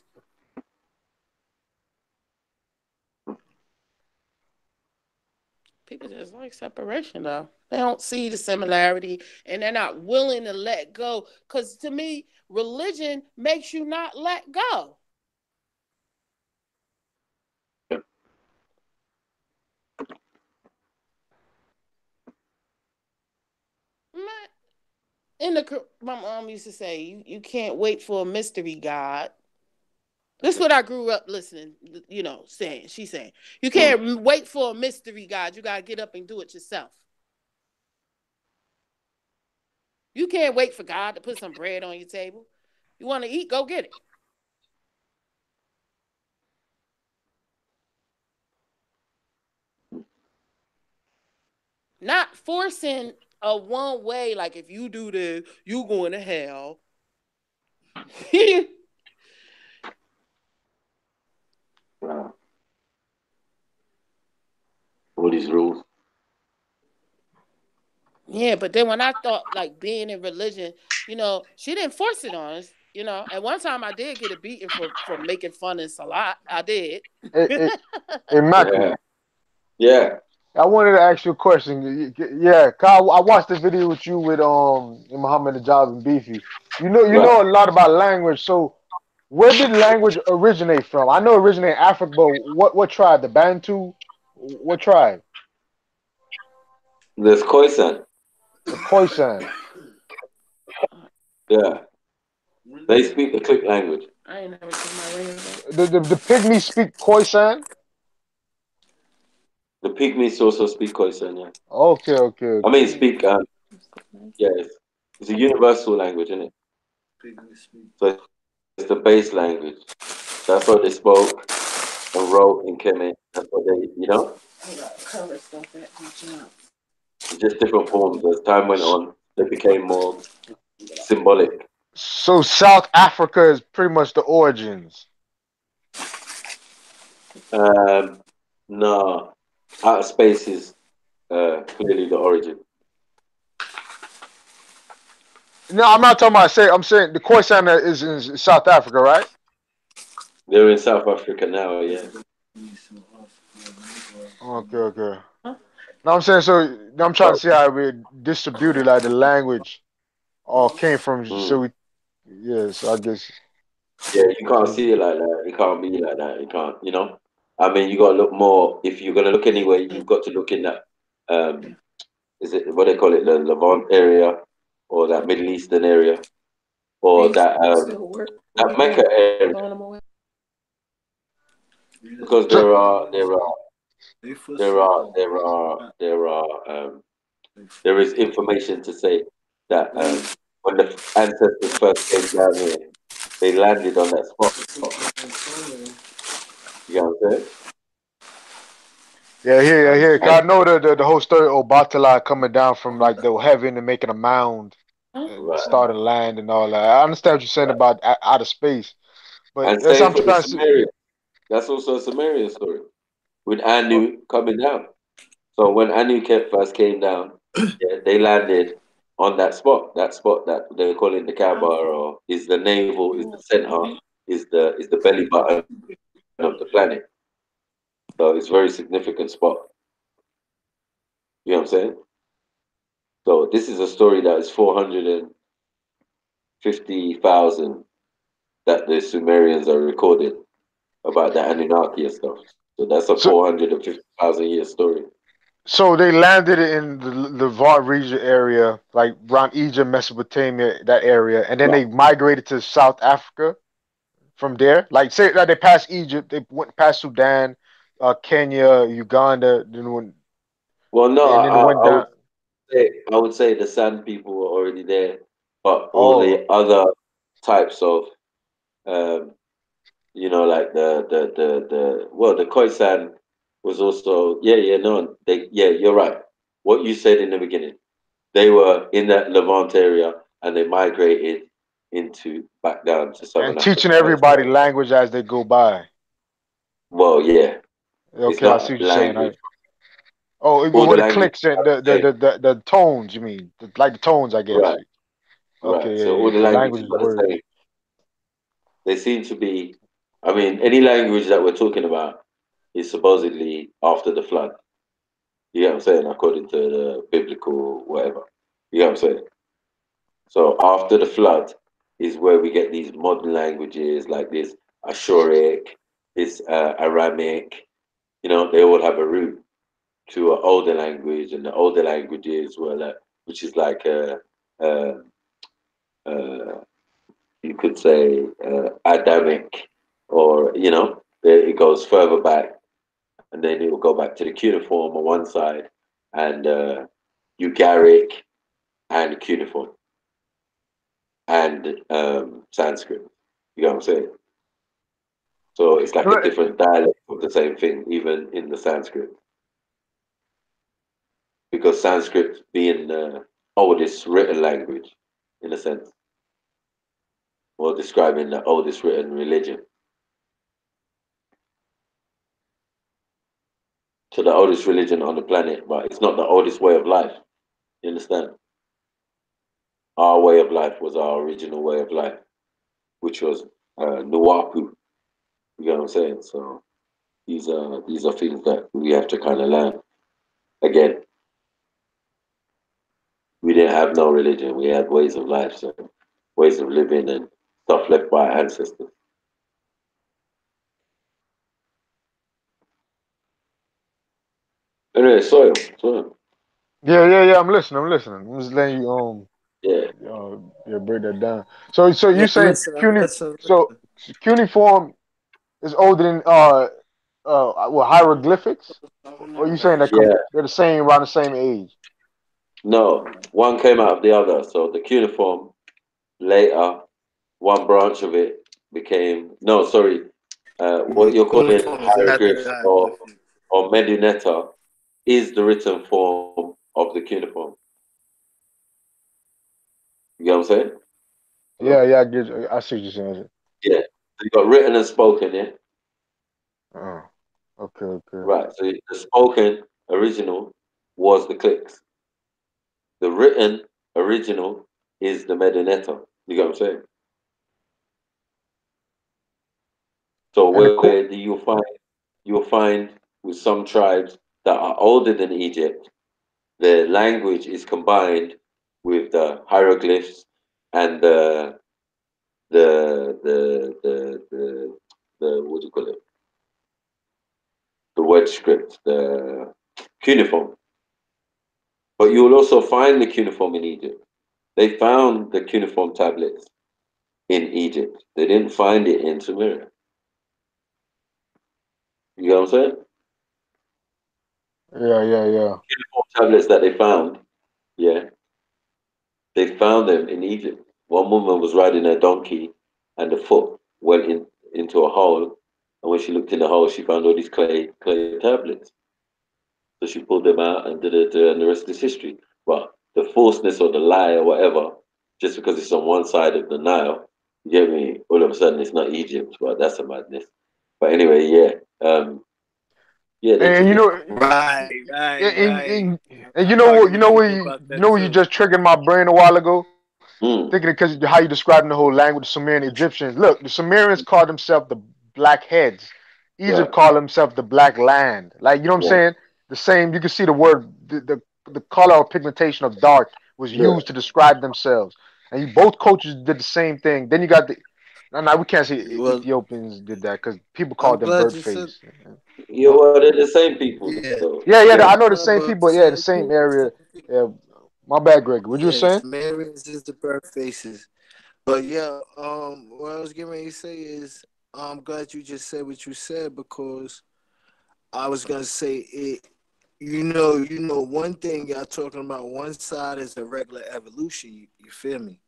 People just like separation, though. They don't see the similarity, and they're not willing to let go. Because to me, religion makes you not let go. My mom used to say, you can't wait for a mystery God. This is what I grew up listening, saying. She's saying, you can't wait for a mystery God. You got to get up and do it yourself. You can't wait for God to put some bread on your table. You want to eat, go get it. Not forcing a one way. Like if you do this, you going to hell. Wow. All these rules. Yeah, but then when I thought like being in religion, you know, she didn't force it on us. You know, at one time I did get a beating for making fun of Salat. I did. Immaculate. Yeah. I wanted to ask you a question. Yeah, Kyle, I watched the video with you with Muhammad Ajab and Beefy. You know a lot about language. So where did language originate from? I know it originated in Africa, but what tribe? The Bantu? What tribe? There's Khoisan. The Khoisan. Yeah. They speak the click language. I ain't never seen my ring. The Pygmies speak Khoisan? The Pygmies also speak Khoisan, yeah. Okay. I mean, speak, yeah, it's a universal language, isn't it? So it's the base language. That's what they spoke and wrote in Kemet. That's what they, you know? Cover stuff at my job. It's just different forms. As time went on, they became more symbolic. So South Africa is pretty much the origins. No, outer space is clearly the origin. No, I'm not talking about. I'm saying the Khoisan is in South Africa, right? They're in South Africa now, yeah. Okay. No, I'm saying so. I'm trying to see how we distributed like the language all came from. So we, so I guess. Yeah, you can't see it like that. It can't be like that. You can't, you know. I mean, you got to look more. If you're gonna look anywhere, you've got to look in that. Is it what they call it, the Levant area, or that Middle Eastern area, or that Mecca area? Because there is information to say that when the ancestors first came down here, they landed on that spot. You know what I'm saying? Yeah, here. Cause I know the whole story of Obatala coming down from like the heaven and making a mound and starting land and all that. I understand what you're saying about outer space, but And that's same what I'm for the trying to say. Sumerian. That's also a Sumerian story with Anu coming down. So when Anu first came down, they landed on that spot. That spot that they're calling the Kaaba, or is the navel, is the center, is the belly button of the planet. So it's a very significant spot. You know what I'm saying? So this is a story that is 450,000 that the Sumerians are recorded about the Anunnaki and stuff. So that's a 450,000 year story. So they landed in the Levant region area, like around Egypt, Mesopotamia, that area, and then they migrated to South Africa from there. Like say that they passed Egypt, they went past Sudan, Kenya, Uganda, then went. Well, no, and then went down. I would say the Sand people were already there, but all the other types of, you know, like the Khoisan was also you're right. What you said in the beginning, they were in that Levant area and they migrated back down to Southern And Africa. teaching everybody language as they go by. Well, yeah. It's Okay, I see not what you're saying. language. With the the language. clicks and the tones, you mean? Like the tones, I guess. Right. Okay, Right. So all the languages are the same. They seem to be, I mean, any language that we're talking about is supposedly after the flood. You know what I'm saying? According to the biblical whatever. You know what I'm saying? So after the flood is where we get these modern languages like this Ashuric, this Aramic. You know, they all have a root to an older language, and the older languages were like, which is like uh, you could say Adamic, or you know, it goes further back, and then it will go back to the cuneiform on one side, and Ugaric and cuneiform and Sanskrit. You know what I'm saying? So it's like a different dialect of the same thing, even in the Sanskrit, because Sanskrit being oldest written language, in a sense, or describing the oldest written religion. So the oldest religion on the planet, but it's not the oldest way of life. You understand? Our way of life was our original way of life, which was Nuwapu. You know what I'm saying? So these are things that we have to kind of learn. Again, we didn't have no religion. We had ways of life, so ways of living and stuff left by our ancestors. Anyway, soil. Yeah. I'm listening. I'm just letting you Yeah. break that down. So Yeah, you saying cuneiform is older than hieroglyphics, or you saying Yeah. they're the same around the same age? No, one came out of the other. So the cuneiform later, one branch of it became what you're calling Cuneiform is after hieroglyphs the or medunetta is the written form of the cuneiform. You know what I'm saying? Hello? Yeah, I get you. I see what you're saying. Yeah. So you got written and spoken, yeah? Oh, okay. Right. So the spoken original was the clicks. The written original is the medunetta. You get what I'm saying? So And the where you'll find with some tribes that are older than Egypt, the language is combined with the hieroglyphs and the what do you call it? The word script, the cuneiform. But you will also find the cuneiform in Egypt. They found the cuneiform tablets in Egypt. They didn't find it in Sumeria. You know what I'm saying? Yeah. Cuneiform tablets that they found, yeah, they found them in Egypt. One woman was riding her donkey, and the foot went into a hole. And when she looked in the hole, she found all these clay tablets. So she pulled them out and did it, and the rest is history. But the falseness or the lie or whatever, just because it's on one side of the Nile, you get me? All of a sudden, it's not Egypt. Well, that's a madness. But anyway, yeah, they And took you it. know, Right. and I'm you know what, arguing with people about that you too. just triggered my brain a while ago, Mm. thinking because how you describing the whole language, the Sumerian Egyptians. Look, the Sumerians called themselves the Black Heads. Right. Egypt called themselves the Black Land. Like, you know what I'm Yeah. saying? The same. You can see the word, the color or pigmentation of dark was Yeah. used to describe themselves. And both cultures did the same thing. Then you got no, we can't say Well, Ethiopians did that because people I'm called them glad bird you said. face. Yeah, well, they're the same people, Yeah. though. Yeah, Yeah. I know the No, same but people. Yeah, the same same people, area. same people. Yeah, my bad, Greg. What you were Yeah, saying? Sumerians is the birth faces. But yeah, what I was getting ready to say is I'm glad you just said what you said because I was gonna say it. One thing y'all talking about. One side is the regular evolution. You feel me?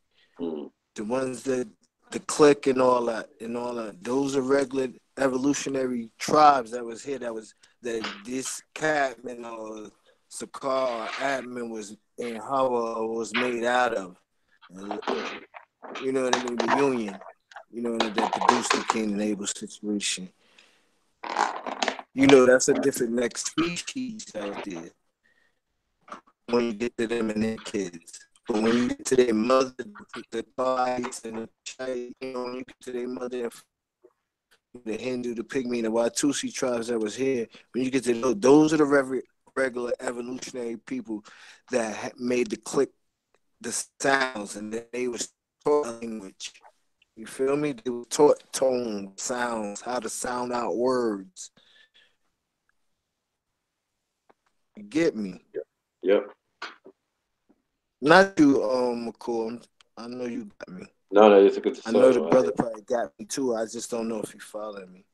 Mm. The ones that the click and all that. Those are regular evolutionary tribes that was here. That this Catman or Sakar or Atman was in Hawa was made out of. And, you know what I mean? The union. You know that produced the Cain and Abel situation. That's a different next species out there when you get to them and their kids. But when you get to their mother, the Thais and the Chai, when you get to their mother, the Hindu, the Pygmy, the Watusi tribes that was here, when you get to those are the regular evolutionary people that made the click, the sounds, and they was taught language. You feel me? They were taught tone, sounds, how to sound out words. You get me? Yep. Not you, McCoy. I know you got me. No, it's a good I know story. the brother probably got me too. I just don't know if he followed me.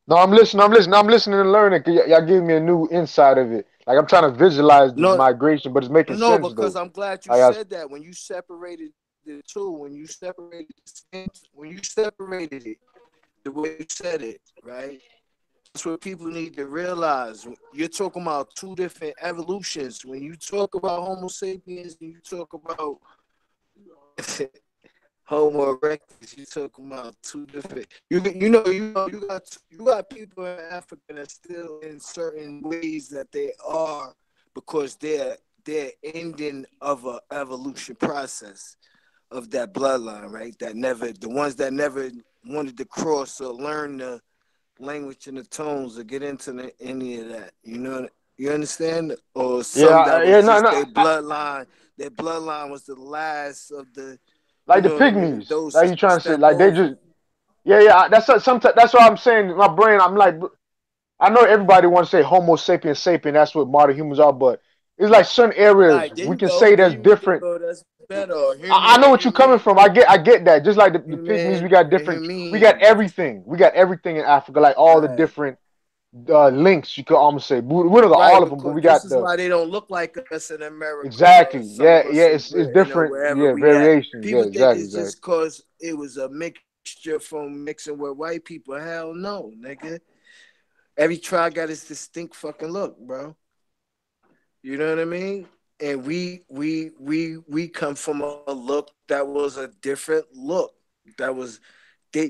No, I'm listening. I'm listening and learning. Y'all giving me a new insight of it. Like I'm trying to visualize the No, migration, but it's making no, sense because though. I'm glad you Like said that. When you separated the two, when you separated it, the way you said it, right? That's what people need to realize. You're talking about two different evolutions. When you talk about Homo sapiens and you talk about Homo erectus, you talking about two different. You got people in Africa that still in certain ways that they are because they're ending of a evolution process of that bloodline, right? The ones that never wanted to cross or learn the language and the tones or get into any of that. You understand? Or some that was just their bloodline. Their bloodline was the last of the. Like the pygmies. Like you trying to say, like they just. Yeah. That's what I'm saying. In my brain, I'm like, I know everybody wants to say Homo sapiens sapien. That's what modern humans are, but it's like certain areas we can say that's different. That's better. I know what you're coming from. I get that. Just like the pygmies, we got different. We got everything. We got everything in Africa, like all the different links. You could almost say we don't got all of them, but we got this is why they don't look like us in America. Exactly. Yeah. It's different. Yeah, variations. People yeah, think exactly. it's just because it was a mixture from mixing with white people. Hell no, nigga. Every tribe got its distinct fucking look, bro. You know what I mean? And we come from a look that was a different look. That was they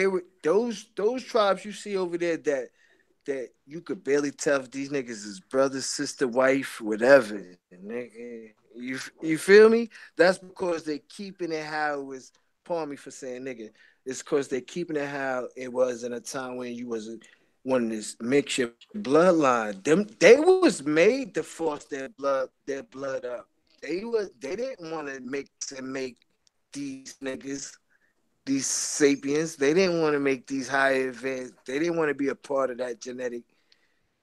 were those tribes you see over there that you could barely tell if these niggas is brother, sister, wife, whatever. Nigga. You feel me? That's because they keeping it how it was. Pardon me for saying nigga. It's because they keeping it how it was in a time when you was one of this mixture bloodline. They was made to force their blood up. They didn't want to mix and make these niggas, these sapiens. They didn't want to make these higher advanced. They didn't want to be a part of that genetic.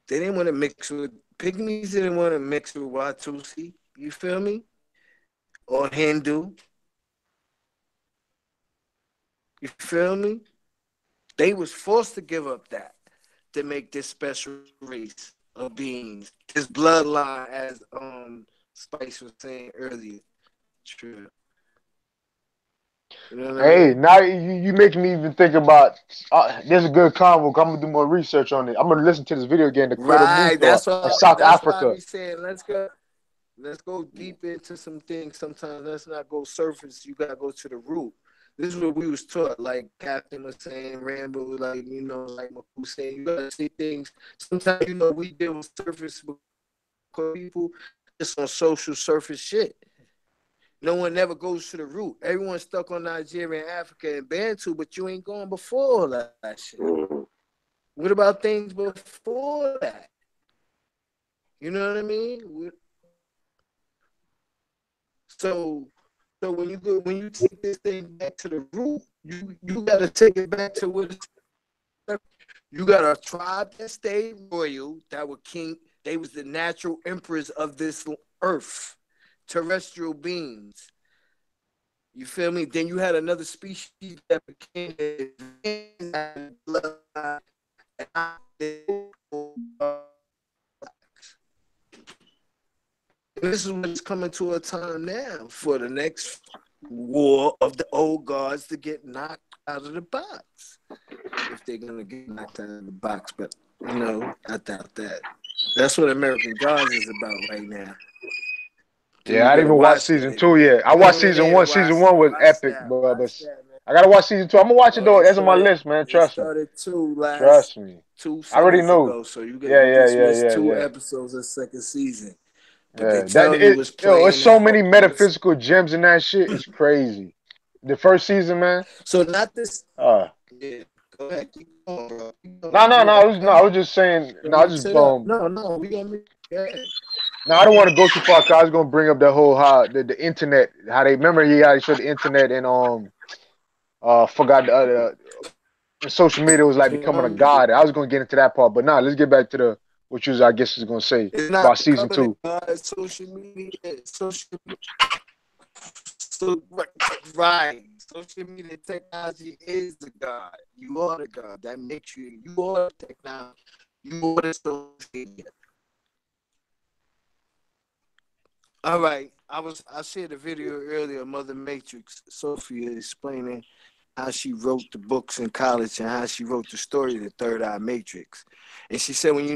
They didn't want to mix with pygmies. They didn't want to mix with Watusi. You feel me? Or Hindu. You feel me? They was forced to give up that to make this special race of beings. This bloodline, as Spice was saying earlier. True. You know what I mean? Now you making me even think about. There's a good convo. I'm gonna do more research on it. I'm gonna listen to this video again. The Cradle Right. Muthor of South That's why I Africa. be saying let's go deep into some things. Sometimes let's not go surface. You gotta go to the root. This is what we was taught. Like Captain was saying, Rambo, like like Maku saying, you gotta see things. Sometimes we deal with surface because people just on social surface shit. No one never goes to the root. Everyone's stuck on Nigeria and Africa and Bantu, but you ain't going before all that shit. What about things before that? You know what I mean? So when you take this thing back to the root, you gotta take it back to what you got a tribe that stayed royal, that were king. They was the natural emperors of this earth, terrestrial beings. You feel me? Then you had another species that became this is what's coming to a time now for the next war of the old guards to get knocked out of the box. If they're gonna get knocked out of the box, but I doubt that. That's what American Gods is about right now. So Yeah, I didn't even watch season 2 yet. I watched season 1. Season 1 was epic, but I gotta watch season 2. I'm gonna watch it though. That's on my list, man. Trust me. Trust me. 2 I already seasons know. ago, so you just missed 2 episodes of second season. But they tell you was playing. It's so many metaphysical gems in that shit. It's crazy. The first season, man. So not this. Yeah, go ahead. Keep going, bro. I was just saying. No, I just No, we gonna. Now I don't want to go too far because I was gonna bring up that whole how the internet, how they remember he showed the internet and forgot social media was like becoming a god. I was gonna get into that part, but now let's get back to the what you I guess is gonna say about season 2. Social media, right. Social media technology is the god. You are the god. That makes you. You are the technology. You are the social media. All right, I shared a video earlier, Mother Matrix, Sophia explaining how she wrote the books in college and how she wrote the story, The Third Eye Matrix. And she said, when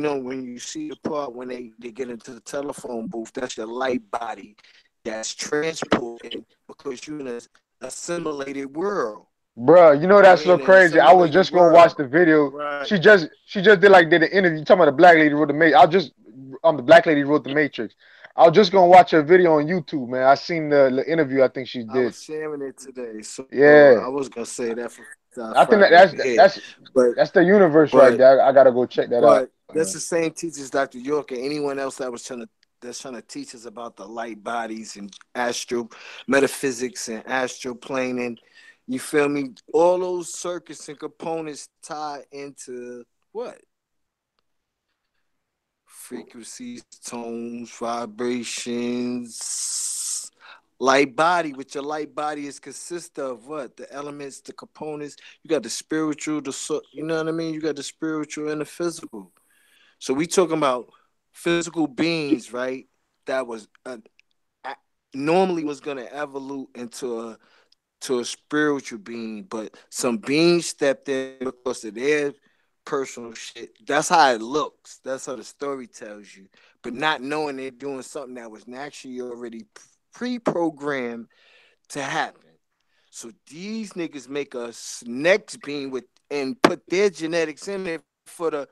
you see the part when they get into the telephone booth, that's your light body that's transporting because you're in a assimilated world. Bruh, you know that's You're so in an crazy. I was assimilated just gonna watch world. the video. Right. She just did an interview. You talking about the black lady wrote the Matrix. The black lady wrote the Matrix. I was just gonna watch her video on YouTube, man. I seen the interview I think she I did. was sharing it today, so Yeah. I was gonna say that for I think Friday over here, but that's the universe right but there. I gotta go check that out. but that's the same teachers, Dr. York, and anyone else that's trying to teach us about the light bodies and astral metaphysics and astral planing. You feel me? All those circuits and components tie into what? Frequencies, tones, vibrations, light body, which your light body is consist of what? The elements, the components. You got the spiritual, you know what I mean? You got the spiritual and the physical. So we talking about physical beings, right? That was normally was gonna evolve into a spiritual being, but some beings stepped in because of their personal shit. That's how it looks. That's how the story tells you. But not knowing they're doing something that was naturally already pre-programmed to happen. So these niggas make a next being with and put their genetics in there for the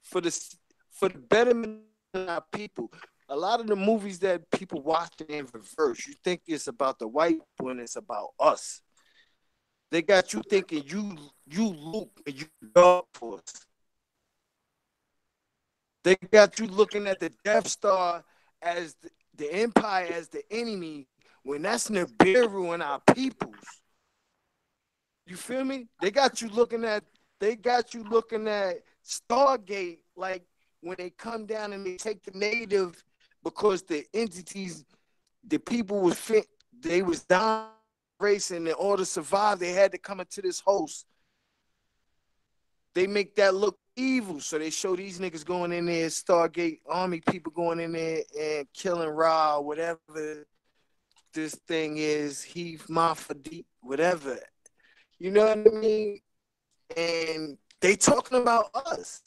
for the betterment of our people. A lot of the movies that people watch in reverse, you think it's about the white when it's about us. They got you thinking you Luke and you Dark Force. They got you looking at the Death Star as the Empire as the enemy when that's Nibiru and our peoples. You feel me? They got you looking at Stargate like when they come down and they take the native because the entities, the people was fit, they was dying race, and in order to survive, they had to come into this host. They make that look evil, so they show these niggas going in there, Stargate Army people going in there and killing Ra, whatever this thing is, Heath Mafadi, whatever. You know what I mean? And they talking about us.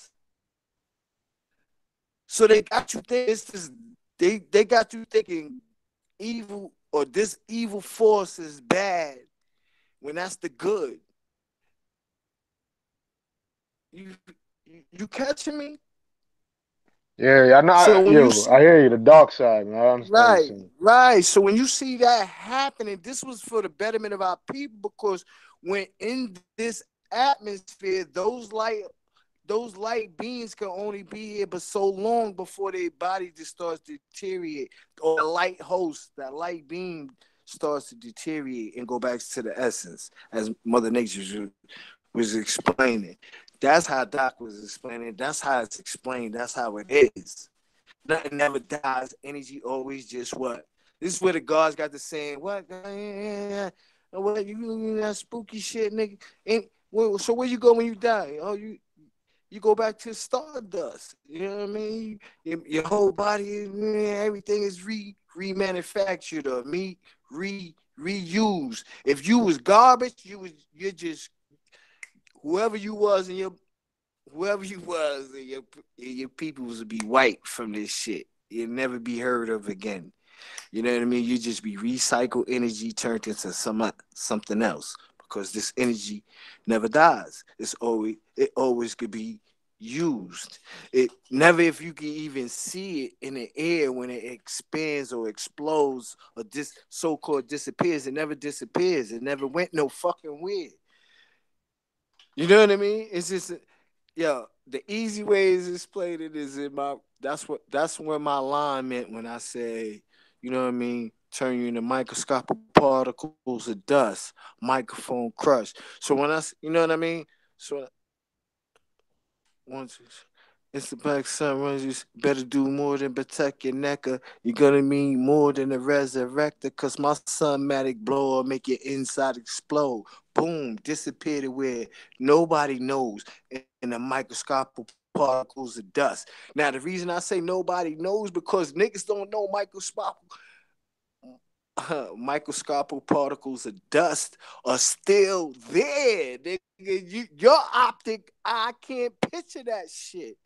So they got you they got you thinking evil or this evil force is bad when that's the good. You catching me? Yeah, I know. So when you I hear you. The dark side, man. I understand what you're saying. right. So when you see that happening, this was for the betterment of our people because when in this atmosphere, those light beings can only be here but so long before their body just starts to deteriorate, or the light host, that light beam starts to deteriorate and go back to the essence, as Mother Nature was explaining. That's how Doc was explaining. That's how it's explained. That's how it is. Nothing never dies. Energy always just what? This is where the gods got the saying, what? What you that spooky shit, nigga? And so where you go when you die? Oh, you go back to stardust. You know what I mean? Your whole body, everything is remanufactured or reused. If you was garbage, you're just whoever you was and your people would be wiped from this shit. You'll never be heard of again. You know what I mean? You just be recycled energy turned into something else because this energy never dies. It always could be used. It never, if you can even see it in the air when it expands or explodes or so-called disappears, it never disappears. It never went no fucking where. You know what I mean? It's just, the easy way is explained it is in my. That's where my line meant when I say, you know what I mean, turn you into microscopic particles of dust, microphone crush. So when you know what I mean. So once it's the black sun runs, you better do more than protect your necker. You're gonna need more than a resurrector, cause my sunmatic blower make your inside explode. Boom, disappear to where nobody knows in the microscopic particles of dust. Now the reason I say nobody knows because niggas don't know microscopic microscopic particles of dust are still there, nigga. Your optic eye can't picture that shit.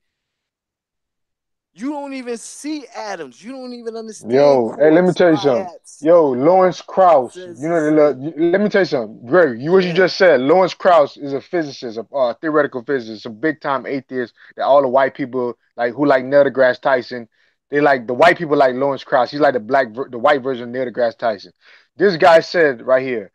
You don't even see atoms. You don't even understand Yo, hey, let me quarks, tell you something. riots. Yo, Lawrence Krauss, you know, let me tell you something. Greg, what you just said. Lawrence Krauss is a physicist, a theoretical physicist, a big time atheist that all the white people like who like Neil deGrasse Tyson. They like the white people like Lawrence Krauss. He's like the white version of Neil deGrasse Tyson. This guy said right here,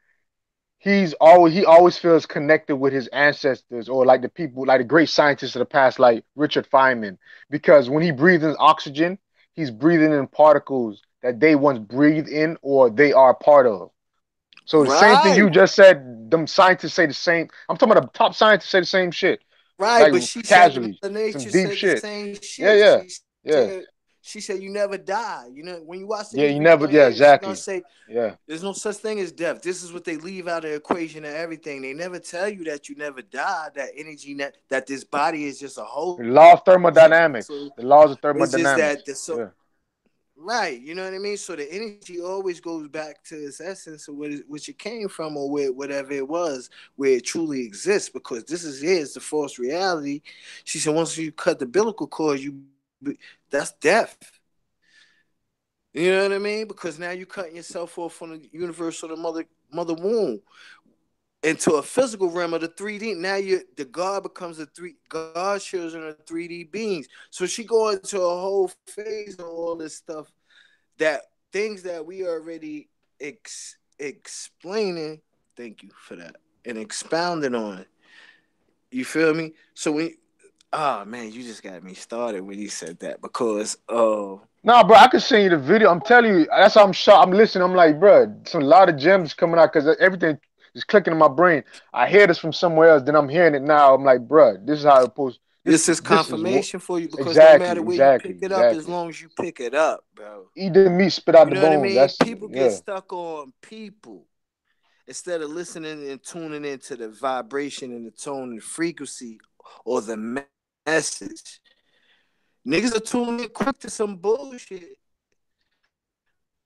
he always feels connected with his ancestors or like the people like the great scientists of the past like Richard Feynman, because when he breathes in oxygen he's breathing in particles that they once breathed in or they are part of. So the same thing you Right. just said, them scientists say the same. I'm talking about the top scientists say the same shit, Right, like but she said the casually, Mother some Nature deep said the shit. same Yeah, shit. yeah, yeah, She said you never die. You know, when you watch the yeah. You interview with never, her yeah, aunt, she gonna exactly, say yeah. there's no such thing as death. This is what they leave out of the equation and everything. They never tell you that you never die, that energy that this body is just a The whole law of thermodynamics, so the laws of it's just thermodynamics. that Yeah. right, you know what I mean? So the energy always goes back to its essence of which it came from or whatever it was, where it truly exists, because this is the false reality. She said once you cut the umbilical cord, that's death. You know what I mean? Because now you're cutting yourself off from the universe or the mother womb into a physical realm of the 3D. Now the God becomes God's children are 3D beings. So she go into a whole phase of all this stuff, that things that we already explaining. Thank you for that. And expounding on. You feel me? So man, you just got me started when you said that, because Nah, bro, I can send you the video. I'm telling you, that's how I'm shocked. I'm listening. I'm like, bro, some a lot of gems coming out because everything is clicking in my brain. I hear this from somewhere else, then I'm hearing it now. I'm like, bro, this is how it supposed. this is This is what confirmation for you, because no exactly, matter where you exactly, pick it up, as exactly. long as you pick it up, bro. Eat the meat, spit out You the know what I bones. mean? That's People get yeah. stuck on people instead of listening and tuning into the vibration and the tone and the frequency or the message. Niggas are tuning in quick to some bullshit,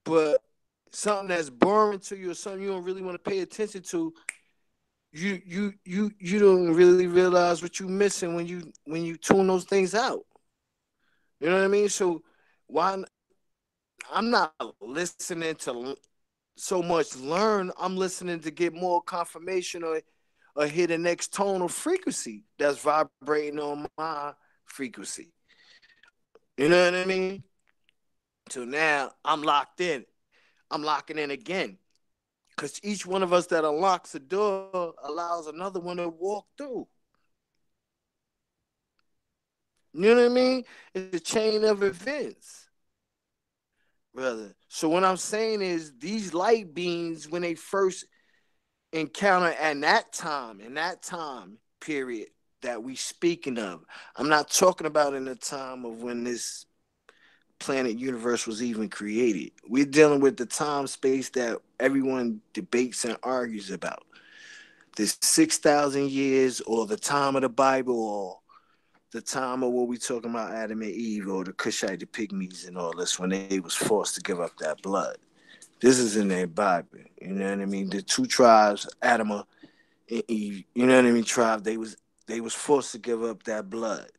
but something that's boring to you or something you don't really want to pay attention to, you don't really realize what you're missing when you tune those things out. You know what I mean? So why I'm not listening to so much learn. I'm listening to get more confirmation or hit the next tone of frequency that's vibrating on my frequency. You know what I mean? So now I'm locked in. I'm locking in again. Because each one of us that unlocks a door allows another one to walk through. You know what I mean? It's a chain of events, brother. So what I'm saying is these light beings, when they first encounter in that time period that we speaking of, I'm not talking about in the time of when this planet universe was even created. We're dealing with the time space that everyone debates and argues about. This 6,000 years, or the time of the Bible, or the time of what we talking about Adam and Eve, or the Cushite, the Pygmies, and all this, when they was forced to give up that blood. This is in their Bible. You know what I mean? The two tribes, Adam and Eve, you know what I mean? Tribe, they was forced to give up that blood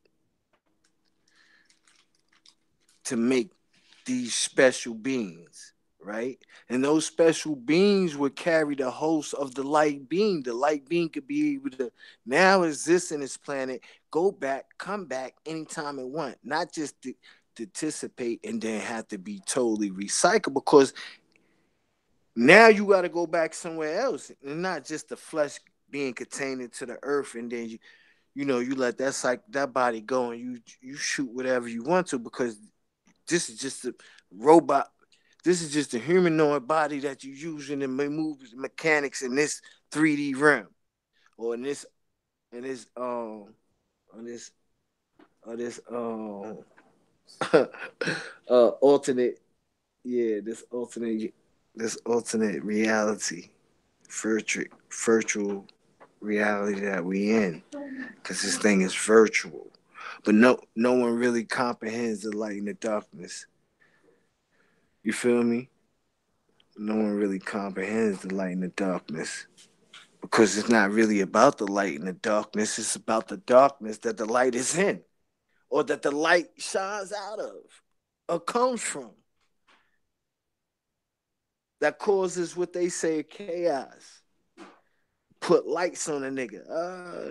to make these special beings, right? And those special beings would carry the host of the light being. The light being could be able to now exist in this planet, go back, come back anytime it want, not just to anticipate and then have to be totally recycled, because now you got to go back somewhere else, and not just the flesh being contained into the earth, and then you let that body go, and you shoot whatever you want to, because this is just a robot. This is just a humanoid body that you're using to move mechanics in this 3D realm, or in this on this alternate, yeah, this alternate reality, virtual reality that we in, because this thing is virtual, but no one really comprehends the light and the darkness. You feel me? no one really comprehends the light and the darkness. Because it's not really about the light and the darkness, it's about the darkness that the light is in, or that the light shines out of, or comes from. That causes what they say chaos. Put lights on a nigga.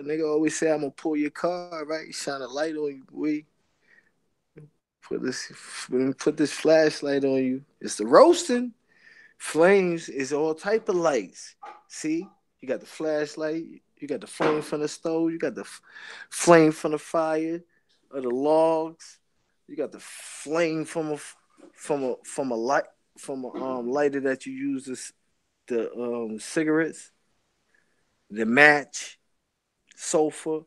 Nigga always say, I'm gonna pull your car, right? Shine a light on you, boy. Put this flashlight on you. It's the roasting. Flames is all type of lights. See? You got the flashlight, you got the flame from the stove, you got the flame from the fire or the logs, you got the flame from a light from a lighter that you use the cigarettes, the match, sulfur.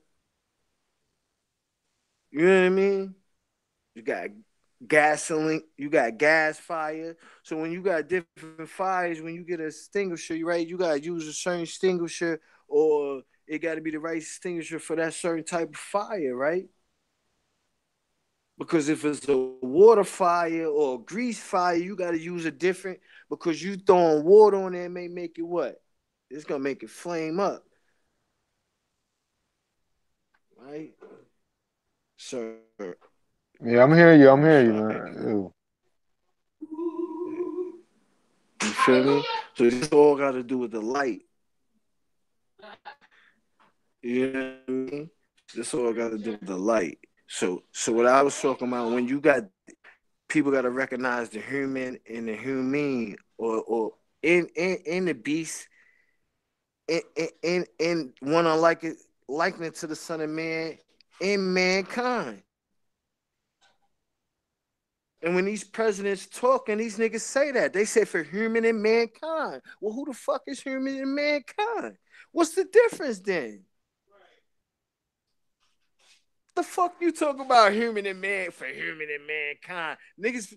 You know what I mean? You got gasoline, you got gas fire. So when you got different fires, when you get a extinguisher, right, you gotta use a certain extinguisher, or it gotta be the right extinguisher for that certain type of fire, right? Because if it's a water fire or a grease fire, you gotta use a different, because you throwing water on there may make it what? It's gonna make it flame up. Right? So Yeah, I'm hearing you. I'm hearing you, man. Ew. you feel me? So this all got to do with the light. You know what I mean? This all got to do with the light. So what I was talking about, when you got people got to recognize the human and the human, or in the beast, in one unlike it, likeness to the Son of Man in mankind. And when these presidents talk and these niggas say that, they say for human and mankind. Well, who the fuck is human and mankind? What's the difference then? The fuck you talk about human and man for human and mankind? Niggas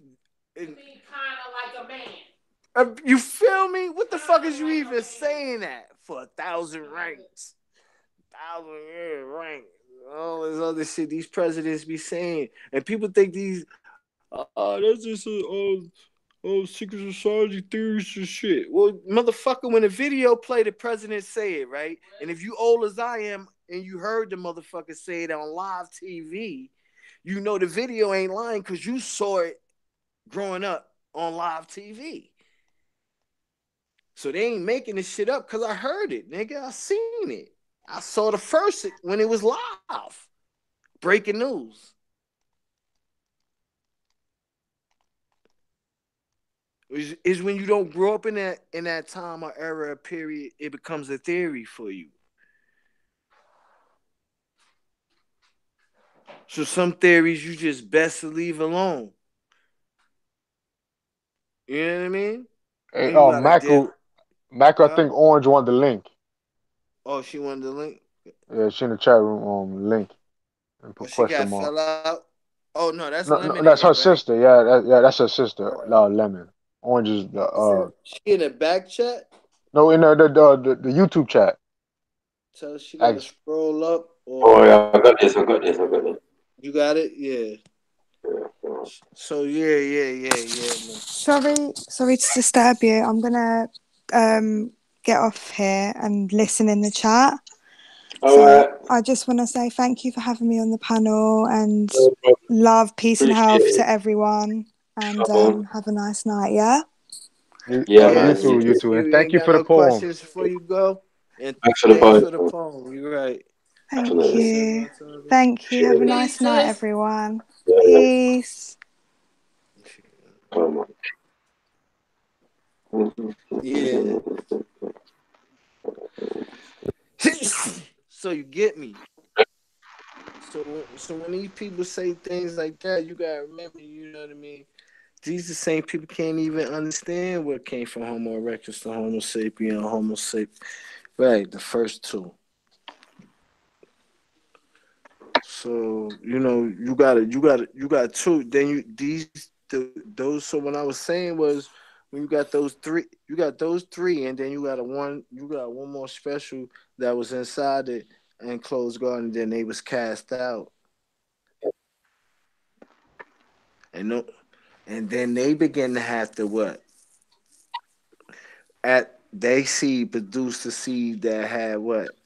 Being kind of like a man. You feel me? What the fuck is you even saying that for 1,000 ranks? 1,000 ranks. All this other shit these presidents be saying. And people think these, that's just secret society theories and shit. Well, motherfucker, when the video play, the president say it, right? And if you old as I am and you heard the motherfucker say it on live TV, you know the video ain't lying because you saw it growing up on live TV. So they ain't making this shit up because I heard it, nigga. I seen it. I saw the first when it was live. Breaking news. Is when you don't grow up in that time or era or period, it becomes a theory for you. So some theories you just best to leave alone. You know what I mean? Hey, You gotta Michael, I think Orange wanted the link. Oh, she wanted the link? Yeah, she in the chat room link. And put She got question mark. fell out. Oh no, that's No, Lemonade. that's her right? sister. Yeah, that's her sister. Lemon. Orange is the She in the back chat? No, in the YouTube chat. Tell her she gotta scroll up. Oh yeah, I got this. You got it? Yeah. So yeah. Sorry to disturb you. I'm gonna get off here and listen in the chat. I just want to say thank you for having me on the panel, and love, peace, and health to everyone. And have a nice night. Yeah. You too. And thank you for the poem. Questions before you go. And thanks for the poem. You're right. Thank you. Thank you. Have a nice night, everyone. Peace. Yeah. So you get me. So when these people say things like that, you gotta remember, you know what I mean? These the same people can't even understand what came from Homo erectus to Homo sapien, Homo sapien. Right, the first two. So you got two. Then those. So what I was saying was, when you got those three, and then you got one more special that was inside the enclosed garden. Then they was cast out, and then they begin to have to what? they seed produced a seed that had what?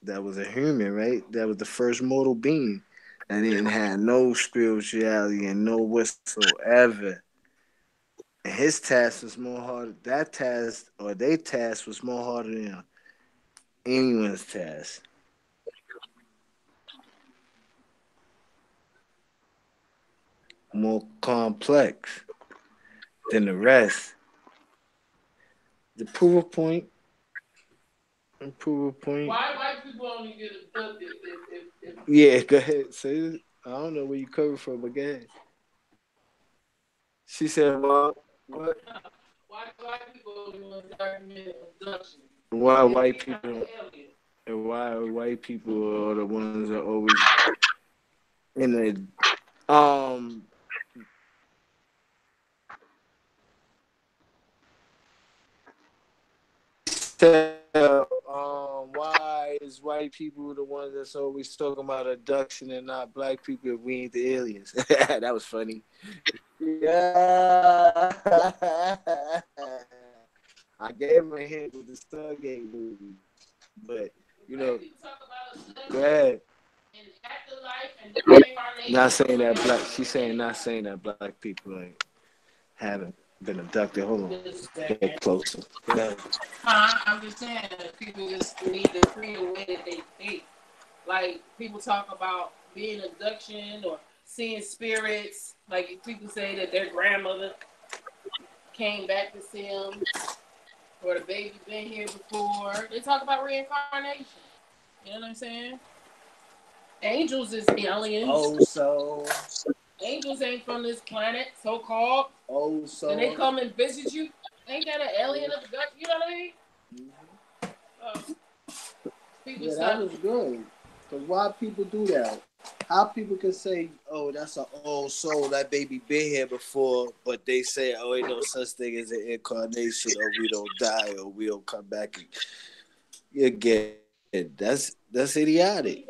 That was a human, right? That was the first mortal being. And didn't have no spirituality and no whatsoever. And his task was more hard. That task or their task was more harder than anyone's task. More complex than the rest. The proof of point. Proof of point. Why white people only get abducted if Yeah, go ahead. Say it. I don't know where you coming from, but go ahead. She said, "Well, what? why white people only want to document abduction? Why white people? And why white people are the ones that always in the why is white people the ones that's always talking about abduction and not black people if we ain't the aliens?" That was funny. Yeah. I gave him a hint with the Stargate movie, but you know, go ahead. Not saying that black. She's saying not saying that black people like haven't been abducted. Hold on, get closer. Go ahead. I'm just saying that people just need to free the way that they think. Like people talk about being abduction or seeing spirits. Like people say that their grandmother came back to see them, or the baby been here before. They talk about reincarnation. You know what I'm saying? Angels is aliens. Oh, so angels ain't from this planet, so called. Oh, so and they come and visit you. Ain't that an alien abduction? You know what I mean? People yeah, start. that was good. Cause why people do that? How people can say, "Oh, that's an old soul. That baby been here before," but they say, "Oh, ain't no such thing as an incarnation, or we don't die, or we don't come back." Again, that's idiotic.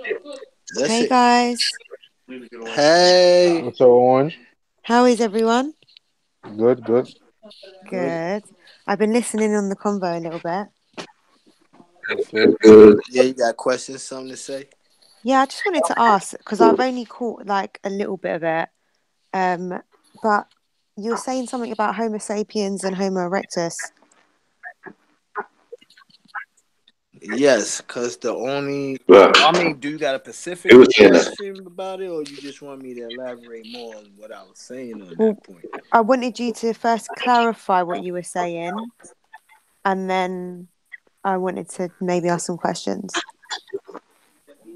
That's Hey it. guys, Hey, What's up, Orange? how is everyone? Good, good. Good. I've been listening on the convo a little bit. Okay. Yeah, you got questions, something to say? Yeah, I just wanted to ask because I've only caught like a little bit of it. But you were saying something about Homo sapiens and Homo erectus. Yes, because the only, Look, I mean, do you got a it specific was saying that. question about it, or you just want me to elaborate more on what I was saying on Well, that point? I wanted you to first clarify what you were saying, and then I wanted to maybe ask some questions.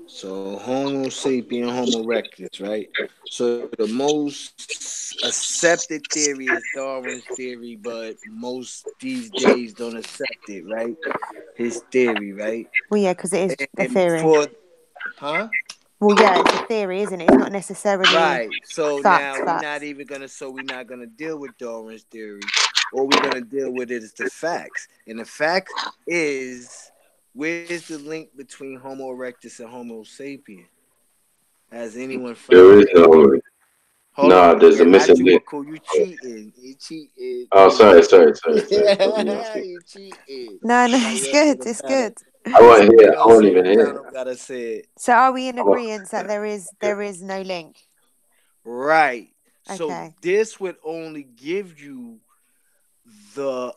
So, Homo sapien, Homo erectus, right? So, the most accepted theory is Darwin's theory, but most these days don't accept it, right? His theory, right? Well, yeah, because it is a And theory. for, huh? Well, yeah, it's a theory, isn't it? It's not necessarily Right. So facts. now we're not gonna deal with Darwin's theory. All we're gonna deal with is the facts. And the fact is, where's the link between Homo erectus and Homo sapien? Has anyone There found is it? no. Hold Nah, on. there's a Yeah, not missing you, link. Akko. You cheating. You cheating. Oh, sorry. You cheating. No, no, Now it's rest of good. the It's panel. good. I wasn't Someone here. I else wasn't on the even here. panel gotta say it. So, are we in I'm a- agreement that there is no link? Right. So Okay. this would only give you the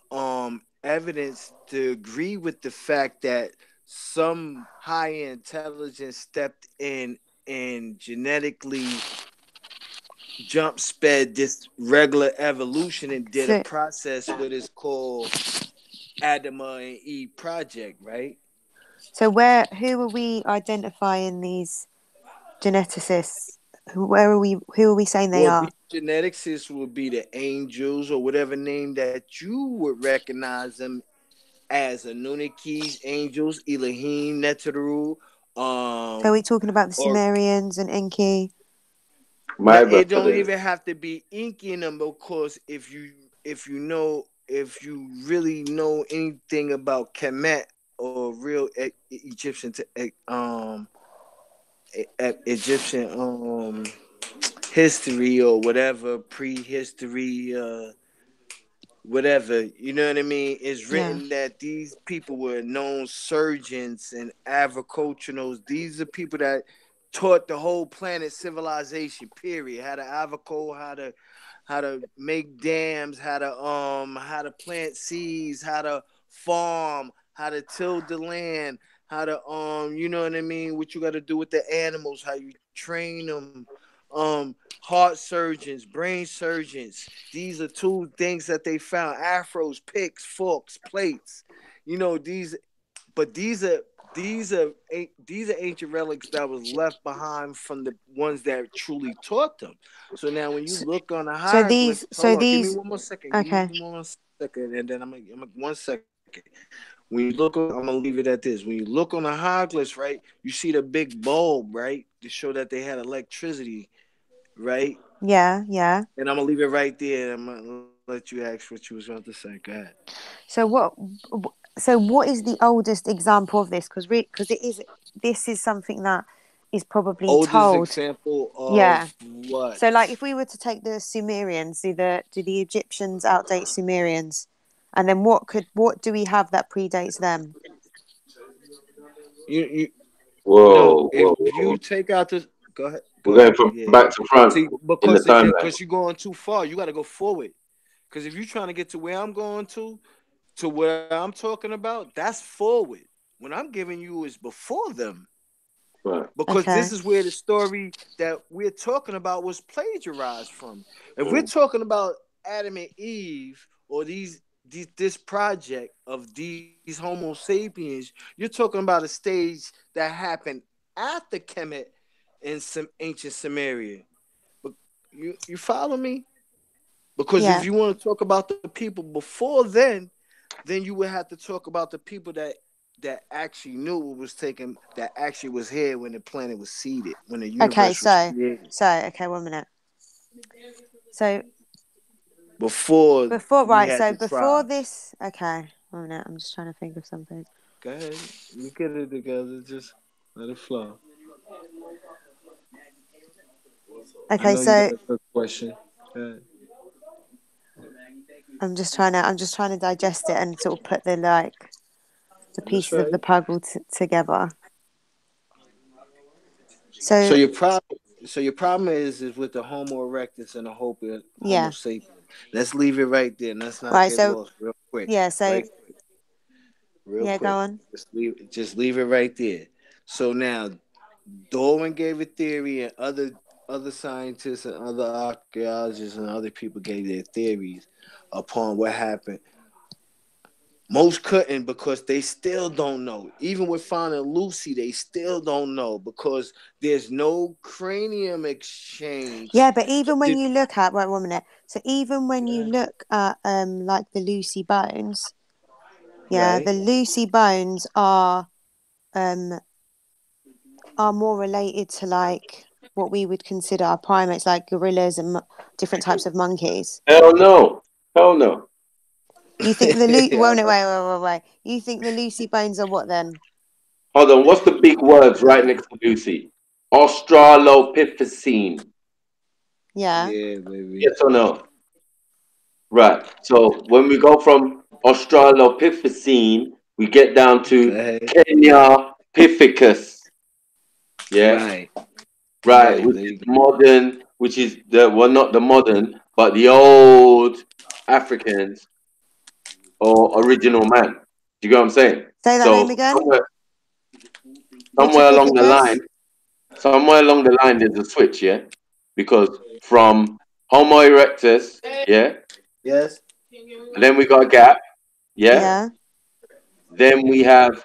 evidence to agree with the fact that some high intelligence stepped in and genetically jump sped this regular evolution and did a So, process what is called Adama and Eve project, right? who are we identifying these geneticists? Who are we saying they Well, are? these geneticists will be the angels or whatever name that you would recognize them as Anunnakis, angels, Elohim, Neteru, So, are we talking about the or Sumerians and Enki? My bad it for don't the. even have to be inky in them, because if you really know anything about Kemet or real Egyptian Egyptian history or whatever prehistory whatever, you know what I mean, it's written that these people were known surgeons and agriculturals. These are people that taught the whole planet civilization, period. How to avocado, how to make dams, how to plant seeds, how to farm, how to till the land, how to you know what I mean, what you got to do with the animals, how you train them, heart surgeons, brain surgeons. These are two things that they found: afros, picks, forks, plates. You know, these are ancient relics that was left behind from the ones that truly taught them. So now when you look on the hieroglyphs, give me one more second. Okay. Give me 1 second, and then I'm gonna 1 second. When you look, I'm gonna leave it at this. When you look on the hieroglyphs, right, you see the big bulb, right, to show that they had electricity, right? Yeah, yeah. And I'm gonna leave it right there. I'm gonna let you ask what you was going to say. Go ahead. So what is the oldest example of this? Because this is something that is probably Oldest told. example of what? So like if we were to take the Sumerians, do the Egyptians outdate Sumerians? And then what do we have that predates them? Whoa, if you take out this, go ahead. We're going from back to front in the timeline. Because you're going too far, you got to go forward. Because if you're trying to get to where I'm going to what I'm talking about, that's forward. What I'm giving you is before them. Right. Because this is where the story that we're talking about was plagiarized from. If we're talking about Adam and Eve or this project of these Homo sapiens, you're talking about a stage that happened after Kemet in some ancient Samaria. But you follow me? Because if you want to talk about the people before then you would have to talk about the people that actually knew what was taken, that actually was here when the planet was seeded, when the universe was created. Okay, 1 minute. So before right, so before this, okay, 1 minute, I'm just trying to think of something. Go ahead, you get it together, just let it flow. Okay, so you got a good question. Go ahead. I'm just trying to digest it and sort of put the pieces of the puzzle together. So your problem is with the Homo erectus and the Homo sapien. Let's leave it right there. Let's not get lost real quick. Yeah, so real quick. Go on. Just leave it right there. So now Darwin gave a theory, and other scientists and other archaeologists and other people gave their theories upon what happened. Most couldn't, because they still don't know. Even with finding Lucy, they still don't know, because there's no cranium exchange. Yeah, but even when you look at 1 minute. So even when you look at like the Lucy bones, the Lucy bones are more related to like what we would consider primates, like gorillas and different types of monkeys. Hell no. You think the wait. You think the Lucy bones are what then? Hold on. What's the big words right next to Lucy? Australopithecine. Yeah. Yeah, baby. Yes or no? Right. So when we go from Australopithecine, we get down to Kenya Pithecus. Yeah. Right. Which is modern, which is not the modern, but the old Africans or original man. Do you get what I'm saying? Say that name again. Somewhere along the line, there's a switch, yeah? Because from Homo erectus, yeah? Yes. And then we got a gap, yeah? Then we have,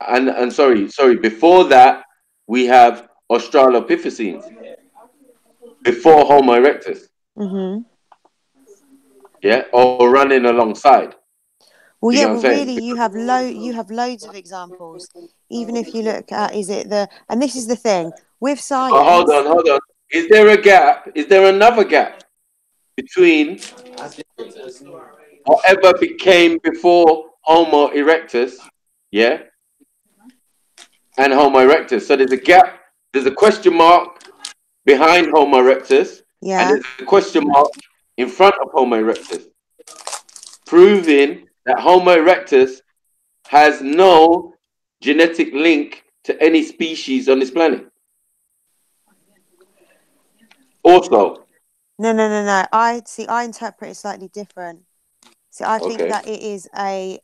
and sorry, before that, we have Australopithecines. Before Homo erectus. Mm-hmm. Yeah? Or running alongside. Well, yeah, well, really, you have loads of examples. Even if you look at, and this is the thing with science. Oh, hold on. Is there a gap? Is there another gap between whatever became before Homo erectus, yeah, and Homo erectus? So there's a gap. There's a question mark behind Homo erectus, and there's a question mark in front of Homo erectus. proving that Homo erectus has no genetic link to any species on this planet. Also, No. I interpret it slightly different. See, I think okay, that it is a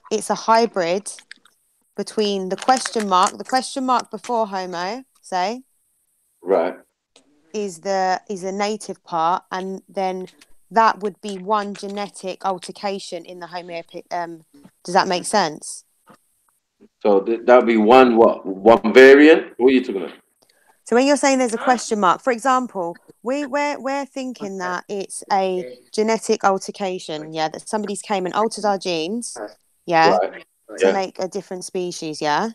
it's a hybrid between the question mark before Homo, say, right. is a native part, and then that would be one genetic altercation in the Homo. Does that make sense? So that would be one variant. What are you talking about? So when you're saying there's a question mark, for example, we're thinking that it's a genetic altercation, yeah, that somebody's came and altered our genes, yeah, Right. to Yeah. make a different species, yeah.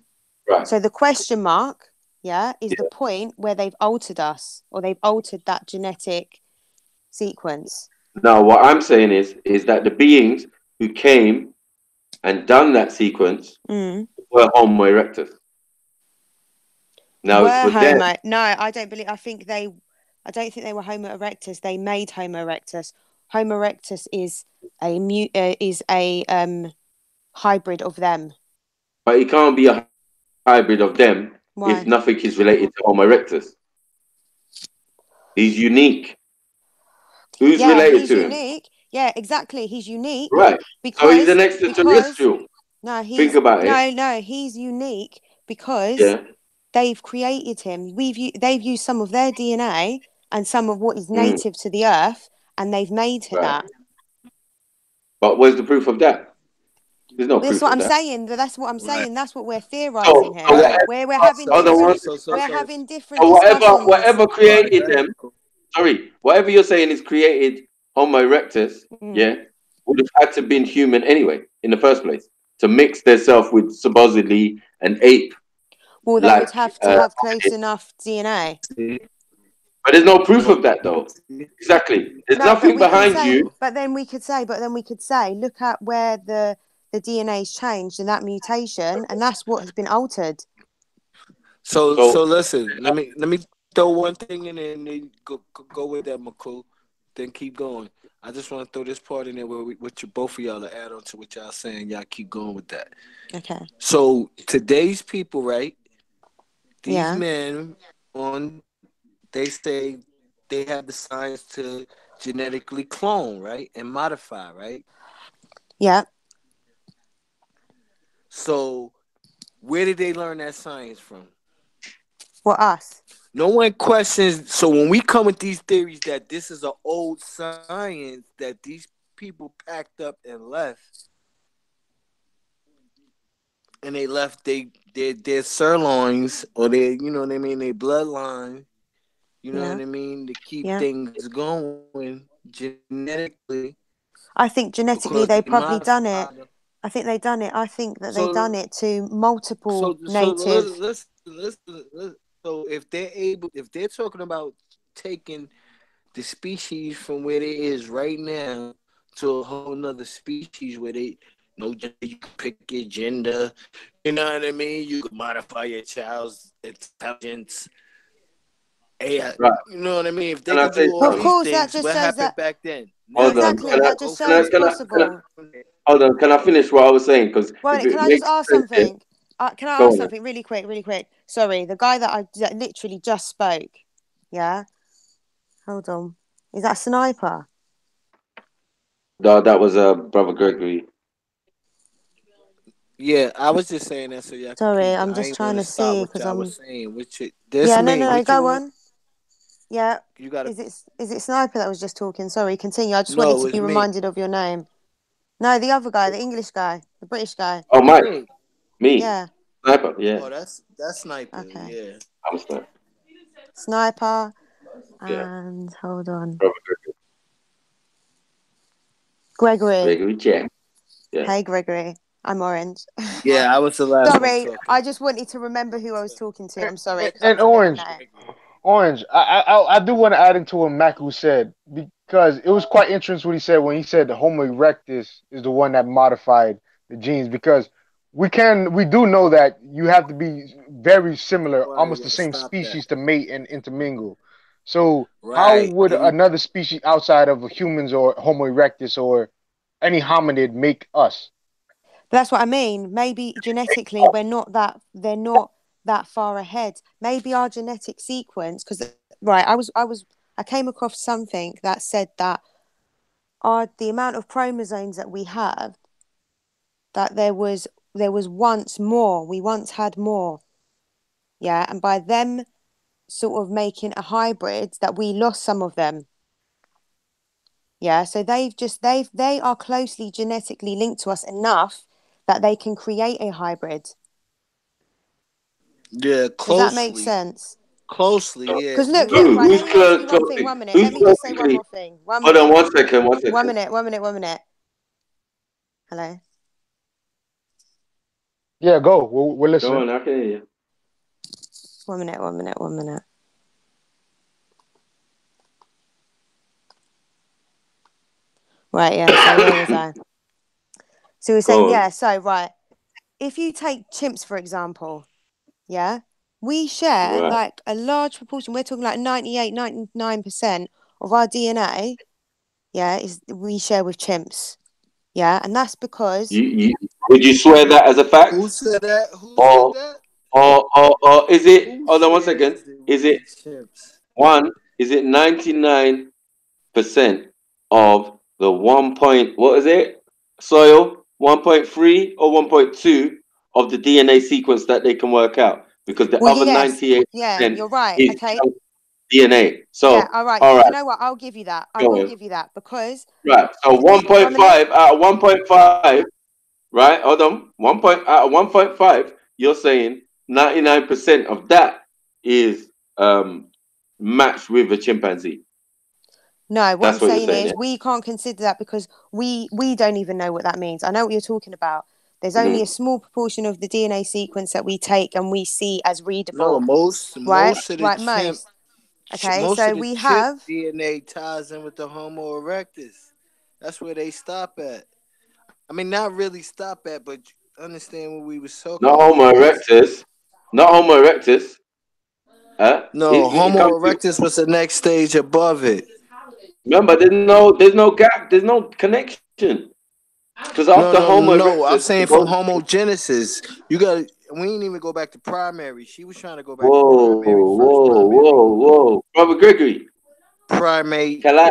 Right. So the question mark, yeah, is the point where they've altered us, or they've altered that genetic sequence. Now, what I'm saying is that the beings who came and done that sequence were Homo erectus. Now, Were for them, Homo? No, I don't believe. I don't think they were Homo erectus. They made Homo erectus. Homo erectus is a hybrid of them. but it can't be a hybrid of them if Why? nothing is related to Homo erectus. He's unique. Who's Yeah, related he's to him? unique. Yeah, exactly. He's unique Right. So he's an because extraterrestrial. no, Think about it. no, he's unique because Yeah. they've created him. They've used some of their DNA and some of what is native to the earth, and they've made Right. that. But where's the proof of that? There's no That's proof what of I'm that. saying. That's what I'm saying. That's what we're So, theorizing here. We're having different. We're having different discussions. whatever created them, sorry, whatever you're saying is created Homo erectus, yeah, would have had to been human anyway in the first place to mix themselves with supposedly an ape. Well, they would have to have close enough DNA. But there's no proof of that, though. Exactly. There's No, but nothing we can behind say. you. But then we could say, look at where the DNA's changed in that mutation, and that's what has been altered. So listen. Let me throw one thing in there and then go with that, McCool. Then keep going. I just want to throw this part in there where both of y'all to add on to what y'all saying. Y'all keep going with that. Okay. So today's people, right? These Yeah. men they say they have the science to genetically clone, right, and modify, right? Yeah. So where did they learn that science from? What, us? No one questions. So when we come with these theories that this is an old science that these people packed up and left, and they left their sirloins or their, you know what I mean, their bloodline, you know what I mean, to keep things going genetically. I think genetically they probably done it. I think they done it. I think that they done it to multiple native. Listen. So if they're talking about taking the species from where it is right now to a whole nother species where you can pick your gender, you know what I mean? You can modify your child's intelligence. AI, Right. you know what I mean? If they Can I can say do all something? Of these course, that things, just what shows happened that. back then? Hold on. Exactly, that just shows possible. Hold on. Can I finish what I was saying? Because Well, if can it I just makes ask sense, something? Can I go ask on. something really quick? Sorry, the guy that I literally just spoke. Yeah. Hold on. Is that a sniper? No, that was Brother Gregory. Yeah, I was just saying that so y'all can Sorry, keep. I'm I just ain't want trying to to stop see what because y'all I'm. was saying. Yeah, no. Go want? on. Yeah. You got Is it Sniper that was just talking? Sorry, continue. I just No, wanted to it's be me. reminded of your name. No, the other guy, the English guy, the British guy. Oh, Mike. Me. Yeah. Sniper. Yeah. Oh, that's Sniper. Okay. Yeah. I'm a sniper. Sniper. Yeah. And hold on. Brother Gregory. Gregory Jack. Yeah. Hey, Gregory. I'm Orange. Yeah, I was the last one Sorry, talking. I just wanted to remember who I was talking to. I'm sorry. And Orange, I do want to add into what Maku said, because it was quite interesting what he said when he said the Homo erectus is the one that modified the genes, because we do know that you have to be very similar, Why you almost the gotta same stop that? species to mate and intermingle. So how Right. would another species outside of humans or Homo erectus or any hominid make us? That's what I mean. Maybe genetically they're not that far ahead. Maybe our genetic sequence, because right, I came across something that said that the amount of chromosomes that we have, that there was once more. We once had more. Yeah, and by them sort of making a hybrid, that we lost some of them. Yeah, so they are closely genetically linked to us enough that they can create a hybrid. Yeah, Does that make closely. sense? Closely, yeah. Because look, Who? right, Who's let me ask you one closely? thing, 1 minute. Who's Let me just say one closely? more thing. 1 Hold minute. on 1 second. 1 second. 1 minute, 1 minute, 1 minute. Hello? Yeah, go. We're Go listening. on, I can hear you. 1 minute, 1 minute, 1 minute. Right, yeah, so where was I? So we're saying, yeah, so right. If you take chimps, for example, yeah, we share Right. like a large proportion. We're talking like 98, 99% of our DNA, yeah, we share with chimps. Yeah, and that's because Would you swear that as a fact? Who said that? Who Or said that? or is it? Who Hold on 1 shares second. Is with it chips? one? Is it 99% of the 1 point? What is it? Soil 1.3 or 1.2 of the DNA sequence that they can work out, because the well, other yes, 98% yeah, you're right. is Okay, junk DNA. yeah, So all right. all You right, know what? I'll give you that. I go will on. give you that because Right. So we 1 minute. 1.5 out of 1.5. Right, hold on. 1.5. You're saying 99% of that is matched with a chimpanzee. No, what I'm That's what you're saying saying, is yeah. we can't consider that because we don't even know what that means. I know what you're talking about. There's only Mhm. a small proportion of the DNA sequence that we take and we see as No, readable, most right? of the Right, chimp, most. Okay, most so of the we chimp have. DNA ties in with the Homo erectus. That's where they stop at. I mean, not really stop at, but understand what we was talking Not about. Homo That's erectus. Not Homo erectus. no It Homo comes to, erectus was the next stage above it. remember, there's no gap, there's no connection. Because No, after no, Homo no. I'm erectus, saying from homogenesis. You got. We ain't even go back to primary. She was trying to go back to whoa, primary first. whoa, whoa, whoa. Robert Gregory. Primate. Class.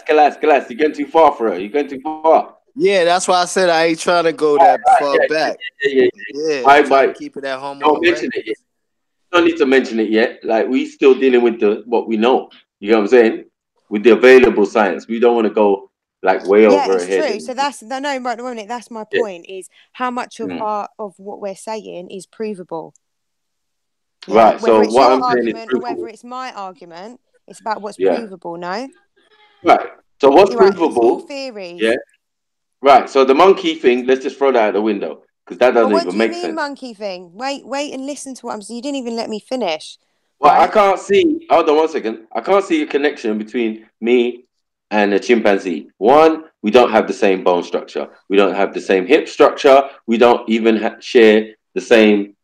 You're going too far for her. You're going too far. Yeah, that's why I said I ain't trying to go Right, that far yeah. back. Yeah, I'm Why, trying to keep it at Homo don't mention it yet. erectus. Don't need to mention it yet. Like, we still dealing with what we know. You know what I'm saying? With the available science, we don't want to go like way Yeah, over our it's head. true. So that's no, right. No, minute. That's my Yeah. point. Is how much of Mm. what we're saying is provable. Yeah, Right. whether So it's what your I'm saying is argument or whether provable. it's my argument, it's about what's Yeah. provable. No, Right. So what's you're right. It's all provable? theories. Yeah. Right. So the monkey thing, let's just throw that out the window because that But doesn't what even do you make mean, sense. monkey thing? Wait, and listen to what I'm saying. You didn't even let me finish, Well, I right? can't see. Hold on 1 second. I can't see a connection between me and a chimpanzee. One, we don't have the same bone structure. We don't have the same hip structure. We don't even share the same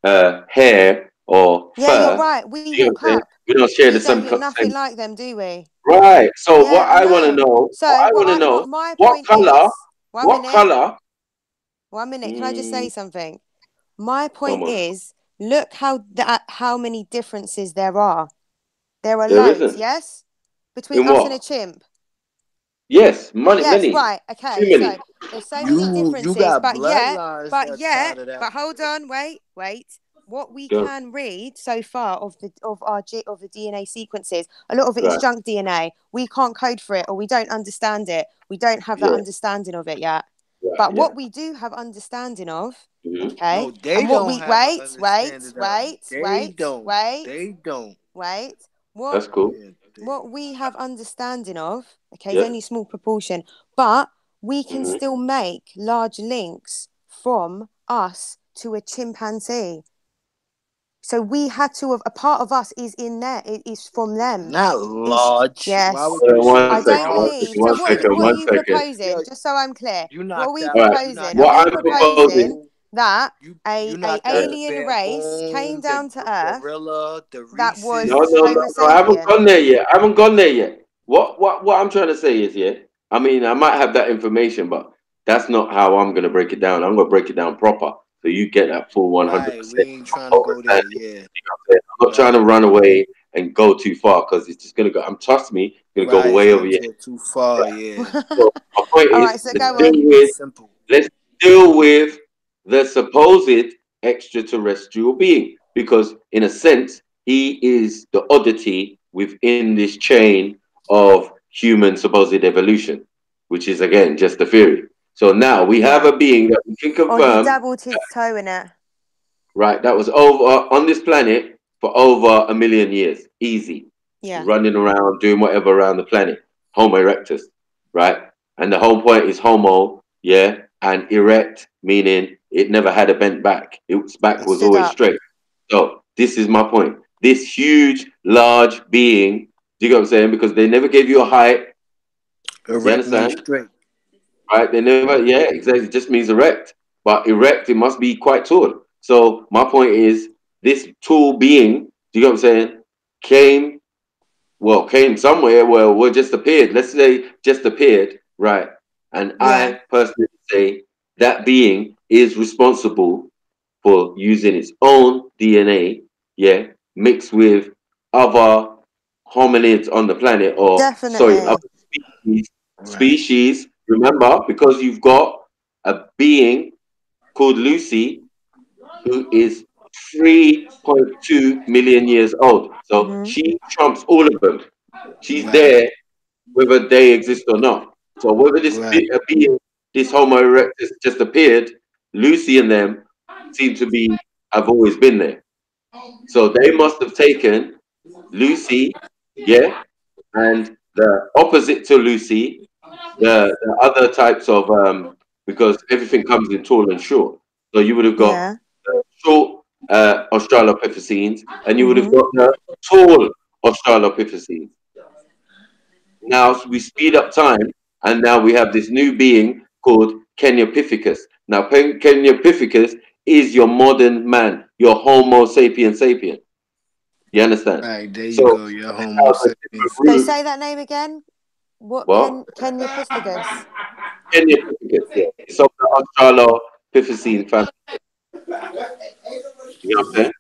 hair or Yeah, you're fur. right. We You know walk what I'm saying? up. We don't share the We same. don't look nothing like them, do we? Right. So Yeah, I know. So what my what point color? is, 1 What minute, color? 1 minute. Can I just say something? My Come point on. is, look how many differences there are. There are There loads, isn't. yes? Between In us and a what? chimp. Yes, Yes, many. right. Too Okay. many. So there's so many You differences, got bloodlines that tie to that. but hold on, wait. What we Go. can read so far of the DNA sequences, a lot of it is Right. junk DNA. We can't code for it, or we don't understand it. We don't have that Yeah. understanding of it yet. Right. But Yeah. what we do have understanding of, Mm-hmm. okay, No, they and what don't we have an understanding of. They don't. wait. That's cool. What we have understanding of, okay, is Yeah. only a small proportion, but we can Mm-hmm. still make large links from us to a chimpanzee. So we had to have a part of us is in there. It is from them. Not large. Why Yes. would you say I don't large? believe. So what are you One second. proposing? Just so I'm clear. You What are knocked we out. All right. You proposing? knocked Are What we out I'm the whole proposing. proposing? rule. that You a not got the alien race came baboon, down to Earth gorilla, the that rhesus. was Homo I haven't sapien. gone there yet. I haven't gone there yet. What I'm trying to say is, yeah, I mean, I might have that information, but that's not how I'm going to break it down. I'm going to break it down proper so you get that full 100%. Right, we ain't trying to go there. Yeah, I'm not trying to run away and go too far because it's just going to go. Trust me, it's going to go right. way It's over gonna your go too far. Yeah. So my point All is, right, so let's go deal on. with Simple. let's deal with the supposed extraterrestrial being because, in a sense, he is the oddity within this chain of human supposed evolution, which is again just a theory. So now we have Yeah. a being that we can Or he confirm, dabbled his toe in it. right? That was over on this planet for over 1 million years, easy, Yeah. running around doing whatever around the planet. Homo erectus, right? And the whole point is Homo, yeah, and erect meaning it never had a bent back. Its back It was stood always up. straight. So this is my point. This huge, large being, do you get what I'm saying? Because they never gave you a height. You Erect means understand? straight. Right? They never, yeah, exactly. It just means erect. But erect, it must be quite tall. So my point is, this tall being, do you get what I'm saying? Came somewhere where just appeared. Let's say just appeared, right? And Yeah. I personally say that being is responsible for using its own DNA, yeah, mixed with other hominids on the planet, or sorry, Definitely. other species. Remember, because you've got a being called Lucy who is 3.2 million years old. So Mm-hmm. she trumps all of them. She's Right. there whether they exist or not. So whether this Right. being, this Homo erectus just appeared, Lucy and them seem to be have always been there. So they must have taken Lucy, yeah, and the opposite to Lucy, the other types of because everything comes in tall and short. So you would have got Yeah. short Australopithecines, and you would have Mm-hmm. got the tall Australopithecines. Now we speed up time, and now we have this new being called Keniopithecus. Now, Keniopithecus is your modern man, your Homo sapiens sapien. You understand? Right. There you So go. Your let's Homo have a different sapiens. So route. say that name again. What? What? Kenya Pithecus. Keniopithecus, yeah. It's of the Australopithecine family. You know what I'm saying?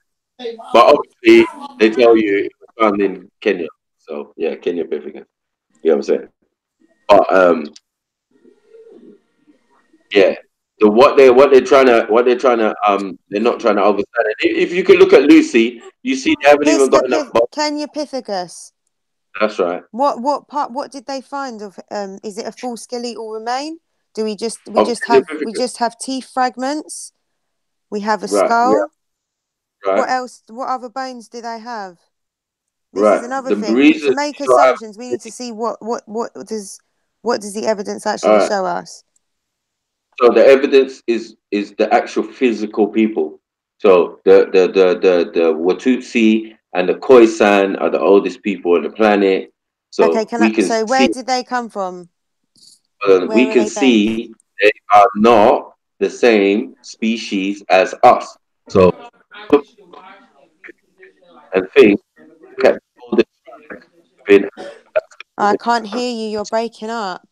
But obviously, they tell you it was found in Kenya. So yeah, Keniopithecus. You know what I'm saying? But yeah. So they're not trying to overstand it. If you can look at Lucy, you see they haven't even got enough. Kenya Pithecus. That's right. What part? What did they find of? Is it a full skeletal remain? Do we just Of Keniopithecus. have teeth fragments? We have a Right. Yeah. skull. Right. What else? What other bones do they have? This is Right. another The thing. To reason make you have assumptions, we need to see what does the evidence all actually right. show us. So the evidence is the actual physical people. So the Watutsi and the Khoisan are the oldest people on the planet. Okay, So we can so where see did they come from? we Where are can they based? see they are not the same species as us. So look and think, look at all the been. I can't hear you. You're breaking up.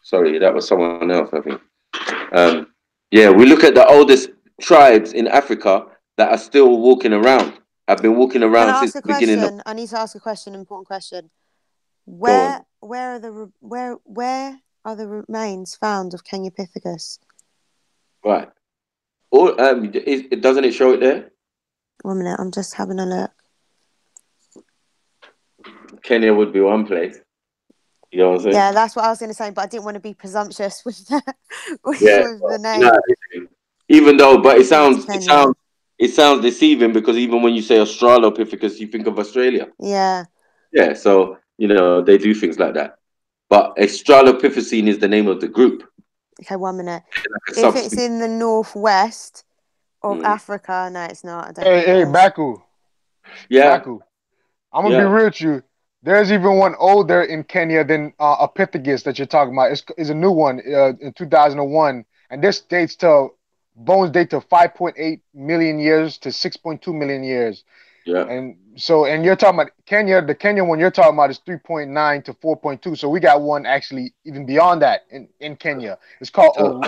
Sorry, that was someone else, I think. Yeah, we look at the oldest tribes in Africa that are still walking around. Have been walking Can around I since ask a the beginning of. question? I need to ask a question. Important question. Go on. Where are the remains found of Keniopithecus? Right. Or doesn't it show it there? 1 minute. I'm just having a look. Kenya would be one place. You know what I'm saying? Yeah, that's what I was going to say, but I didn't want to be presumptuous with Yeah. the No, name. even though, but Let's go to Kenya. it sounds deceiving because even when you say Australopithecus, you think of Australia. Yeah. Yeah. So they do things like that. But Australopithecine is the name of the group. Okay, 1 minute. Like a If it's subspecies. in the northwest of Africa, no, it's not. I don't Hey, think hey, it is. Baku. Yeah. Baku. I'm gonna be real with you. There's even one older in Kenya than Epithecus that you're talking about. It's a new one in 2001, and this dates to bones date to 5.8 million years to 6.2 million years. Yeah. And you're talking about Kenya. The Kenya one you're talking about is 3.9 to 4.2. So we got one actually even beyond that in Kenya. It's called.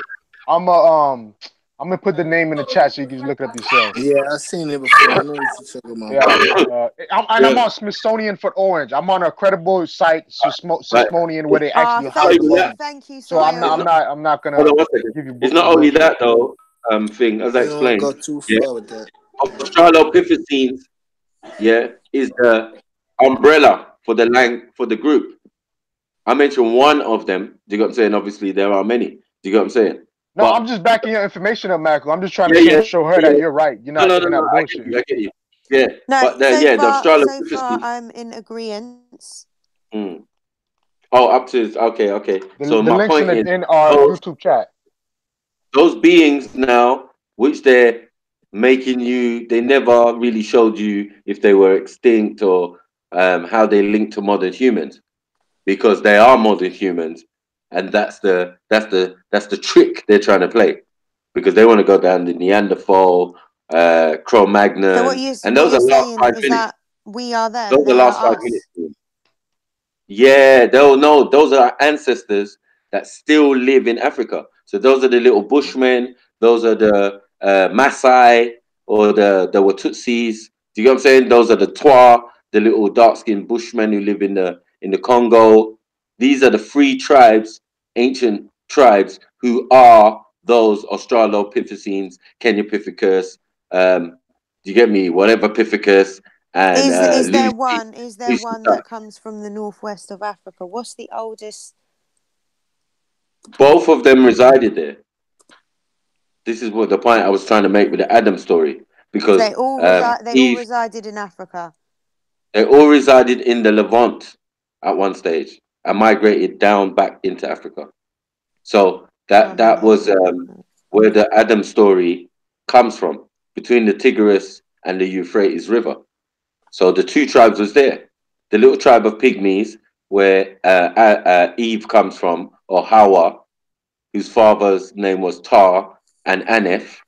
I'm gonna put the name in the chat so you can just look it up yourself. Yeah, I've seen it before. I know what you're talking about. Yeah, I'm on Smithsonian for Orange. I'm on a credible site, Smithsonian, where they actually house the bones. Thank you. So I'm not gonna Hold on 1 second. give you. It's not only that though. Thing as I You don't explained. go too far with that. Australopithecines, is the umbrella for the group. I mentioned one of them. Do you get what I'm saying? Obviously, there are many. Do you get what I'm saying? No, I'm just backing your information up, Michael. I'm just trying to show her that you're right. You're not bullshit. I get you. Yeah. No, But the Australopithecines. so far I'm in agreement. Oh, up to okay. So The my links point is, in our YouTube chat. Those beings now, which they're making they never really showed you if they were extinct or how they link to modern humans, because they are modern humans, and that's the trick they're trying to play, because they want to go down the Neanderthal, Cro-Magnon, So what you're saying is that we are them. Those are the They last are 5 us. minutes. Yeah, those are our ancestors that still live in Africa. So those are the little Bushmen, those are the Maasai or the Watutsis. Do you get what I'm saying? Those are the Twa, the little dark-skinned Bushmen who live in the Congo. These are the free tribes, ancient tribes, who are those Australopithecines, Kenyapithecus, do you get me? Whatever Pithecus, and Is there Lucy one that comes from the northwest of Africa? What's the oldest? Both of them resided there. This is what the point I was trying to make with the Adam story, because They all resided in Africa. They all resided in the Levant at one stage and migrated down back into Africa. So that was where the Adam story comes from, between the Tigris and the Euphrates River. So the two tribes was there. The little tribe of Pygmies, where Eve comes from, or Hawa, whose father's name was Tar and Aneth,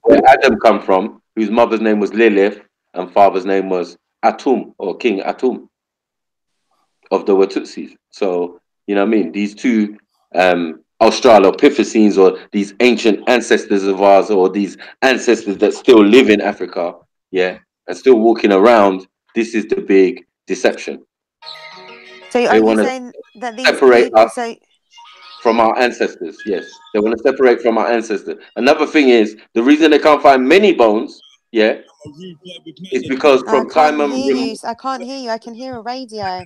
where Adam come from, whose mother's name was Lilith and father's name was Atum, or King Atum of the Watutsis. So, you know what I mean? These two Australopithecines, or these ancient ancestors of ours, or these ancestors that still live in Africa, and still walking around, this is the big deception. So are you saying that these separate people us from our ancestors? Yes, they want to separate from our ancestors. Another thing is, the reason they can't find many bones, is because from time I can't hear you. I can hear a radio.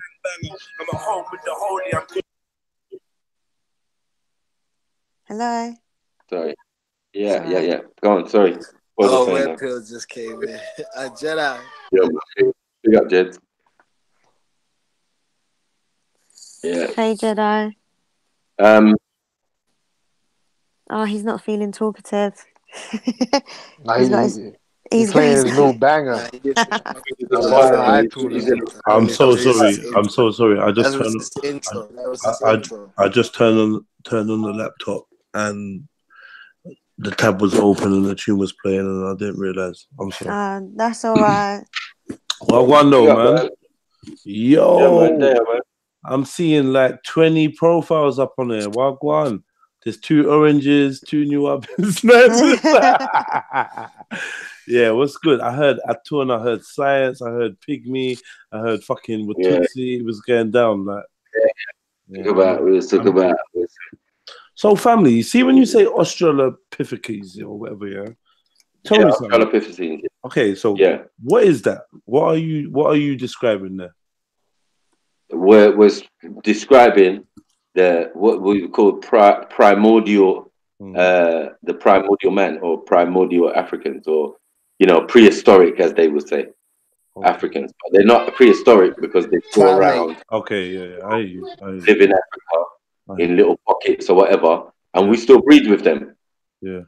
Hello. Sorry. Yeah. Go on. Sorry. Red Pill just came in. A Jedi. Yeah, big up, Jed. Yeah. Hey, Jedi. Oh, he's not feeling talkative. He's playing his little banger. I'm so sorry. I just turned on the laptop and the tab was open and the tune was playing and I didn't realize. I'm sorry. That's all right. Well, one though, man. Yo, yeah, man. I'm seeing like 20 profiles up on there. Wagwan. There's 2 oranges, 2 new ovens. Yeah, what's good? I heard Atun, I heard Science, I heard Pygmy, I heard fucking Watutsi. It was going down like. Talk about. So, family, you see when you say Australopithecines or whatever, tell me something. Australopithecines. Okay, so what is that? What are you describing there? We're describing what we call primordial, the primordial man, or primordial Africans, or prehistoric, as they would say, Africans. But they're not prehistoric because they go around. Okay, yeah, I hear you. Live in Africa in little pockets or whatever, and we still breed with them. Yeah.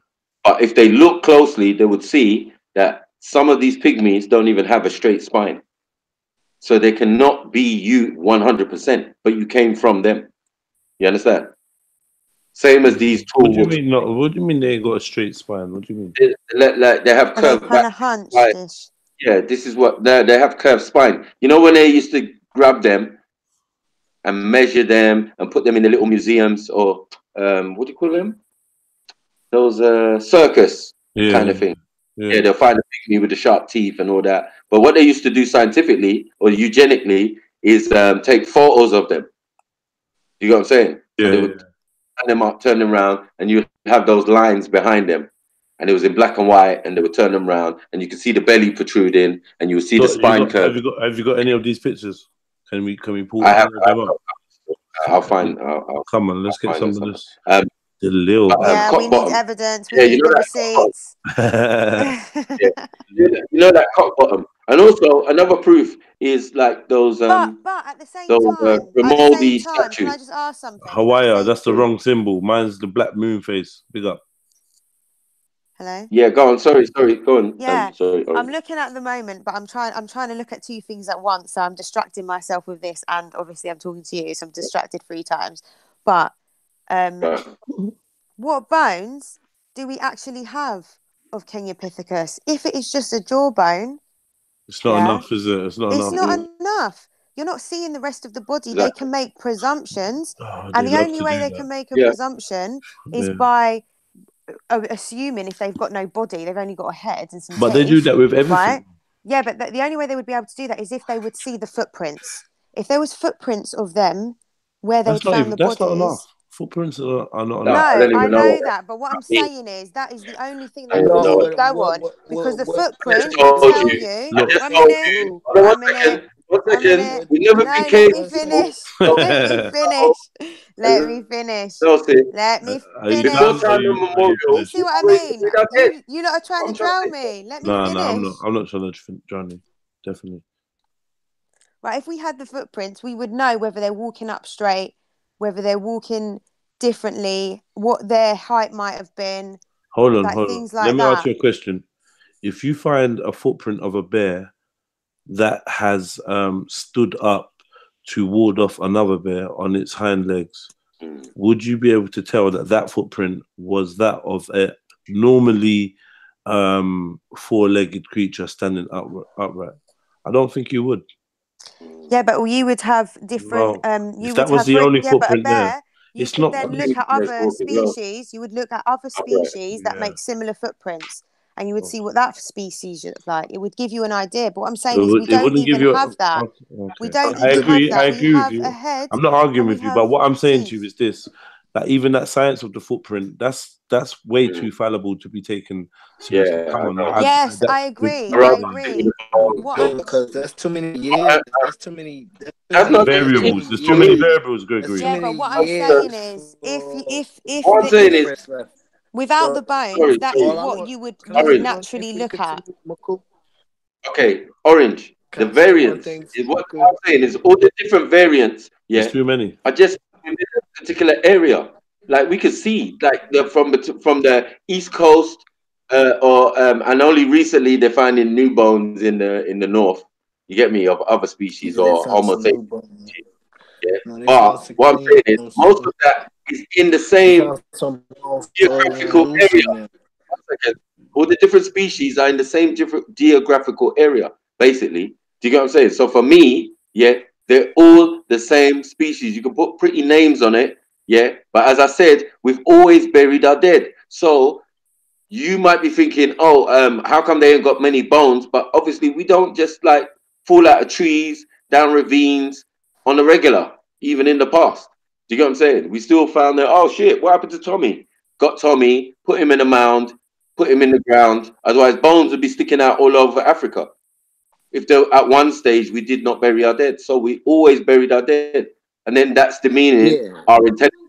But if they look closely, they would see that some of these pygmies don't even have a straight spine. So they cannot be you 100%, but you came from them. You understand? Same as these tall What do you wolves. mean? No, what do you mean they ain't got a straight spine? What do you mean? They have Are they curved kind back. of hunched? Right. Yeah, this is what they have curved spine. You know when they used to grab them and measure them and put them in the little museums or what do you call them? Those circus kind of thing. Yeah, they'll find a pygmy with the sharp teeth and all that. But what they used to do scientifically or eugenically is take photos of them. You know what I'm saying? So they would turn them up, turn them around, and you have those lines behind them. And it was in black and white, and they would turn them around, and you could see the belly protruding, and you would see the spine curve. Have you got any of these pictures? Can we pull I have. them up? I'll find. Come on, let's get some of this. Um, The little. Yeah, we need evidence. We need the receipts. You know that cock bottom, and also another proof is like those But at the same Grimaldi time, statues. can I just ask something? Hawaii, that's the wrong symbol. Mine's the black moon face. Big up. Hello. Yeah, go on. Sorry, go on. Yeah, sorry. I'm looking at the moment, but I'm trying to look at two things at once. So I'm distracting myself with this, and obviously I'm talking to you, so I'm distracted 3 times. But what bones do we actually have of Keniopithecus? If it is just a jawbone, it's not enough, is it? It's not enough. You're not seeing the rest of the body. They can make presumptions, and the love only to way do they that. can make a presumption is by assuming if they've got no body, they've only got a head and some But teeth, they do that with everything. right? Yeah, but the only way they would be able to do that is if they would see the footprints. If there was footprints of them where they'd found the That's bodies. not enough. Footprints are not No, enough. I know that, but what I'm saying is that is the only thing that we would go on because the footprint would tell you. One minute. We never No, became. let me finish. Let me finish. Let me finish. Let me finish. You see what I mean? You lot are trying to drown me. Let me finish. No, I'm not trying to drown you. Definitely. Right, if we had the footprints, we would know whether they're walking up straight, whether they're walking differently, what their height might have been. Hold on. Things like Let me that. ask you a question. If you find a footprint of a bear that has stood up to ward off another bear on its hind legs, would you be able to tell that footprint was that of a normally 4-legged creature standing upright? I don't think you would. Yeah, but you would have different. If that was the only footprint there, you could then look at other species. You would look at other species that make similar footprints, and you would see what that species looks like. It would give you an idea. But what I'm saying is, we don't even have that. We don't even have that. I agree We have with you. a head. I'm not arguing with you, but what I'm saying to you is this: that even that science of the footprint, that's way too fallible to be taken seriously. Come on, yes, I agree. I agree. Because that's too many years. That's too many variables. There's too many variables, Gregory. Yeah, but what I'm saying is, if without the bones, that is what you would naturally look at. Okay, Orange. The variants is what I'm saying is all the different variants. Yeah, there's too many. Are just in a particular area. Like we could see, like from the East Coast, and only recently they're finding new bones in the north. You get me, of other species or Homo sapiens. Yeah. But what I'm saying is most of that is in the same geographical area. All the different species are in the same different geographical area, basically. Do you get what I'm saying? So for me, yeah, they're all the same species. You can put pretty names on it, yeah. But as I said, we've always buried our dead. So you might be thinking, oh, how come they ain't got many bones? But obviously we don't just like fall out of trees, down ravines on the regular, even in the past. Do you get what I'm saying? We still found that, oh shit, what happened to Tommy? Got Tommy, put him in a mound, put him in the ground. Otherwise, bones would be sticking out all over Africa. If at one stage we did not bury our dead, so we always buried our dead, and then that's demeaning our intelligence.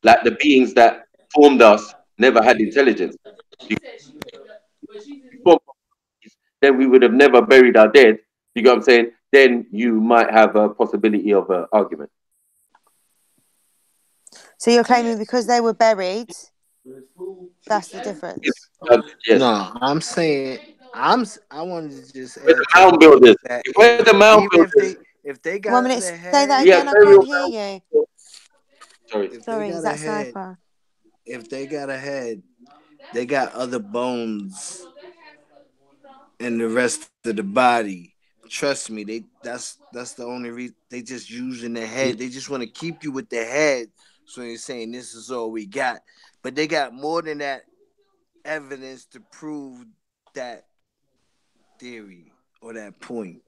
Like the beings that formed us never had intelligence. Then we would have never buried our dead. You get what I'm saying? Then you might have a possibility of an argument. So you're claiming because they were buried, that's the difference. Yes. No, I'm saying I wanted to just the mound builders. If the mound builders, if they got 1 minute, say that again. I can't hear you. Sorry. If they Sorry, got is a that head, Sniper? if they got a head, they got other bones in the rest of the body. Trust me, that's the only reason they just using the head. They just want to keep you with the head. So they're saying this is all we got. But they got more than that evidence to prove that theory or that point.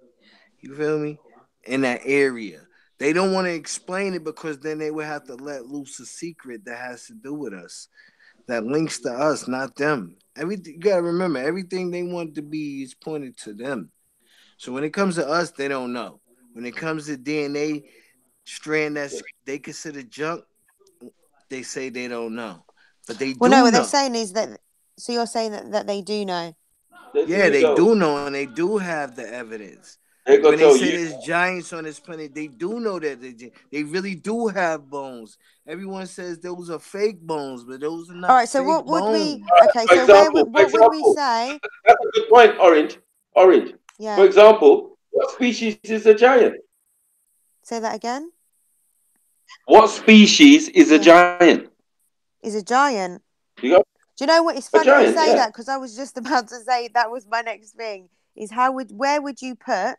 You feel me? In that area. They don't want to explain it because then they would have to let loose a secret that has to do with us. That links to us, not them. Everything you gotta remember, everything they want to be is pointed to them. So when it comes to us, they don't know. When it comes to DNA strand that's they consider junk, they say they don't know. But they Well, no, do what they're know. saying is that. So you're saying that they do know. Yeah, they do know and they do have the evidence. They When gonna they tell say you. there's giants on this planet, they do know that they really do have bones. Everyone says those are fake bones, but those are All not right. So fake what would we? bones. Okay. For So example, what would we say? that's a good point, Orange. Orange. For Yeah. example, what species is a giant? Say that again. What species is a Yeah. giant? Is a giant. You got Do you know what? It's a funny you giant, say yeah. that because I was just about to say that was my next thing. Is where would you put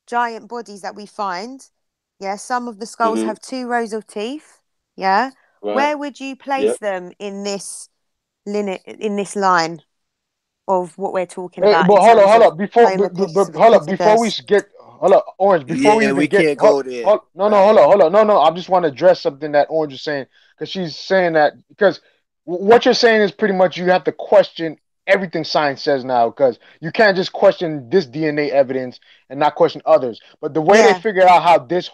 giant bodies that we find? Yeah, some of the skulls have 2 rows of teeth. Yeah, Right. where would you place them in this line of what we're talking Hey, about but in terms hold of up. Before, Homo hold up. Before we pithecanthropus? get, hold up, Orange. Before we Yeah, even we get, can't go there. no, no, hold up, hold up. No, no. I just want to address something that Orange is saying because she's saying that because what you're saying is pretty much you have to question everything science says now because you can't just question this DNA evidence and not question others. But the way they Yeah. figure out how this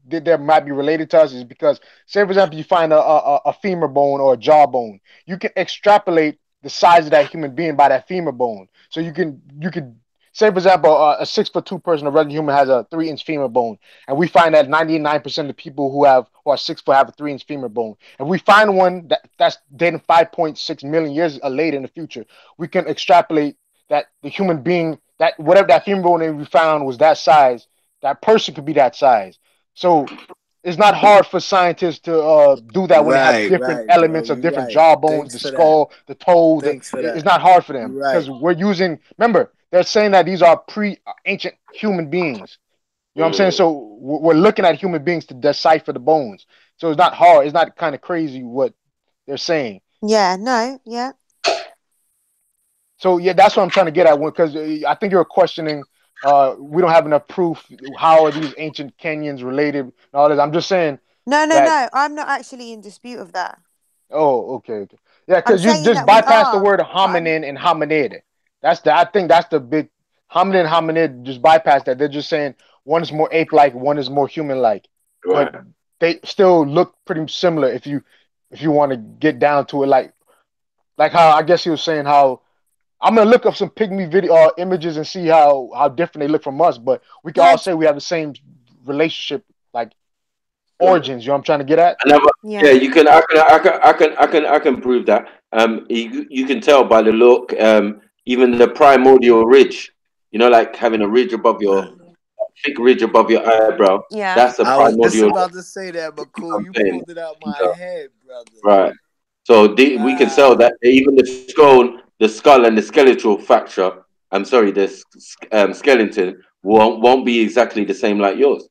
there might be related to us is because, say for example, you find a femur bone or a jawbone, you can extrapolate the size of that human being by that femur bone. So you could say for example a 6'2" person, a regular human has a 3-inch femur bone, and we find that 99% of the people who are 6 foot have a 3-inch femur bone, and we find one that's dating 5.6 million years later in the future, we can extrapolate that the human being that whatever that femur bone that we found was that size, that person could be that size. So it's not hard for scientists to do that when they have Right, different right, bro. elements of You're different right. jawbones, Thanks the for that. skull, the toe. Thanks for It's that. not hard for You're them right. because we're using. Remember, they're saying that these are pre-ancient human beings. You know what I'm saying? So we're looking at human beings to decipher the bones. So it's not hard. It's not kind of crazy what they're saying. Yeah. No. Yeah. So yeah, that's what I'm trying to get at. Because I think you're questioning. We don't have enough proof. How are these ancient Kenyans related? And all this. I'm just saying No. No. that. No. I'm not actually in dispute of that. Oh, okay. Yeah, I'm because you saying just that we bypass the are, word but I'm hominin and hominid. I think that's the big hominin and hominid just bypass that. They're just saying one is more ape-like, one is more human-like, but Right. they still look pretty similar if you want to get down to it. Like how I guess he was saying how I'm gonna look up some pygmy video images and see how different they look from us, but we can no. all say we have the same relationship, like origins. You know what I'm trying to get at? Yeah, Yeah. you can. I can prove that. You can tell by the look. Even the primordial ridge. You know, like having a ridge above Right. your thick ridge above your eyebrow. Yeah. That's a I was just primordial. about to say that, but You know cool, what you I'm saying? pulled it out my So, head, brother. right. So we can tell Wow. that even the skull and the skeletal fracture. I'm sorry, the skeleton won't be exactly the same like yours.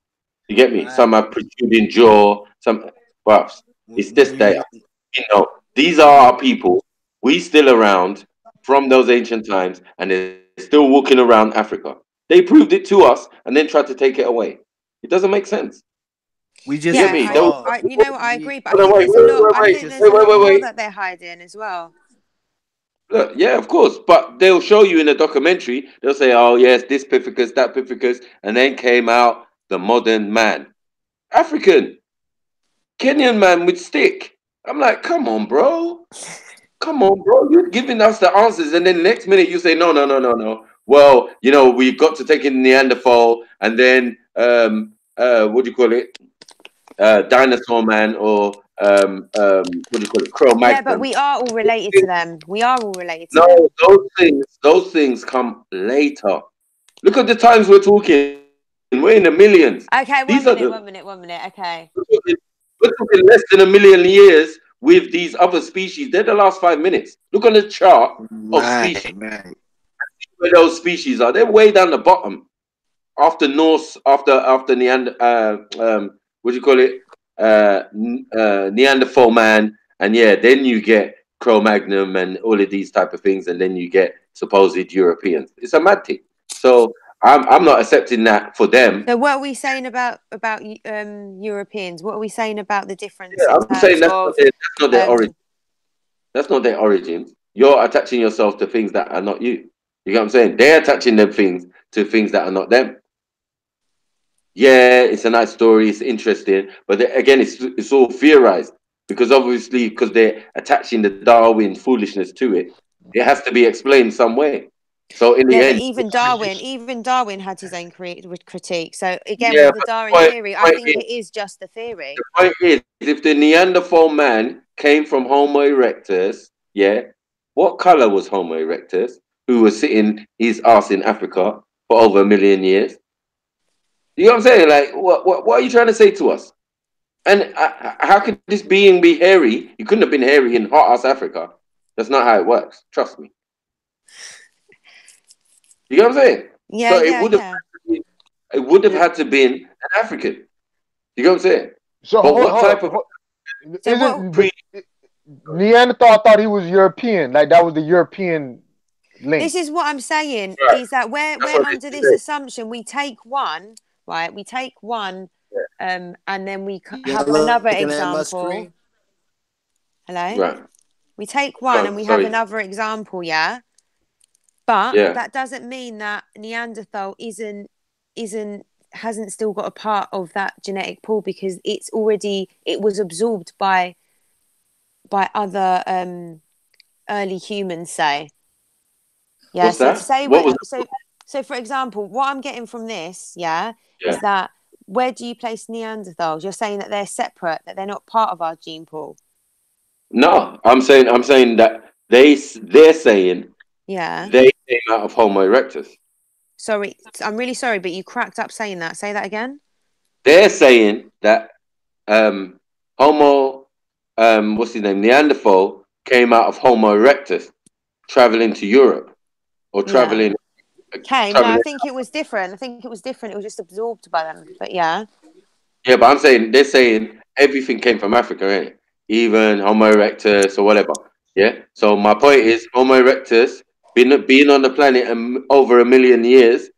You get me? Some Right. have protruding jaw. Some, perhaps it's When just there. you These are our people. We still around from those ancient times, and they're still walking around Africa. They proved it to us, and then tried to take it away. It doesn't make sense. we You just get Yeah. me? They were, evolved. You know what? I We agree, but I hold on, think wait, there's wait, a lot. wait, I wait, think just there's wait, a wait, lot wait, more wait. that they're hiding as well. Look, yeah, of course, but they'll show you in a documentary. They'll say, "Oh, yes, this Pithecus, that Pithecus," and then came out the modern man, African, Kenyan man with stick. I'm like, come on, bro. Come on, bro. You're giving us the answers, and then next minute you say, no, no, no, no, no. Well, we've got to take in Neanderthal, and then what do you call it? Dinosaur man, or what do you call it? Yeah, but Cro-Magnon. we are all related to them. We are all related to them. No, those things come later. Look at the times we're talking. We're in the millions. Okay, These one are minute, the one minute, one minute. Okay. we're We're talking less than 1,000,000 years with these other species. They're the last 5 minutes. Look on the chart of species. Where those species are. They're way down the bottom. After Norse, after Neander, what do you call it? Neanderthal man, and yeah, then you get Cro-Magnon and all of these type of things, and then you get supposed Europeans. It's a mad thing. So I'm not accepting that for them. So what are we saying about Europeans? What are we saying about the difference Yeah, in I'm saying terms of that's not their origin. That's not their origins. You're attaching yourself to things that are not you. You get what I'm saying? They're attaching them things to things that are not them. Yeah, it's a nice story. It's interesting, but again, it's all theorized because obviously, because they're attaching the Darwin foolishness to it, it has to be explained some way. So in the yeah, but end, even Darwin had his own critique. So again, yeah, with the but Darwin theory, I think it is just a theory. the point is, if the Neanderthal man came from Homo erectus, yeah, what color was Homo erectus, who was sitting his ass in Africa for over 1,000,000 years? You know what I'm saying? Like, what are you trying to say to us? And how could this being be hairy? You couldn't have been hairy in hot ass Africa. That's not how it works. Trust me. You know what I'm saying? Yeah, so it would have had to been an African. You know what I'm saying? So but what type of Neanderthal thought he was European, like that was the European link. This is what I'm saying, is that we're under this assumption we take one, right? We take one, and then we have another example. Hello? Right. We take one and we have another example, yeah? But that doesn't mean that Neanderthal hasn't still got a part of that genetic pool, because it was absorbed by other early humans, say. Yeah. What's so that? to say so for example, what I'm getting from this, is that where do you place Neanderthals? You're saying that they're separate, that they're not part of our gene pool. No, I'm saying that they're saying they came out of Homo erectus. Sorry, I'm really sorry, but you cracked up saying that. Say that again. They're saying that Homo, what's his name, Neanderthal came out of Homo erectus, traveling to Europe or traveling. Okay, no, I think it was different. It was just absorbed by them. But yeah. Yeah, but I'm saying they're saying everything came from Africa, ain't it? Even Homo erectus or whatever. Yeah. So my point is, Homo erectus being on the planet over 1,000,000 years,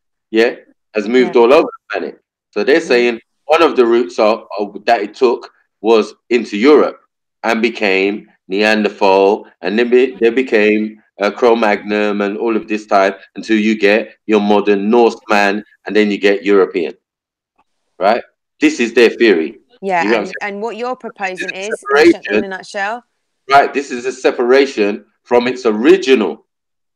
has moved all over the planet. So they're saying one of the routes that it took was into Europe and became Neanderthal, and then they became Cro-Magnon and all of this type until you get your modern Norseman, and then you get European. Right? This is their theory. Yeah, and what you're proposing is, in a nutshell. Right, this is a separation from its original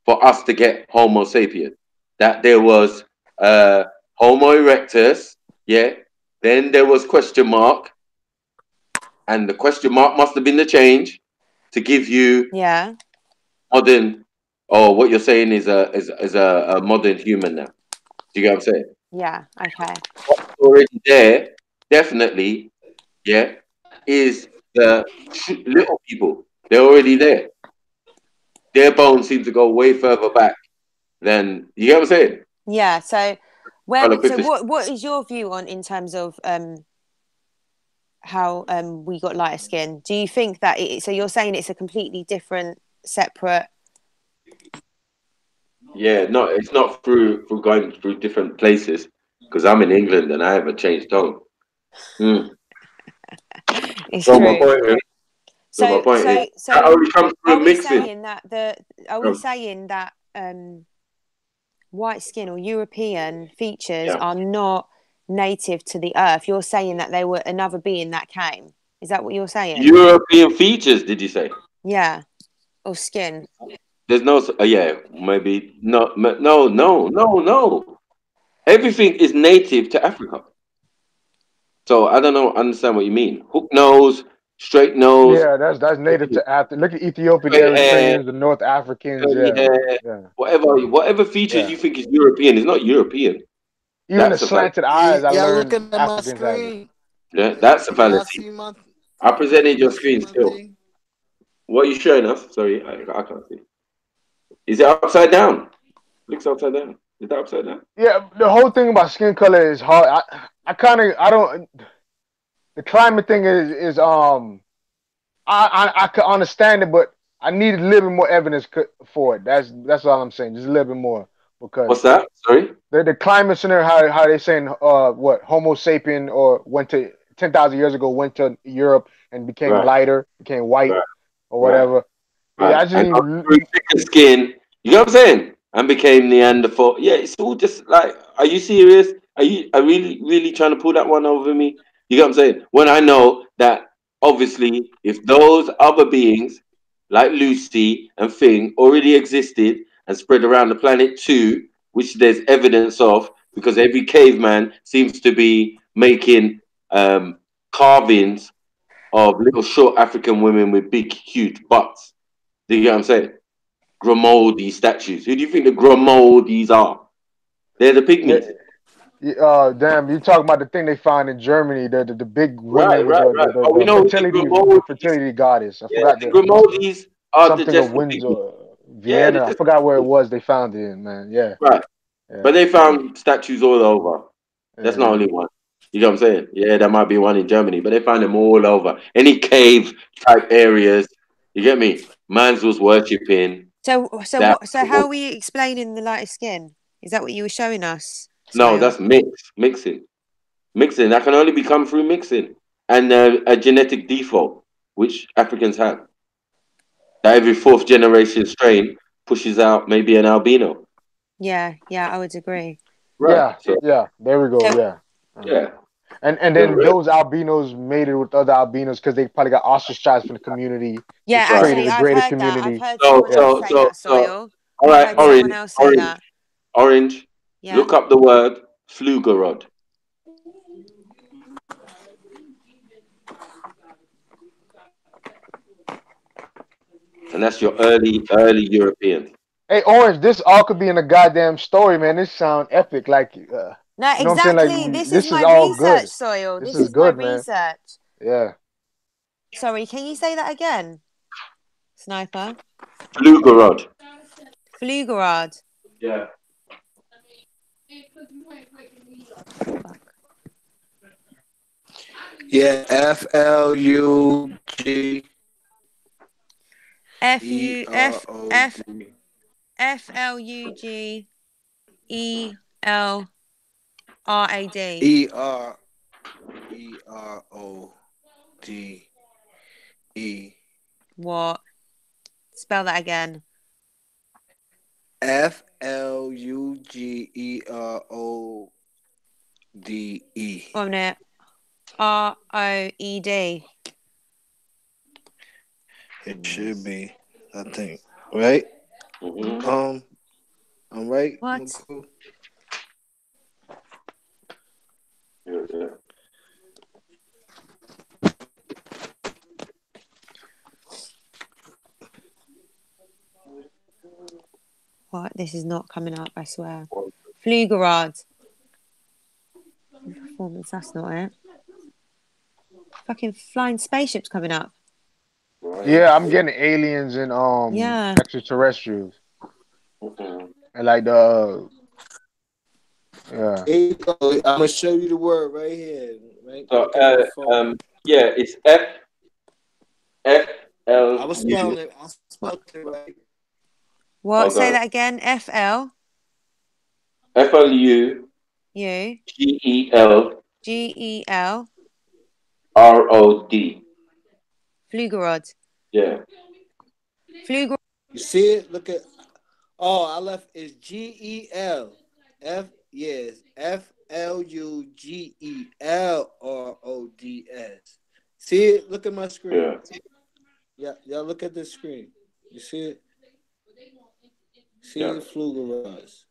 for us to get Homo sapien. That there was Homo erectus, then there was question mark, and the question mark must have been the change to give you modern, or what you're saying is a modern human now. Do you get what I'm saying? Yeah, okay. What's already there, definitely, is the little people. They're already there. Their bones seem to go way further back than, you get what I'm saying? Yeah. So what is your view on in terms of how we got lighter skin? Do you think that so you're saying it's a completely different, separate? Yeah, no, it's not through going through different places, because I'm in England and I have a changed tone. It's so true. My point is, that only comes through mixing. Are we saying that white skin or European features are not native to the earth? You're saying that they were another being that came. Is that what you're saying? European features, did you say? Yeah, or skin. There's no, maybe no. Everything is native to Africa. So I don't understand what you mean. Hook nose, straight nose. Yeah, that's native to Africa. Look at Ethiopian Eritreans, the North Africans. Whatever features you think is European is not European. Even the slanted eyes, I y'all learned looking at Africans my have it. screen? Yeah, that's a Y'all fallacy. see my I presented your You see screen my still. thing? What are you showing us? Sorry, I can't see. Is it upside down? Looks upside down. Is that upside down? Yeah, the whole thing about skin color is hard. I kind of I don't. The climate thing is. I could understand it, but I needed a little bit more evidence for it. That's all I'm saying. Just a little bit more because What's that? Sorry. the climate scenario, how they saying what Homo sapien or went to 10,000 years ago went to Europe and became Right. lighter, became white Right. or Right. whatever. Yeah, Right. I just And grew need. thicker skin. You know what I'm saying? And became Neanderthal. Yeah, it's all just like, are you serious? Are really trying to pull that one over me? You know what I'm saying? When I know that obviously if those other beings like Lucy and Thing already existed and spread around the planet too, which there's evidence of, because every caveman seems to be making carvings of little short African women with big, huge butts. Do you get what I'm saying? Grimaldi statues. Who do you think the Grimaldis are? They're the Yeah, pygmies. damn, you talking about the thing they found in Germany, the big women Right, with right, right. Oh, we the know the Grimaldis. fertility goddess. I Yeah, forgot the Grimaldis are the something of just the pygmies. Windsor, Yeah, they're Vienna. I just forgot where it was. They found it in, man. Yeah, right. But yeah, they found statues all over. That's not yeah. only one. You know what I'm saying? Yeah, there might be one in Germany, but they found them all over. Any cave type areas. You get me? Mans was worshipping that. So how are we explaining the lighter skin? Is that what you were showing us, No, Soil? that's mixing. Mixing. That can only become through mixing and a genetic default, which Africans have. That every fourth generation strain pushes out maybe an albino. Yeah, I would agree. Right. So Yeah. There we go. So Yeah. yeah. And then those albinos mated with other albinos because they probably got ostracized from the community, yeah, just straight in actually, the I've greater heard that. I've community. heard So someone Yeah. else say that, Soil. all I've right, heard someone else say orange. that. Orange. Yeah. Look up the word flugerod. And that's your early European. Hey, Orange, this all could be in a goddamn story, man. This sound epic. Like, you No, know what I'm saying? Like, exactly. This is this is my all research, good. Soil. This This is is my good, man. research. Yeah. Sorry, can you say that again, Sniper? Flugerod. Flugerod. Yeah. Yeah, FLUG F E U R F O F D FLUGELRAD. ERODE. What? Spell that again. FLUGERODE. 1 minute. ROED. It should be, I think. Right? Mm-hmm. I'm right. What? I'm cool. Yeah. What? This is not coming up, I swear. Flugerod. Performance, that's not it. Fucking flying spaceships coming up. Yeah, I'm getting aliens and Yeah. extraterrestrials. Mm-hmm. And like the yeah. Here you go. I'm gonna show you the word right here. Right? So Look at my phone. yeah, it's I was spelling it. I spelled it right. What? Say that again. FL. FLU U. GEL GEL. ROD. Flugerod. Yeah. Flugerod. You see it? Look at. Oh, I left. It's GEL. Yes. FLUGELRODS. See it? Look at my screen. Yeah. Y'all look at the screen. You see it? See the Flugerods.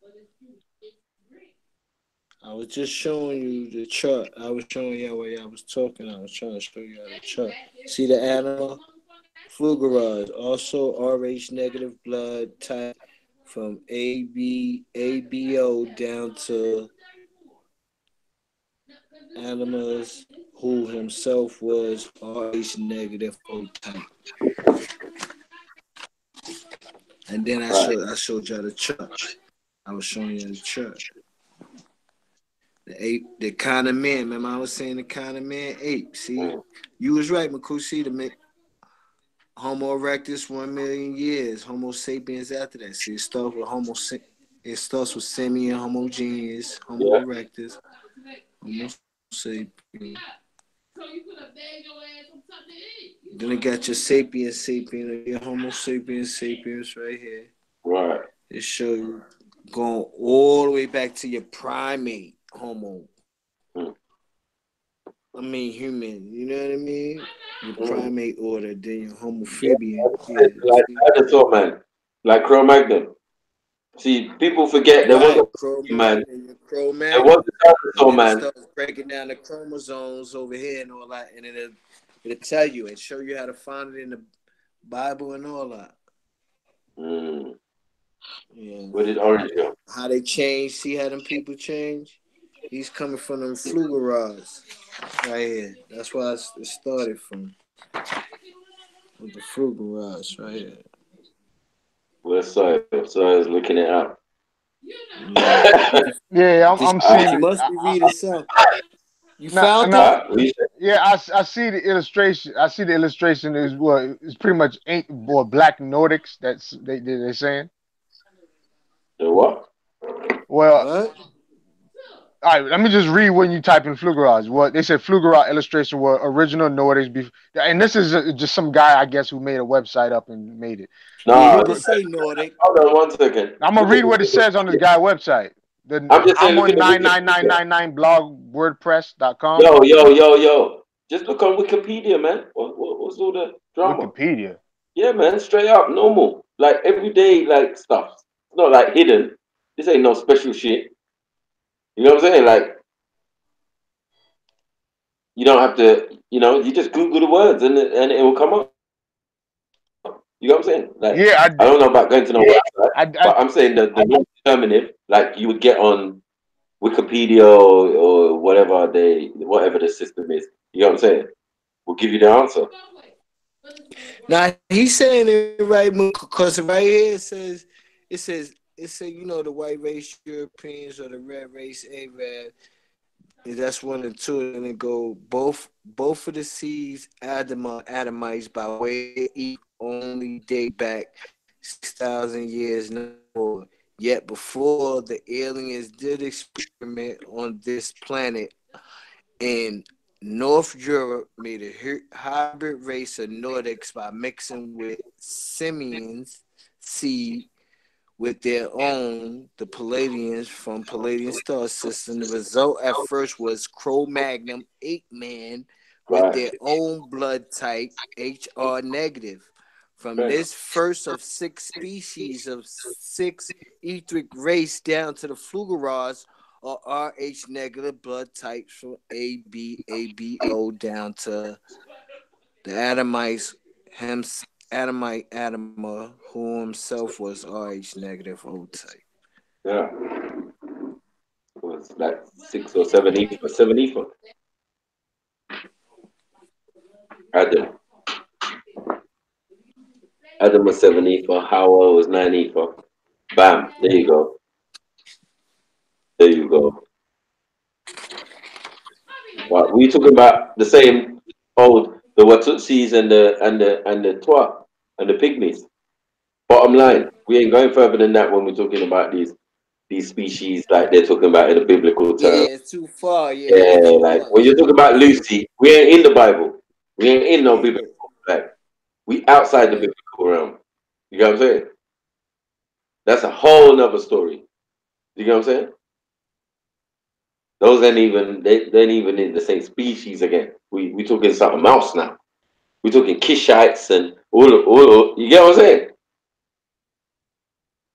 I was just showing you the chart. I was showing y'all while y'all was talking. I was trying to show y'all the chart. See the animal? Flugerods, also Rh negative blood type from ABO down to animals who himself was RH negative O type. And then I showed y'all the chart. I was showing you the chart. The kind of man. Remember I was saying the kind of man ape. See, you was right, Makushi. The Homo erectus 1 million years. Homo sapiens after that. See, it starts with It starts with simian, homogeneous, Homo erectus, Homo sapiens. Then it got your sapiens, your Homo sapiens right here. Right. It show you going all the way back to your primate Homo. I mean human, you know what I mean? Your primate order, then your Homo sapien. Like dinosaur man, like Cro-Magnon. See, people forget there was a man. There was a dinosaur and then man. it starts breaking down the chromosomes over here and all that, and it'll tell you and show you how to find it in the Bible and all that. Yeah. Where did Orange go? How they change? See how them people change? He's coming from them flugerods right here. That's why it started from. With the flugerods right here. Where's Soy? Soy's looking it up. Yeah, I'm seeing. You must be reading something. You found it? Yeah, I see the illustration. I see the illustration is what it's pretty much black Nordics. That's they're saying. The what? Well, all right. Let me just read when you type in flugerods. What they said, flugerod illustration were original Nordics. And this is just some guy, I guess, who made a website up and made it. No, it say Nordic. Hold on 1 second. I'm gonna read what it says on this guy's website. I'm on 99999 blog wordpress.com. Yo. Just look on Wikipedia, man. What's all the drama? Wikipedia. Yeah, man. Straight up, normal. Like everyday, like stuff. It's not like hidden. This ain't no special shit. You know what I'm saying? Like, you don't have to. You just Google the words and it will come up. You know what I'm saying? Like, I don't know about going to no website, but I'm saying the non-determinative, like you would get on Wikipedia or whatever the system is. You know what I'm saying? Will give you the answer. Now he's saying it right because right here it says the white race Europeans or the red race Arab. That's 1 and 2, and it go both of the seeds Adamites by way of only date back 6,000 years no more. Yet before the aliens did experiment on this planet in North Europe, made a hybrid race of Nordics by mixing with simians seed with their own, the Palladians from Palladian star system. The result at first was Cro-Magnon ape-man with their own blood type, HR negative. From this first of 6 species of 6 etheric race down to the flugerods or RH negative blood types from AB, ABO down to the Adamites, Adama, who himself was RH negative O type. Yeah. It was like 6 or 7 ether. Adam was 7 ether. Howell was 9 ether. Bam. There you go. What we talking about? The same old the Watutsis and the Twa and the Pygmies. Bottom line, we ain't going further than that when we're talking about these species like they're talking about in the biblical term. Yeah, it's too far. Like when you're talking about Lucy, we ain't in the Bible. We ain't in no biblical. Like we outside the biblical realm. You know what I'm saying? That's a whole nother story. You know what I'm saying? Those ain't even in the same species again. We talking something else now. We talking Kishites and all. You get what I'm saying?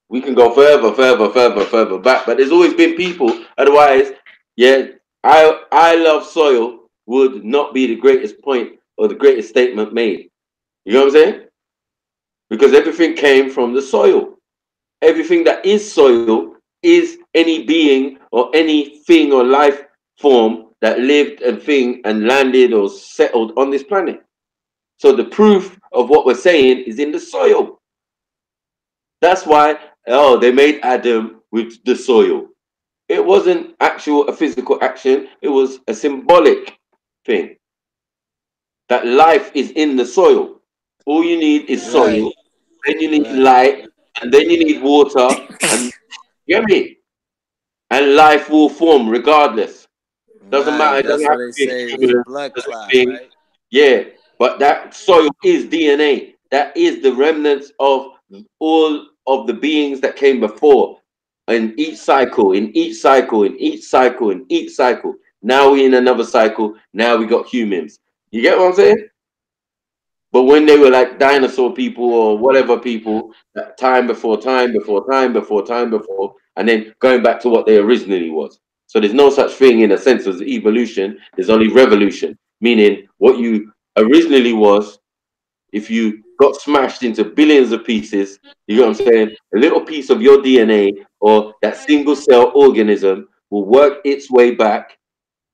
We can go further back, but there's always been people. Otherwise, I love soil would not be the greatest point or the greatest statement made. You know what I'm saying? Because everything came from the soil. Everything that is soil is any being or anything or life form that lived and thing and landed or settled on this planet. So the proof of what we're saying is in the soil. That's why, oh, they made Adam with the soil. It wasn't actual a physical action. It was a symbolic thing. That life is in the soil. All you need is soil. Then you need light, and then you need water. And you get me? And life will form regardless. Doesn't matter. It doesn't That's have what to they be a say is a cumulus blood clot, thing. right? Yeah, but that soil is DNA. That is the remnants of all of the beings that came before. In each cycle, in each cycle, in each cycle, in each cycle. Now we're in another cycle. Now we got humans. You get what I'm saying? But when they were like dinosaur people or whatever people, that time before time before time before time before, and then going back to what they originally was. So there's no such thing in a sense as evolution. There's only revolution, meaning what you originally was, if you got smashed into billions of pieces, you know what I'm saying? A little piece of your DNA or that single cell organism will work its way back,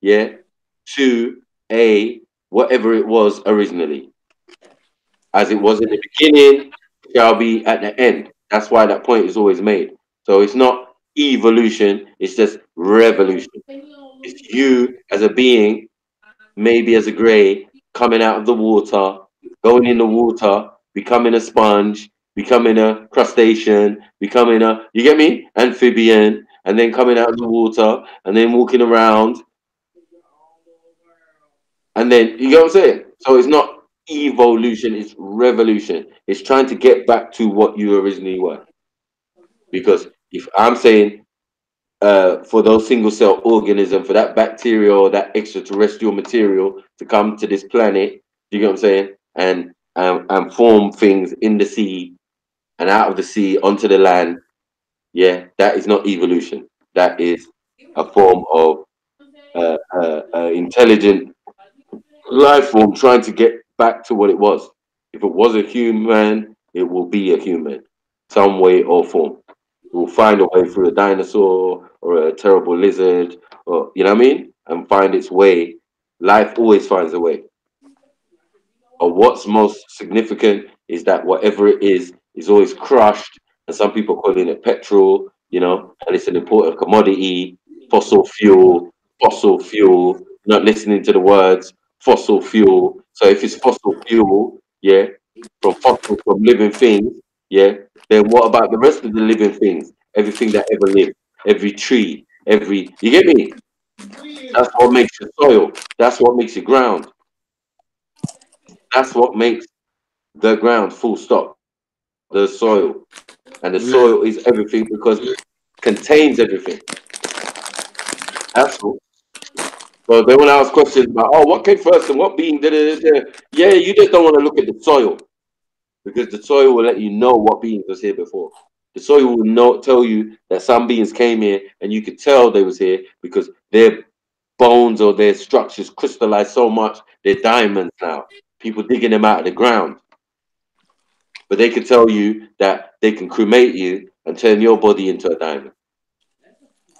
yeah, to a whatever it was originally. As it was in the beginning, shall be at the end. That's why that point is always made. So it's not evolution, it's just revolution. It's you as a being, maybe as a gray, coming out of the water, going in the water, becoming a sponge, becoming a crustacean, becoming a, you get me? Amphibian, and then coming out of the water, and then walking around, and then, you get what I'm saying? So it's not evolution, it's revolution. It's trying to get back to what you originally were. Because if I'm saying for those single cell organism, for that bacteria or that extraterrestrial material to come to this planet, you get what I'm saying? And form things in the sea and out of the sea onto the land, yeah, that is not evolution. That is a form of intelligent life form trying to get back to what it was. If it was a human, it will be a human, some way or form. It will find a way through a dinosaur or a terrible lizard, or you know what I mean, and find its way. Life always finds a way. Or what's most significant is that whatever it is always crushed, and some people calling it petrol, you know, and it's an important commodity, fossil fuel, not listening to the words, fossil fuel. So if it's fossil fuel, yeah, from living things, yeah, then what about the rest of the living things? Everything that ever lived, every tree, every, you get me? That's what makes the soil. That's what makes the ground. That's what makes the ground, full stop, the soil. And the soil is everything because it contains everything. That's all. So they want to ask questions about, oh, what came first and what being, da, da, da, da. Yeah, you just don't want to look at the soil because the soil will let you know what beings was here before. The soil will tell you that some beings came here and you could tell they was here because their bones or their structures crystallized so much, they're diamonds now. People digging them out of the ground. But they can tell you that they can cremate you and turn your body into a diamond.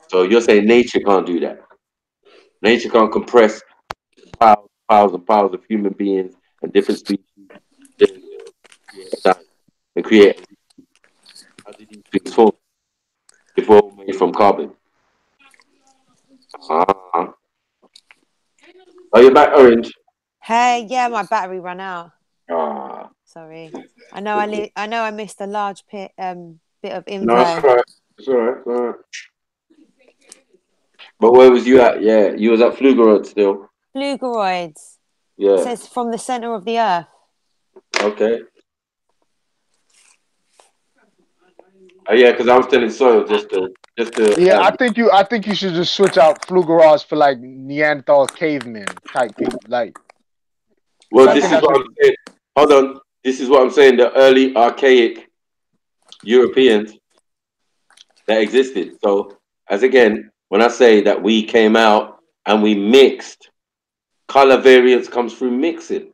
So you're saying nature can't do that. Nature can't compress piles and piles of human beings and different species and create. How did these things form? If we're all made from carbon. Ah. Are you back, Orange? Hey, yeah, my battery ran out. Ah. Sorry. I know I missed a large bit of info. No, it's all right. It's all right. It's all right. But where was you at? Yeah, you was at Flugerod still. Flugeroids. Yeah. It says from the center of the earth. Okay. Oh yeah, because I was telling Soil just to Yeah, I think you should just switch out Flugeras for like Neanderthal cavemen type people. Like, well, this is what I'm saying. Hold on. This is what I'm saying. The early archaic Europeans that existed. So, as again, when I say that we came out and we mixed, color variance comes through mixing.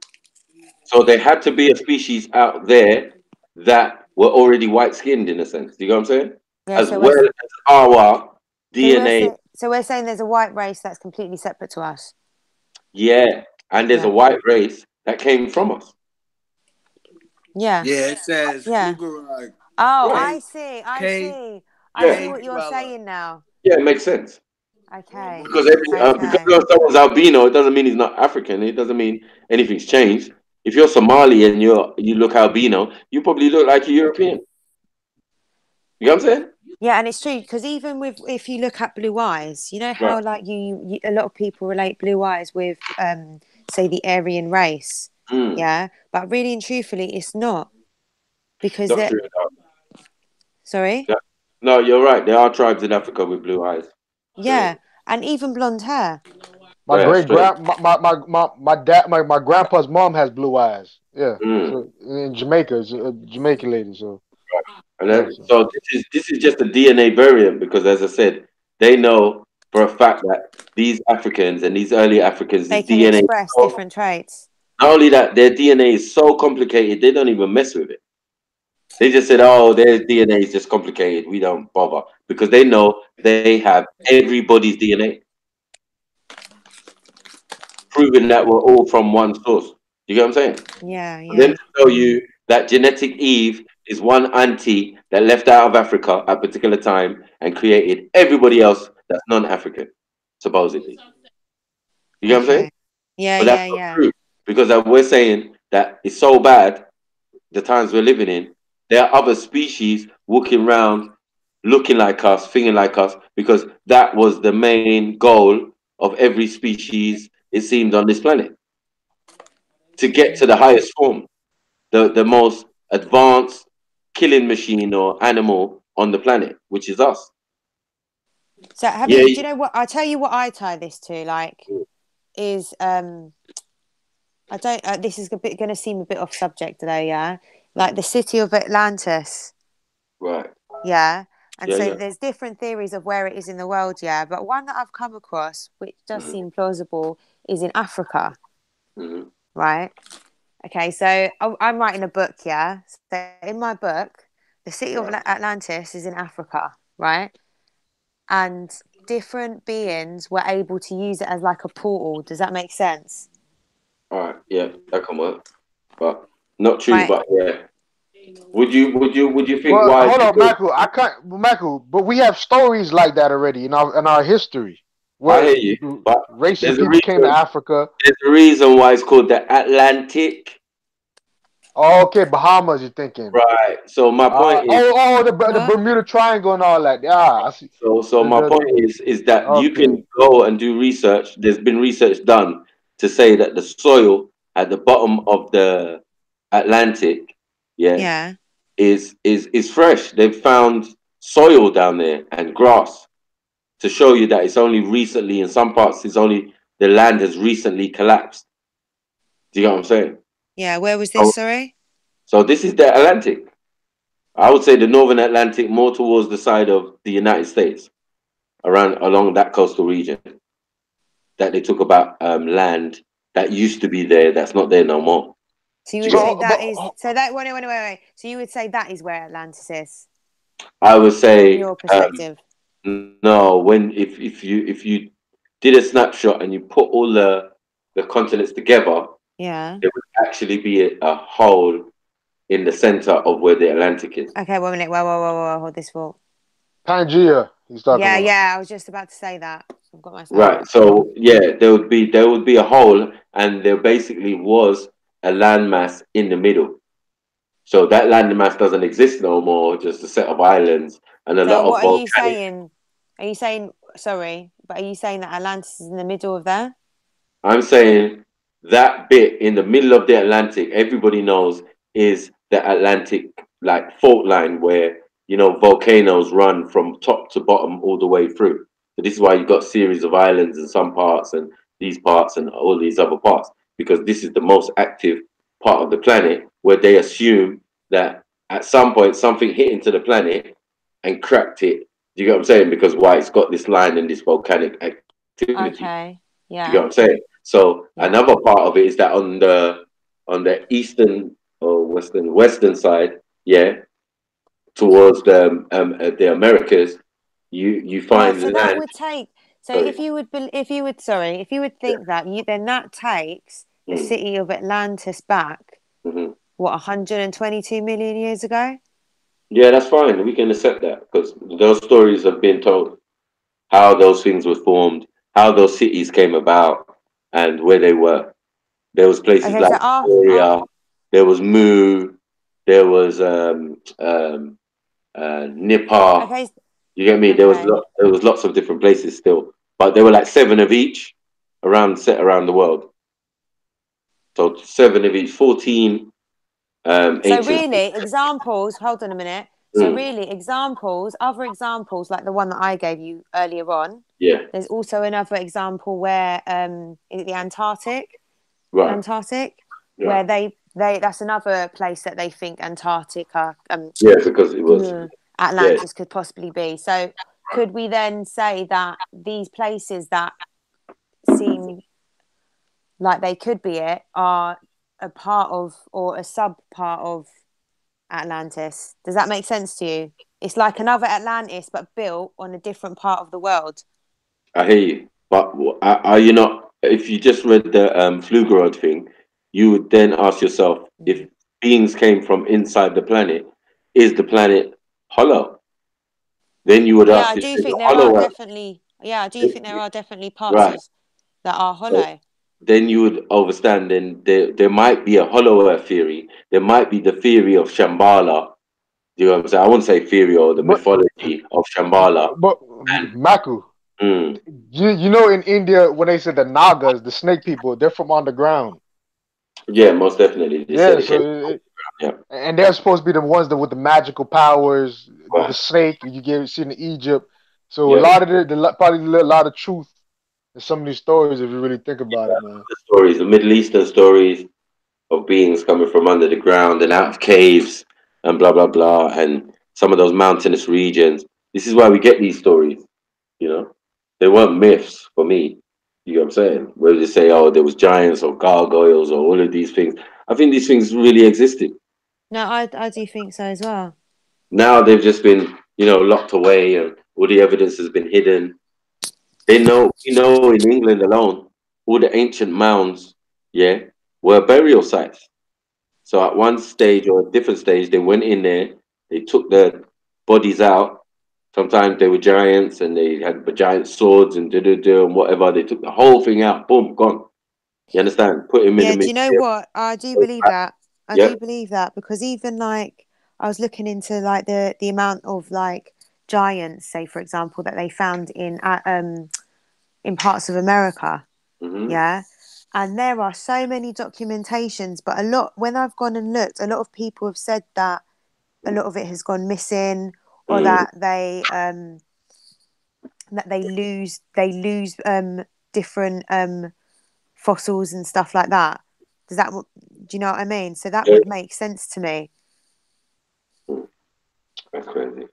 So there had to be a species out there that were already white skinned in a sense. Do you know what I'm saying? Yeah, As so well as our DNA So we're saying there's a white race that's completely separate to us. Yeah, and there's Yeah. a white race that came from us. Yeah. Yeah, it says Yeah. Fugarag. Oh, Right. I see. I Cave- see. I Yeah. see what you're saying now. Yeah, it makes sense. Okay. Because because someone's albino, it doesn't mean he's not African. It doesn't mean anything's changed. If you're Somali and you look albino, you probably look like a European. You know what I'm saying? Yeah, and it's true because even with if you look at blue eyes, you know how Right. like you a lot of people relate blue eyes with say the Aryan race. Mm. Yeah, but really and truthfully, it's not because Not they're true enough. sorry. Yeah. No, you're right. There are tribes in Africa with blue eyes. Yeah, and even blonde hair. My Yeah, great straight. grand my grandpa's mom has blue eyes. Yeah. So in Jamaica, it's a Jamaican lady. So And yeah. then, so this is just a DNA variant because, as I said, they know for a fact that these Africans and these early Africans, They this can DNA. express different traits. Not only that, their DNA is so complicated they don't even mess with it. They just said, "Oh, their DNA is just complicated. We don't bother," because they know they have everybody's DNA, proving that we're all from one source. You get what I'm saying? Yeah, And then yeah. to tell you that genetic Eve is one auntie that left out of Africa at a particular time and created everybody else that's non-African, supposedly. You get what I'm saying? Okay. Yeah, But that's yeah, not yeah. true because we're saying that it's so bad the times we're living in. There are other species walking around looking like us, thinking like us, because that was the main goal of every species, it seemed, on this planet. To get to the highest form, the most advanced killing machine or animal on the planet, which is us. So have Yeah, you? Do you know what? I'll tell you what I tie this to. Like, is I don't. This is going to seem a bit off subject today. Yeah, like the city of Atlantis. right. Yeah, and Yeah, so yeah. there's different theories of where it is in the world. Yeah, but one that I've come across, which does seem plausible, is in Africa. Mhm. Right. Okay. So I'm writing a book. Yeah. So in my book, the city of Atlantis is in Africa. Right. And different beings were able to use it as like a portal. Does that make sense? All right, yeah, that can work, but not true. Right. But yeah, would you think Well, why? hold on, Because Michael. I can't, Michael. But we have stories like that already in our history, I where hear you, but racial there's a people came to reason. Africa. There's a reason why it's called the Atlantic. Oh, okay, Bahamas. You're thinking. Right. So my point is. The Bermuda Triangle and all that. Yeah, I see. So my point is that you Okay. can go and do research. There's been research done to say that the soil at the bottom of the Atlantic, Yeah. is fresh. They've found soil down there and grass to show you that it's only recently, in some parts, it's only the land has recently collapsed. Do you get what I'm saying? Yeah. Where was So, this? Sorry. so this is the Atlantic. I would say the Northern Atlantic, more towards the side of the United States, along that coastal region. That they took about land that used to be there, that's not there no more. So you Do would you say get- that is so that wait. So you would say that is where Atlantis is I would from say your perspective. no. When if you did a snapshot and you put all the continents together, Yeah. there would actually be a hole in the center of where the Atlantic is. Okay. 1 minute. Whoa. Hold this thought. Pangea. He's talking Yeah. about. Yeah. I was just about to say that. I've got myself. Right. So yeah, there would be a hole, and there basically was a landmass in the middle. So that landmass doesn't exist no more, just a set of islands and a So lot of what are you volcanic. saying? Are you saying sorry? But are you saying that Atlantis is in the middle of there? I'm saying that bit in the middle of the Atlantic, everybody knows is the Atlantic like fault line where volcanoes run from top to bottom all the way through. So this is why you've got series of islands in some parts and these parts and all these other parts, because this is the most active part of the planet where they assume that at some point something hit into the planet and cracked it. Do you get what I'm saying? Because why? It's got this line and this volcanic activity. Okay. Do you get Yeah. what I'm saying? So another part of it is that on the eastern or western side, towards the Americas, you Yeah. find So that land. would take. So if you would think that, then that takes the city of Atlantis back, what, 122 million years ago? Yeah, that's fine. We can accept that because those stories have been told. How those things were formed, how those cities came about, and where they were. There was places Okay, like so Victoria, there was Mu, there was Nippur. okay, You get me? There was okay. there was lots of different places still, but there were like 7 of each set around the world. So 7 of each, 14 So ancient. really, examples, hold on a minute. So really, other examples like the one that I gave you earlier on. Yeah. There's also another example where is it the Antarctic? Right. Antarctic, Yeah. where they that's another place that they think Antarctica Yeah, because it was Atlantis could possibly be. So could we then say that these places that seem like they could be it are a part of or a sub part of Atlantis? Does that make sense to you? It's like another Atlantis but built on a different part of the world. I hear you, but are you not? If you just read the Flugerod thing, you would then ask yourself if beings came from inside the planet, is the planet hollow? Then you would Yeah, ask I if do there's think a there are hollow Earth. definitely. Yeah, I do think there are definitely parts Right. of that are So hollow. then you would understand. Then there might be a hollow Earth theory. There might be the theory of Shambhala. Do you know what I'm saying? I wouldn't say theory or the mythology of Shambhala. But Maku, you know in India when they said the Nagas, the snake people, they're from underground. Yeah, most definitely. They Yeah, said it so came. and they're supposed to be the ones that with the magical powers, the Right. snake you get seen in Egypt. So a Yeah. lot of probably a lot of truth in some of these stories if you really think about it, man. The stories, the Middle Eastern stories of beings coming from under the ground and out of caves and blah blah blah, and some of those mountainous regions. This is why we get these stories. You know, they weren't myths for me. You know what I'm saying? Where they say, oh, there was giants or gargoyles or all of these things. I think these things really existed. No, I do think so as well. Now they've just been, locked away, and all the evidence has been hidden. In England alone, all the ancient mounds, were burial sites. So at one stage or a different stage, they went in there, they took the bodies out. Sometimes they were giants and they had giant swords and and whatever. They took the whole thing out, boom, gone. You understand? Put him in Yeah, the do you know museum. what? I do believe that. I Yeah. do believe that because even like I was looking into like the amount of like giants, say for example, that they found in parts of America. Yeah. And there are so many documentations, but a lot when I've gone and looked, a lot of people have said that a lot of it has gone missing or that they lose different fossils and stuff like that. Do you know what I mean? So that would make sense to me. That's crazy.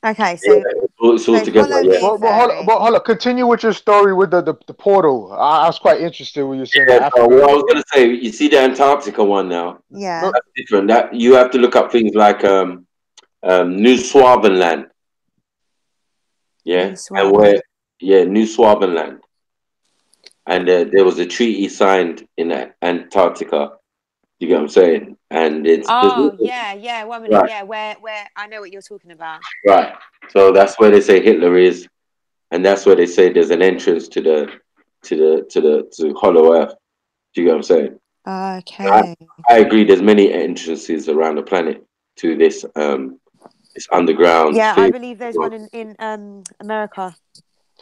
Okay, so it's all together. follow Yeah. me, Fairy. Hold on. Continue with your story with the portal. I was quite interested when you said Yeah, that. so what I was gonna say, you see the Antarctica one now. Yeah. That's different. That you have to look up things like New Swabenland. Yeah, and New Swabenland, and there was a treaty signed in Antarctica. You get what I'm saying? And Oh yeah. 1 minute. Right. Yeah, where I know what you're talking about. Right. So that's where they say Hitler is, and that's where they say there's an entrance to Hollow Earth. Do you get what I'm saying? Okay. I agree. There's many entrances around the planet to this underground Yeah, I thing. believe there's one in America.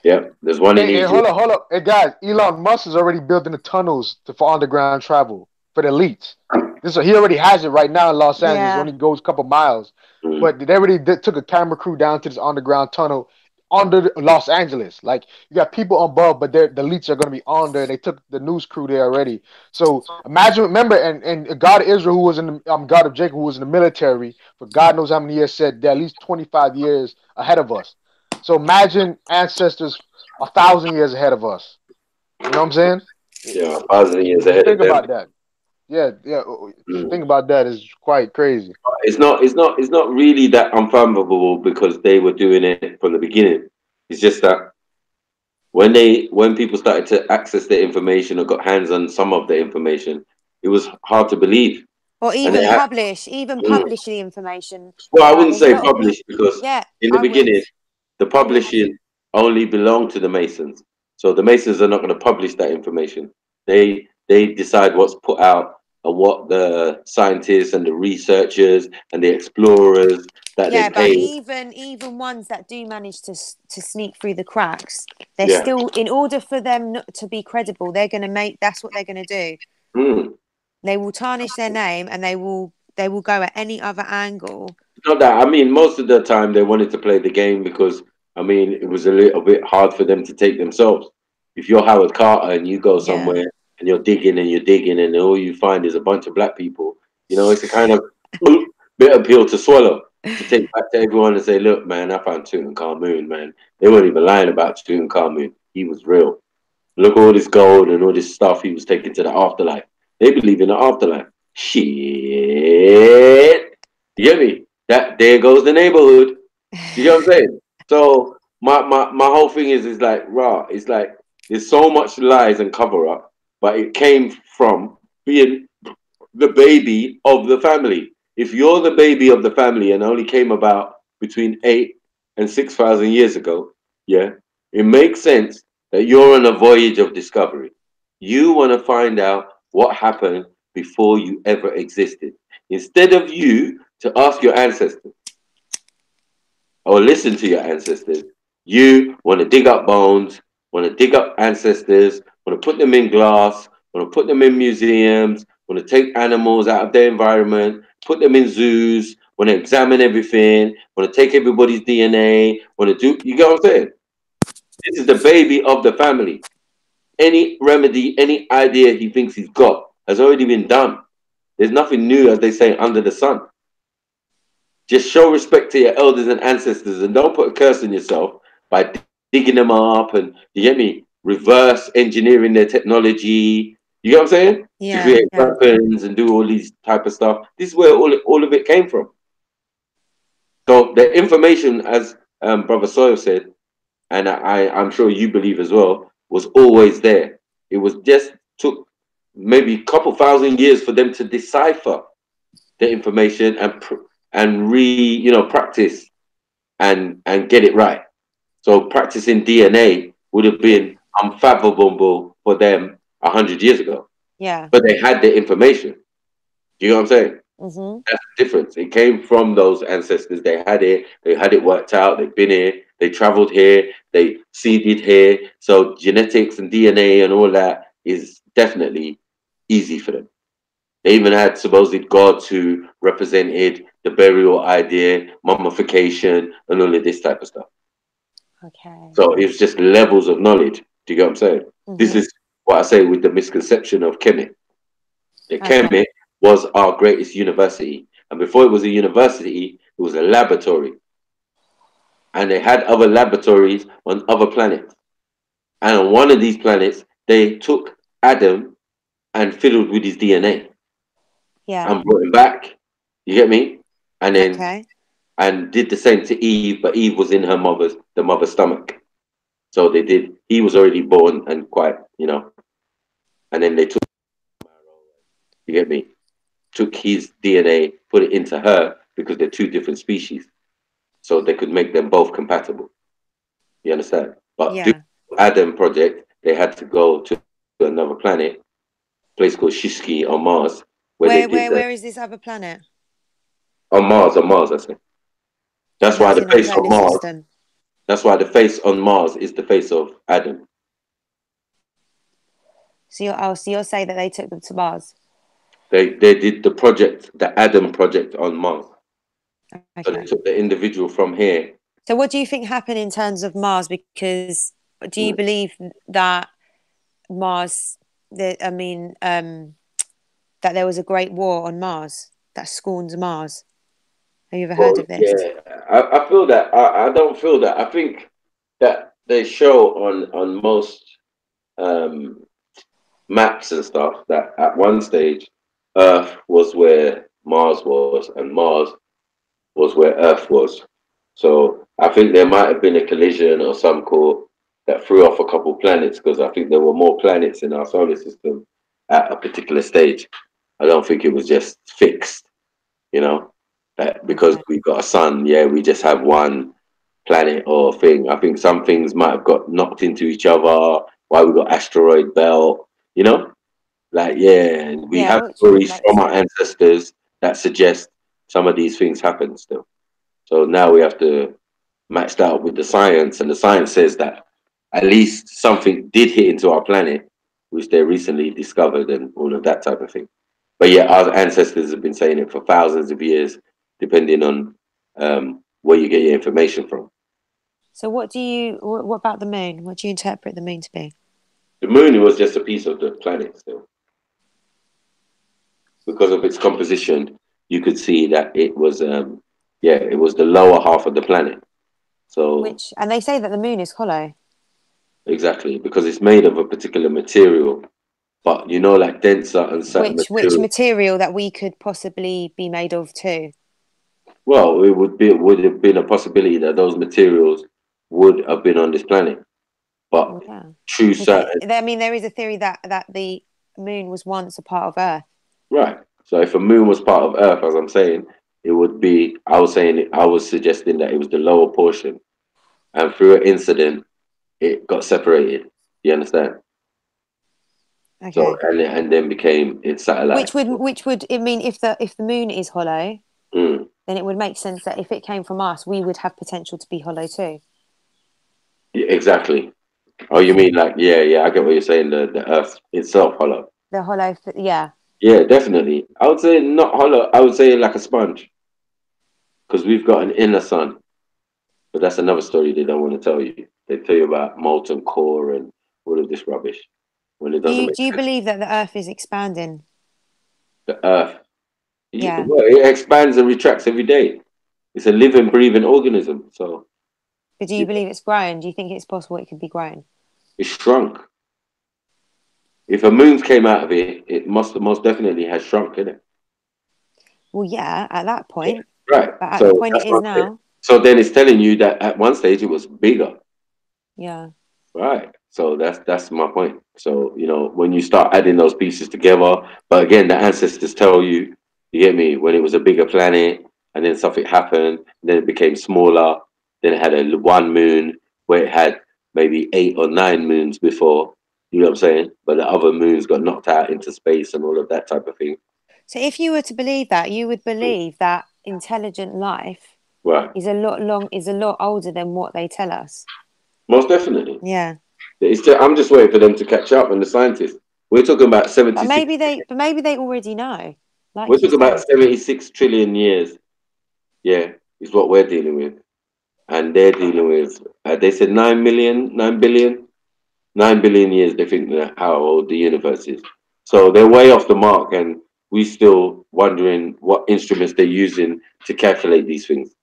Yeah, there's one in Hey, Egypt. hold up. Hey, guys, Elon Musk is already building the tunnels for underground travel for the elites. He already has it right now in Los Angeles. It only goes a couple miles. But they already took a camera crew down to this underground tunnel under Los Angeles. Like, you got people above, but the elites are going to be under. They took the news crew there already. So remember, and God of Israel, who was in the God of Jacob, who was in the military for God knows how many years, said they're at least 25 years ahead of us. So imagine ancestors 1,000 years ahead of us. You know what I'm saying? Yeah, 1,000 years ahead Think of them. about that. Yeah. Think about that. Is quite crazy. It's not really that unfathomable because they were doing it from the beginning. It's just that when people started to access the information or got hands on some of the information, it was hard to believe. Or And they even had, publish the information. well, I Like wouldn't there's a say lot of publish people. because Yeah, in the I would. beginning, the I would. publishing only belonged to the Masons. So the Masons are not going to publish that information. They decide what's put out and what the scientists and the researchers and the explorers that they Yeah, but pay. even ones that do manage to sneak through the cracks, they're Yeah. still, in order for them not to be credible, they're going to make, that's what they're going to do. Mm. They will tarnish their name, and they will go at any other angle. Not that, I mean, most of the time they wanted to play the game because, I mean, it was a little bit hard for them to take themselves. If you're Howard Carter and you go somewhere and you're digging and all you find is a bunch of black people, you know, it's a kind of bit of pill to swallow to take back to everyone and say, look, man, I found Tutankhamun, man. They weren't even lying about Tutankhamun. He was real. Look at all this gold and all this stuff he was taking to the afterlife. They believe in the afterlife. Shit. You get me? That there goes the neighborhood. You know what I'm saying? So my whole thing is like raw. It's like there's so much lies and cover up, but it came from being the baby of the family. If you're the baby of the family and only came about between 8 and 6,000 years ago, yeah, it makes sense that you're on a voyage of discovery. You want to find out what happened before you ever existed. Instead of you to ask your ancestors or listen to your ancestors, you want to dig up bones, want to dig up ancestors, want to put them in glass, want to put them in museums, want to take animals out of their environment, put them in zoos, want to examine everything, want to take everybody's DNA, want to do, you get what I'm saying? This is the baby of the family. Any remedy, any idea he thinks he's got has already been done. There's nothing new, as they say, under the sun. Just show respect to your elders and ancestors and don't put a curse on yourself by digging them up and, you get me, reverse engineering their technology. You get what I'm saying? To create weapons and do all these type of stuff. This is where all of it came from. So the information, as Brother Sawyer said, and I'm sure you believe as well, was always there. It was just took maybe a couple thousand years for them to decipher the information and practice and get it right. So practicing DNA would have been unfathomable for them 100 years ago. Yeah. But they had the information. Do you know what I'm saying? Mm-hmm. That's the difference. It came from those ancestors. They had it worked out. They've been here. They traveled here. They seeded here. So genetics and DNA and all that is definitely easy for them. They even had supposed gods who represented the burial idea, mummification, and all of this type of stuff. Okay. So it was just levels of knowledge. Do you get what I'm saying? Mm-hmm. This is what I say with the misconception of Kemet. The Kemet was our greatest university. And before it was a university, it was a laboratory. And they had other laboratories on other planets. And on one of these planets, they took Adam and fiddled with his DNA. Yeah. And brought him back. You get me? And then and did the same to Eve, but Eve was in the mother's stomach. So they did. He was already born and quite, and then they took, you get me? Took his DNA, put it into her because they're two different species. So they could make them both compatible. You understand? But to Adam project, they had to go to another planet, a place called Shisky on Mars. Where is this other planet? On Mars, I say. That's why the face on Mars. System. That's why the face on Mars is the face of Adam. So you're saying that they took them to Mars? They did the project, the Adam project on Mars. Okay. So they took the individual from here. So what do you think happened in terms of Mars? Because do you believe that Mars, that there was a great war on Mars that scorned Mars? Have you ever heard of this? Yeah, I feel that. I don't feel that. I think that they show on most maps and stuff that at one stage Earth was where Mars was and Mars was where Earth was. So I think there might have been a collision or some core that threw off a couple planets, because I think there were more planets in our solar system at a particular stage. I don't think it was just fixed, you know, that because we've got a sun, yeah, we just have one planet or thing. I think some things might have got knocked into each other. Why we got asteroid belt, you know? Like, yeah, and we have which stories makes from our ancestors that suggest some of these things happen still. So now we have to match that up with the science, and the science says that at least something did hit into our planet, which they recently discovered, and all of that type of thing. But yeah, our ancestors have been saying it for thousands of years, depending on where you get your information from. So what about the moon? What do you interpret the moon to be? The moon was just a piece of the planet still. Because of its composition, you could see that it was, it was the lower half of the planet. So And they say that the moon is hollow. exactly, because it's made of a particular material, but you know, like denser and certain Which material. material that we could possibly be made of too? Well, it would have been a possibility that those materials would have been on this planet, but true certain. I mean, there is a theory that the moon was once a part of Earth. Right. So if a moon was part of Earth, as I'm saying, it would be. I was suggesting that it was the lower portion, and through an incident, it got separated. You understand? Okay. So and then became its satellite. Which would it mean if the moon is hollow, then it would make sense that if it came from us, we would have potential to be hollow too. Yeah, exactly. Oh, you mean like yeah, I get what you're saying. The Earth itself hollow. The hollow, yeah. Yeah, definitely. I would say not hollow. I would say like a sponge, because we've got an inner sun. But that's another story they don't want to tell you. They tell you about molten core and all of this rubbish when it doesn't make Do you sense. believe that the Earth is expanding? The Earth, Yeah. well, it expands and retracts every day. It's a living, breathing organism. So But do you believe it's growing? Do you think it's possible it could be growing? it's shrunk. If a moon came out of it, it most definitely has shrunk, innit? Well, yeah, at that point. Right. But at So the point that's it is what I'm saying. now. So then it's telling you that at one stage it was bigger. Yeah. Right. So that's my point. So, you know, when you start adding those pieces together, but again, the ancestors tell you, you get me, when it was a bigger planet and then something happened, then it became smaller, then it had one moon where it had maybe 8 or 9 moons before, you know what I'm saying? But the other moons got knocked out into space and all of that type of thing. So if you were to believe that, you would believe that intelligent life Right. is a lot older than what they tell us. Most definitely. Yeah. I'm just waiting for them to catch up, and the scientists. We're talking about 76. But maybe they already know. Like We're you talking about said. 76 trillion years. Yeah, is what we're dealing with, and they're dealing with. They said 9 billion, 9 billion years. They think that how old the universe is. So they're way off the mark, and we still wondering what instruments they're using to calculate these things.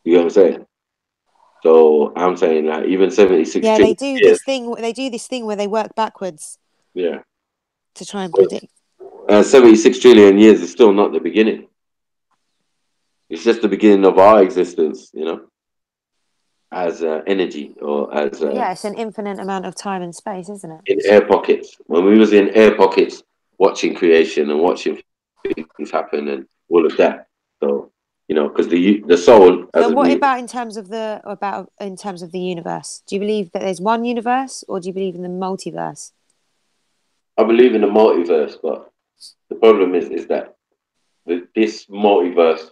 You know what I'm saying? So I'm saying like even 76 Yeah, trillion they do years. this thing. They do this thing where they work backwards Yeah. to try and predict. 76 trillion years is still not the beginning. It's just the beginning of our existence, you know, as energy or as Well, yeah, it's an infinite amount of time and space, isn't it? in air pockets. When we was in air pockets, watching creation and watching things happen and all of that. So you know, because the soul So hasn't what really. about in terms of the universe? Do you believe that there's one universe, or do you believe in the multiverse? I believe in the multiverse, but the problem is that this multiverse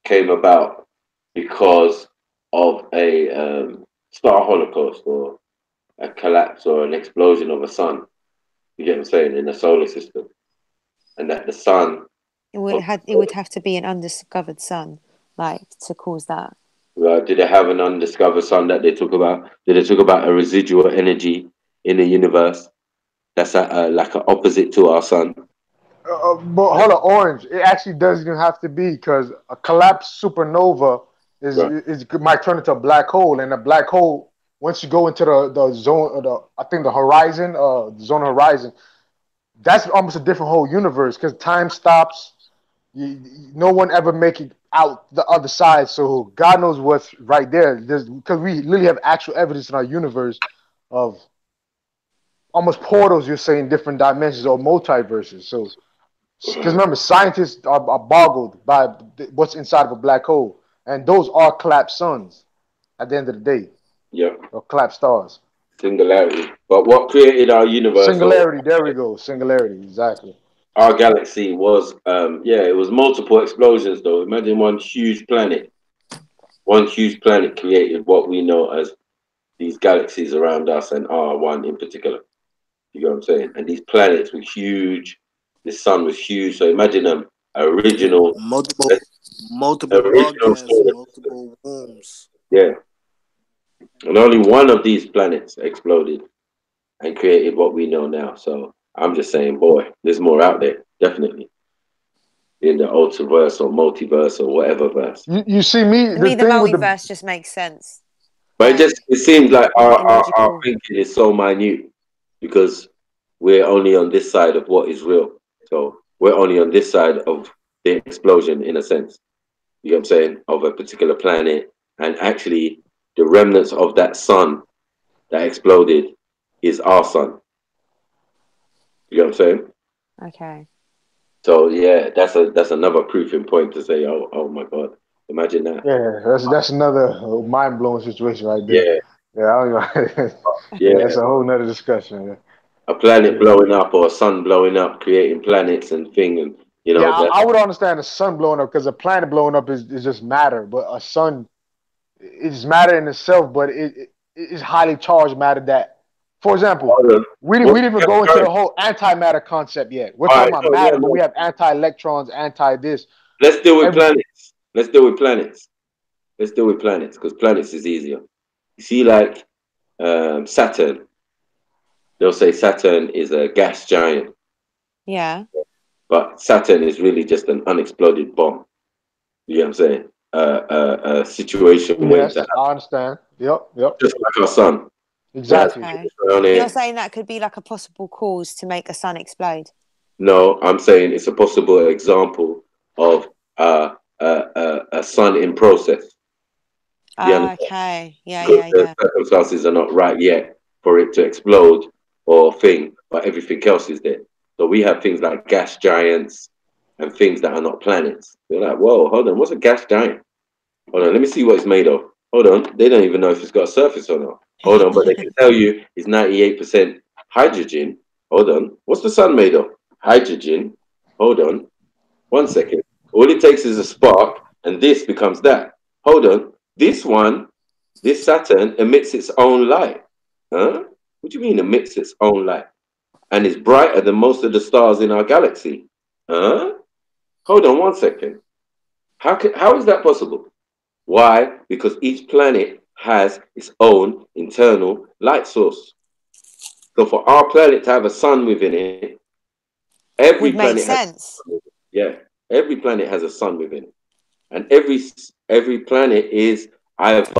came about because of a star holocaust or a collapse or an explosion of a sun. You get what I'm saying, in the solar system, and that the sun. It would have to be an undiscovered sun, like to cause that. Did they have an undiscovered sun that they talk about? Did they talk about a residual energy in the universe that's like an opposite to our sun? But hold on, Orange. It actually doesn't even have to be, because a collapsed supernova might turn into a black hole, and a black hole, once you go into the zone, I think the horizon, zone horizon, that's almost a different whole universe, because time stops, no one ever make it out the other side. So God knows what's right there. Because we literally have actual evidence in our universe of almost portals. You're saying different dimensions or multiverses. So because remember, scientists are boggled by what's inside of a black hole, and those are collapsed suns at the end of the day. Yeah. Or collapsed stars. Singularity. But what created our universe? Singularity. There we go. Singularity. Exactly. Our galaxy was, it was multiple explosions though. Imagine one huge planet. One huge planet created what we know as these galaxies around us and our one in particular. You know what I'm saying? And these planets were huge. The sun was huge. So imagine them original, multiple original orgasms, solar. multiple wombs. Yeah. And only one of these planets exploded and created what we know now. So I'm just saying, boy, there's more out there, definitely. In the ultraverse or multiverse or whatever verse. You see me, To me, the thing with the multiverse just makes sense. But it seems like our logical. thinking is so minute because we're only on this side of what is real. So we're only on this side of the explosion in a sense. You know what I'm saying? Of a particular planet. And actually the remnants of that sun that exploded is our sun. You know what I'm saying? Okay. So yeah, that's another proofing point to say, oh my God, imagine that. Yeah, that's another mind blowing situation right there. Yeah. Yeah, I don't know. Yeah. That's a whole nother discussion. Yeah. A planet blowing up or a sun blowing up, creating planets and thing, and Yeah, that. I would understand a sun blowing up because a planet blowing up is just matter, but a sun is matter in itself, but it is highly charged matter that, for example, we didn't even go into the whole antimatter concept yet. We're talking about matter, but we have anti-electrons, anti-this. Let's deal with planets. Let's deal with planets. Let's deal with planets because planets is easier. You see, like Saturn, they'll say Saturn is a gas giant, Yeah. but Saturn is really just an unexploded bomb. You know what I'm saying? A situation waiting Yes, to happen. I understand. Yep. Just like our sun. Exactly. Okay. Around here. You're saying that could be like a possible cause to make a sun explode? No, I'm saying it's a possible example of a sun in process. Okay. Because Yeah. the circumstances are not right yet for it to explode or thing, but everything else is there. So we have things like gas giants and things that are not planets. You're like, whoa, hold on, what's a gas giant? Hold on, let me see what it's made of. Hold on, they don't even know if it's got a surface or not. Hold on, but they can tell you it's 98% hydrogen. Hold on, what's the sun made of? Hydrogen. Hold on, 1 second. All it takes is a spark, and this becomes that. Hold on, this Saturn emits its own light. Huh? What do you mean emits its own light? And is brighter than most of the stars in our galaxy. Huh? Hold on 1 second. How is that possible? Why? Because each planet has its own internal light source. So for our planet to have a sun within it, every Would make planet sense. every planet has a sun within it. And every planet is either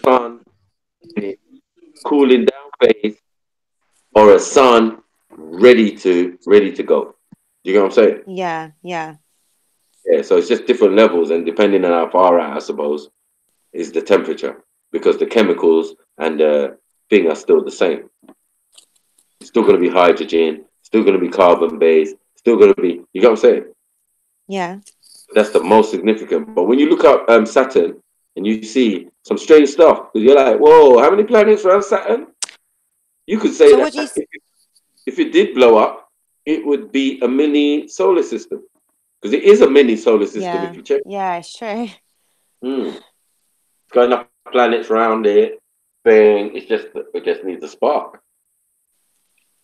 sun cooling down phase or a sun ready to go. You know what I'm saying? Yeah. Yeah. So it's just different levels, and depending on how far out, I suppose, is the temperature because the chemicals and the thing are still the same. It's still going to be hydrogen, still going to be carbon based, still going to be. You know what I'm saying? Yeah. That's the most significant. But when you look up Saturn and you see some strange stuff, because you're like, whoa, how many planets around Saturn? You could say that if it did blow up, it would be a mini solar system. Because it is a mini solar system if you check. Yeah, it's true. It's got enough planets around it. Thing. It just needs a spark.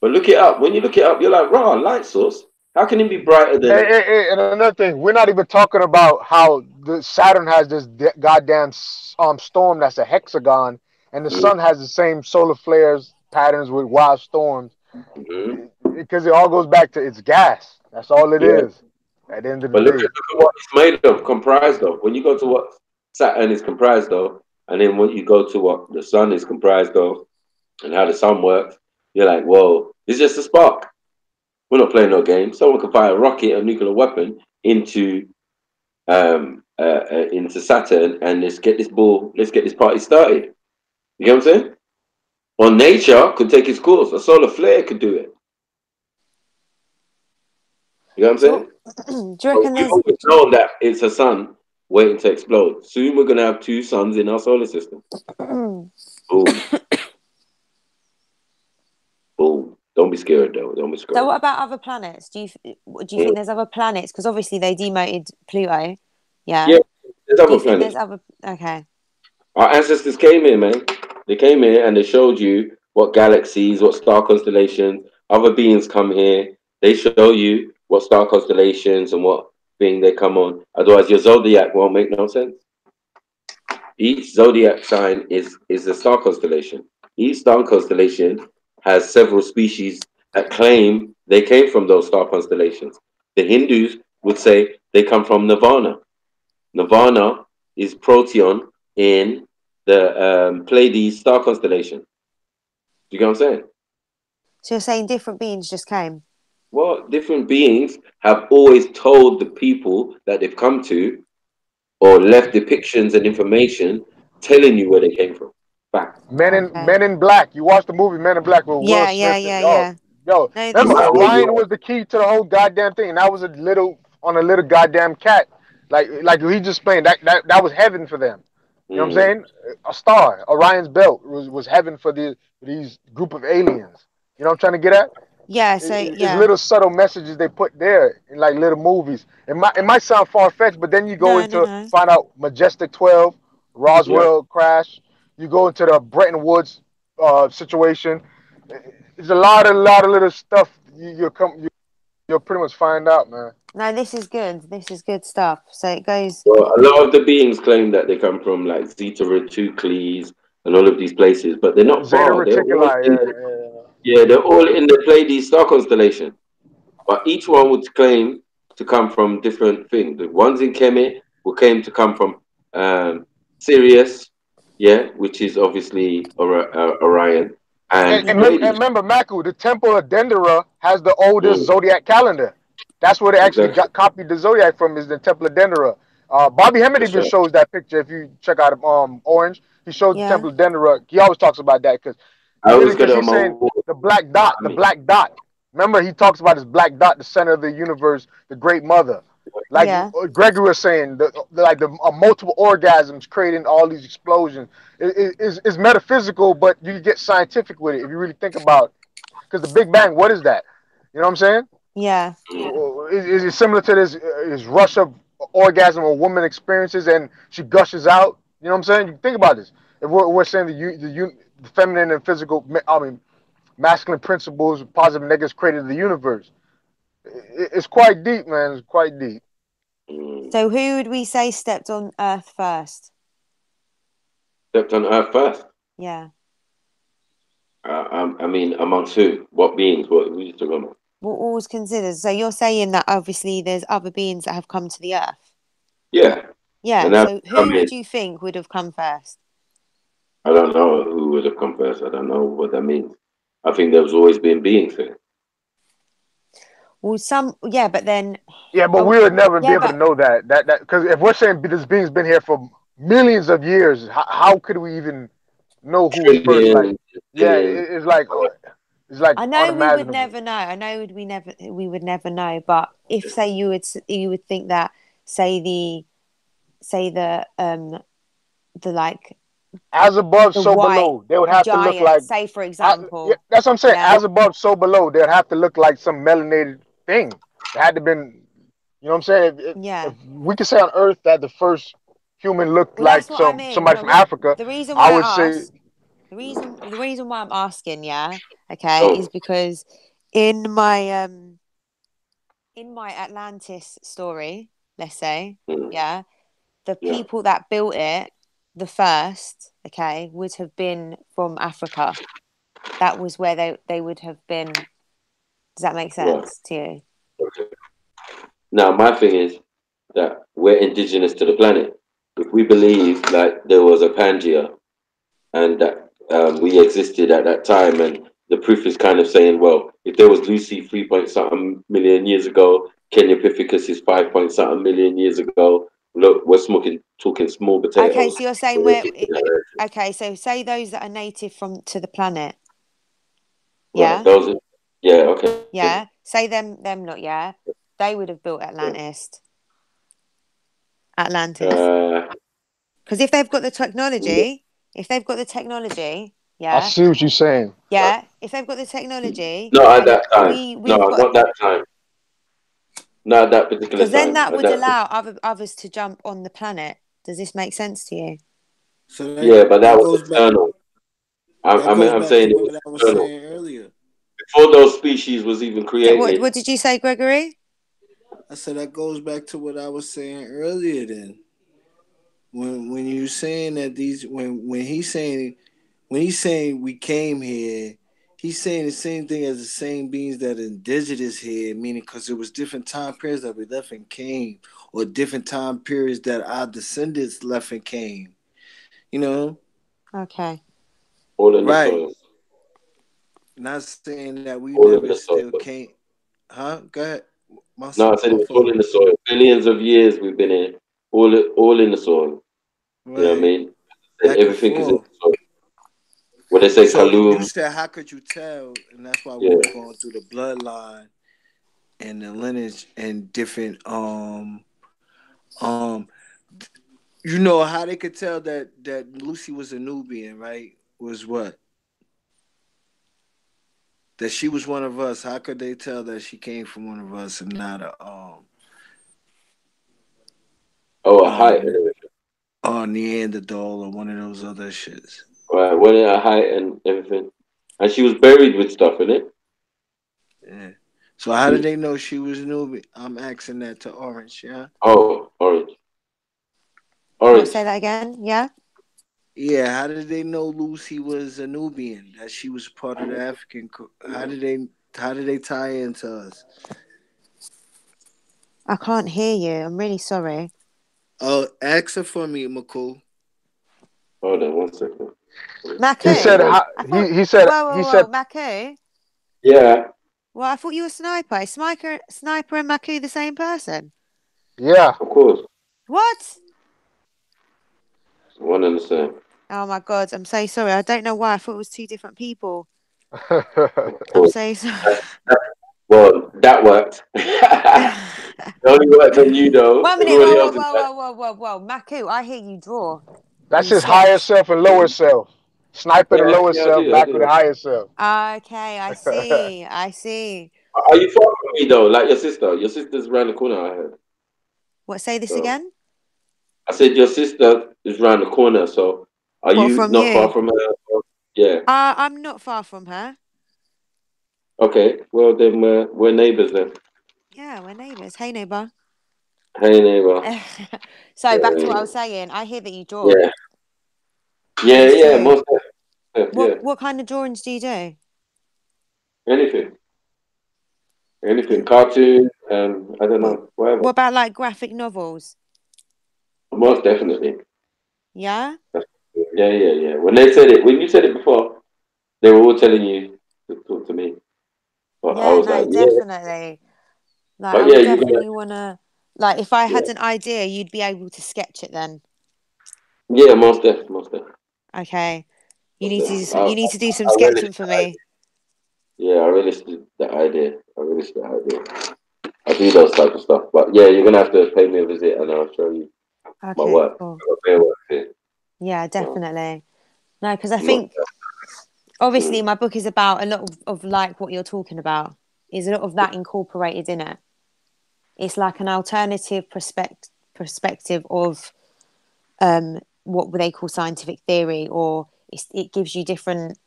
But look it up. When you look it up, you're like, raw, light source. How can it be brighter than Hey, and another thing, we're not even talking about how the Saturn has this goddamn storm that's a hexagon, and the sun has the same solar flares patterns with wild storms, because it all goes back to its gas. That's all it is. At the end of the But look day. at what it's made of, comprised of. When you go to what Saturn is comprised of, and then when you go to what the sun is comprised of, and how the sun works, you're like, whoa, it's just a spark. We're not playing no game. Someone can fire a rocket, a nuclear weapon into Saturn, and let's get this party started. You know what I'm saying? Or nature could take its course. A solar flare could do it. You know what I'm saying? Do you reckon We've always known that it's a sun waiting to explode. Soon we're going to have 2 suns in our solar system. Boom. Boom. Don't be scared, though. Don't be scared. So what about other planets? Do you think there's other planets? Because obviously they demoted Pluto. Yeah. Yeah, there's other Do you think planets. there's other? Okay. Our ancestors came here, man. They came here and they showed you what galaxies, what star constellations, other beings come here. They show you what star constellations and what thing they come on. Otherwise, your zodiac won't make no sense. Each zodiac sign is a star constellation. Each star constellation has several species that claim they came from those star constellations. The Hindus would say they come from Nirvana. Nirvana is Protean in the Pleiades star constellation. You get what I'm saying? So you're saying different beings just came? Well, different beings have always told the people that they've come to, or left depictions and information telling you where they came from. Fact. Men in Black. You watched the movie Men in Black with Will Yeah, Smith. yeah. Yo, No, remember Orion was the key to the whole goddamn thing. And that was a little goddamn cat. Like he just explained that was heaven for them. You know what I'm saying? A star, Orion's belt was heaven for these group of aliens. You know what I'm trying to get at? Yeah, so It's little subtle messages they put there in like little movies. It might sound far fetched, but then you go into find out Majestic 12, Roswell crash. You go into the Bretton Woods situation. There's a lot of little stuff you'll pretty much find out, man. No, this is good. This is good stuff. So it goes. Well, a lot of the beings claim that they come from like Zeta Reticuli and all of these places, but they're not Zeta far. They're all Reticuli, they're all in the Pleiades star constellation. But each one would claim to come from different things. The ones in Kemet will claim to come from Sirius, which is obviously Orion. And remember, Maku, the Temple of Dendera has the oldest zodiac calendar. That's where they actually copied the zodiac from, is the Temple of Dendera. Bobby Hemmett even shows that picture. If you check out Orange, he shows the Temple of Dendera. He always talks about that because he's saying the black dot. Remember, he talks about this black dot, the center of the universe, the Great Mother. Like Gregory was saying, multiple orgasms creating all these explosions. It's metaphysical, but you get scientific with it if you really think about it. Because the Big Bang, what is that? You know what I'm saying? Yeah. Is it similar to this rush of orgasm a woman experiences and she gushes out? You know what I'm saying? You think about this. If we're saying the feminine and physical, masculine principles, positive and negatives created the universe. It's quite deep, man. It's quite deep. So who would we say stepped on Earth first? Stepped on Earth first? Yeah. I mean, amongst who? What beings? What we used to remember? What was considered? So you're saying that obviously there's other beings that have come to the Earth? Yeah. Yeah. So who would you think would have come first? I don't know who would have come first. I don't know what that means. I think there's always been beings there. Well, but then. Yeah, but we would never be able to know that because if we're saying this being's been here for millions of years, how could we even know who was first? Like, it's like I know we would never know. I know we would never know. But if say you would think that the like. As above, so below. They would have to look like. Say, for example. That's what I'm saying. As above, so below. They'd have to look like some melanated thing. It had to been. You know what I'm saying? If we could say on Earth that the first human looked like somebody from Africa, the reason I why would say. The reason why I'm asking, is because in my Atlantis story, let's say, the people that built it, the first, would have been from Africa. That was where they would have been. Does that make sense to you? Okay. Now, my thing is that we're indigenous to the planet. If we believe that there was a Pangea and that we existed at that time, and the proof is kind of saying, well, if there was Lucy 3 point something million years ago, Kenya-Pithecus is 5 point something million years ago. Look, we're talking small potatoes. Okay, so you're saying okay, so say those that are native to the planet. Yeah. Right, okay. Yeah. Say them not, yeah. They would have built Atlantis. Because if they've got the technology, yeah. I see what you're saying. Yeah. If they've got the technology. Not at that time. Not that time. Not at that particular time. Because then that would allow others to jump on the planet. Does this make sense to you? So but that was external. I'm saying it was I was external. saying earlier. Before those species was even created. What did you say, Gregory? I said that goes back to what I was saying earlier. Then, when you're saying that when he's saying we came here, he's saying the same thing as the same beings that indigenous here, meaning because it was different time periods that we left and came, or different time periods that our descendants left and came. You know. Okay. All in the soil. Not saying that we all never still came. Huh? Go ahead. I said it was all in the soil. Billions of years we've been here. All in the soil. Right. You know what I mean? Everything is in the soil. When they say Kaloum. You said, how could you tell? And that's why we were going through the bloodline and the lineage and different you know how they could tell that Lucy was a Nubian, right? Was what? That she was one of us. How could they tell that she came from one of us and not a height and everything. Or Neanderthal or one of those other shits. Right, when her height and everything. And she was buried with stuff in it. Yeah. So how did they know she was Nubian? I'm asking that to Orange, yeah? Oh, Orange. Say that again, yeah? Yeah, how did they know Lucy was a Nubian? That she was part of the African? How did they tie into us? I can't hear you. I'm really sorry. Oh, ask her for me, McCool. Hold on 1 second. Maku? He said. He said. Whoa, Maku? Yeah. Well, I thought you were Sniper. Is Sniper and Maku the same person? Yeah. Of course. What? One and the same. Oh my God, I'm so sorry. I don't know why. I thought it was two different people. I'm so sorry. Well, that worked. It only worked on you though. 1 minute. Whoa. Maku, I hear you draw. That's his higher self and lower self. Sniper the lower self, Maku the higher self. Okay, I see. Are you far from me though? Like your sister? Your sister's around the corner, I heard. What? Say this again? I said your sister is around the corner, so are you not far from her? Yeah. I'm not far from her. Okay, well then we're neighbours then. Yeah, we're neighbours. Hey neighbour. Hey neighbour. So back to what I was saying. I hear that you draw. Yeah, most definitely. What kind of drawings do you do? Anything, cartoon, I don't know, whatever. What about like graphic novels? Most definitely. Yeah? Yeah. When you said it before, they were all telling you to talk to me. But I was definitely. Like, but I would definitely want to, like, if I had an idea, you'd be able to sketch it then. Yeah, most definitely. Okay. You need to do some sketching for me. Yeah, I really the idea. I do those type of stuff. But yeah, you're gonna have to pay me a visit and I'll show you my work. Cool. My work here. Yeah, definitely. No, because I think obviously my book is about a lot of like what you're talking about. There's a lot of that incorporated in it. It's like an alternative perspective of what they call scientific theory, or it gives you a different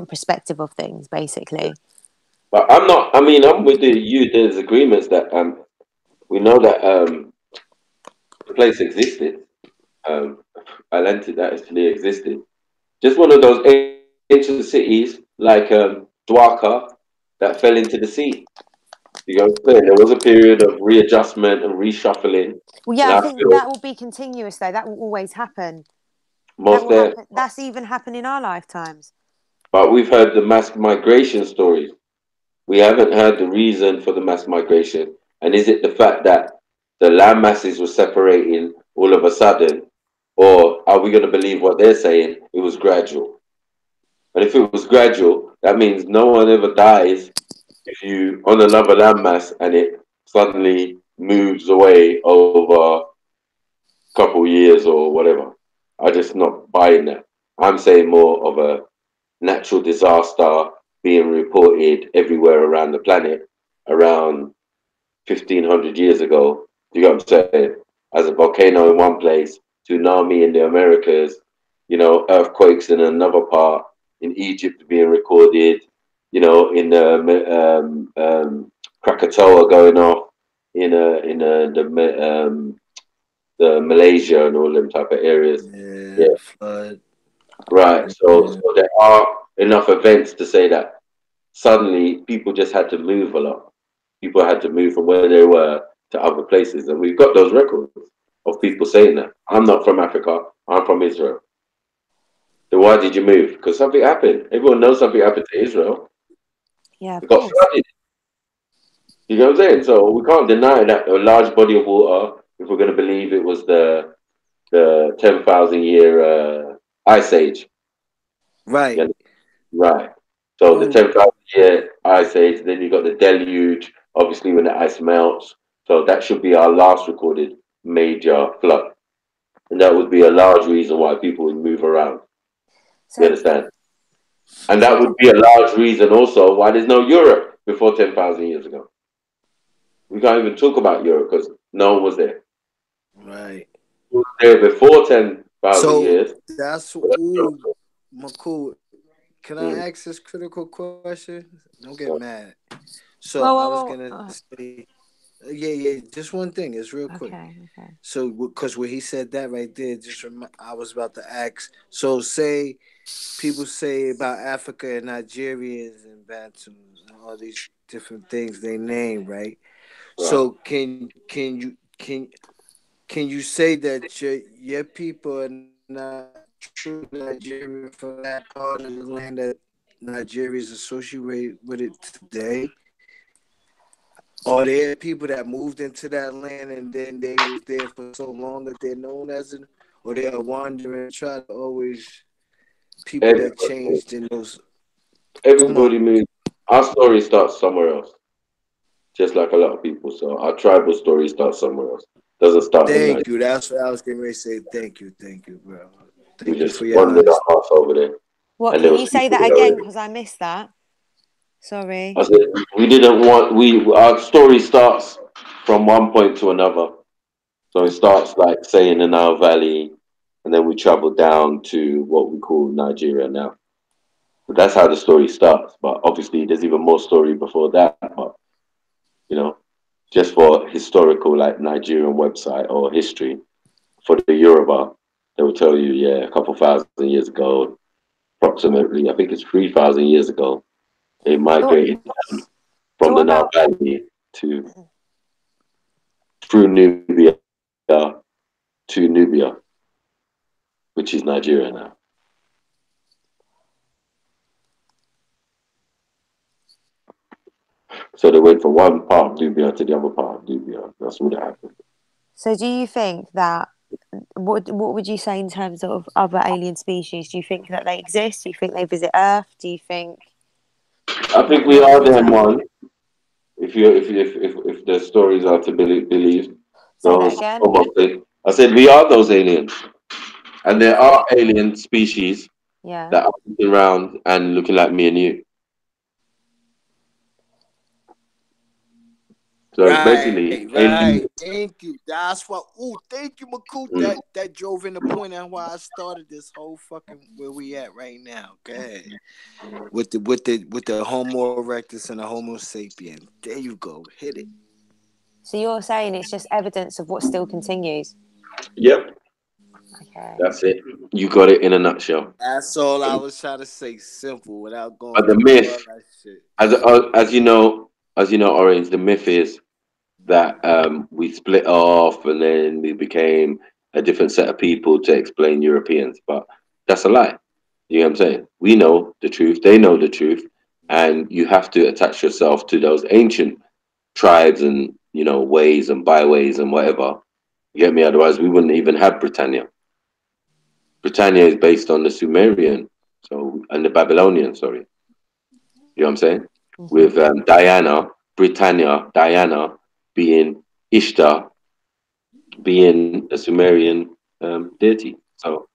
perspective of things, basically. But I'm with you. There's agreements that we know that the place existed. Atlantis actually existed. Just one of those ancient cities like Dwarka that fell into the sea. You know what I'm saying? There was a period of readjustment and reshuffling. Well, yeah, I think that will be continuous, though. That will always happen. Happen. That's even happened in our lifetimes. But we've heard the mass migration stories. We haven't heard the reason for the mass migration. And is it the fact that the land masses were separating all of a sudden? Or are we going to believe what they're saying? It was gradual. And if it was gradual, that means no one ever dies if you on another landmass and it suddenly moves away over a couple years or whatever. I'm just not buying that. I'm saying more of a natural disaster being reported everywhere around the planet around 1500 years ago. Do you get what I'm saying? As a volcano in one place, tsunami in the Americas, you know, earthquakes in another part, in Egypt being recorded, you know, in Krakatoa going off, the Malaysia and all them type of areas. Yeah, flood. Right. So there are enough events to say that suddenly people just had to move a lot. People had to move from where they were to other places. And we've got those records of people saying that. I'm not from Africa, I'm from Israel. So why did you move? Because something happened. Everyone knows something happened to Israel. Yeah, It got flooded. You know what I'm saying? So we can't deny that a large body of water, if we're going to believe it was the 10,000 year ice age. Right. Yeah. Right. So the 10,000 year ice age, then you got the deluge, obviously when the ice melts. So that should be our last recorded major flood. And that would be a large reason why people would move around. You understand? And that would be a large reason also why there's no Europe before 10,000 years ago. We can't even talk about Europe because no one was there. Right. Who was there before 10,000 years? That's Makul. Can I ask this critical question? Don't get mad. So I was gonna say, yeah, just one thing. It's real quick. Okay. So because when he said that right there, I was about to ask. So say people say about Africa and Nigerians and Bantams and all these different things they name, right? So can you say that your people are not true Nigerian from that part of the land that Nigeria is associated with it today? Are there people that moved into that land and then they was there for so long that they're known as an, or they are wandering try to always people that changed in those? Everybody moves. Our story starts somewhere else. Just like a lot of people. So our tribal story starts somewhere else. Doesn't start in Thank Nigeria. you. That's what I was getting ready to say. Thank you, bro. We Thank you just for your wandered honesty. our ass over there. What, And there can you was say people that there again? already. Because I missed that. Sorry. I said we didn't want our story starts from one point to another. So it starts like say in the Nile Valley, and then we travel down to what we call Nigeria now. So that's how the story starts. But obviously there's even more story before that. But you know, just for historical like Nigerian website or history, for the Yoruba, they will tell you, yeah, a couple thousand years ago, approximately, I think it's 3,000 years ago, they migrated from the Nile Valley through Nubia to Nubia, which is Nigeria now. So they went from one part of Nubia to the other part of Nubia. That's what happened. So do you think that what would you say in terms of other alien species? Do you think that they exist? Do you think they visit Earth? Do you think I think we are them one. If the stories are to be believed, Say that again. I said we are those aliens, and there are alien species that are looking around and looking like me and you. So it's basically Right. Thank you. That's what. Oh, thank you, Makut. That drove in the point on why I started this whole fucking where we at right now. Okay. With the Homo erectus and the Homo sapien. There you go. Hit it. So you're saying it's just evidence of what still continues? Yep. Okay. That's it. You got it in a nutshell. That's all I was trying to say. Simple, without going But the through all myth, that shit. as you know, Orange, the myth is that we split off and then we became a different set of people to explain Europeans. But that's a lie. You know what I'm saying? We know the truth. They know the truth. and you have to attach yourself to those ancient tribes and ways and byways and whatever. You get me? Otherwise, we wouldn't even have Britannia. Britannia is based on the Sumerian, and the Babylonian. Sorry, you know what I'm saying? With Diana, Britannia, Diana being Ishtar, being a Sumerian deity. So,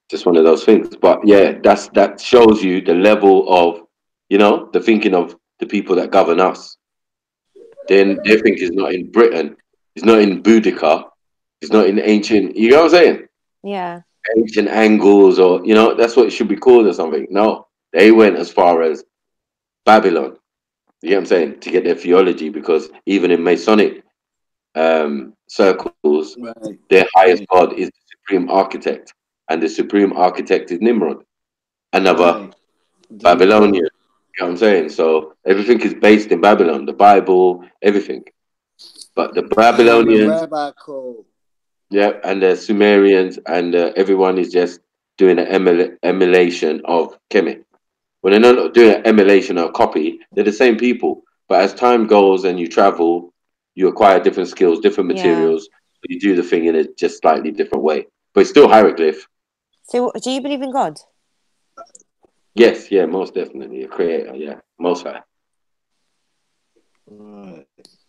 just one of those things. But yeah, that shows you the level of, the thinking of the people that govern us. Then their thinking is not in Britain, it's not in Boudica, it's not in ancient. You know what I'm saying? Yeah. Ancient angles, or that's what it should be called or something. No, they went as far as Babylon. You know what I'm saying? To get their theology, because even in Masonic circles, their highest god is the supreme architect, and the supreme architect is Nimrod, another Babylonian. You know what I'm saying? So everything is based in Babylon, the Bible, everything. But the Babylonians, Rabbi code. yeah, and the Sumerians, and everyone is just doing an emulation of Kemet. When they're not doing an emulation or a copy, they're the same people. But as time goes and you travel, you acquire different skills, different materials. You do the thing in a just slightly different way. But it's still hieroglyph. So, do you believe in God? Yes, yeah, most definitely. A creator, yeah. Most high.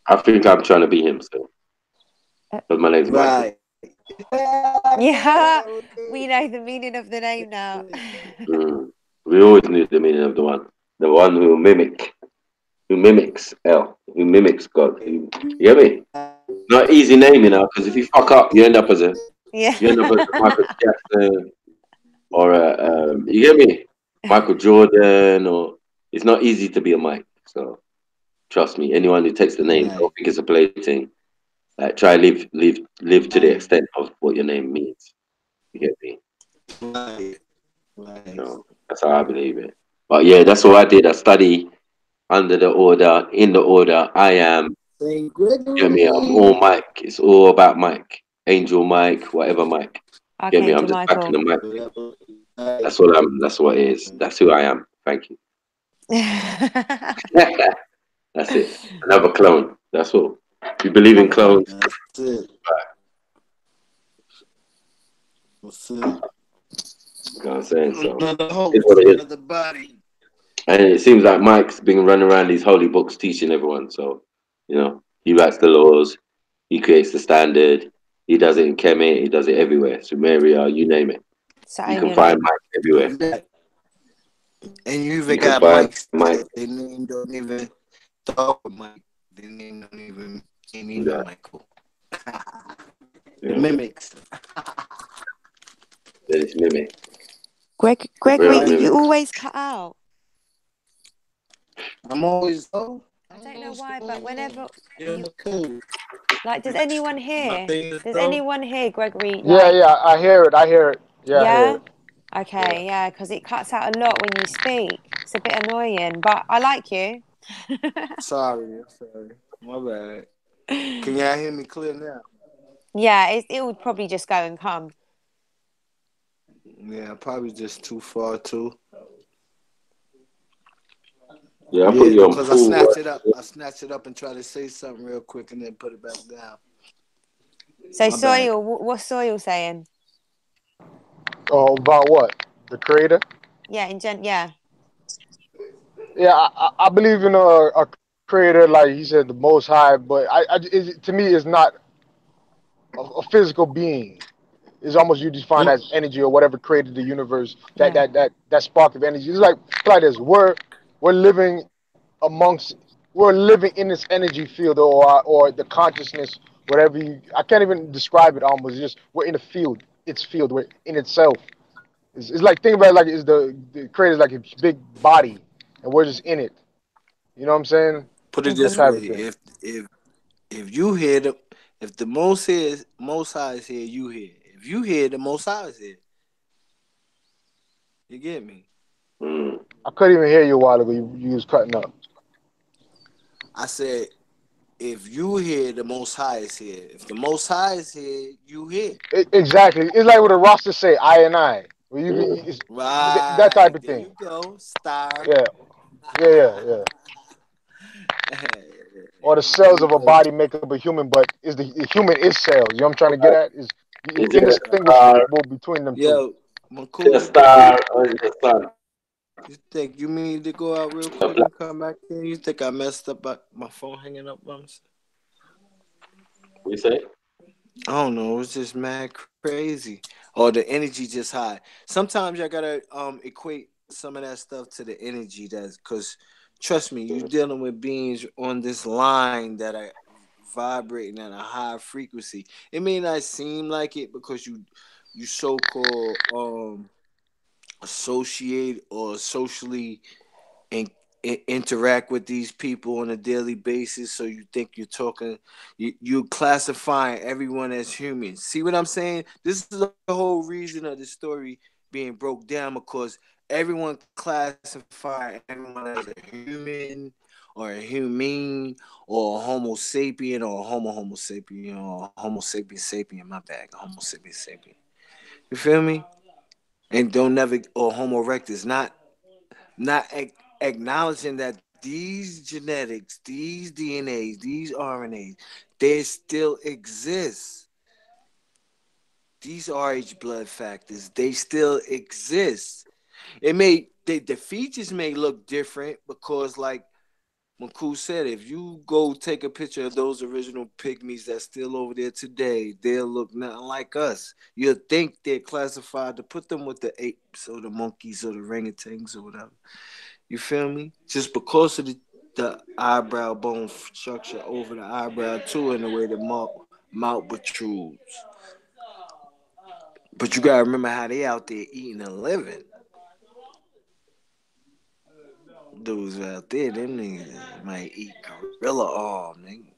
I think I'm trying to be him still. But my name's Michael. Yeah, we know the meaning of the name now. We always knew the meaning of the one who mimics who mimics God. You get me? Not easy name, because if you fuck up, you end up as a Michael Jackson or you get me, Michael Jordan, or it's not easy to be a Mike. So trust me, anyone who takes the name, don't think it's a plaything. Like try live to the extent of what your name means. You get me? That's how I believe it. But yeah, that's what I did. I study under the order, in the order. I am. Saint Get me? I'm all Mike. It's all about Mike. Angel Mike, whatever Mike. Get me? I'm just backing the mic. That's what I'm. That's what it is. That's who I am. Thank you. That's it. Another clone. That's all. If you believe in clones, that's it. What's it? You know what I'm saying? So Another host, it's what it is. another body. And it seems like Mike's been running around these holy books teaching everyone. So, he writes the laws, he creates the standard, he does it in Kemet, he does it everywhere. Sumeria, you name it. You can find Mike everywhere. And you even got Mike's that their name don't even talk with Mike. Their name don't even know Michael. Mimics. It's mimic. Gregory, you always cut out. I'm always I don't know why, but whenever does anyone hear? Does anyone hear Gregory? Yeah, I hear it. Yeah, I hear it. Okay, yeah, because it cuts out a lot when you speak. It's a bit annoying, but I like you. Sorry. My bad. Can y'all hear me clear now? Yeah, it would probably just go and come. Yeah, probably just too far too. Yeah, I put you on because pool. I snatched it up and tried to say something real quick and then put it back down. So Soil, what's Soil saying? Oh, about what? The creator? Yeah, yeah. Yeah, I believe in a creator, like he said, the Most High. But to me, it's not a physical being. It's almost you define as energy or whatever created the universe. That spark of energy. It's like this. We're living we're living in this energy field or the consciousness, whatever I can't even describe it. Almost it's just we're in a field. It's field. We're in itself. It's like think about it like it's the creator's like a big body and we're just in it. You know what I'm saying? Put it this way: if you hear if the Most High is here, you hear. If you hear, the Most High is here. You get me? I couldn't even hear you a while ago. You was cutting up. I said, if you hear, the Most High is here. If the Most High is here, you hear. Exactly. It's like what the roster say, I and I. Where you it's, Right. that type of There thing. you go. Star. Yeah. Or the There cells you of a go. body make up a human, but is the human is cells. You know what I'm trying to get at? Is Is it a star? indistinguishable between them two. Yo, Is it a McCool, star or is it a sun? you think you mean to go out real A quick black. and come back in? You think I messed up my phone hanging up? What you say? I don't know. It was just mad crazy. Or the energy just high. Sometimes I gotta equate some of that stuff to the energy that's because trust me, you're dealing with beings on this line that are vibrating at a high frequency. It may not seem like it because you so called associate or socially and interact with these people on a daily basis, so you think you're talking, you classifying everyone as human. See what I'm saying? This is the whole reason of the story being broke down, because everyone classifying everyone as a human or a humane or a homo sapien or a homo sapien or a homo sapien sapien, my bad, homo sapien sapien, you feel me? And don't never, or homo erectus, not acknowledging that these genetics, these DNAs, these RNAs, they still exist. These RH blood factors, they still exist. The features may look different because, like Maku said, if you go take a picture of those original pygmies that's still over there today, they'll look nothing like us. You'll think they're classified to put them with the apes or the monkeys or the orangutans or whatever. You feel me? Just because of the eyebrow bone structure over the eyebrow too, and the way the mouth protrudes. But you gotta remember how they out there eating and living. Dudes out there, them niggas might eat gorilla arm, nigga.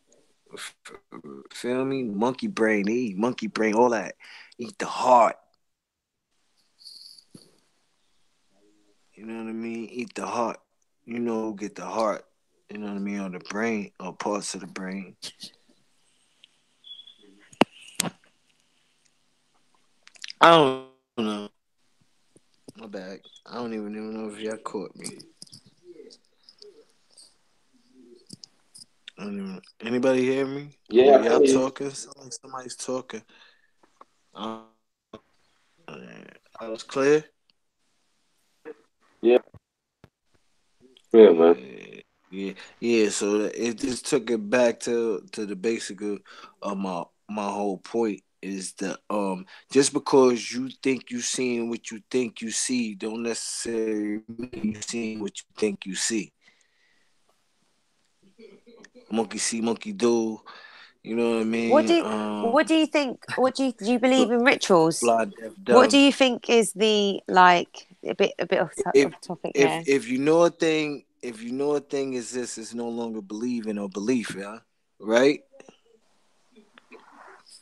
Feel me? Monkey brain, they eat monkey brain, all that. Eat the heart. You know what I mean? Eat the heart. You know, get the heart. You know what I mean? Or the brain, or parts of the brain. I don't know. My bad. I don't even know if y'all caught me. I don't even, anybody hear me? Yeah, Or I y'all can hear you. talking? Sound like somebody's talking. Uh, I was clear. Yeah, yeah, man. Yeah. So it just took it back to the basic of my whole point is the just because you think you seeing what you think you see, don't necessarily mean you seeing what you think you see. Monkey see, monkey do. You know what I What mean? do you think? Do you believe in rituals? Fly deaf What do dumb. you think is the like a bit If off topic if here? if you know a thing, if you know a thing exists, it's no longer believing or belief, yeah, right?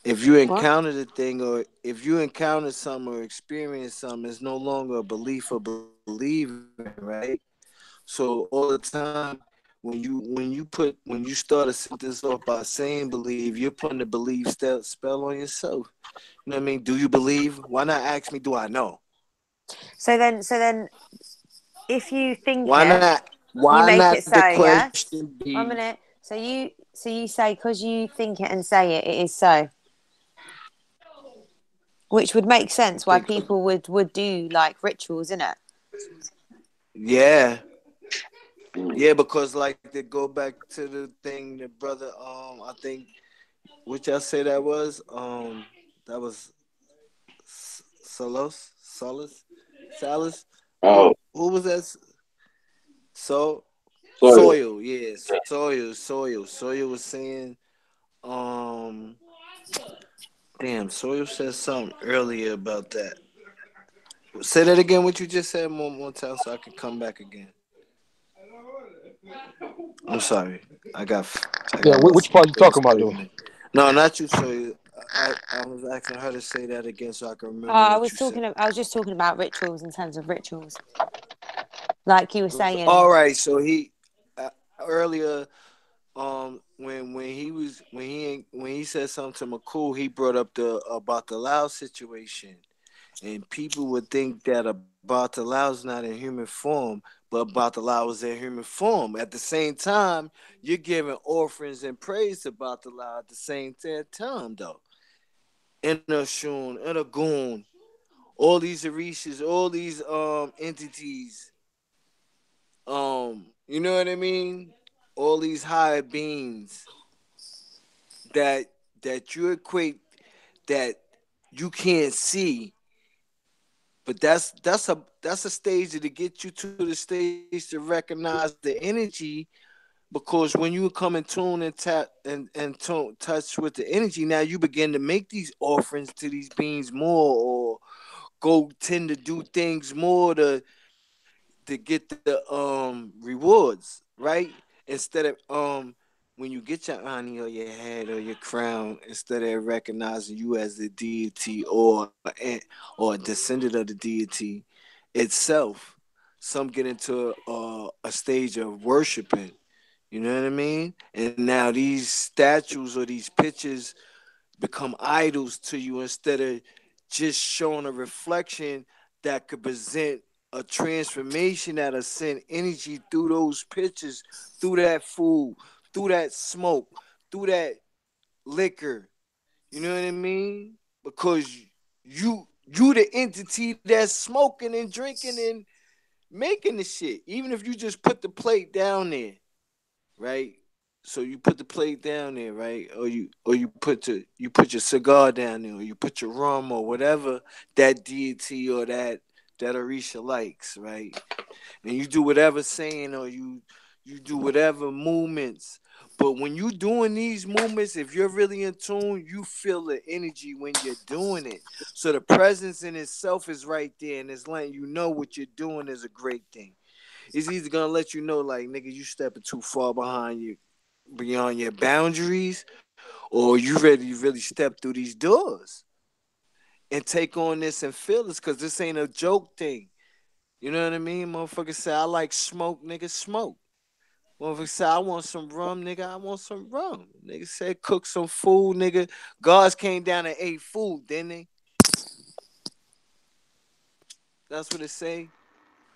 If you What? encounter the thing, or if you encounter something or experience something, it's no longer a belief or believing, right? So all the time when you start a sentence off by saying believe, you're putting the belief spell on yourself. You know what I mean? Do you believe? Why not ask me, do I know? So then, if you think Why it, not you why make not it the so. Yes. question 1 be minute. So you say because you think it and say it, it is so, which would make sense why think people would do like rituals, innit? yeah. Yeah, because like to go back to the thing the brother I think which I say that was Salas. Oh, Who was that? So sorry. soil, yeah, soil was saying um damn, soil said something earlier about that. Say that again, what you just said one time so I can come back again. I'm sorry. I got I Yeah, got lost which in part you space talking about for a though? minute. No, not you. So I was asking her to say that again so I can remember I what was you said. talking. I was just talking about rituals in terms of rituals, like you were saying. All right. So he earlier when he said something to McCool, he brought up the about the Lao situation, And people would think that a Bartalao is not in human form, but Bartalao is in human form. At the same time, you're giving offerings and praise to Bartalao at the same time, though. And a Shun, and a Goon, all these Orishas, all these entities, you know what I mean? All these higher beings that you equate that you can't see, but that's a stage to get you to the stage to recognize the energy, because when you come in tune and tap and touch with the energy, now you begin to make these offerings to these beings more, or go tend to do things more to get the rewards, right? Instead of when you get your ani or your head or your crown, instead of recognizing you as the deity or a descendant of the deity itself, some get into a stage of worshiping. You know what I mean? And now these statues or these pictures become idols to you, instead of just showing a reflection that could present a transformation that'll send energy through those pictures, through that food, through that smoke, through that liquor. You know what I mean? Because you the entity that's smoking and drinking and making the shit. Even if you just put the plate down there, right? So you put the plate down there, right? Or you put your cigar down there, or you put your rum or whatever that deity or that Orisha likes, right? And you do whatever saying, or you do whatever movements. But when you doing these movements, if you're really in tune, you feel the energy when you're doing it. So the presence in itself is right there, and it's letting you know what you're doing is a great thing. It's either gonna let you know, like, nigga, you stepping too far beyond your boundaries, or you ready to really step through these doors and take on this and feel this, because this ain't a joke thing. You know what I mean? Motherfucker say, I like smoke, nigga, smoke. Motherfucker say, I want some rum, nigga, I want some rum. Nigga said, cook some food, nigga. Gods came down and ate food, didn't they? That's what it say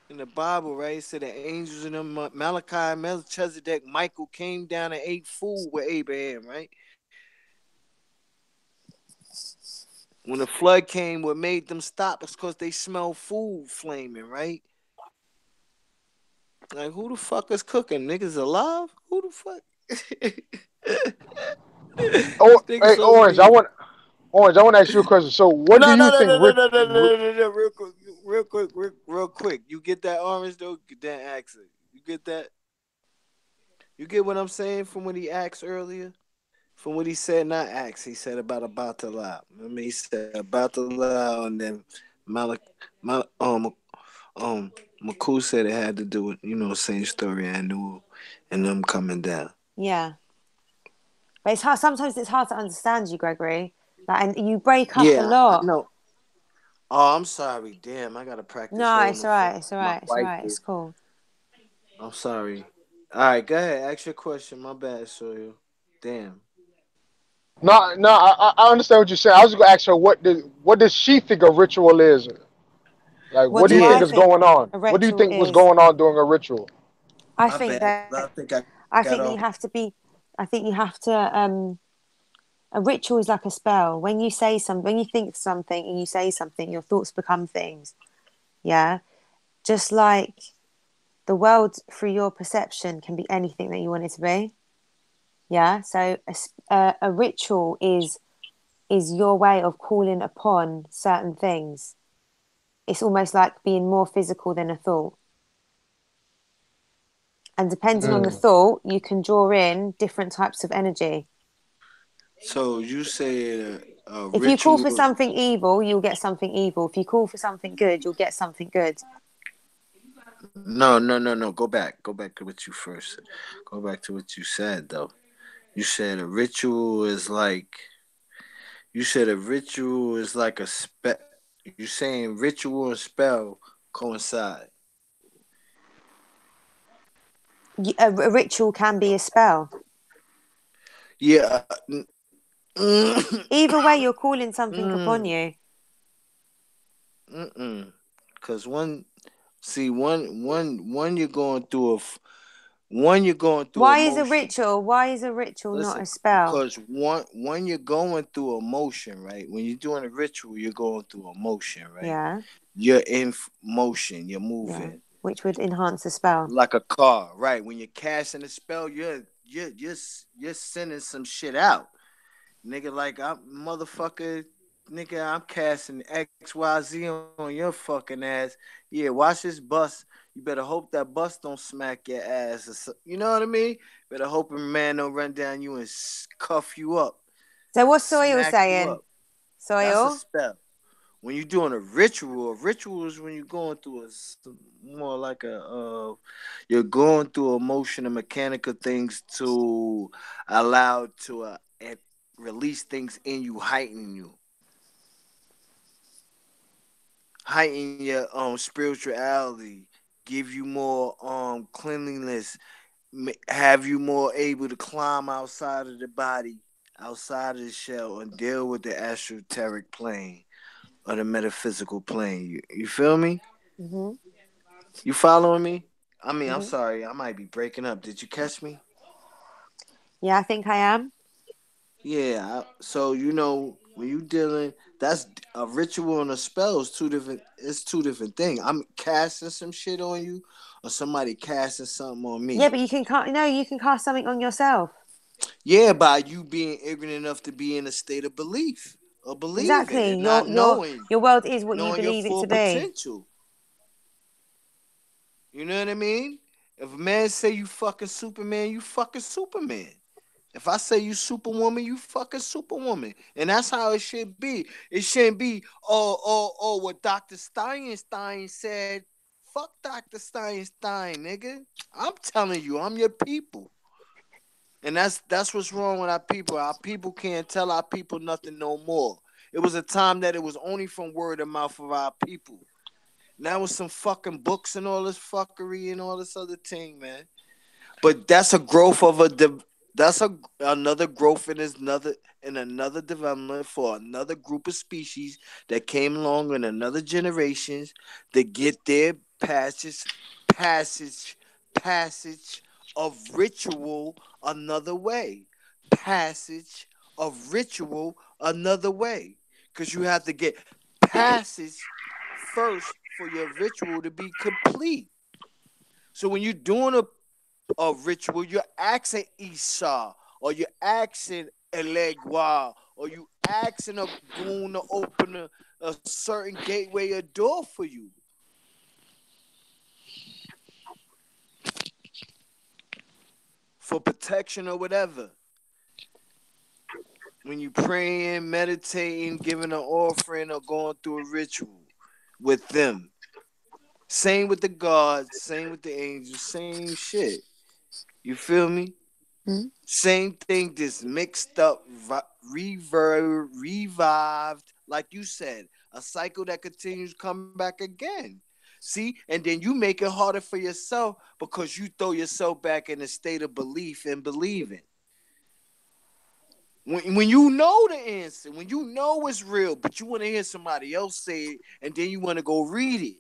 in the Bible, right? It said the angels in them, Malachi, Melchizedek, Michael came down and ate food with Abraham, right? When the flood came, what made them stop is because they smelled food flaming, right? Like, who the fuck is cooking? Niggas alive? Who the fuck? Oh, These niggas hey, so Orange, deep. I want to ask you a question. So, what do No, you no, no, think no, no, Rich? no, no, no, no, no, real quick. You get that orange though? Get that accent. You get that? You get what I'm saying from what he asked earlier? From what he said, not asked. He said about to lie. I mean, he said about to lie, and then Malik, Mal, Maku said it had to do with, same story I knew, and them coming down. Yeah. But it's hard. Sometimes it's hard to understand you, Gregory. Like, and you break up a Yeah, I lot. know. Oh, I'm sorry. Damn, I gotta practice No, holding it's the all phone. right. It's all My right. It's all wife right. is. It's cool. I'm sorry. All right, go ahead. Ask your question. My bad, Soil. Damn. No, no, I understand what you're saying. I was gonna ask her what does she think a ritual is? Like, What what do do you I think is Yeah. think going on? a What do you ritual think was is? going on during a ritual? I My think bad. that I think I I got think that off. you have to be. I think you have to. A ritual is like a spell. When you say something, when you think something and you say something, your thoughts become things. Yeah, just like the world through your perception can be anything that you want it to be. Yeah, so a ritual is your way of calling upon certain things. It's almost like being more physical than a thought. And depending on the Mm. thought, you can draw in different types of energy. So you said a If you call for ritual. something evil, you'll get something evil. If you call for something good, you'll get something good. No, no, no, no. Go back. Go back to what you first. Go back to what you said though. You said a ritual is like. You said a ritual is like a spell. You saying ritual and spell coincide? A ritual can be a spell. Yeah. Either way, you're calling something upon you. Cause one you're going through one you're going through Why is a emotion. ritual? Why is a ritual not Listen, a spell? because one you're going through emotion, right? When you're doing a ritual, you're going through emotion, right? Yeah. You're in motion. You're Yeah. moving Which would enhance the spell. like a car, right? When you're casting a spell, you're sending some shit out, nigga. Like I'm motherfucker, nigga. I'm casting XYZ on your fucking ass. Yeah, watch this bus. You better hope that bus don't smack your ass. You know what I mean? Better hope a man don't run down you and cuff you up. So what's Soil Smack you saying? up. That's a Soil? spell. When you're doing a ritual is when you're going through more like you're going through emotional, mechanical things to allow to release things in you, heighten your spirituality, give you more cleanliness, have you more able to climb outside of the body, outside of the shell, and deal with the esoteric plane or the metaphysical plane. You feel me? Mm-hmm. You following me? I mean, I'm Mm-hmm. sorry, I might be breaking up. Did you catch me? Yeah, I think I am. Yeah. So when you dealing, that's a ritual and a spell is two different. It's two different things. I'm casting some shit on you, or somebody casting something on me. Yeah, but you can cast something on yourself. Yeah, by you being ignorant enough to be in a state of belief or believing Exactly. and not knowing Your world is what you knowing your believe it full to be. potential. You know what I mean? If a man say you fucking Superman, you fucking Superman. If I say you Superwoman, you fucking Superwoman. And that's how it should be. It shouldn't be, what Dr. Steinstein said. Fuck Dr. Steinstein, nigga. I'm telling you, I'm your people. And that's what's wrong with our people. Our people can't tell our people nothing no more. It was a time that it was only from word of mouth of our people. Now with some fucking books and all this fuckery and all this other thing, man. But that's a growth of another growth in another development for another group of species that came along in another generations to get their passage of ritual another way. Passage of ritual another way. Because you have to get passage first for your ritual to be complete. So when you're doing a ritual, you're asking Esau, or you're asking Elegua, or you asking a goon to open a certain gateway or door for you. For protection or whatever. When you praying, meditating, giving an offering, or going through a ritual with them. Same with the gods, same with the angels, same shit. You feel me? Mm-hmm. Same thing, just mixed up, revived, like you said, a cycle that continues to come back again. See, and then you make it harder for yourself because you throw yourself back in a state of belief and believing. When you know the answer, when you know it's real, but you want to hear somebody else say it, and then you want to go read it.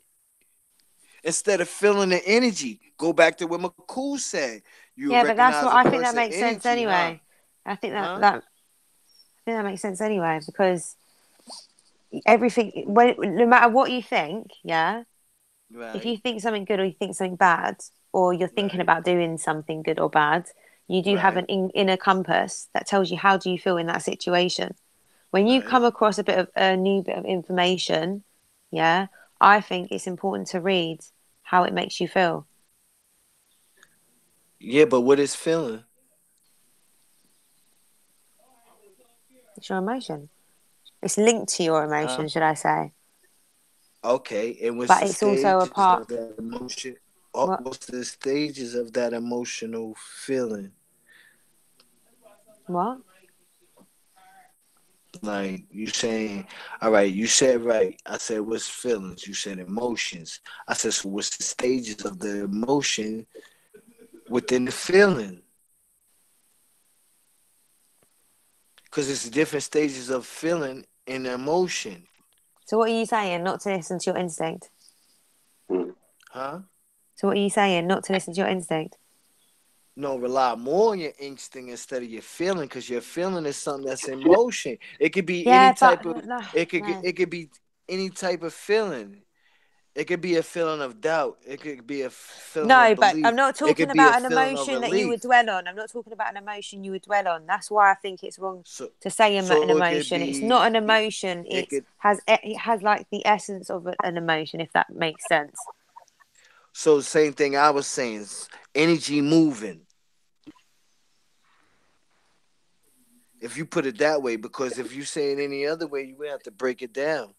Instead of feeling the energy, go back to what McCool said. But that's what I think that makes energy, sense anyway. Huh? I think that makes sense anyway because everything, no matter what you think, yeah. Right. If you think something good or you think something bad, or you're thinking about doing something good or bad, you do have an inner compass that tells you how do you feel in that situation. When you come across a new bit of information, yeah, I think it's important to read how it makes you feel. Yeah, but what is feeling? It's your emotion. It's linked to your emotion, should I say? Okay, and what's but the it's also a part of that emotion? What? What's the stages of that emotional feeling? What? Like you saying, all right, you said right. I said, what's feelings? You said emotions. I said, so what's the stages of the emotion within the feeling? Because it's different stages of feeling and emotion. So what are you saying? Not to listen to your instinct? Huh? So what are you saying? Not to listen to your instinct? No, rely more on your instinct instead of your feeling, because your feeling is something that's in motion. It could be Yeah, any type but of no. it could be any type of feeling. It could be a feeling of doubt. It could be a feeling No, of but belief. I'm not It talking could be a about an feeling of emotion that you would relief. dwell on. I'm not talking about an emotion you would dwell on. That's why I think it's wrong to say an So it could emotion. It's not an be emotion. it could It has like the essence of an emotion, if that makes sense. so same thing I was saying, energy moving. If you put it that way, because if you say it any other way, you would have to break it down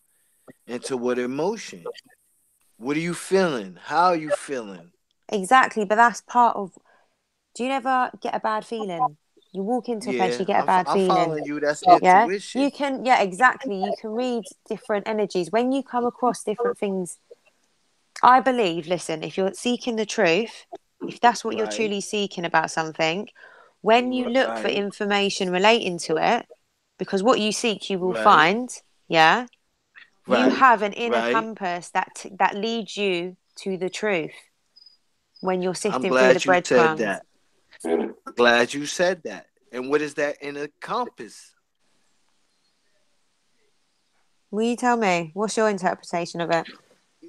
into what emotion. What are you feeling? How are you feeling? Exactly, but that's part of. Do you ever get a bad feeling? You walk into a place, Yeah, you get a bad I'm feeling. following you. That's Yeah, intuition. you can. Yeah, exactly. You can read different energies when you come across different things. I believe. Listen, if you're seeking the truth, if that's what you're Right. truly seeking about something, when you look for Right. information relating to it, because what you seek, you will Right. find. Yeah, you Right. have an inner Right. compass that leads you to the truth when you're I'm sifting through the glad you said breadcrumbs. that. Glad you said that. And what is that in a compass? Will you tell me? What's your interpretation of it?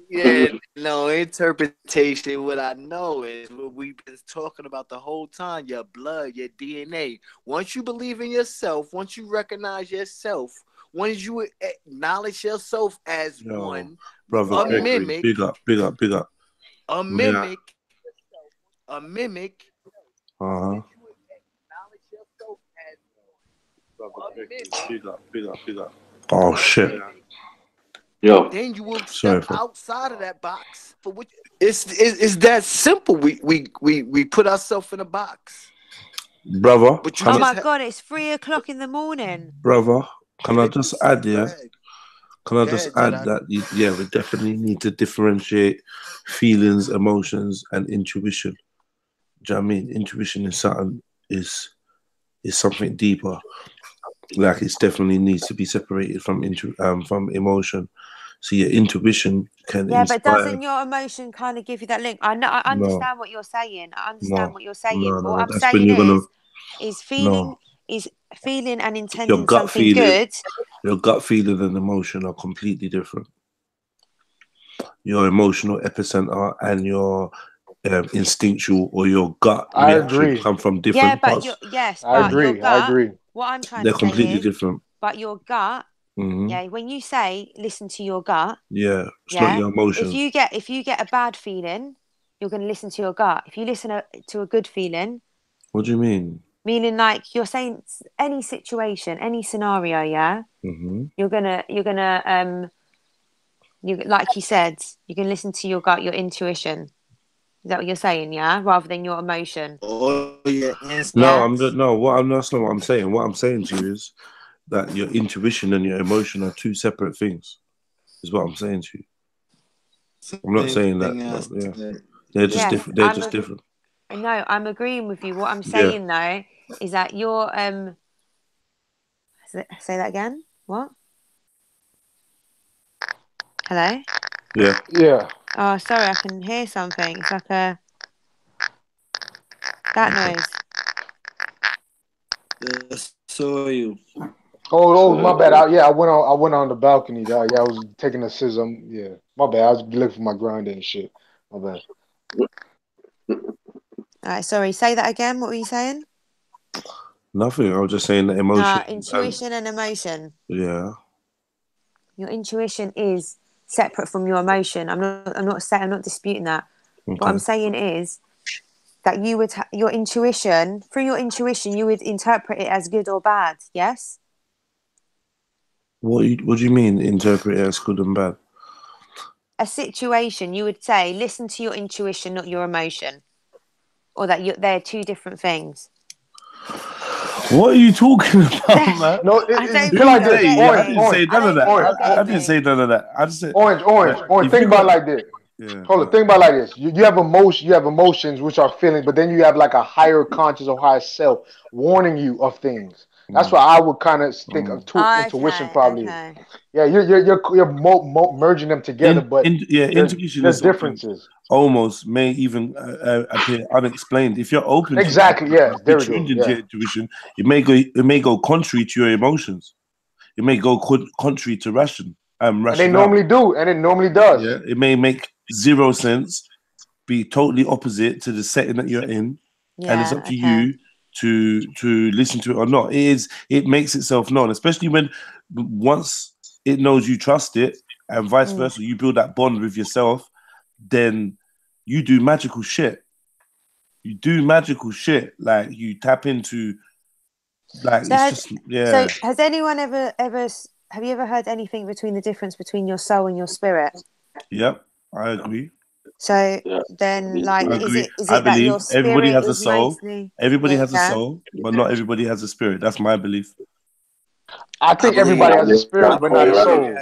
Yeah, no interpretation. What I know is what we've been talking about the whole time: your blood, your DNA. Once you believe in yourself, once you recognize yourself, once you acknowledge yourself as Yo, one, brother a Gregory, mimic, big up, big up, big up. a Yeah. mimic, a mimic. Uh huh. Acknowledge yourself as Brother a Gregory, mimic. big up, big up, big up. Oh shit. Yo, Then you will Sorry step for outside of that box. For which it's that simple. We put ourselves in a box, brother. but you Oh Can just my God, it's 3 o'clock in the morning. brother, can I it just is. add? Go Yeah. ahead, Can I go just ahead, add Jedi. that yeah, we definitely need to differentiate feelings, emotions, and intuition. Do you know what I mean? Intuition is something is something deeper. Like it's definitely needs to be separated from emotion. So your intuition can Yeah, but inspire. doesn't your emotion kind of give you that link? I know, I No, understand what you're saying. I understand no, what you're no, saying. no, What no. I'm That's when saying you're gonna is no. feeling and Your intending gut something feeling, good. your gut feeling and emotion are completely different. Your emotional epicenter and your instinctual or your gut I reaction agree. come from Yeah, different but parts. I but your agree. I gut. agree. What I'm trying They're to say completely is, different. but your gut. Hmm. Yeah, when you say listen to your gut. Yeah, it's not Yeah, your emotions. if you get a bad feeling, you're going to listen to your gut. If you listen to a good feeling, What do you mean? meaning like you're saying any situation, any scenario, yeah, Hmm. you like you said, you can listen to your gut, your intuition. Is that what you're saying, yeah, rather than your emotion? Oh yeah, No, Yeah. no. What I'm that's not what I'm saying. What I'm saying to you is that your intuition and your emotion are two separate things. Is what I'm saying to you. I'm not same saying that. thing I No, yeah, said. they're just Yes, different. They're just different. no, I'm agreeing with you. What I'm Yeah. saying though is that you're say that again. What? Hello? Yeah. Yeah. Oh, sorry, I can hear something. It's like that noise. Saw you. Oh, my bad. I went on the balcony. Yeah, I was taking a scissor. Yeah, my bad. I was looking for my grinder and shit. My bad. All right, sorry. Say that again. What were you saying? Nothing. I was just saying that emotion. Intuition and emotion. Yeah. Your intuition is separate from your emotion. I'm not disputing that. What I'm Okay. saying is that you would your intuition, through your intuition, you would interpret it as good or bad. Yes. What do you mean? Interpret it as good and bad? A situation, you would say, listen to your intuition, not your emotion, or that they're two different things. What are you talking about, man? No, I don't feel think like you're this. getting I me. didn't say I none of don't that. think you're I getting didn't say me. none of that. I just said Orange. if Think you about it got like this. yeah. Hold on. Think about it like this. You have emotion. You have emotions, which are feelings, but then you have like a higher conscious or higher self warning you of things. That's why I would kind of think of intuition probably. Okay. Yeah, you're merging them together, but intuition there's is something differences. almost may even appear unexplained. If you're open Exactly, to yeah, there we tuned go. into your intuition, it may go contrary to your emotions. It may go contrary to And they rationale. normally do, and it normally does. Yeah, it may make zero sense, be totally opposite to the setting that you're in, and it's up to you to listen to it or not. It makes itself known, especially when once it knows you trust it, and vice versa, you build that bond with yourself, then you do magical shit. You do magical shit, like you tap into, like So it's So has anyone ever have you ever heard anything between the difference between your soul and your spirit? Yep, I agree. So then, like, I is agree. it I that your believe everybody spirit has a is soul. mostly Everybody has a yeah? soul, but not everybody has a spirit. That's my belief. I think everybody has a spirit, but not a soul.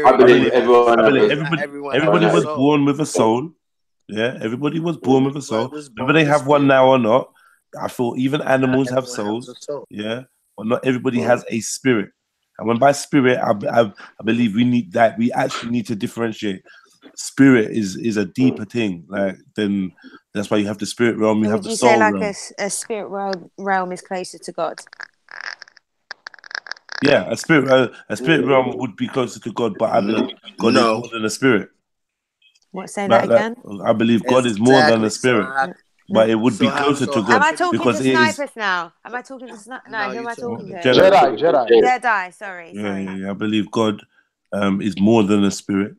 I believe everyone I believe has everybody was born with a soul. Yeah, everybody was born with a soul. Whether they have one now or not, I feel even animals have souls. Yeah, but not everybody has a spirit. And when by spirit, I believe we actually need to differentiate. Spirit is a deeper thing. Like then that's why you have the spirit realm. You So have would the you say soul like realm. a spirit realm is closer to God? Yeah, a spirit realm would be closer to God, but I believe God is more than a spirit. What? Say that again. I believe God is more than a spirit, but it would be So closer to Am God I talking because to it is. snipers now? Am I talking to No, who am I talking to? Jedi. Jedi. Sorry. Yeah. I believe God is more than a spirit.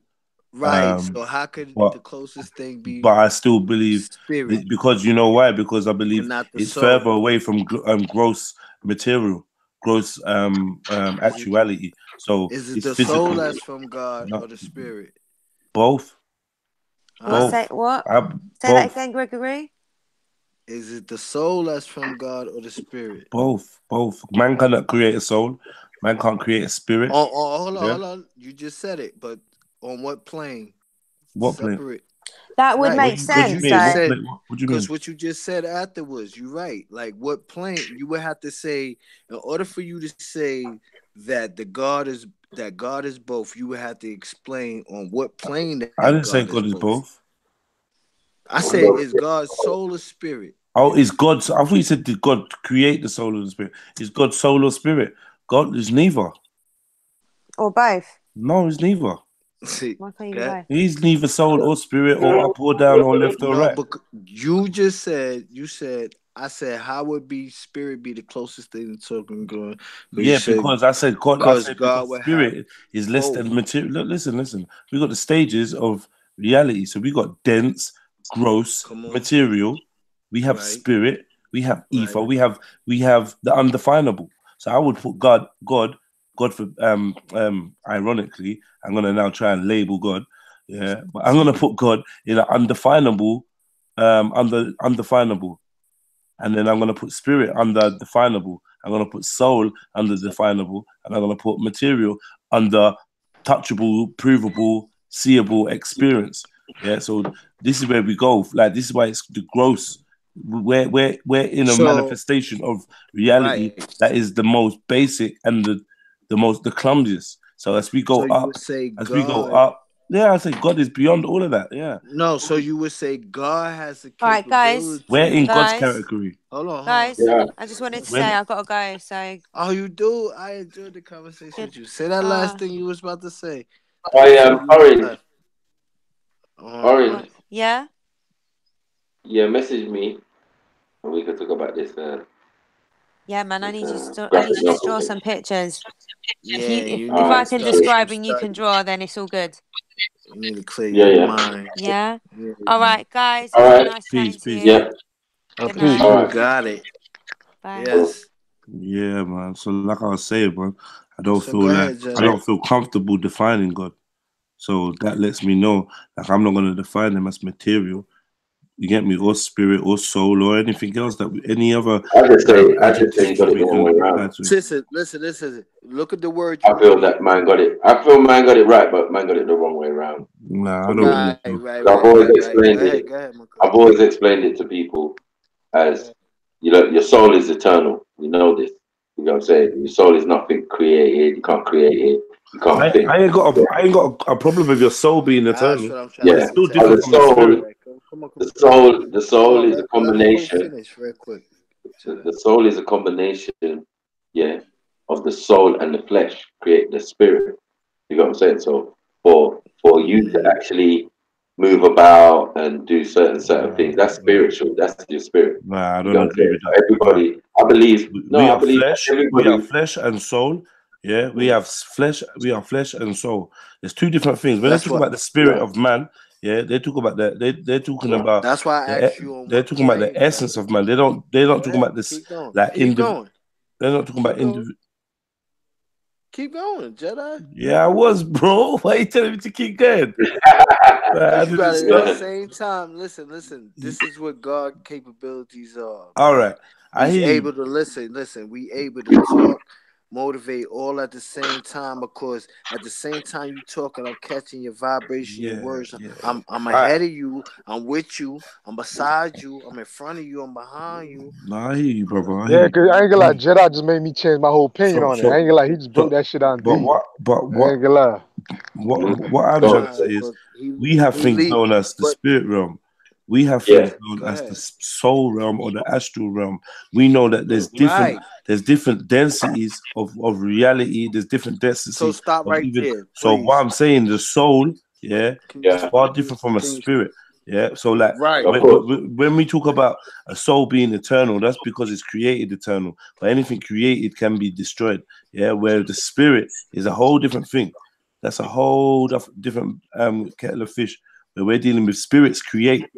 Right. So how could But the closest thing be? but I still believe spirit, because you know why? Because I believe and not the it's soul. further away from gross material, gross actuality. So Is it it's the soul physical. that's from God Not or the spirit? both. What? Say what? Say that again, Gregory. Is it the soul that's from God or the spirit? Both. Man cannot create a soul. Man can't create a spirit. Hold on. You just said it, but on what plane? What Separate. plane? That would make sense. What do you mean? What you just said afterwards, you're right. Like what plane? You would have to say, in order for you to say that God is both, you would have to explain on what plane that I didn't say God God is both. I said, is God's soul or spirit? Oh, is God? I thought you said did God create the soul and the spirit? Is God soul or spirit? God is neither. Or both? No, he's neither. Why can't you be both? He's neither soul or spirit or up or down or left or right. But you just said I said how would be spirit be the closest thing to talking God? Yeah, because I said God. I said because would spirit is less than material. Look, listen. We got the stages of reality. So we got dense, gross material. We have spirit. We have ether. We have the undefinable. So I would put God for ironically, I'm gonna now try and label God. Yeah, but I'm gonna put God in an undefinable, undefinable. And then I'm going to put spirit under definable. I'm going to put soul under definable. And I'm going to put material under touchable, provable, seeable experience. Yeah. So this is where we go. Like, this is why it's the gross. We're in a manifestation of reality that is the most basic and the clumsiest. So as we go we go up, yeah, I say God is beyond all of that. Yeah. No, so you would say God has the All right, guys. We're in God's category. Hold on. Guys, Yeah. I just wanted to say I've got to go. So. Oh, you do? I enjoyed the conversation with you. Say that last thing you was about to say. I am Orange. Orange. Yeah. Yeah, message me, and we can talk about this. Yeah, man, I need you to draw some pictures. Yeah, if I can describe and you can draw, then it's all good. You need to clear your mind. Yeah. All right, guys. All right. Nice chatting to you. Yeah. Good night. You got it. Bye. Yes. Yeah, man. So like I was saying, man, I don't feel comfortable defining God. So that lets me know, like, I'm not gonna define him as material. You get me, or spirit, or soul, or anything else any other. I just say you got it the wrong way around. Listen. Look at the word. I feel that man got it. I feel man got it right, but man got it the wrong way around. Nah, I don't. I've always explained it. I've always explained it to people as your soul is eternal. We know this. You know what I'm saying? Your soul is nothing created. You can't create it. You can't think. I ain't got a problem with your soul being That's eternal, what I'm trying but to Yeah, it's get still to. but different the from the soul, spirit. Come on, the Come soul on, is a let Queen combination. finish real quick. The soul is a combination, yeah, of the soul and the flesh create the spirit. You know what I'm saying? So for you to actually move about and do certain things, that's spiritual. That's your spirit. Nah, I You don't know what I'm agree saying? with that. Nah. Everybody, I believe. No, We I are believe that flesh. We are everybody. flesh and soul. Yeah, we have flesh. We are flesh and soul. There's two different things. When they That's talk what. about the spirit of man, yeah, they talk about that. They're talking about. That's why I asked you on They're what talking about the plane, essence brother. of man. They don't. They're not Go talking ahead, about this keep going. like Keep going. They're not talking about Keep going. individual. Keep going, Jedi. Yeah, I was, bro. Why are you telling me to keep going? I Because you didn't got it at the start. same time. Listen. This is what God capabilities are. All Man. right, I He's hear you. able to listen. We able to talk, motivate all at the same time. Of course, at the same time you talking, I'm catching your vibration, your words. I'm ahead of you. I'm with you. I'm beside you. I'm in front of you. I'm behind you. No, I hear you, brother. I hear Yeah, you. cause I ain't gonna lie, Jedi just made me change my whole opinion on it. I ain't gonna lie, he just broke that shit down But deep. what, I ain't gonna lie. what I'm trying to say is, we have things known as the spirit realm. We have things known as the soul realm or the astral realm. We know that there's different densities of reality. There's different densities So stop of right even. there, So please. what I'm saying, the soul, yeah, is far different from a spirit. Yeah, so like when we talk about a soul being eternal, that's because it's created eternal. But anything created can be destroyed. Yeah, where the spirit is a whole different thing. That's a whole different kettle of fish. Where we're dealing with spirits create.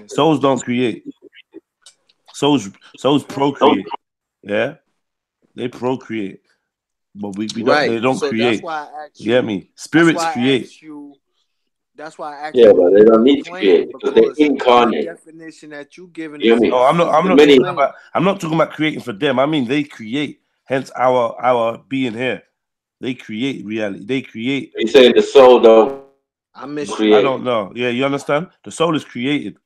Souls don't create. Souls procreate. Yeah, they procreate, but we don't. They don't So create. that's why I asked You get you. me? That's Spirits why I create. asked you. That's why I asked Yeah, you but on they don't what need to plane, create because they're because the incarnate. definition that you giving You know is what I mean? No, I'm not. I'm not Many. talking about. I'm not talking about creating for them. I mean, they create. Hence, our being here. They create reality. They create. You're saying the soul don't I create. don't know. Yeah, you understand? The soul is created.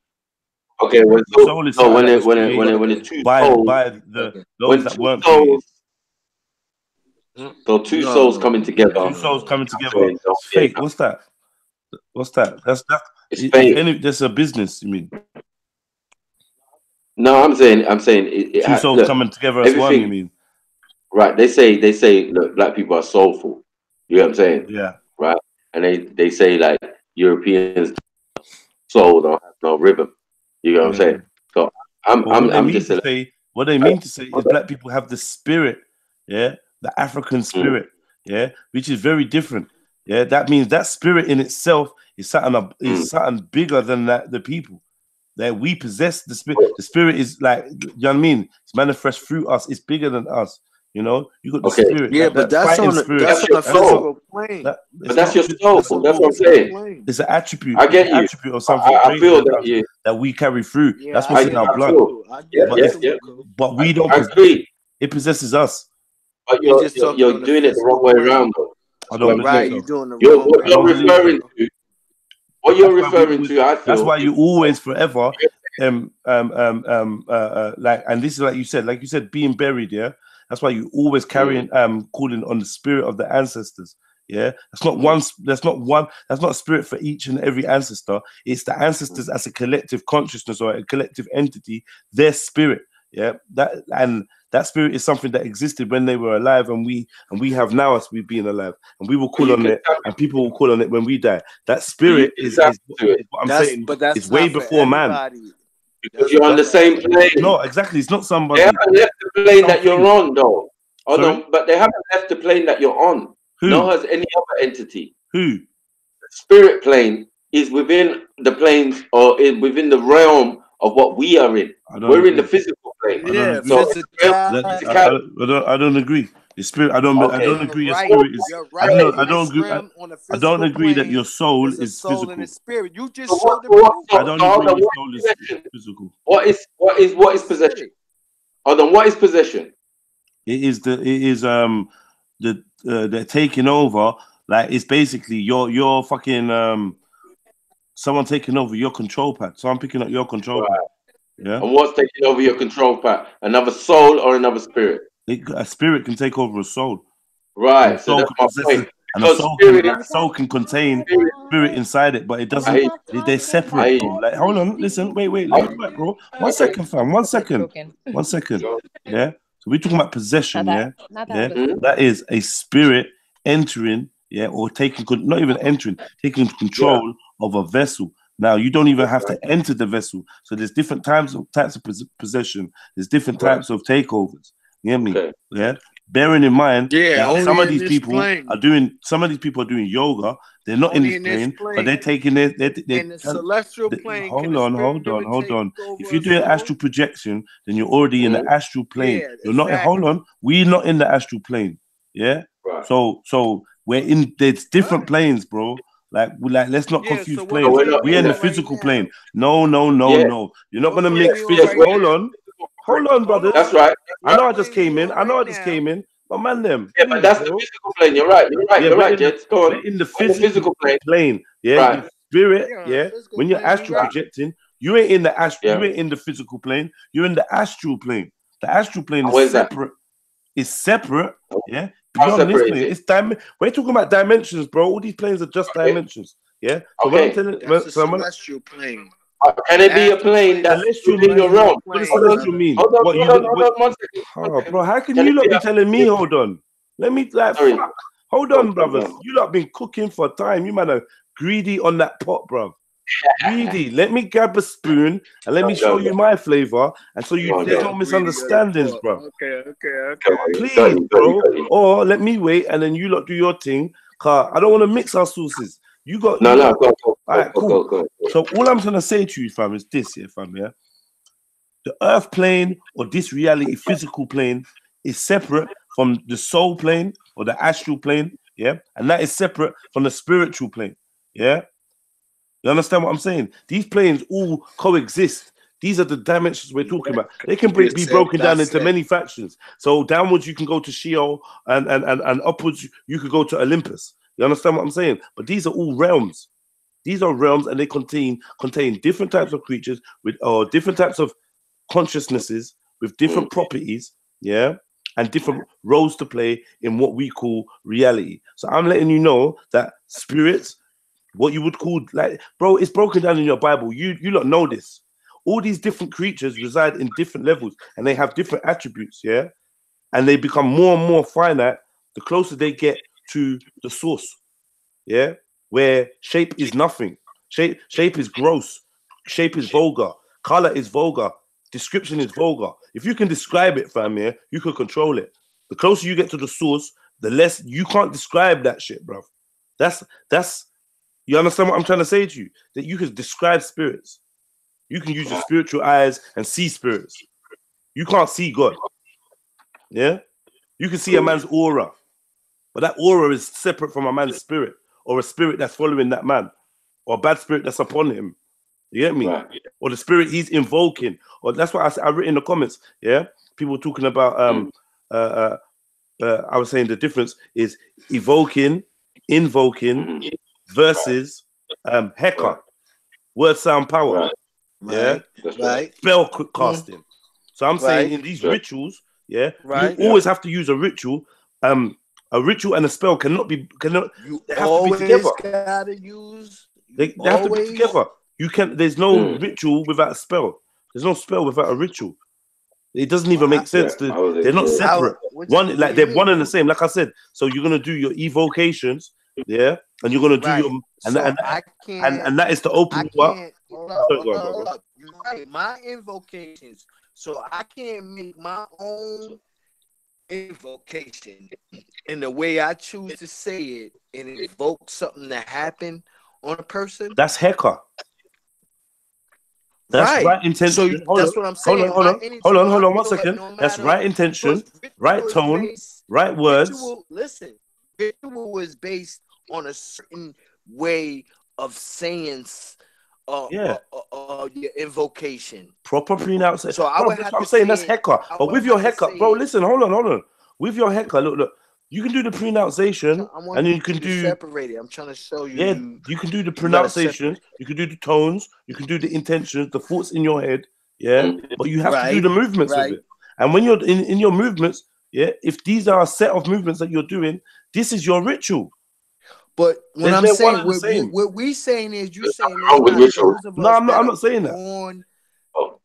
Okay, when The soul is something when that it was when it when it created when the two by souls those when that two weren't created. souls so two souls coming together. Two souls coming together. Saying don't It's create fake. What's that? What's that? That's that. It's If fake. any, that's a business. You mean No, I'm saying two souls look, coming together as one? You everything mean? right. They say look, black people are soulful. You know what I'm saying? Yeah. Right. And they say like Europeans soul don't have no rhythm. You know what I'm Yeah. saying? So But what they I'm mean just to say, what they mean to say is black people have the spirit, yeah, the African spirit, yeah, which is very different. Yeah, that means that spirit in itself is something bigger than that the people. That we possess the spirit. The spirit is like, you know what I mean? It's manifest through us. It's bigger than us. You know, you got the spirit, Yeah, but that that's fighting on spirit. that's on a physical plane. But that's your soul. That's on That's a what I'm physical saying. plane. It's an attribute. I It's get an you. attribute of something I greater feel than that us you. that we carry through. Yeah, That's what's in our I blood. feel. I get But you. but we don't I possess it. agree. It possesses us. But We just talking you're on the doing it the wrong physical way plane. around though. I That's don't what I'm believe Right, saying. you're doing the You're wrong what way I you're don't believe around, referring so. bro. to. What That's you're why we referring always. to, I That's feel, why is you always forever, like, and this is like you said, being buried. Yeah, that's why you always carrying, calling on the spirit of the ancestors. Yeah, that's not one. That's not one. That's not a spirit for each and every ancestor. It's the ancestors as a collective consciousness or a collective entity. Their spirit. Yeah, that spirit is something that existed when they were alive, and we have now as we've been alive, and we will but call you on can it, and people will call on it when we die. That but you spirit can is tap is to it what I'm saying. But that's It's way not for before man. everybody. because you're on Not the for same everybody. plane. No, exactly. It's not They somebody. haven't left the It's plane that you're something. on though. Hold Sorry. on, but they haven't left the plane that you're on. Who? Nor has any other entity. Who? The spirit plane is within the planes or within the realm of what we are in. I don't We're in the agree. physical plane. I don't Yeah, agree. So I don't agree. The spirit. I don't You're agree. Your right. spirit is. You're I right. don't. In I don't this agree. realm, on a I don't physical agree that your plane, soul it's a is soul and a physical. spirit. You just so showed the what, proof. I don't agree your soul is possession? physical. What is You just said possession? it. Hold on, what is possession? It is the taking over. Like, it's basically your fucking someone taking over your control pad. So I'm picking up your control pad. Right. Yeah. And what's taking over your control pad? Another soul or another spirit? A spirit can take over a soul. Right. And a So soul that's can my possess point. it. And a Because soul can contain spirit inside it, but it doesn't. They're separate, bro. Like, hold on, listen, wait, let me work, bro. 1 second, fam. 1 second. 1 second. Yeah. So we're talking about possession, yeah. Yeah. That is a spirit entering, yeah, or taking, not even entering, taking control of a vessel. Now you don't even have to enter the vessel. So there's different types of possession. There's different types of takeovers. You get me? Yeah. Bearing in mind that some of these people are doing yoga. They're not in this plane, but they're taking their in the celestial plane. Hold on. If you're doing astral projection, then you're already in the astral plane. Yeah, you're not. Hold on, we're not in the astral plane. Yeah. Right. So we're in. There's different planes, bro. Like let's not confuse so planes. We're in the physical plane. No. You're not gonna mix physical. Hold on, brothers. That's right. I know I just came in. But man, them. Yeah, but that's the physical plane. You're right. You're right, Jets. Go on. We're in the physical plane. Yeah. Right. Your spirit. Yeah. When you're astral projecting, you ain't in the astral. You ain't in the physical plane. You're in the astral plane. The astral plane is separate. It's separate. Yeah. Beyond this plane, it's we're talking about dimensions, bro. All these planes are just dimensions. Yeah. So when I'm telling, that's a celestial plane. Can it be a plane that's within your realm? What does celestial mean? Hold on, 1 second. Oh, bro, how can you lot be telling me? Hold on. Let me fuck. Hold on, brothers. You lot been cooking for time. You man are greedy on that pot, bro. Greedy. Let me grab a spoon and let me show you my flavor, and so there's no misunderstandings, bro. Okay. Please, bro. Or let me wait and then you lot do your thing. Cause I don't want to mix our sauces. You got go. All right, cool. Go. So all I'm trying to say to you, fam, is this here, fam. Yeah, the earth plane or this reality physical plane is separate from the soul plane or the astral plane. Yeah, and that is separate from the spiritual plane. Yeah. You understand what I'm saying? These planes all coexist. These are the dimensions we're talking about. They can be broken down into many factions. So downwards you can go to Sheol, and upwards you could go to Olympus. You understand what I'm saying? But these are all realms. These are realms, and they contain different types of creatures or different types of consciousnesses with different properties, yeah, and different roles to play in what we call reality. So I'm letting you know that spirits, what you would call, like, bro, it's broken down in your Bible. You don't know this. All these different creatures reside in different levels, and they have different attributes, yeah, and they become more and more finite the closer they get to the source, yeah, where shape is nothing. Shape is gross. Shape is vulgar. Color is vulgar. Description is vulgar. If you can describe it, fam, yeah, you can control it. The closer you get to the source, the less you can't describe that shit, bro. That's you understand what I'm trying to say to you? That you can describe spirits. You can use your spiritual eyes and see spirits. You can't see God. Yeah? You can see a man's aura, but that aura is separate from a man's spirit, or a spirit that's following that man, or a bad spirit that's upon him. You get me? Right. Or the spirit he's invoking. Or that's what I written in the comments. Yeah? People talking about I was saying the difference is invoking versus Heka. Word sound power. Yeah? Right. Spell casting. So I'm saying in these rituals, yeah, you always have to use a ritual. A ritual and a spell cannot you have to be together. Gotta use. They have to be together. You can. There's no ritual without a spell. There's no spell without a ritual. It doesn't even make sense. They're not separate. They're one and the same. Like I said, so you're gonna do your evocations, yeah, and you're gonna do your and that is to open you up. Hold up. Right, my invocations. So I can't make my own invocation in the way I choose to say it and invoke something to happen on a person. That's Heka. That's right intention. So that's what I'm saying. Hold on 1 second. That's right intention, right tone, right words. Ritual is based on a certain way of saying your invocation. Proper pronunciation. So I'm saying that's Heka. But with your Heka, bro, listen, hold on. With your Heka, look. You can do the pronunciation, and you can do separate it. I'm trying to show you. Yeah, you can do the pronunciation. You can do the tones. You can do the intentions, the thoughts in your head. Yeah, but you have to do the movements of it. And when you're in your movements, Yeah, if these are a set of movements that you're doing, this is your ritual. But when They're I'm one saying and the same. what we saying is, you saying wrong with there's ritual. not those of No, us I'm that not are saying that. born.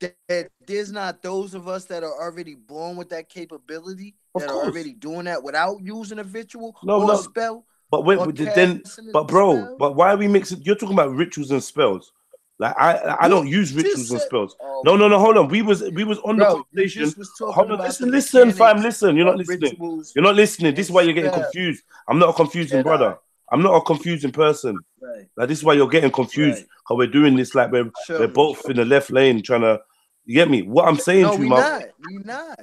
That there's not those of us that are already born with that capability Of that are course. already doing that without using a ritual No, or no. a spell. But wait, or but then, casting a but bro, spell. but why are we mixing? You're talking about rituals and spells. Like I don't You use just rituals and said- spells. Oh No, my hold on. God. We was on the Bro, you conversation. just was talking Hold on, about the listen, fam, mechanics listen. You're not of listening. rituals You're not listening. This is and why you're getting spells. confused. I'm not a confusing brother. I'm not a confusing person. Right. Like this is why you're getting confused. Right. Because we're doing this like we're both in the left lane trying to. You get me? What I'm saying No, to you, we man. not. We not.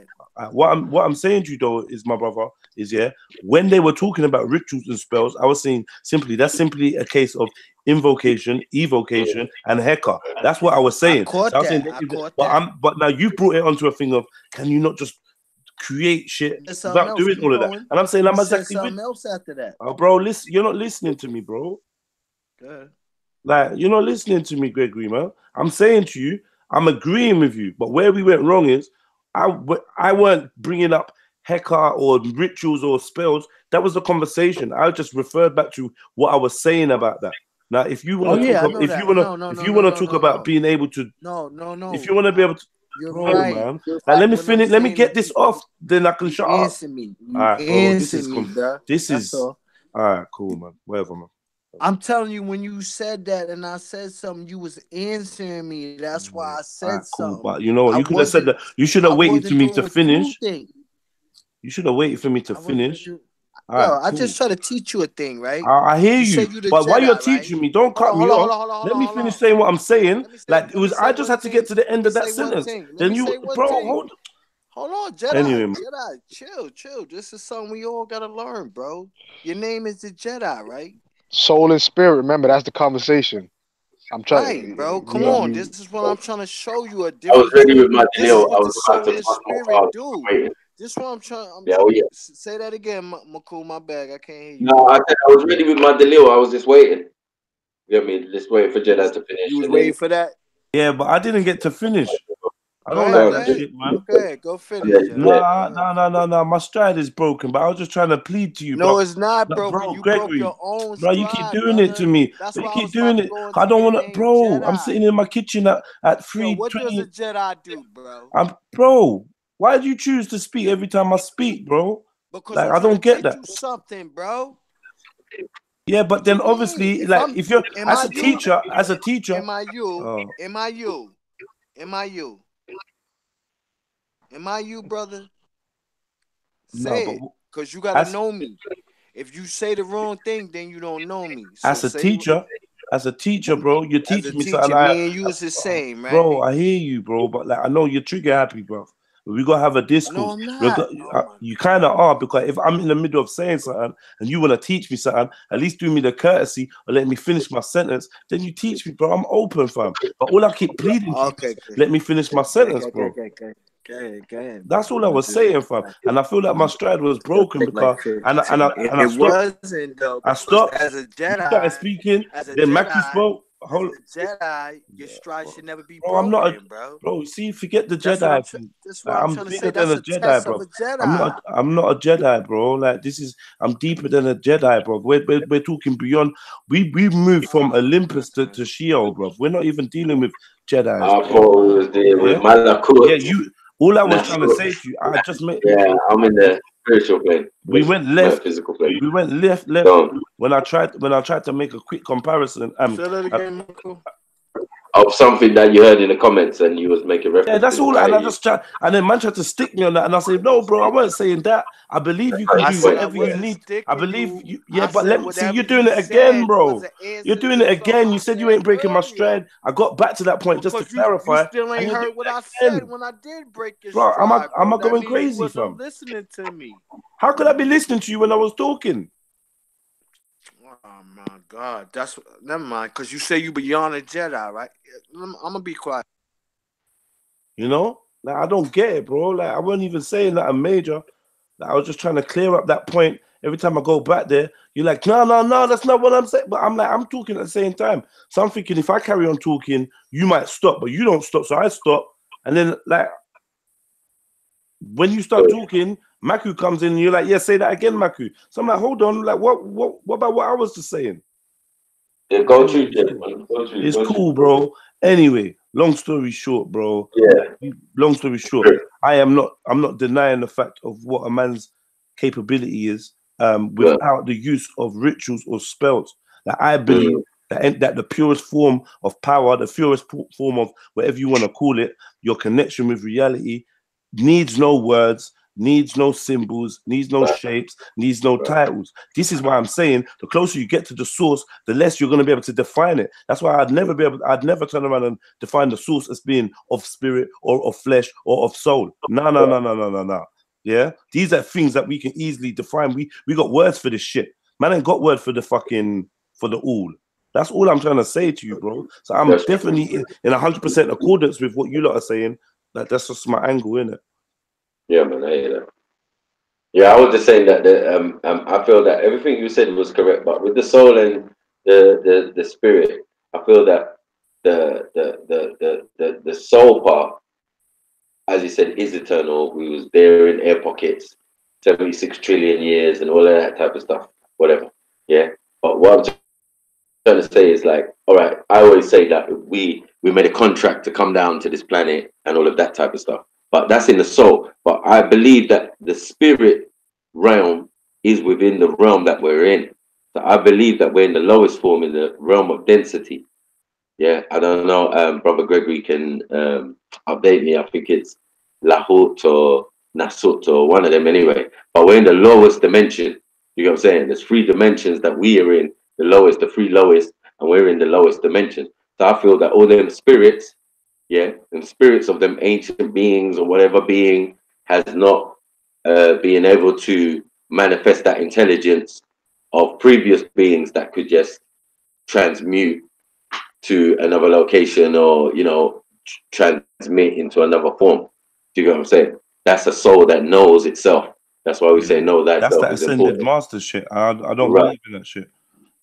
What I'm saying to you though is, my brother, is when they were talking about rituals and spells, I was saying that's simply a case of invocation, evocation, and heka. That's what I was saying. caught So I was saying, that. I caught that. but now you brought it onto a thing of, can you not just create shit There's something without else. doing Keep all of that? going. And I'm saying You I'm said exactly something else after that. Oh, bro, listen, you're not listening to me, bro. Good. Like, you're not listening to me, Gregory, man. I'm saying to you, I'm agreeing with you. But where we went wrong is, I weren't bringing up heka or rituals or spells. That was the conversation. I just referred back to what I was saying about that. Now, if you want to talk, if you want to talk about being able to, if you want to be able to, You're bro, right. man. You're Like, right. let me What I'm finish. Let me saying get is this off. Then I can shut up. Answer me. All right, bro. This Answer is me, bro. this That's is all. all right. Cool, man. Whatever, man. I'm telling you, when you said that and I said something, you was answering me. That's why I said Alright, cool. something. But you know what? I You could have said that. wasn't- You should have I waited for wasn't me doing to what finish. you think. You should have waited for me to I wasn't finish. do- All Yo, right, I cool. just try to teach you a thing, right? I hear you, said you the but while you're Jedi, right? teaching me, don't cut me off. Let me finish saying what I'm saying. Like it was, I just had to get to the end of that sentence. Then you, bro, hold. Hold on, Jedi. Anyway, man. Jedi, chill. This is something we all gotta learn, bro. Your name is the Jedi, right? Soul and spirit. Remember, that's the conversation. I'm trying. Right, bro. Come on. This is what I'm trying to show you a I was difference. ready with my This deal. is I what the was about soul to and fuck my spirit car. do. Waiting. This is what I'm trying. Yeah. Say that again, Makul. My bag. I can't hear you. No, I said I was ready with my deal. I was just waiting. You get me? Just waiting for Jedi to finish. You was waiting for that? Yeah, but I didn't get to finish. I don't Go like ahead, that shit, man. Go ahead. Go finish. No. My stride is broken, but I was just trying to plead to you, No, bro. it's not Like, broken. bro, You Gregory, broke your own bro, you keep doing it to me. That's You why I keep was doing about to it. go into I don't your want to, name, bro. I'm Jedi. sitting in my kitchen at Yo, 3. what does a Jedi do, bro? Bro, why do you choose to speak every time I speak, bro? Because Like, I'm I trying don't to get teach that. you something, bro. Yeah, but then obviously, like, if you're as a teacher, Am I you? oh, Am I you? Am I you? Am I you, brother? Say no, it, but because you gotta as know me. If you say the wrong thing, then you don't know me. So as a say teacher, bro, you're as a teaching me teacher, something. me and you is the same, right? Bro, I hear you, bro, but like I know you're trigger happy, bro. We gotta have a discourse. No, I'm not. You kind of are, because if I'm in the middle of saying something and you want to teach me something, at least do me the courtesy or let me finish my sentence. Then you teach me, bro. I'm open, fam. But all I keep pleading to you is let me finish my sentence, bro. That's all I was saying, fam. And I feel like my stride was broken because I stopped. Wasn't though. I stopped. As a You started Jedi, speaking. Then Mackie spoke. Hold. Jedi, your stride should never be Bro, broken, I'm not a bro. bro. See, forget the That's what Jedi I'm thing. That's Like, what I'm I'm trying to bigger say. than That's a a Jedi, test bro. of a Jedi. I'm not a Jedi, bro. Like this is, I'm deeper than a Jedi, bro. We're talking beyond. We moved from Olympus to Sheol, bro. We're not even dealing with Jedi's. I thought we was dealing with Malakut. Yeah, you. All I was That's trying to what- say to you, I just made. Yeah, I'm in the spiritual plane. We went left. Physical plane. We went left. Go. When I tried to make a quick comparison. Say that again, Michael. Of something that you heard in the comments and you was making reference. Yeah, that's to. all. And I just tried, and then man tried to stick me on that, and I said, "No, bro, I wasn't saying that. I believe you can do whatever you need. I believe you. Yeah, but let me see. You're doing it again, bro. You're doing it again. You said you ain't breaking my stride. I got back to that point just to clarify. You still and ain't you're heard doing what it I again. said when I did break your Bro, stride, am I That going means crazy, you wasn't fam? listening to me. How could I be listening to you when I was talking? Oh my God, never mind. Cause you say you beyond a Jedi, right? I'm gonna be quiet. You know, like I don't get it, bro. Like I wasn't even saying that I'm major. Like, I was just trying to clear up that point. Every time I go back there, you're like, no, that's not what I'm saying. But I'm like, I'm talking at the same time. So I'm thinking if I carry on talking, you might stop, but you don't stop. So I stop. And then like when you start talking, Maku comes in and you're like, yeah, say that again, Maku. So I'm like, hold on, like what about what I was just saying? Yeah, go through, gentlemen. It's cool, bro. Anyway, long story short, bro. Yeah. Long story short, I'm not denying the fact of what a man's capability is, without the use of rituals or spells. That I believe that the purest form of power, the purest form of whatever you want to call it, your connection with reality, needs no words, needs no symbols, needs no shapes, needs no titles. This is why I'm saying the closer you get to the source, the less you're going to be able to define it. That's why I'd never turn around and define the source as being of spirit or of flesh or of soul. No. Yeah, these are things that we can easily define. We got words for this shit. Man ain't got word for the all. That's all I'm trying to say to you, bro. So I'm definitely in 100% accordance with what you lot are saying. Like that's just my angle, innit? Yeah, man, I hear that. Yeah, I was just saying that I feel that everything you said was correct, but with the soul and the spirit, I feel that the soul part, as you said, is eternal. We was there in air pockets, 76 trillion years, and all of that type of stuff. Whatever. Yeah. But what I'm trying to say is like, all right, I always say that we made a contract to come down to this planet and all of that type of stuff. But that's in the soul. But I believe that the spirit realm is within the realm that we're in. So I believe that we're in the lowest form, in the realm of density. Yeah, I don't know. Brother Gregory can update me. I think it's Lahut or Nasut or one of them anyway. But we're in the lowest dimension. You know what I'm saying? There's 3 dimensions that we are in, the lowest, the 3 lowest, and we're in the lowest dimension. So I feel that all them spirits, yeah, and spirits of them ancient beings or whatever being has not been able to manifest that intelligence of previous beings that could just transmute to another location or, you know, transmit into another form. Do you get what I'm saying? That's a soul that knows itself. That's why we say know That's thyself that is ascended important. master shit. I don't Right. believe in that shit.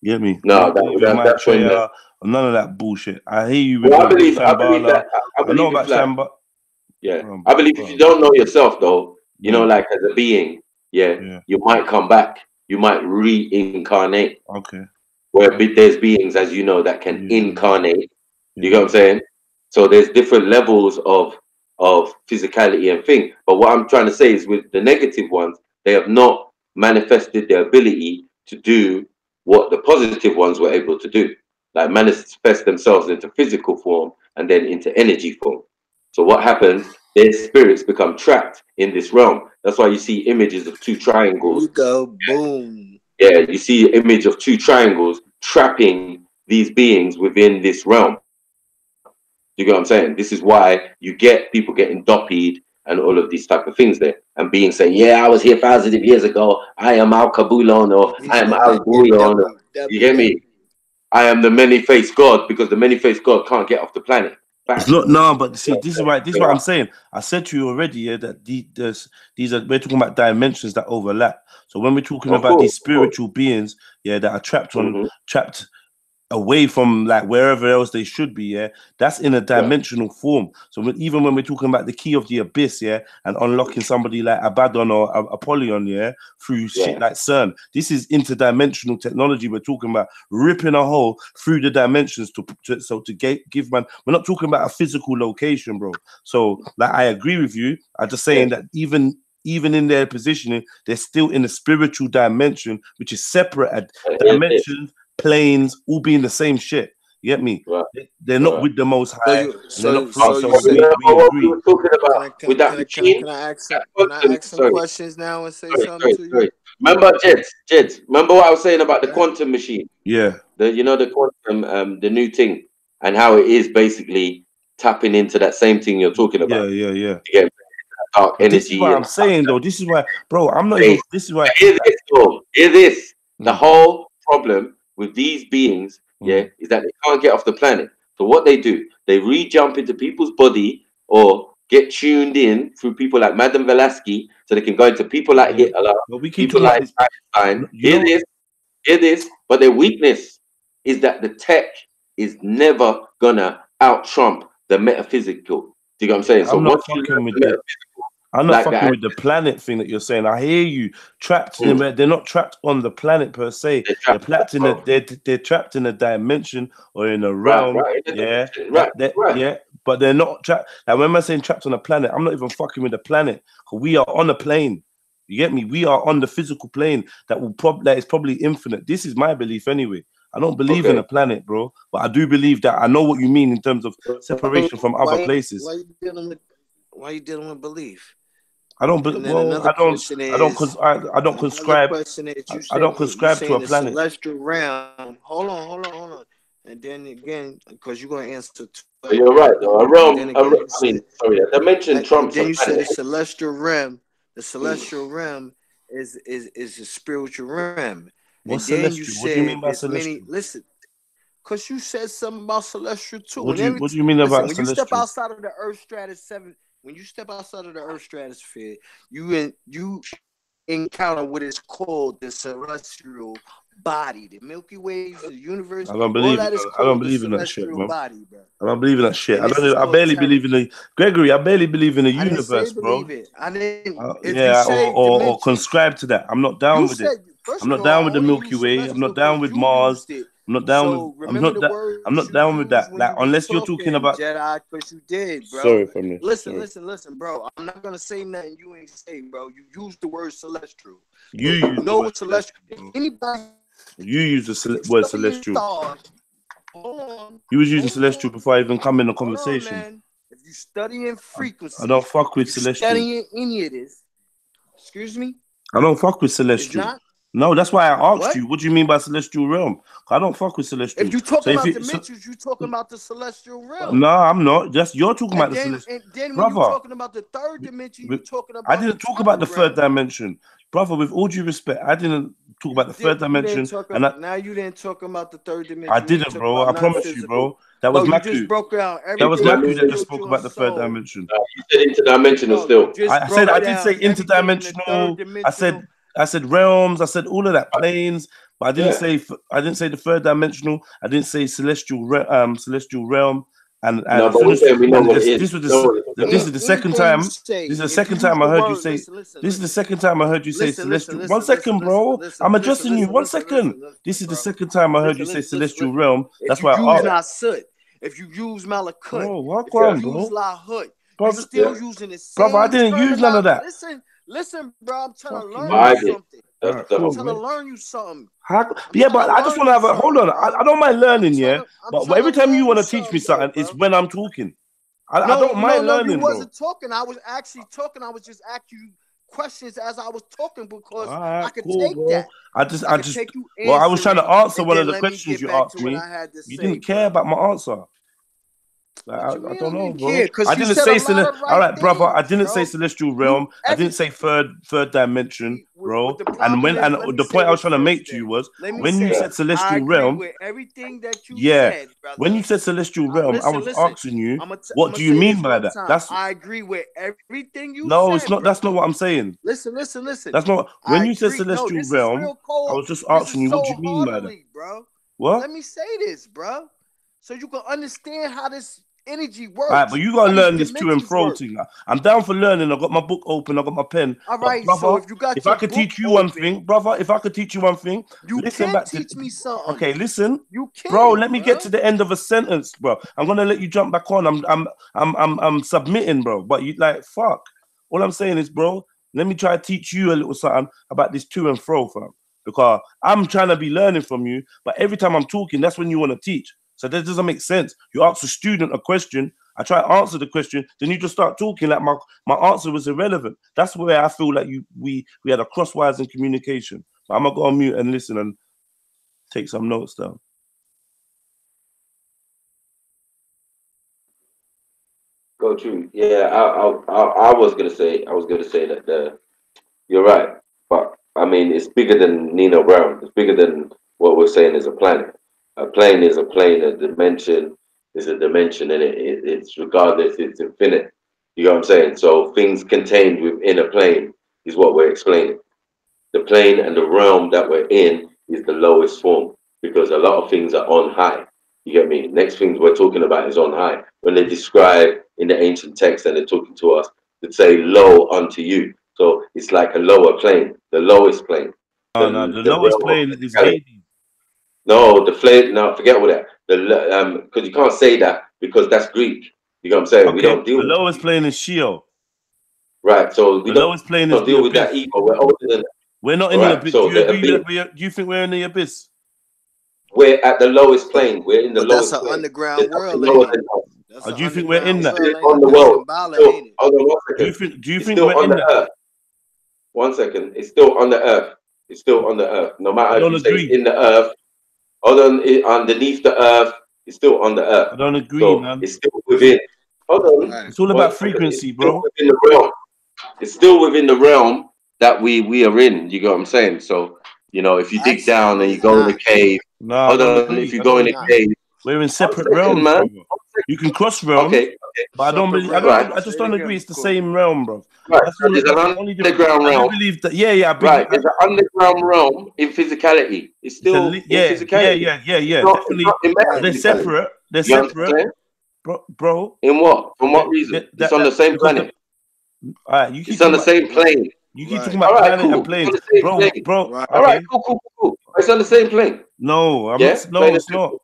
You get me? No, I don't believe in that's when Maitreya or none of that bullshit. I hear you with well, I the believe Shambhala. that I I know believe about it's like, Shamba. yeah. I believe if you don't know yourself though, you know, like as a being, Yeah. you might come back, you might reincarnate. Okay. Where there's beings, as you know, that can incarnate. You get what I'm saying? So there's different levels of physicality and thing. But what I'm trying to say is with the negative ones, they have not manifested their ability to do what the positive ones were able to do. Like manifest themselves into physical form and then into energy form. So what happens? Their spirits become trapped in this realm. That's why you see images of 2 triangles. You go, boom. Yeah, you see an image of 2 triangles trapping these beings within this realm. You get what I'm saying? This is why you get people getting doppied and all of these type of things there. And being saying, yeah, I was here thousands of years ago. I am Al Kabulon or I am Al Gulon. You get me? I am the many-faced God because the many-faced God can't get off the planet. It's not no, but see, this is what I'm saying. I said to you already, yeah, that these are we're talking about dimensions that overlap. So when we're talking about these spiritual beings, yeah, that are trapped away from like wherever else they should be, yeah, that's in a dimensional form. So even when we're talking about the key of the abyss, yeah, and unlocking somebody like Abaddon or Apollyon, yeah, through shit like CERN, this is interdimensional technology. We're talking about ripping a hole through the dimensions to give man. We're not talking about a physical location, bro. So like I agree with you. I'm just saying that even in their positioning, they're still in a spiritual dimension, which is separate dimensions. Planes all being the same shit. You get me? Right. They're not with the Most High. And they're not So free. you say, we agree. Talking about with that machine. Can I ask some questions now and say something to you? Remember, Jeds. Remember what I was saying about the quantum machine? Yeah. The quantum, the new thing, and how it is basically tapping into that same thing you're talking about. Yeah. To get dark energy. This is what I'm saying, though. This is why, bro. I'm not even. This is why. Hear this. The whole problem with these beings, is that they can't get off the planet. So what they do, they re-jump into people's body or get tuned in through people like Madame Blavatsky, so they can go into people like Hitler, people like Einstein. Hear this. But their weakness is that the tech is never gonna out-trump the metaphysical. Do you know what I'm saying? So once you learn the metaphysical, I'm not like fucking that. with the planet thing that you're saying. I hear you. Trapped in they're not trapped on the planet per se. They're trapped in a they're trapped in a dimension or in a realm. Yeah. Yeah. But they're not trapped. Like when I'm saying trapped on a planet, I'm not even fucking with the planet. We are on a plane. You get me? We are on the physical plane that is probably infinite. This is my belief anyway. I don't believe in a planet, bro. But I do believe that I know what you mean in terms of separation from other places. Why you dealing with belief? I don't. Well, I don't. I don't. I don't conscribe. I don't conscribe to a planet. Celestial realm. Hold on. And then again, because you're gonna answer. You're right, though. A dimension trumps. Then you said the celestial realm. The celestial realm is a spiritual realm. What's and then celestial? you said What do you mean by there's celestial? many. Listen, because you said something about celestial too. What do you mean about when celestial? you step outside of the Earth stratosphere, you encounter what is called the celestial body, the Milky Ways, the universe. I don't believe. I don't believe in that shit, bro. I don't believe in that shit. I barely believe in the Gregory. I barely believe in the universe, bro. I didn't. Or conscribe to that. I'm not down with it. I'm not down with the Milky Way. I'm not down with Mars. I'm not down with. I'm not down with that. Like unless you're talking about Jedi, because you did, bro. Sorry for me. Listen, bro. I'm not gonna say nothing you ain't say, bro. You used the word celestial. You know what celestial? Anybody? You use the word celestial. You was using celestial before I even come in the conversation. If you studying frequency, I don't fuck with celestial. Studying any of this. Excuse me? I don't fuck with celestial. No, that's why I asked you. What do you mean by celestial realm? I don't fuck with celestial. If you talking about dimensions, you talking about the celestial realm. No, I'm not. You're talking about the celestial. And then when you're talking about the third dimension, you're talking about. I didn't talk about the third dimension, brother. With all due respect, I didn't talk about the third dimension. Now you didn't talk about the third dimension. I didn't, bro. I promise you, bro. That was Maku. Just broke out that was Maku that just spoke about the third dimension. You said interdimensional still. I did say interdimensional. I said realms. I said all of that, planes. But I didn't say the third dimensional. I didn't say celestial realm. And no, but we know what it is. This is the second time. This is the second time I heard you say. This is the second time I heard you say celestial. 1 second, bro. I'm addressing you. 1 second. This is the second time I heard you say celestial realm. That's why I asked. If you use Malakut, if you bro. use Lahut, you're still using the same. Brother, I didn't use none of that. Listen, bro. I'm trying to learn you something. I'm trying to learn you something. Yeah, but I just want to have a hold on. I don't mind learning, yeah. But every time you want to teach me something, it's when I'm talking. I don't mind learning, bro. You wasn't talking. I was actually talking. I was just asking you questions as I was talking because I could take that. I was trying to answer one of the questions you asked me. You didn't care about my answer. I don't know, bro. I didn't say all right, brother. I didn't say celestial realm. I didn't say third dimension, bro. And the point I was trying to make to you was when you said celestial realm. Everything that you said, when you said celestial realm, I was asking you, what do you mean by that? I agree with everything you said. No, it's not. That's not what I'm saying. Listen. That's not when you said celestial realm. I was just asking you, what do you mean by that, bro? What? Let me say this, bro, so you can understand how this energy works. All right, but you gotta learn this to and fro thing. I'm down for learning. I got my book open. I got my pen. All right, brother, so if you got, if I could teach you one thing, brother, if I could teach you one thing, you listen can back teach me something. Okay, listen, you can, bro. Let me get to the end of a sentence, bro. I'm gonna let you jump back on. I'm submitting, bro. But you like fuck. All I'm saying is, bro, let me try to teach you a little something about this to and fro, fam. Because I'm trying to be learning from you, but every time I'm talking, that's when you want to teach. So that doesn't make sense. You ask a student a question, I try to answer the question, then you just start talking like my answer was irrelevant. That's where I feel like we had a crosswise in communication. But I'm gonna go on mute and listen and take some notes down. Go to I was gonna say that you're right, but I mean it's bigger than Nino Brown. It's bigger than what we're saying is a planet. A plane is a plane. A dimension is a dimension, and it's regardless. It's infinite. You know what I'm saying? So things contained within a plane is what we're explaining. The plane and the realm that we're in is the lowest form because a lot of things are on high. You get me? Next things we're talking about is on high. When they describe in the ancient text and they're talking to us to say low unto you. So it's like a lower plane, the lowest plane. No, the lowest realm of plane is physicality. Hades. No, the flame. No, forget all that. Because you can't say that because that's Greek. You know what I'm saying? We Okay, don't deal the with lowest plane is Sheol. right. So we The lowest plane is don't the deal with that abyss. either. We're older than that. We're not All in the right. abyss. So Do you the agree? abyss, Do you think we're in the abyss? we're at the lowest plane. We're in the But that's lowest an plane. underground There's world, nothing ain't lower it? than us. That's an Do you think we're in underground that? world, It's ain't on it? the That's world. symbolic, Still, ain't it? hold on one Do you second. think It's we're still on in the that? earth. 1 second. It's still on the earth. It's still on the earth. No I matter if don't you say it's agree. in the earth, hold on, underneath the earth, it's still on the earth. I don't agree, So man. it's still within. Hold on. Right. It's all 1 about second. It's frequency, still bro. within the realm. It's still within the realm that we are in. You get what I'm saying? So, you know, if you dig down Actually, and you it's go in a not. cave, No, I hold don't on, if agree. you I go in don't a Not. agree. cave, We're in 1 separate second, realms, man. brother. You can cross realms, Okay. but I don't Separate believe. Right. I just realms. Say don't it agree. again, It's the Corey. same realm, bro. Right. That's So all. there's That's the an only difference. underground I do realm. believe that. Yeah. I believe. Right. There's an underground realm in physicality. It's still in Yeah. physicality. It's Definitely. not in But they're metaphysicality. separate. They're You understand what I'm separate, saying? bro. In what? From what reason? It's on the same Because planet. all right, you keep It's on talking the about. same plane. You keep talking Right. All about right, planet and cool. It's on planes, the same bro. plane. Right. All right, Okay. cool. It's on the same plane. No, I'm Yeah? not. No, Plain and it's not. simple.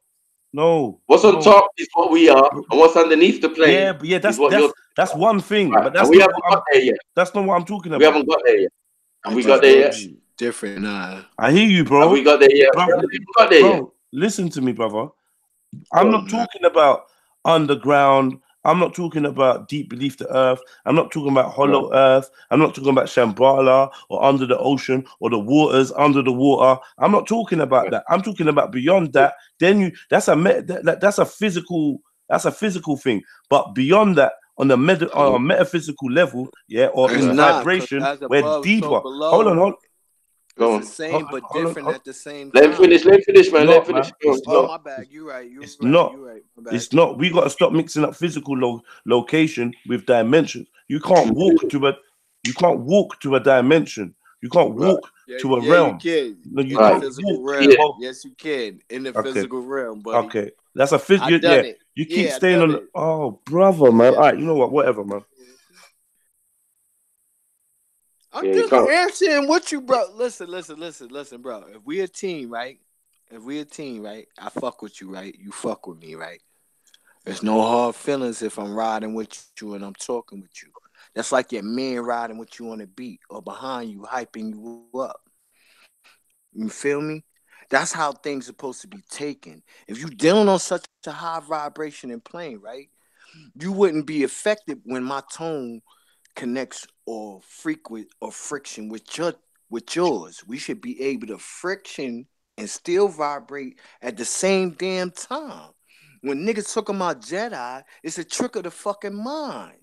No. What's on top is what we are, and what's underneath the plane Yeah, is what you're. that's one thing, Right. but And that's we not haven't what got there yet. that's not what I'm talking We about. haven't got there yet. Have we It got just there yet? looks different, nah. I hear you, Have bro. we got there yet? Bro, We haven't even got there yet. bro, listen to me, brother. Go I'm on, not man. talking about underground. I'm not talking about deep beneath the earth. I'm not talking about hollow earth. I'm not talking about Shambhala or under the ocean or the waters under the water. I'm not talking about that. I'm talking about beyond that. Then that's a physical thing. But beyond that, on a metaphysical level, yeah, or It's in not, because vibration, as we're above, so deeper. below. Hold Go It's the on. same but different at the same Let him time. finish, man. It's Let him not, finish. man. Go on. It's Oh, not. my bad. You're right. It's not. You're right. My bad. It's not. We got to stop mixing up physical location with dimensions. You can't walk to a dimension. You can't Right. walk Yeah, to a yeah, you realm. can. No, you In the can't physical walk. realm. Bro. Yes, you can. In the Okay. physical realm, buddy. Okay. That's a I done it. You keep Yeah, I staying done on. it. Oh, brother, man. Yeah. All right. You know what? Whatever, man. I'm Yeah, you just can't. answering what you, bro. Listen, bro. If we a team, right? I fuck with you, right? You fuck with me, right? There's no hard feelings if I'm riding with you and I'm talking with you. That's like your man riding with you on a beat or behind you, hyping you up. You feel me? That's how things are supposed to be taken. If you dealing on such a high vibration and plane, right? You wouldn't be affected when my tone connects or frequent or friction with yours. We should be able to friction and still vibrate at the same damn time. When niggas talking about Jedi, it's a trick of the fucking mind.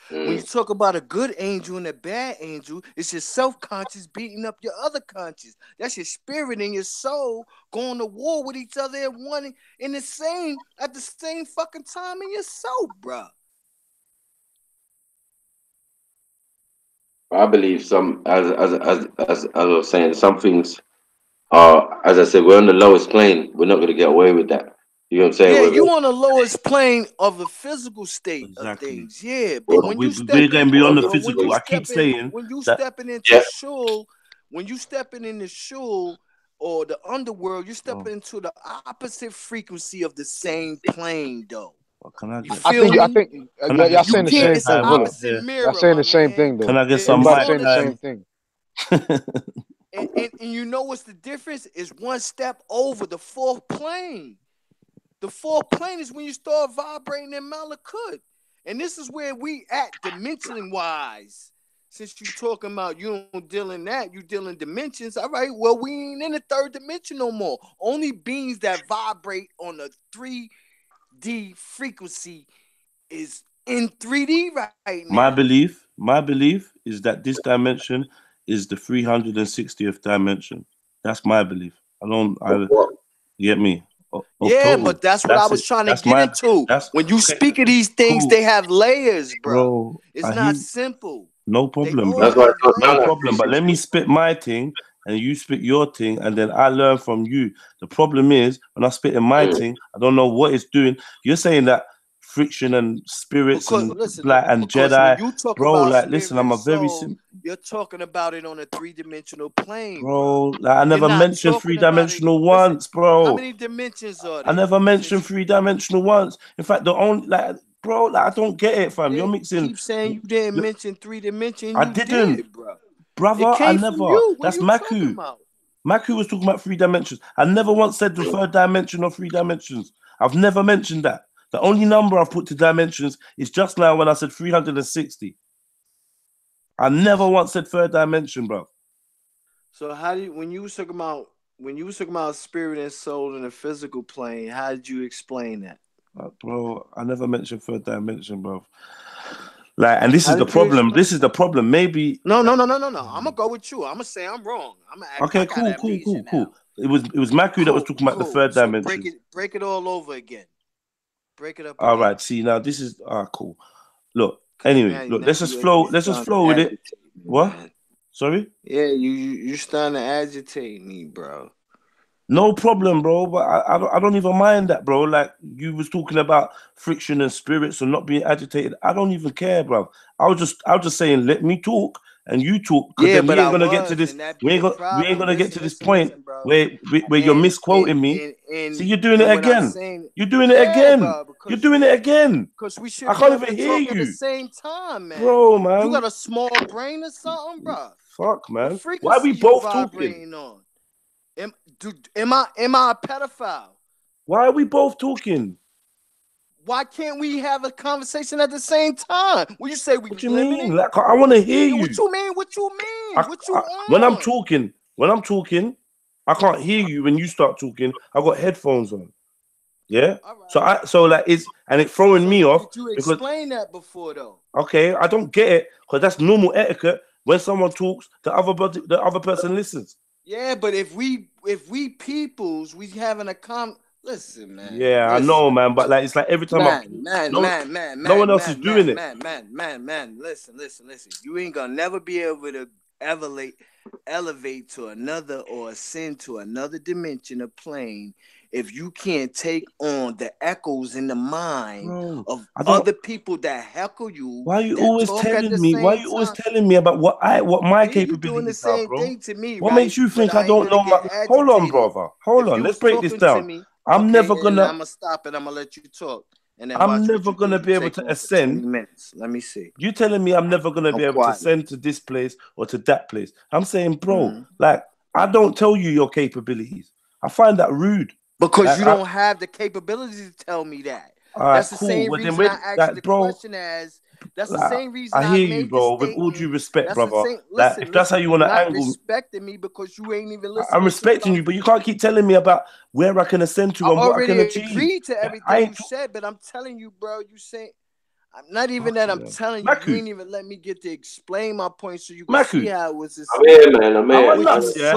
When you talk about a good angel and a bad angel, it's your self-conscious beating up your other conscious. That's your spirit and your soul going to war with each other at one in the same at the same fucking time in your soul, bruh. I believe some, as I was saying, some things are, as I said, we're on the lowest plane. We're not going to get away with that. You know what I'm saying? Yeah, you on the lowest plane of the physical state of things. Yeah, but when you We're step going in, beyond the but when you physical. I keep stepping, saying when you that. stepping into shul, when you stepping in the shul or the underworld, you're stepping into the opposite frequency of the same plane, though. Can I You get? I feel think me? y'all You saying the can't. same It's an thing, Willie. opposite Y'all mirror, saying my the same man. thing though. Can I get some Everybody mic saying the time? same thing. And you know what's the difference? Is one step over the fourth plane. The fourth plane is when you start vibrating in Malakut. And this is where we at dimension wise. Since you talking about you don't deal in that, you deal in dimensions. All right, well, we ain't in the third dimension no more. Only beings that vibrate on the 3D frequency is in 3D right now. My belief is that this dimension is the 360th dimension. That's my belief. You get me? Yeah, but that's what I was trying to get into. When you speak of these things, they have layers, bro. It's not simple. No problem, bro. No problem. But let me spit my thing and you spit your thing, and then I learn from you. The problem is when I spit in my thing, I don't know what it's doing. You're saying that friction and spirits Because and listen, black and because when Jedi, you talk bro. about Like, spirit listen, I'm and a very soul, you're talking about it on a 3-dimensional plane, bro. Like, I You're never not mentioned talking about it. 3-dimensional Listen, once, bro. how many dimensions are I there? never mentioned 3-dimensional once. In fact, the only like, bro, like, I don't get it, fam. You're mixing. Keep saying you didn't mention 3-dimension. I You didn't, did, bro. brother. It I came from never. you. What That's you talking Maku. about? Maku was talking about 3 dimensions. I never once said the 3rd dimension or 3 dimensions. I've never mentioned that. The only number I've put to dimensions is just now when I said 360. I never once said 3rd dimension, bro. So how do you, when you was talking about spirit and soul in the physical plane, how did you explain that? Bro, I never mentioned 3rd dimension, bro. Like, and this How is the did you problem. explain This is the problem. Maybe. No. I'm gonna go with you. I'm gonna say I'm wrong. Okay, cool. It was Maku that was talking about the 3rd So dimension. break it all over again. Break it up. All again. right. See, now this is cool. Look. Anyway, look. Let's just flow. Let's just flow with it. What? Man. Sorry. Yeah, you starting to agitate me, bro. No problem, bro. But I don't even mind that, bro. Like, you was talking about friction and spirits and not being agitated. I don't even care, bro. I was just saying, let me talk and you talk, because Yeah, then but we ain't I gonna was, get to this. and that be We ain't the gonna problem. get to this Listen, point bro. where you're misquoting me. See, you're doing it what I'm again. saying- You're doing it Yeah, again. bro, You're doing it again. Because we should I be can't able even to hear talk at the you, same time, man. bro, man. You got a small brain or something, bro? Fuck, man. What frequency Why are we you both talking? vibrating on? Am I a pedophile? Why are we both talking? Why can't we have a conversation at the same time? When you say we What you limited? mean? Like, I want to hear you. What you mean? What you mean? What you on? When I'm talking, I can't hear you when you start talking. I got headphones on. Yeah. So like it's throwing me off. Did you because explain that before though? okay, I don't get it, because that's normal etiquette. When someone talks, the other person listens. Yeah, but if we peoples, we having a listen, man. Yeah, I know, man. But like, it's like every time no one else is doing it. Man. Listen. You ain't gonna never be able to elevate to another or ascend to another dimension of plane if you can't take on the echoes in the mind of other people that heckle you. Why are you always telling me? Why are you always telling me about what my capabilities are, bro? Thing to me, what right? makes you think But I don't know my? Hold on, brother. Hold on. Let's break this down. I'm never gonna. I'm gonna stop it. I'm gonna let you talk. And then I'm never gonna be able to ascend. Let me see. You telling me I'm never gonna be able to ascend to this place or to that place? I'm saying, bro, like, I don't tell you your capabilities. I find that rude. Because like, you don't have the capability to tell me that. That's the same reason I asked the question as. That's the same reason I hear you, bro. With all due respect, brother. Listen, if that's how you want to angle, respecting me because you ain't even listening. I'm respecting you, but you can't keep telling me about where I can ascend to and what I can achieve. I agreed to everything you said, but I'm telling you, bro. You say, I'm not even that. I'm telling you, you ain't even let me get to explain my point, so you can see how it was. I'm here, man. I'm here. I'm nuts, yeah.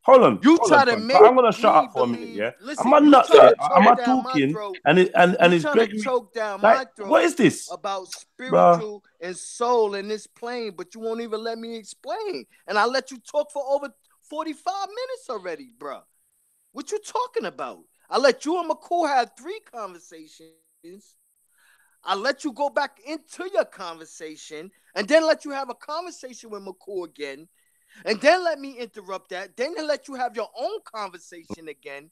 Hold on. You try to make. I'm gonna shut up for a minute, yeah. Am I nuts? Yeah? Am I talking? And it's Gregory. Choke down like, my throat. What is this about spiritual and soul in this plane? But you won't even let me explain, and I let you talk for over 45 minutes already, bro. What you talking about? I let you and McCool have 3 conversations. I let you go back into your conversation, and then let you have a conversation with McCool again. And then let me interrupt that. Then let you have your own conversation again.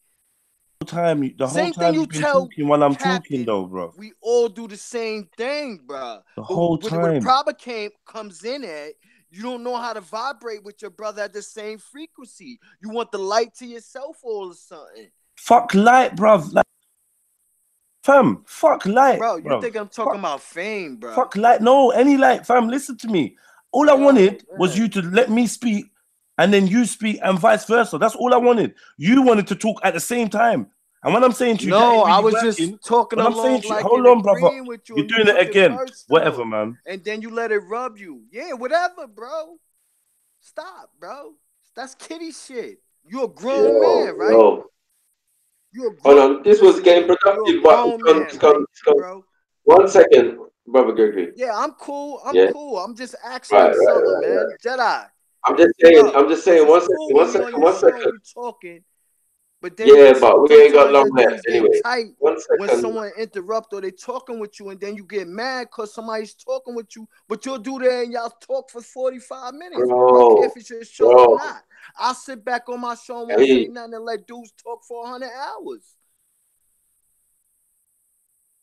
The whole time you've been talking while I'm talking, though, bro. We all do the same thing, bro. The whole time. When the problem comes in at, you don't know how to vibrate with your brother at the same frequency. You want the light to yourself all of something. Fuck light, bro. Like, fam, fuck light, bro. You think I'm talking about fame, bro? Fuck light. No, any light, fam. Listen to me. All I wanted was you to let me speak, and then you speak, and vice versa. That's all I wanted. You wanted to talk at the same time. And when I'm saying to you, no, really I was just talking along. I'm saying to you, like hold on, brother. You're doing it again. Whatever, man. And then you let it rub you. Yeah, whatever, bro. Stop, bro. That's kitty shit. You're a grown man, right? You're a grown. Hold on. This was getting productive, but it's come. 1 second, brother Gregory. Yeah, I'm cool. I'm cool. I'm just asking something, man. Jedi. I'm just saying. 1 second. You're talking. But then Yeah, but we ain't got sometimes long your left things get anyway. tight 1 when second. someone interrupt or they talking with you, and then you get mad because somebody's talking with you, but you'll do that and y'all talk for 45 minutes. I don't care if it's your show or not. I'll sit back on my show and won't say nothing and let dudes talk for 100 hours.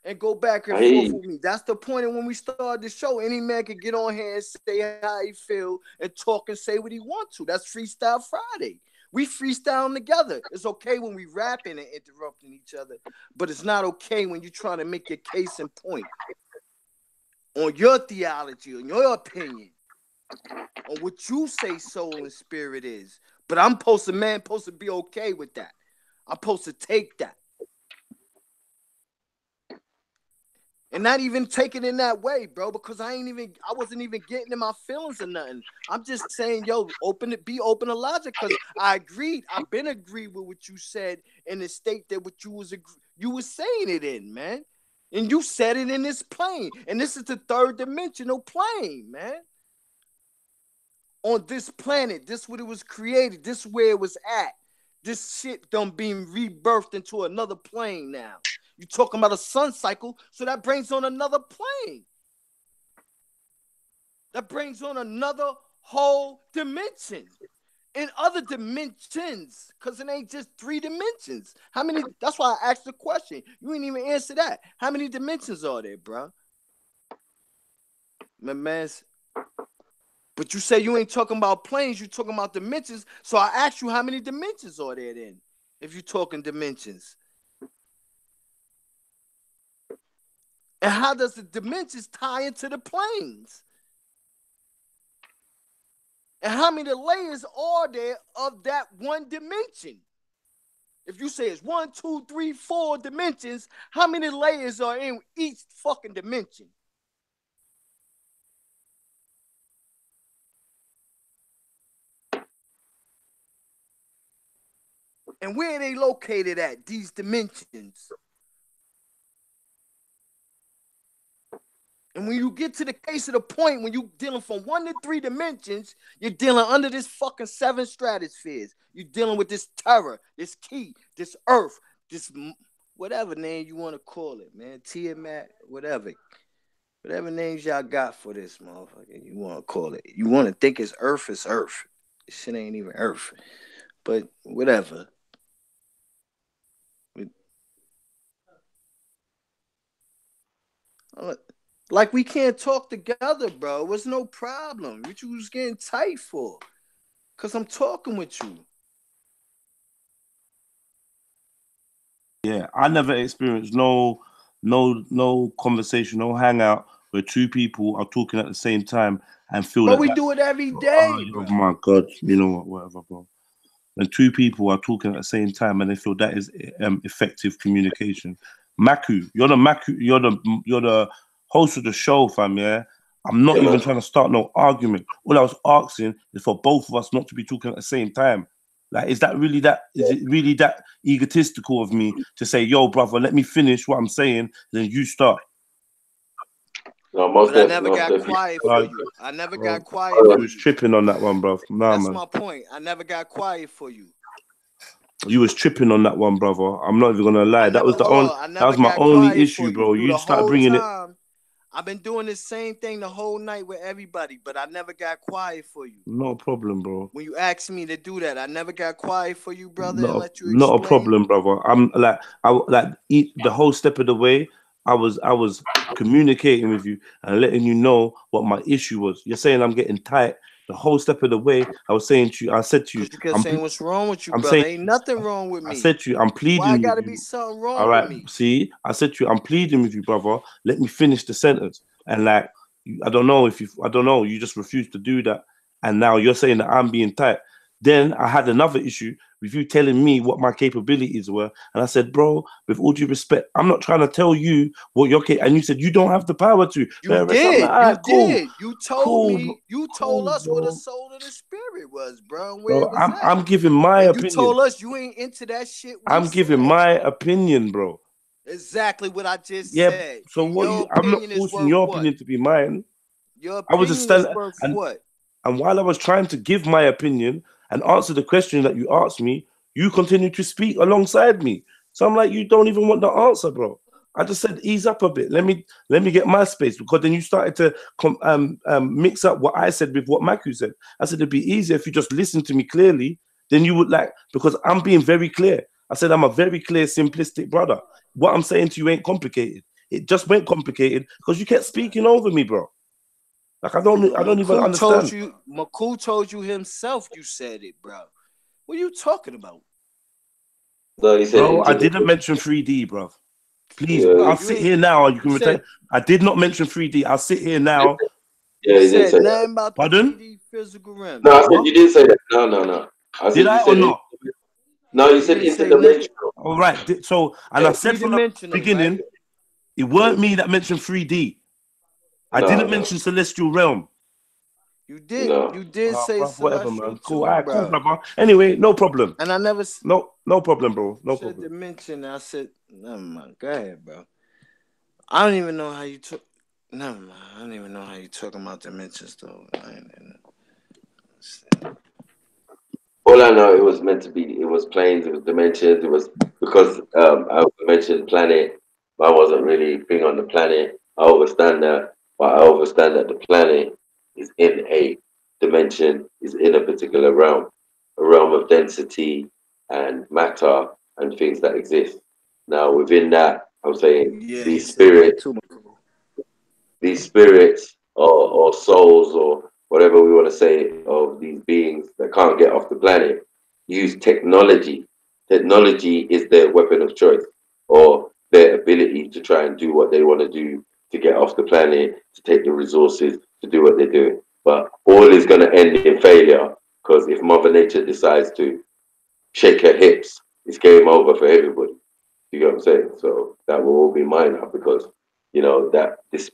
And go back and forth with me. That's the point of when we started the show. Any man can get on here and say how he feel and talk and say what he wants to. That's Freestyle Friday. We freestyle together. It's okay when we rapping and interrupting each other, but it's not okay when you're trying to make your case and point on your theology, on your opinion, on what you say soul and spirit is. But I'm supposed to be okay with that. I'm supposed to take that. And not even take it in that way, bro, because I wasn't even getting in my feelings or nothing. I'm just saying, yo, be open to logic, because I agreed. I've been agreed with what you said in the state that what you was saying it in, man. And you said it in this plane. And this is the third dimensional plane, man. On this planet, this what it was created. This where it was at. This shit done being rebirthed into another plane now. You're talking about a sun cycle, so that brings on another plane. That brings on another whole dimension. In other dimensions, because it ain't just 3 dimensions. How many? That's why I asked the question. You ain't even answer that. How many dimensions are there, bro? My man. But you say you ain't talking about planes, you talking about dimensions. So I asked you, how many dimensions are there then? If you're talking dimensions. And how does the dimensions tie into the planes? And how many layers are there of that one dimension? If you say it's 1, 2, 3, 4 dimensions, how many layers are in each fucking dimension? And where are they located at, these dimensions? And when you get to the case of the point, when you're dealing from 1 to 3 dimensions, you're dealing under this fucking 7 stratospheres. You're dealing with this terror, this key, this earth, this whatever name you want to call it, man. Tiamat, whatever. Whatever names y'all got for this motherfucker, you want to call it. You want to think it's earth, it's earth. This shit ain't even earth. But whatever. Like, we can't talk together, bro. It was no problem. What you was getting tight for? Because I'm talking with you. Yeah, I never experienced no conversation, no hangout where 2 people are talking at the same time and feel But that we that's, do it every day, oh bro. my God, you know what, whatever, bro. When 2 people are talking at the same time and they feel that is effective communication. Maku, you're the host of the show, fam, yeah? I'm not even trying to start no argument. All I was asking is for both of us not to be talking at the same time. Like, is it really that egotistical of me to say, yo, brother, let me finish what I'm saying, then you start? No, but I never got quiet for you. I never got quiet for you. You was tripping on that one, bro. Nah, That's man. my point. I never got quiet for you. You was tripping on that one, brother. I'm not even gonna lie. That was my only issue, bro. You started bringing it. I've been doing the same thing the whole night with everybody, but I never got quiet for you. No problem, bro. When you asked me to do that, I never got quiet for you, brother, No, and let you not explain. a problem, brother. I'm like, the whole step of the way. I was communicating with you and letting you know what my issue was. You're saying I'm getting tight. The whole step of the way, I said to you, you kept saying what's wrong with you, I'm brother. saying, ain't nothing wrong with me. I said to you, I'm pleading. Why with gotta you. be something wrong All right, with me? see, I said to you, I'm pleading with you, brother. Let me finish the sentence. And like, I don't know, you just refused to do that. And now you're saying that I'm being tight. Then I had another issue with you telling me what my capabilities were. And I said, bro, with all due respect, I'm not trying to tell you what you're capable. And you said, you don't have the power to. You did. Like, did. You told me. You told us what the soul of the spirit was, bro. Where it was at. I'm giving my opinion. You told us you ain't into that shit. I'm giving my opinion, bro. Exactly what I just said. So what? I'm not forcing your opinion to be mine. Your opinion is worth what? And while I was trying to give my opinion and answer the question that you asked me, You continue to speak alongside me. So I'm like, you don't even want the answer, bro. I just said, ease up a bit. Let me get my space, because then you started to mix up what I said with what Maku said. I said it'd be easier if you just listen to me clearly. Then you would because I'm being very clear. I said I'm a very clear, simplistic brother. What I'm saying to you ain't complicated. It just went complicated because you kept speaking over me, bro. Like I don't even understand. Maku told you himself you said it, bro. What are you talking about? No, he said bro, I didn't mention 3D, bro. Please, yeah. I'll sit here now. You can return. I did not mention 3D. I'll sit here now. Yeah, he didn't say nothing about the 3D physical realm. No, I said you didn't say that. No. I said Did I you or said not? No, you said interdimensional. All right. So, and I said from the beginning, right? It weren't me that mentioned 3D. I didn't mention celestial realm. You did. You did say whatever, celestial man. Cool. too, All right, bro. cool, brother. Anyway, no problem. And I never. No problem, bro. No said problem. dimension. I said, never mind. Go ahead, bro. I don't even know how you took. Never mind. I don't even know how you talking about dimensions, though. All I know, it was meant to be. It was planes. It was dimensions. It was because I mentioned planet. I wasn't really big on the planet. I understand that, but I understand that the planet is in a dimension, is in a particular realm, a realm of density and matter and things that exist. Now, within that, I'm saying these spirits or souls or whatever we want to say of these beings that can't get off the planet use technology. Technology is their weapon of choice, or their ability to try and do what they want to do to get off the planet, to take the resources, to do what they're doing. But all is going to end in failure, because if Mother Nature decides to shake her hips, it's game over for everybody. You get what I'm saying? So that will all be mine now, because you know that this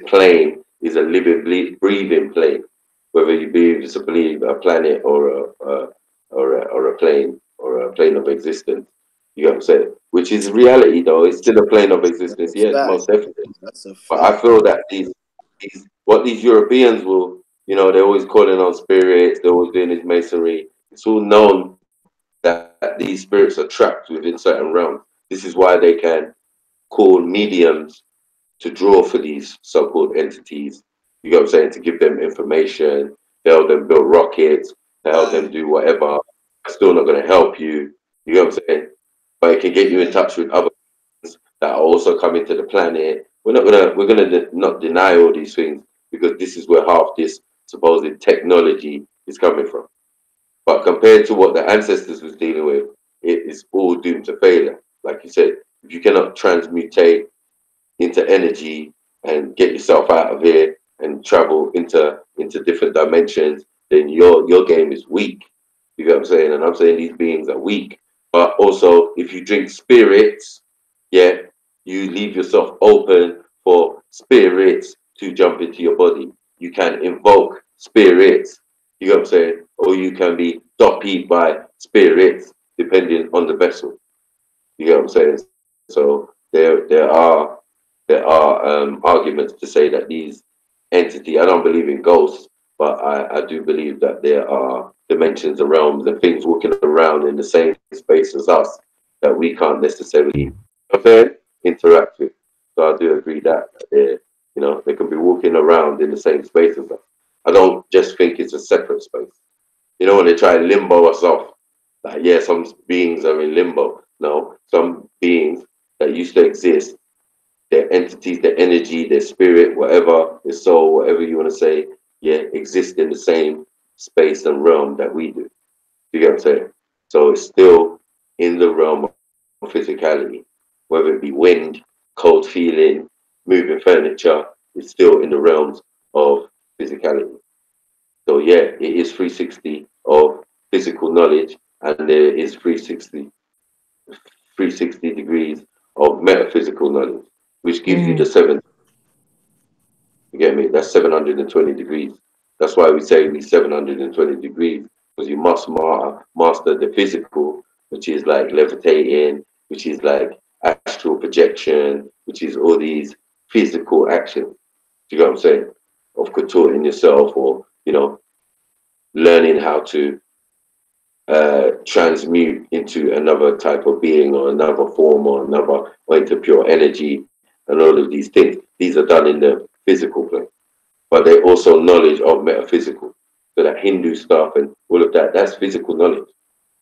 plane is a living, breathing plane. Whether you believe a planet or a plane or a plane of existence, you get what I'm saying? Which is reality, though. It's still a plane of existence. Yes, most definitely. But I feel that what these Europeans will, they're always calling on spirits. They're always doing this masonry. It's all known that these spirits are trapped within certain realms. This is why they can call mediums to draw for these so-called entities. You know what I'm saying? To give them information, to help them build rockets, to help them do whatever. It's still not going to help you. You know what I'm saying? But it can get you in touch with other things that are also coming to the planet. We're gonna not deny all these things, because this is where half this supposed technology is coming from. But compared to what the ancestors was dealing with, it is all doomed to failure. Like you said, if you cannot transmutate into energy and get yourself out of here and travel into different dimensions, then your game is weak. You get what I'm saying? And I'm saying these beings are weak. But also, if you drink spirits, yeah, you leave yourself open for spirits to jump into your body. You can invoke spirits. You know what I'm saying? Or you can be doppied by spirits, depending on the vessel. You know what I'm saying? So there are arguments to say that these entities. I don't believe in ghosts, but I do believe that there are dimensions and realms and things walking around in the same space as us that we can't necessarily interact with. So I do agree that they can be walking around in the same space as us. I don't just think it's a separate space. When they try and limbo us off, like, yeah, some beings are in limbo. No, some beings that used to exist, their entities, their energy, their spirit, whatever, their soul, whatever you want to say, yeah, exist in the same space and realm that we do. You get what I'm saying? So it's still in the realm of physicality, whether it be wind, cold feeling, moving furniture, it's still in the realms of physicality. So yeah, it is 360 of physical knowledge, and there is 360 degrees of metaphysical knowledge, which gives you the seven. You get me? That's 720 degrees. That's why we say we 720 degrees, because you must master the physical, which is like levitating, which is like astral projection, which is all these physical actions. Do you get what I'm saying? Of contorting yourself, or learning how to transmute into another type of being or another form or into pure energy and all of these things. These are done in the physical plane, but they also knowledge of metaphysical. So that Hindu stuff and all of that, that's physical knowledge.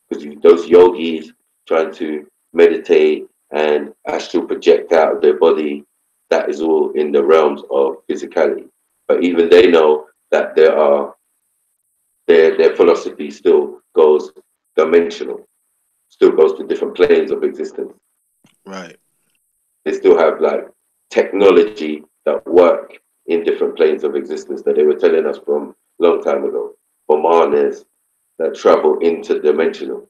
Because those yogis trying to meditate and astral project out of their body, that is all in the realms of physicality. But even they know that their philosophy still goes dimensional, still goes to different planes of existence. Right. They still have like technology that work in different planes of existence that they were telling us from a long time ago. Omanes that travel interdimensional.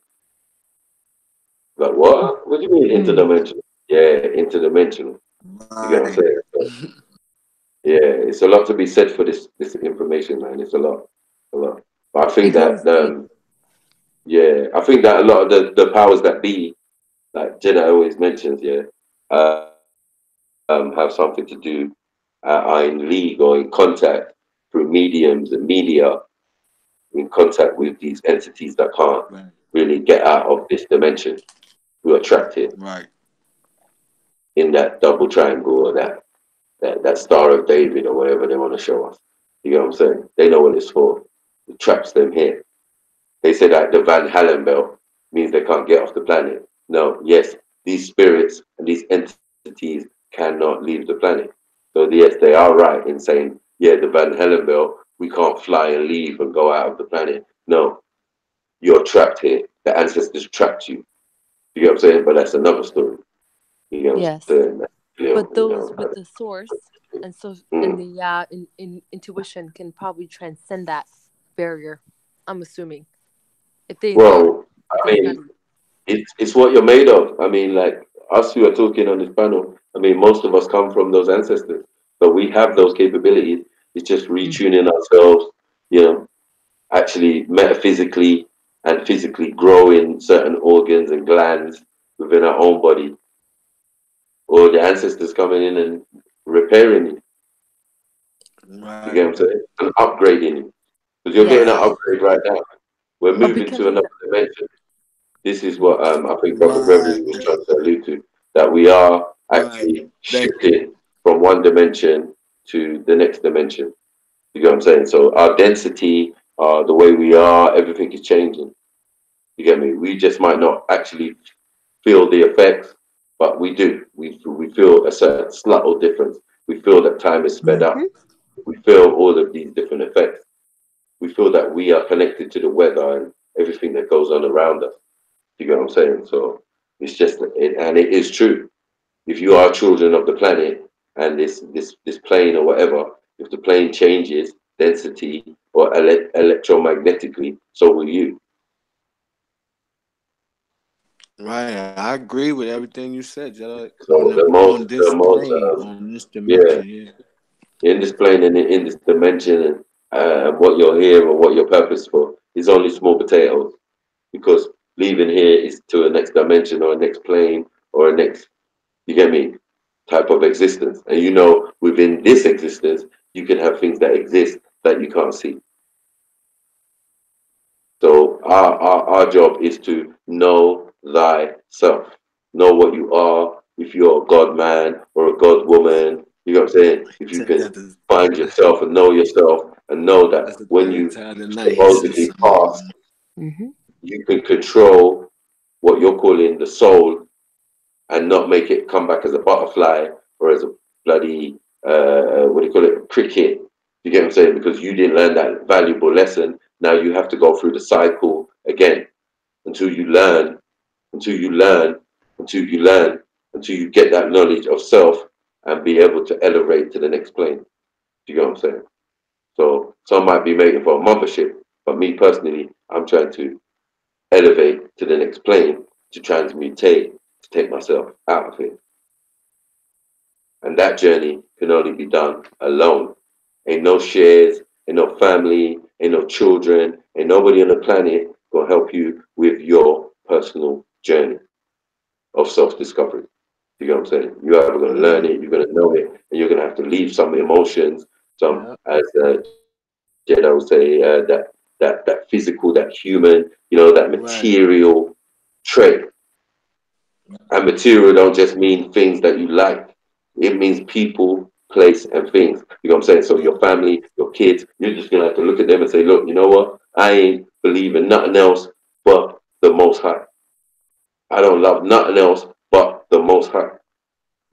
Like what? What do you mean interdimensional? Yeah, interdimensional. You get what I'm saying? So, yeah, it's a lot to be said for this information, man. It's a lot, a lot. But I think that yeah, I think that a lot of the powers that be, like Jedi always mentions, yeah, have something to do, are in league or in contact through mediums and media, in contact with these entities that can't really get out of this dimension, who are trapped here Right. in that double triangle or that Star of David or whatever they want to show us. You know what I'm saying? They know what it's for. It traps them here. They say that the Van Halen belt means they can't get off the planet. No, yes, these spirits and these entities cannot leave the planet. So yes, they are right in saying, yeah, the Van Halen belt, we can't fly and leave and go out of the planet. No, you're trapped here. The ancestors trapped you. You know what I'm saying? But that's another story. You know what I'm Yes. saying? But You those know, with the source and so and mm. the in intuition can probably transcend that barrier. I'm assuming if they know, Well, if I they study. mean, it's what you're made of. I mean, like us who are talking on this panel, I mean, most of us come from those ancestors. So we have those capabilities. It's just retuning ourselves, you know, actually metaphysically and physically growing certain organs and glands within our own body, or the ancestors coming in and repairing it. You get what I'm saying? And upgrading it. Because you're getting an Yes. upgrade right now. We're Or moving to becoming another dimension. This is yes. what I think Prophet Beverly was trying to allude to, that we are Right. actually shifting from one dimension to the next dimension. You get what I'm saying? So our density, the way we are, everything is changing. You get me? We just might not actually feel the effects, but we do. We feel a certain subtle difference. We feel that time is sped up. We feel all of these different effects. We feel that we are connected to the weather and everything that goes on around us. You get what I'm saying? So it's just, and it is true. If you are children of the planet and this plane or whatever, if the plane changes density or electromagnetically, so will you. Right. I agree with everything you said, Jedi. So On this plane, on this yeah, dimension, yeah. in this plane and in this dimension and what you're here and what your purpose for is only small potatoes, because leaving here is to a next dimension or a next plane or a next, you get me, type of existence. And you know, within this existence, you can have things that exist that you can't see. So our job is to know thyself, know what you are. If you're a God man or a God woman, you know what I'm saying? If you can find yourself and know That's that the when third you time tonight he said supposedly something. pass, you can control what you're calling the soul and not make it come back as a butterfly or as a bloody what do you call it, cricket. You get what I'm saying? Because you didn't learn that valuable lesson. Now you have to go through the cycle again until you learn, until you learn, until you learn, until you get that knowledge of self and be able to elevate to the next plane. Do you get what I'm saying? So some might be making for a mothership, but me personally, I'm trying to elevate to the next plane, to transmutate, to take myself out of it. And that journey can only be done alone. Ain't no shares, ain't no family, ain't no children, ain't nobody on the planet gonna help you with your personal journey of self-discovery. You know what I'm saying? You're either gonna learn it, you're gonna know it, and you're gonna have to leave some emotions, some, as Jedi would say, that that physical, that human, you know, that material trait. And material don't just mean things that you like. It means people, place, and things. You know what I'm saying? So your family, your kids, you're just gonna have to look at them and say, look, you know what? I ain't believing nothing else but the Most High. I don't love nothing else but the Most High.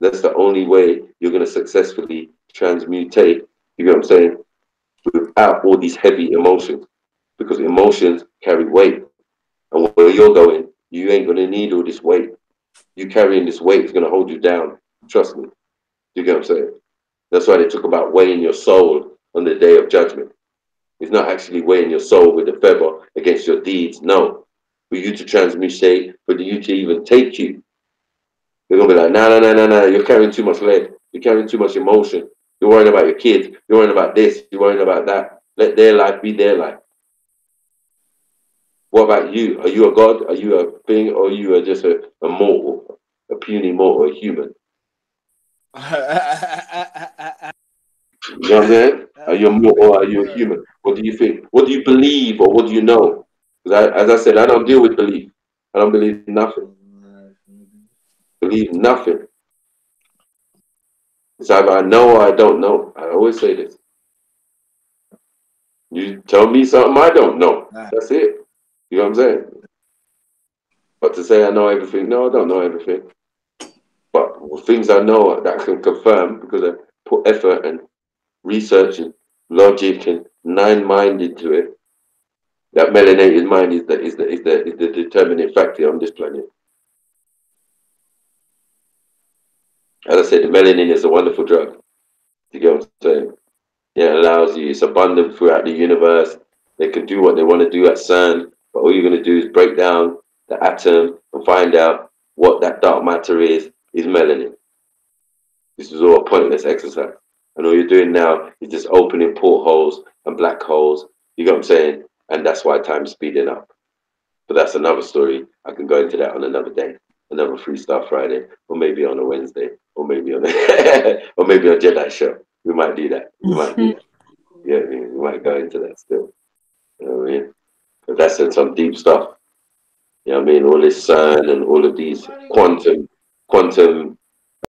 That's the only way you're gonna successfully transmutate, you know what I'm saying, without all these heavy emotions. Because emotions carry weight. And where you're going, you ain't gonna need all this weight. You carrying this weight is gonna hold you down. Trust me. You get what I'm saying? That's why they talk about weighing your soul on the day of judgment. It's not actually weighing your soul with a feather against your deeds. No. For you to transmutate, for you to even take you. They're gonna be like, no, you're carrying too much lead. You're carrying too much emotion. You're worrying about your kids. You're worrying about this. You're worrying about that. Let their life be their life. What about you? Are you a god? Are you a thing? Or are you just a mortal, a puny mortal, a human? You know what I'm saying? Are you a mortal or are you a human? What do you think? What do you believe or what do you know? Because as I said, I don't deal with belief. I don't believe nothing. Believe nothing. It's either I know or I don't know. I always say this. You tell me something I don't know. That's it. You know what I'm saying? But to say I know everything, no, I don't know everything. But things I know that I can confirm because I put effort and research and logic and nine-mind into it. That melanated mind is the determining factor on this planet. As I said, the melanin is a wonderful drug. You get what I'm saying? It allows you, it's abundant throughout the universe. They can do what they want to do at CERN, but all you're going to do is break down the atom and find out what that dark matter is melanin. This is all a pointless exercise. And all you're doing now is just opening portholes and black holes. You get what I'm saying? And that's why time's speeding up. But that's another story. I can go into that on another day, another Freestyle Friday, or maybe on a Wednesday, or maybe on a or maybe on Jedi show. We might do that. We might do that. Yeah, we might go into that still. You know what I mean? But that's some deep stuff. You know what I mean? All this CERN and all of these quantum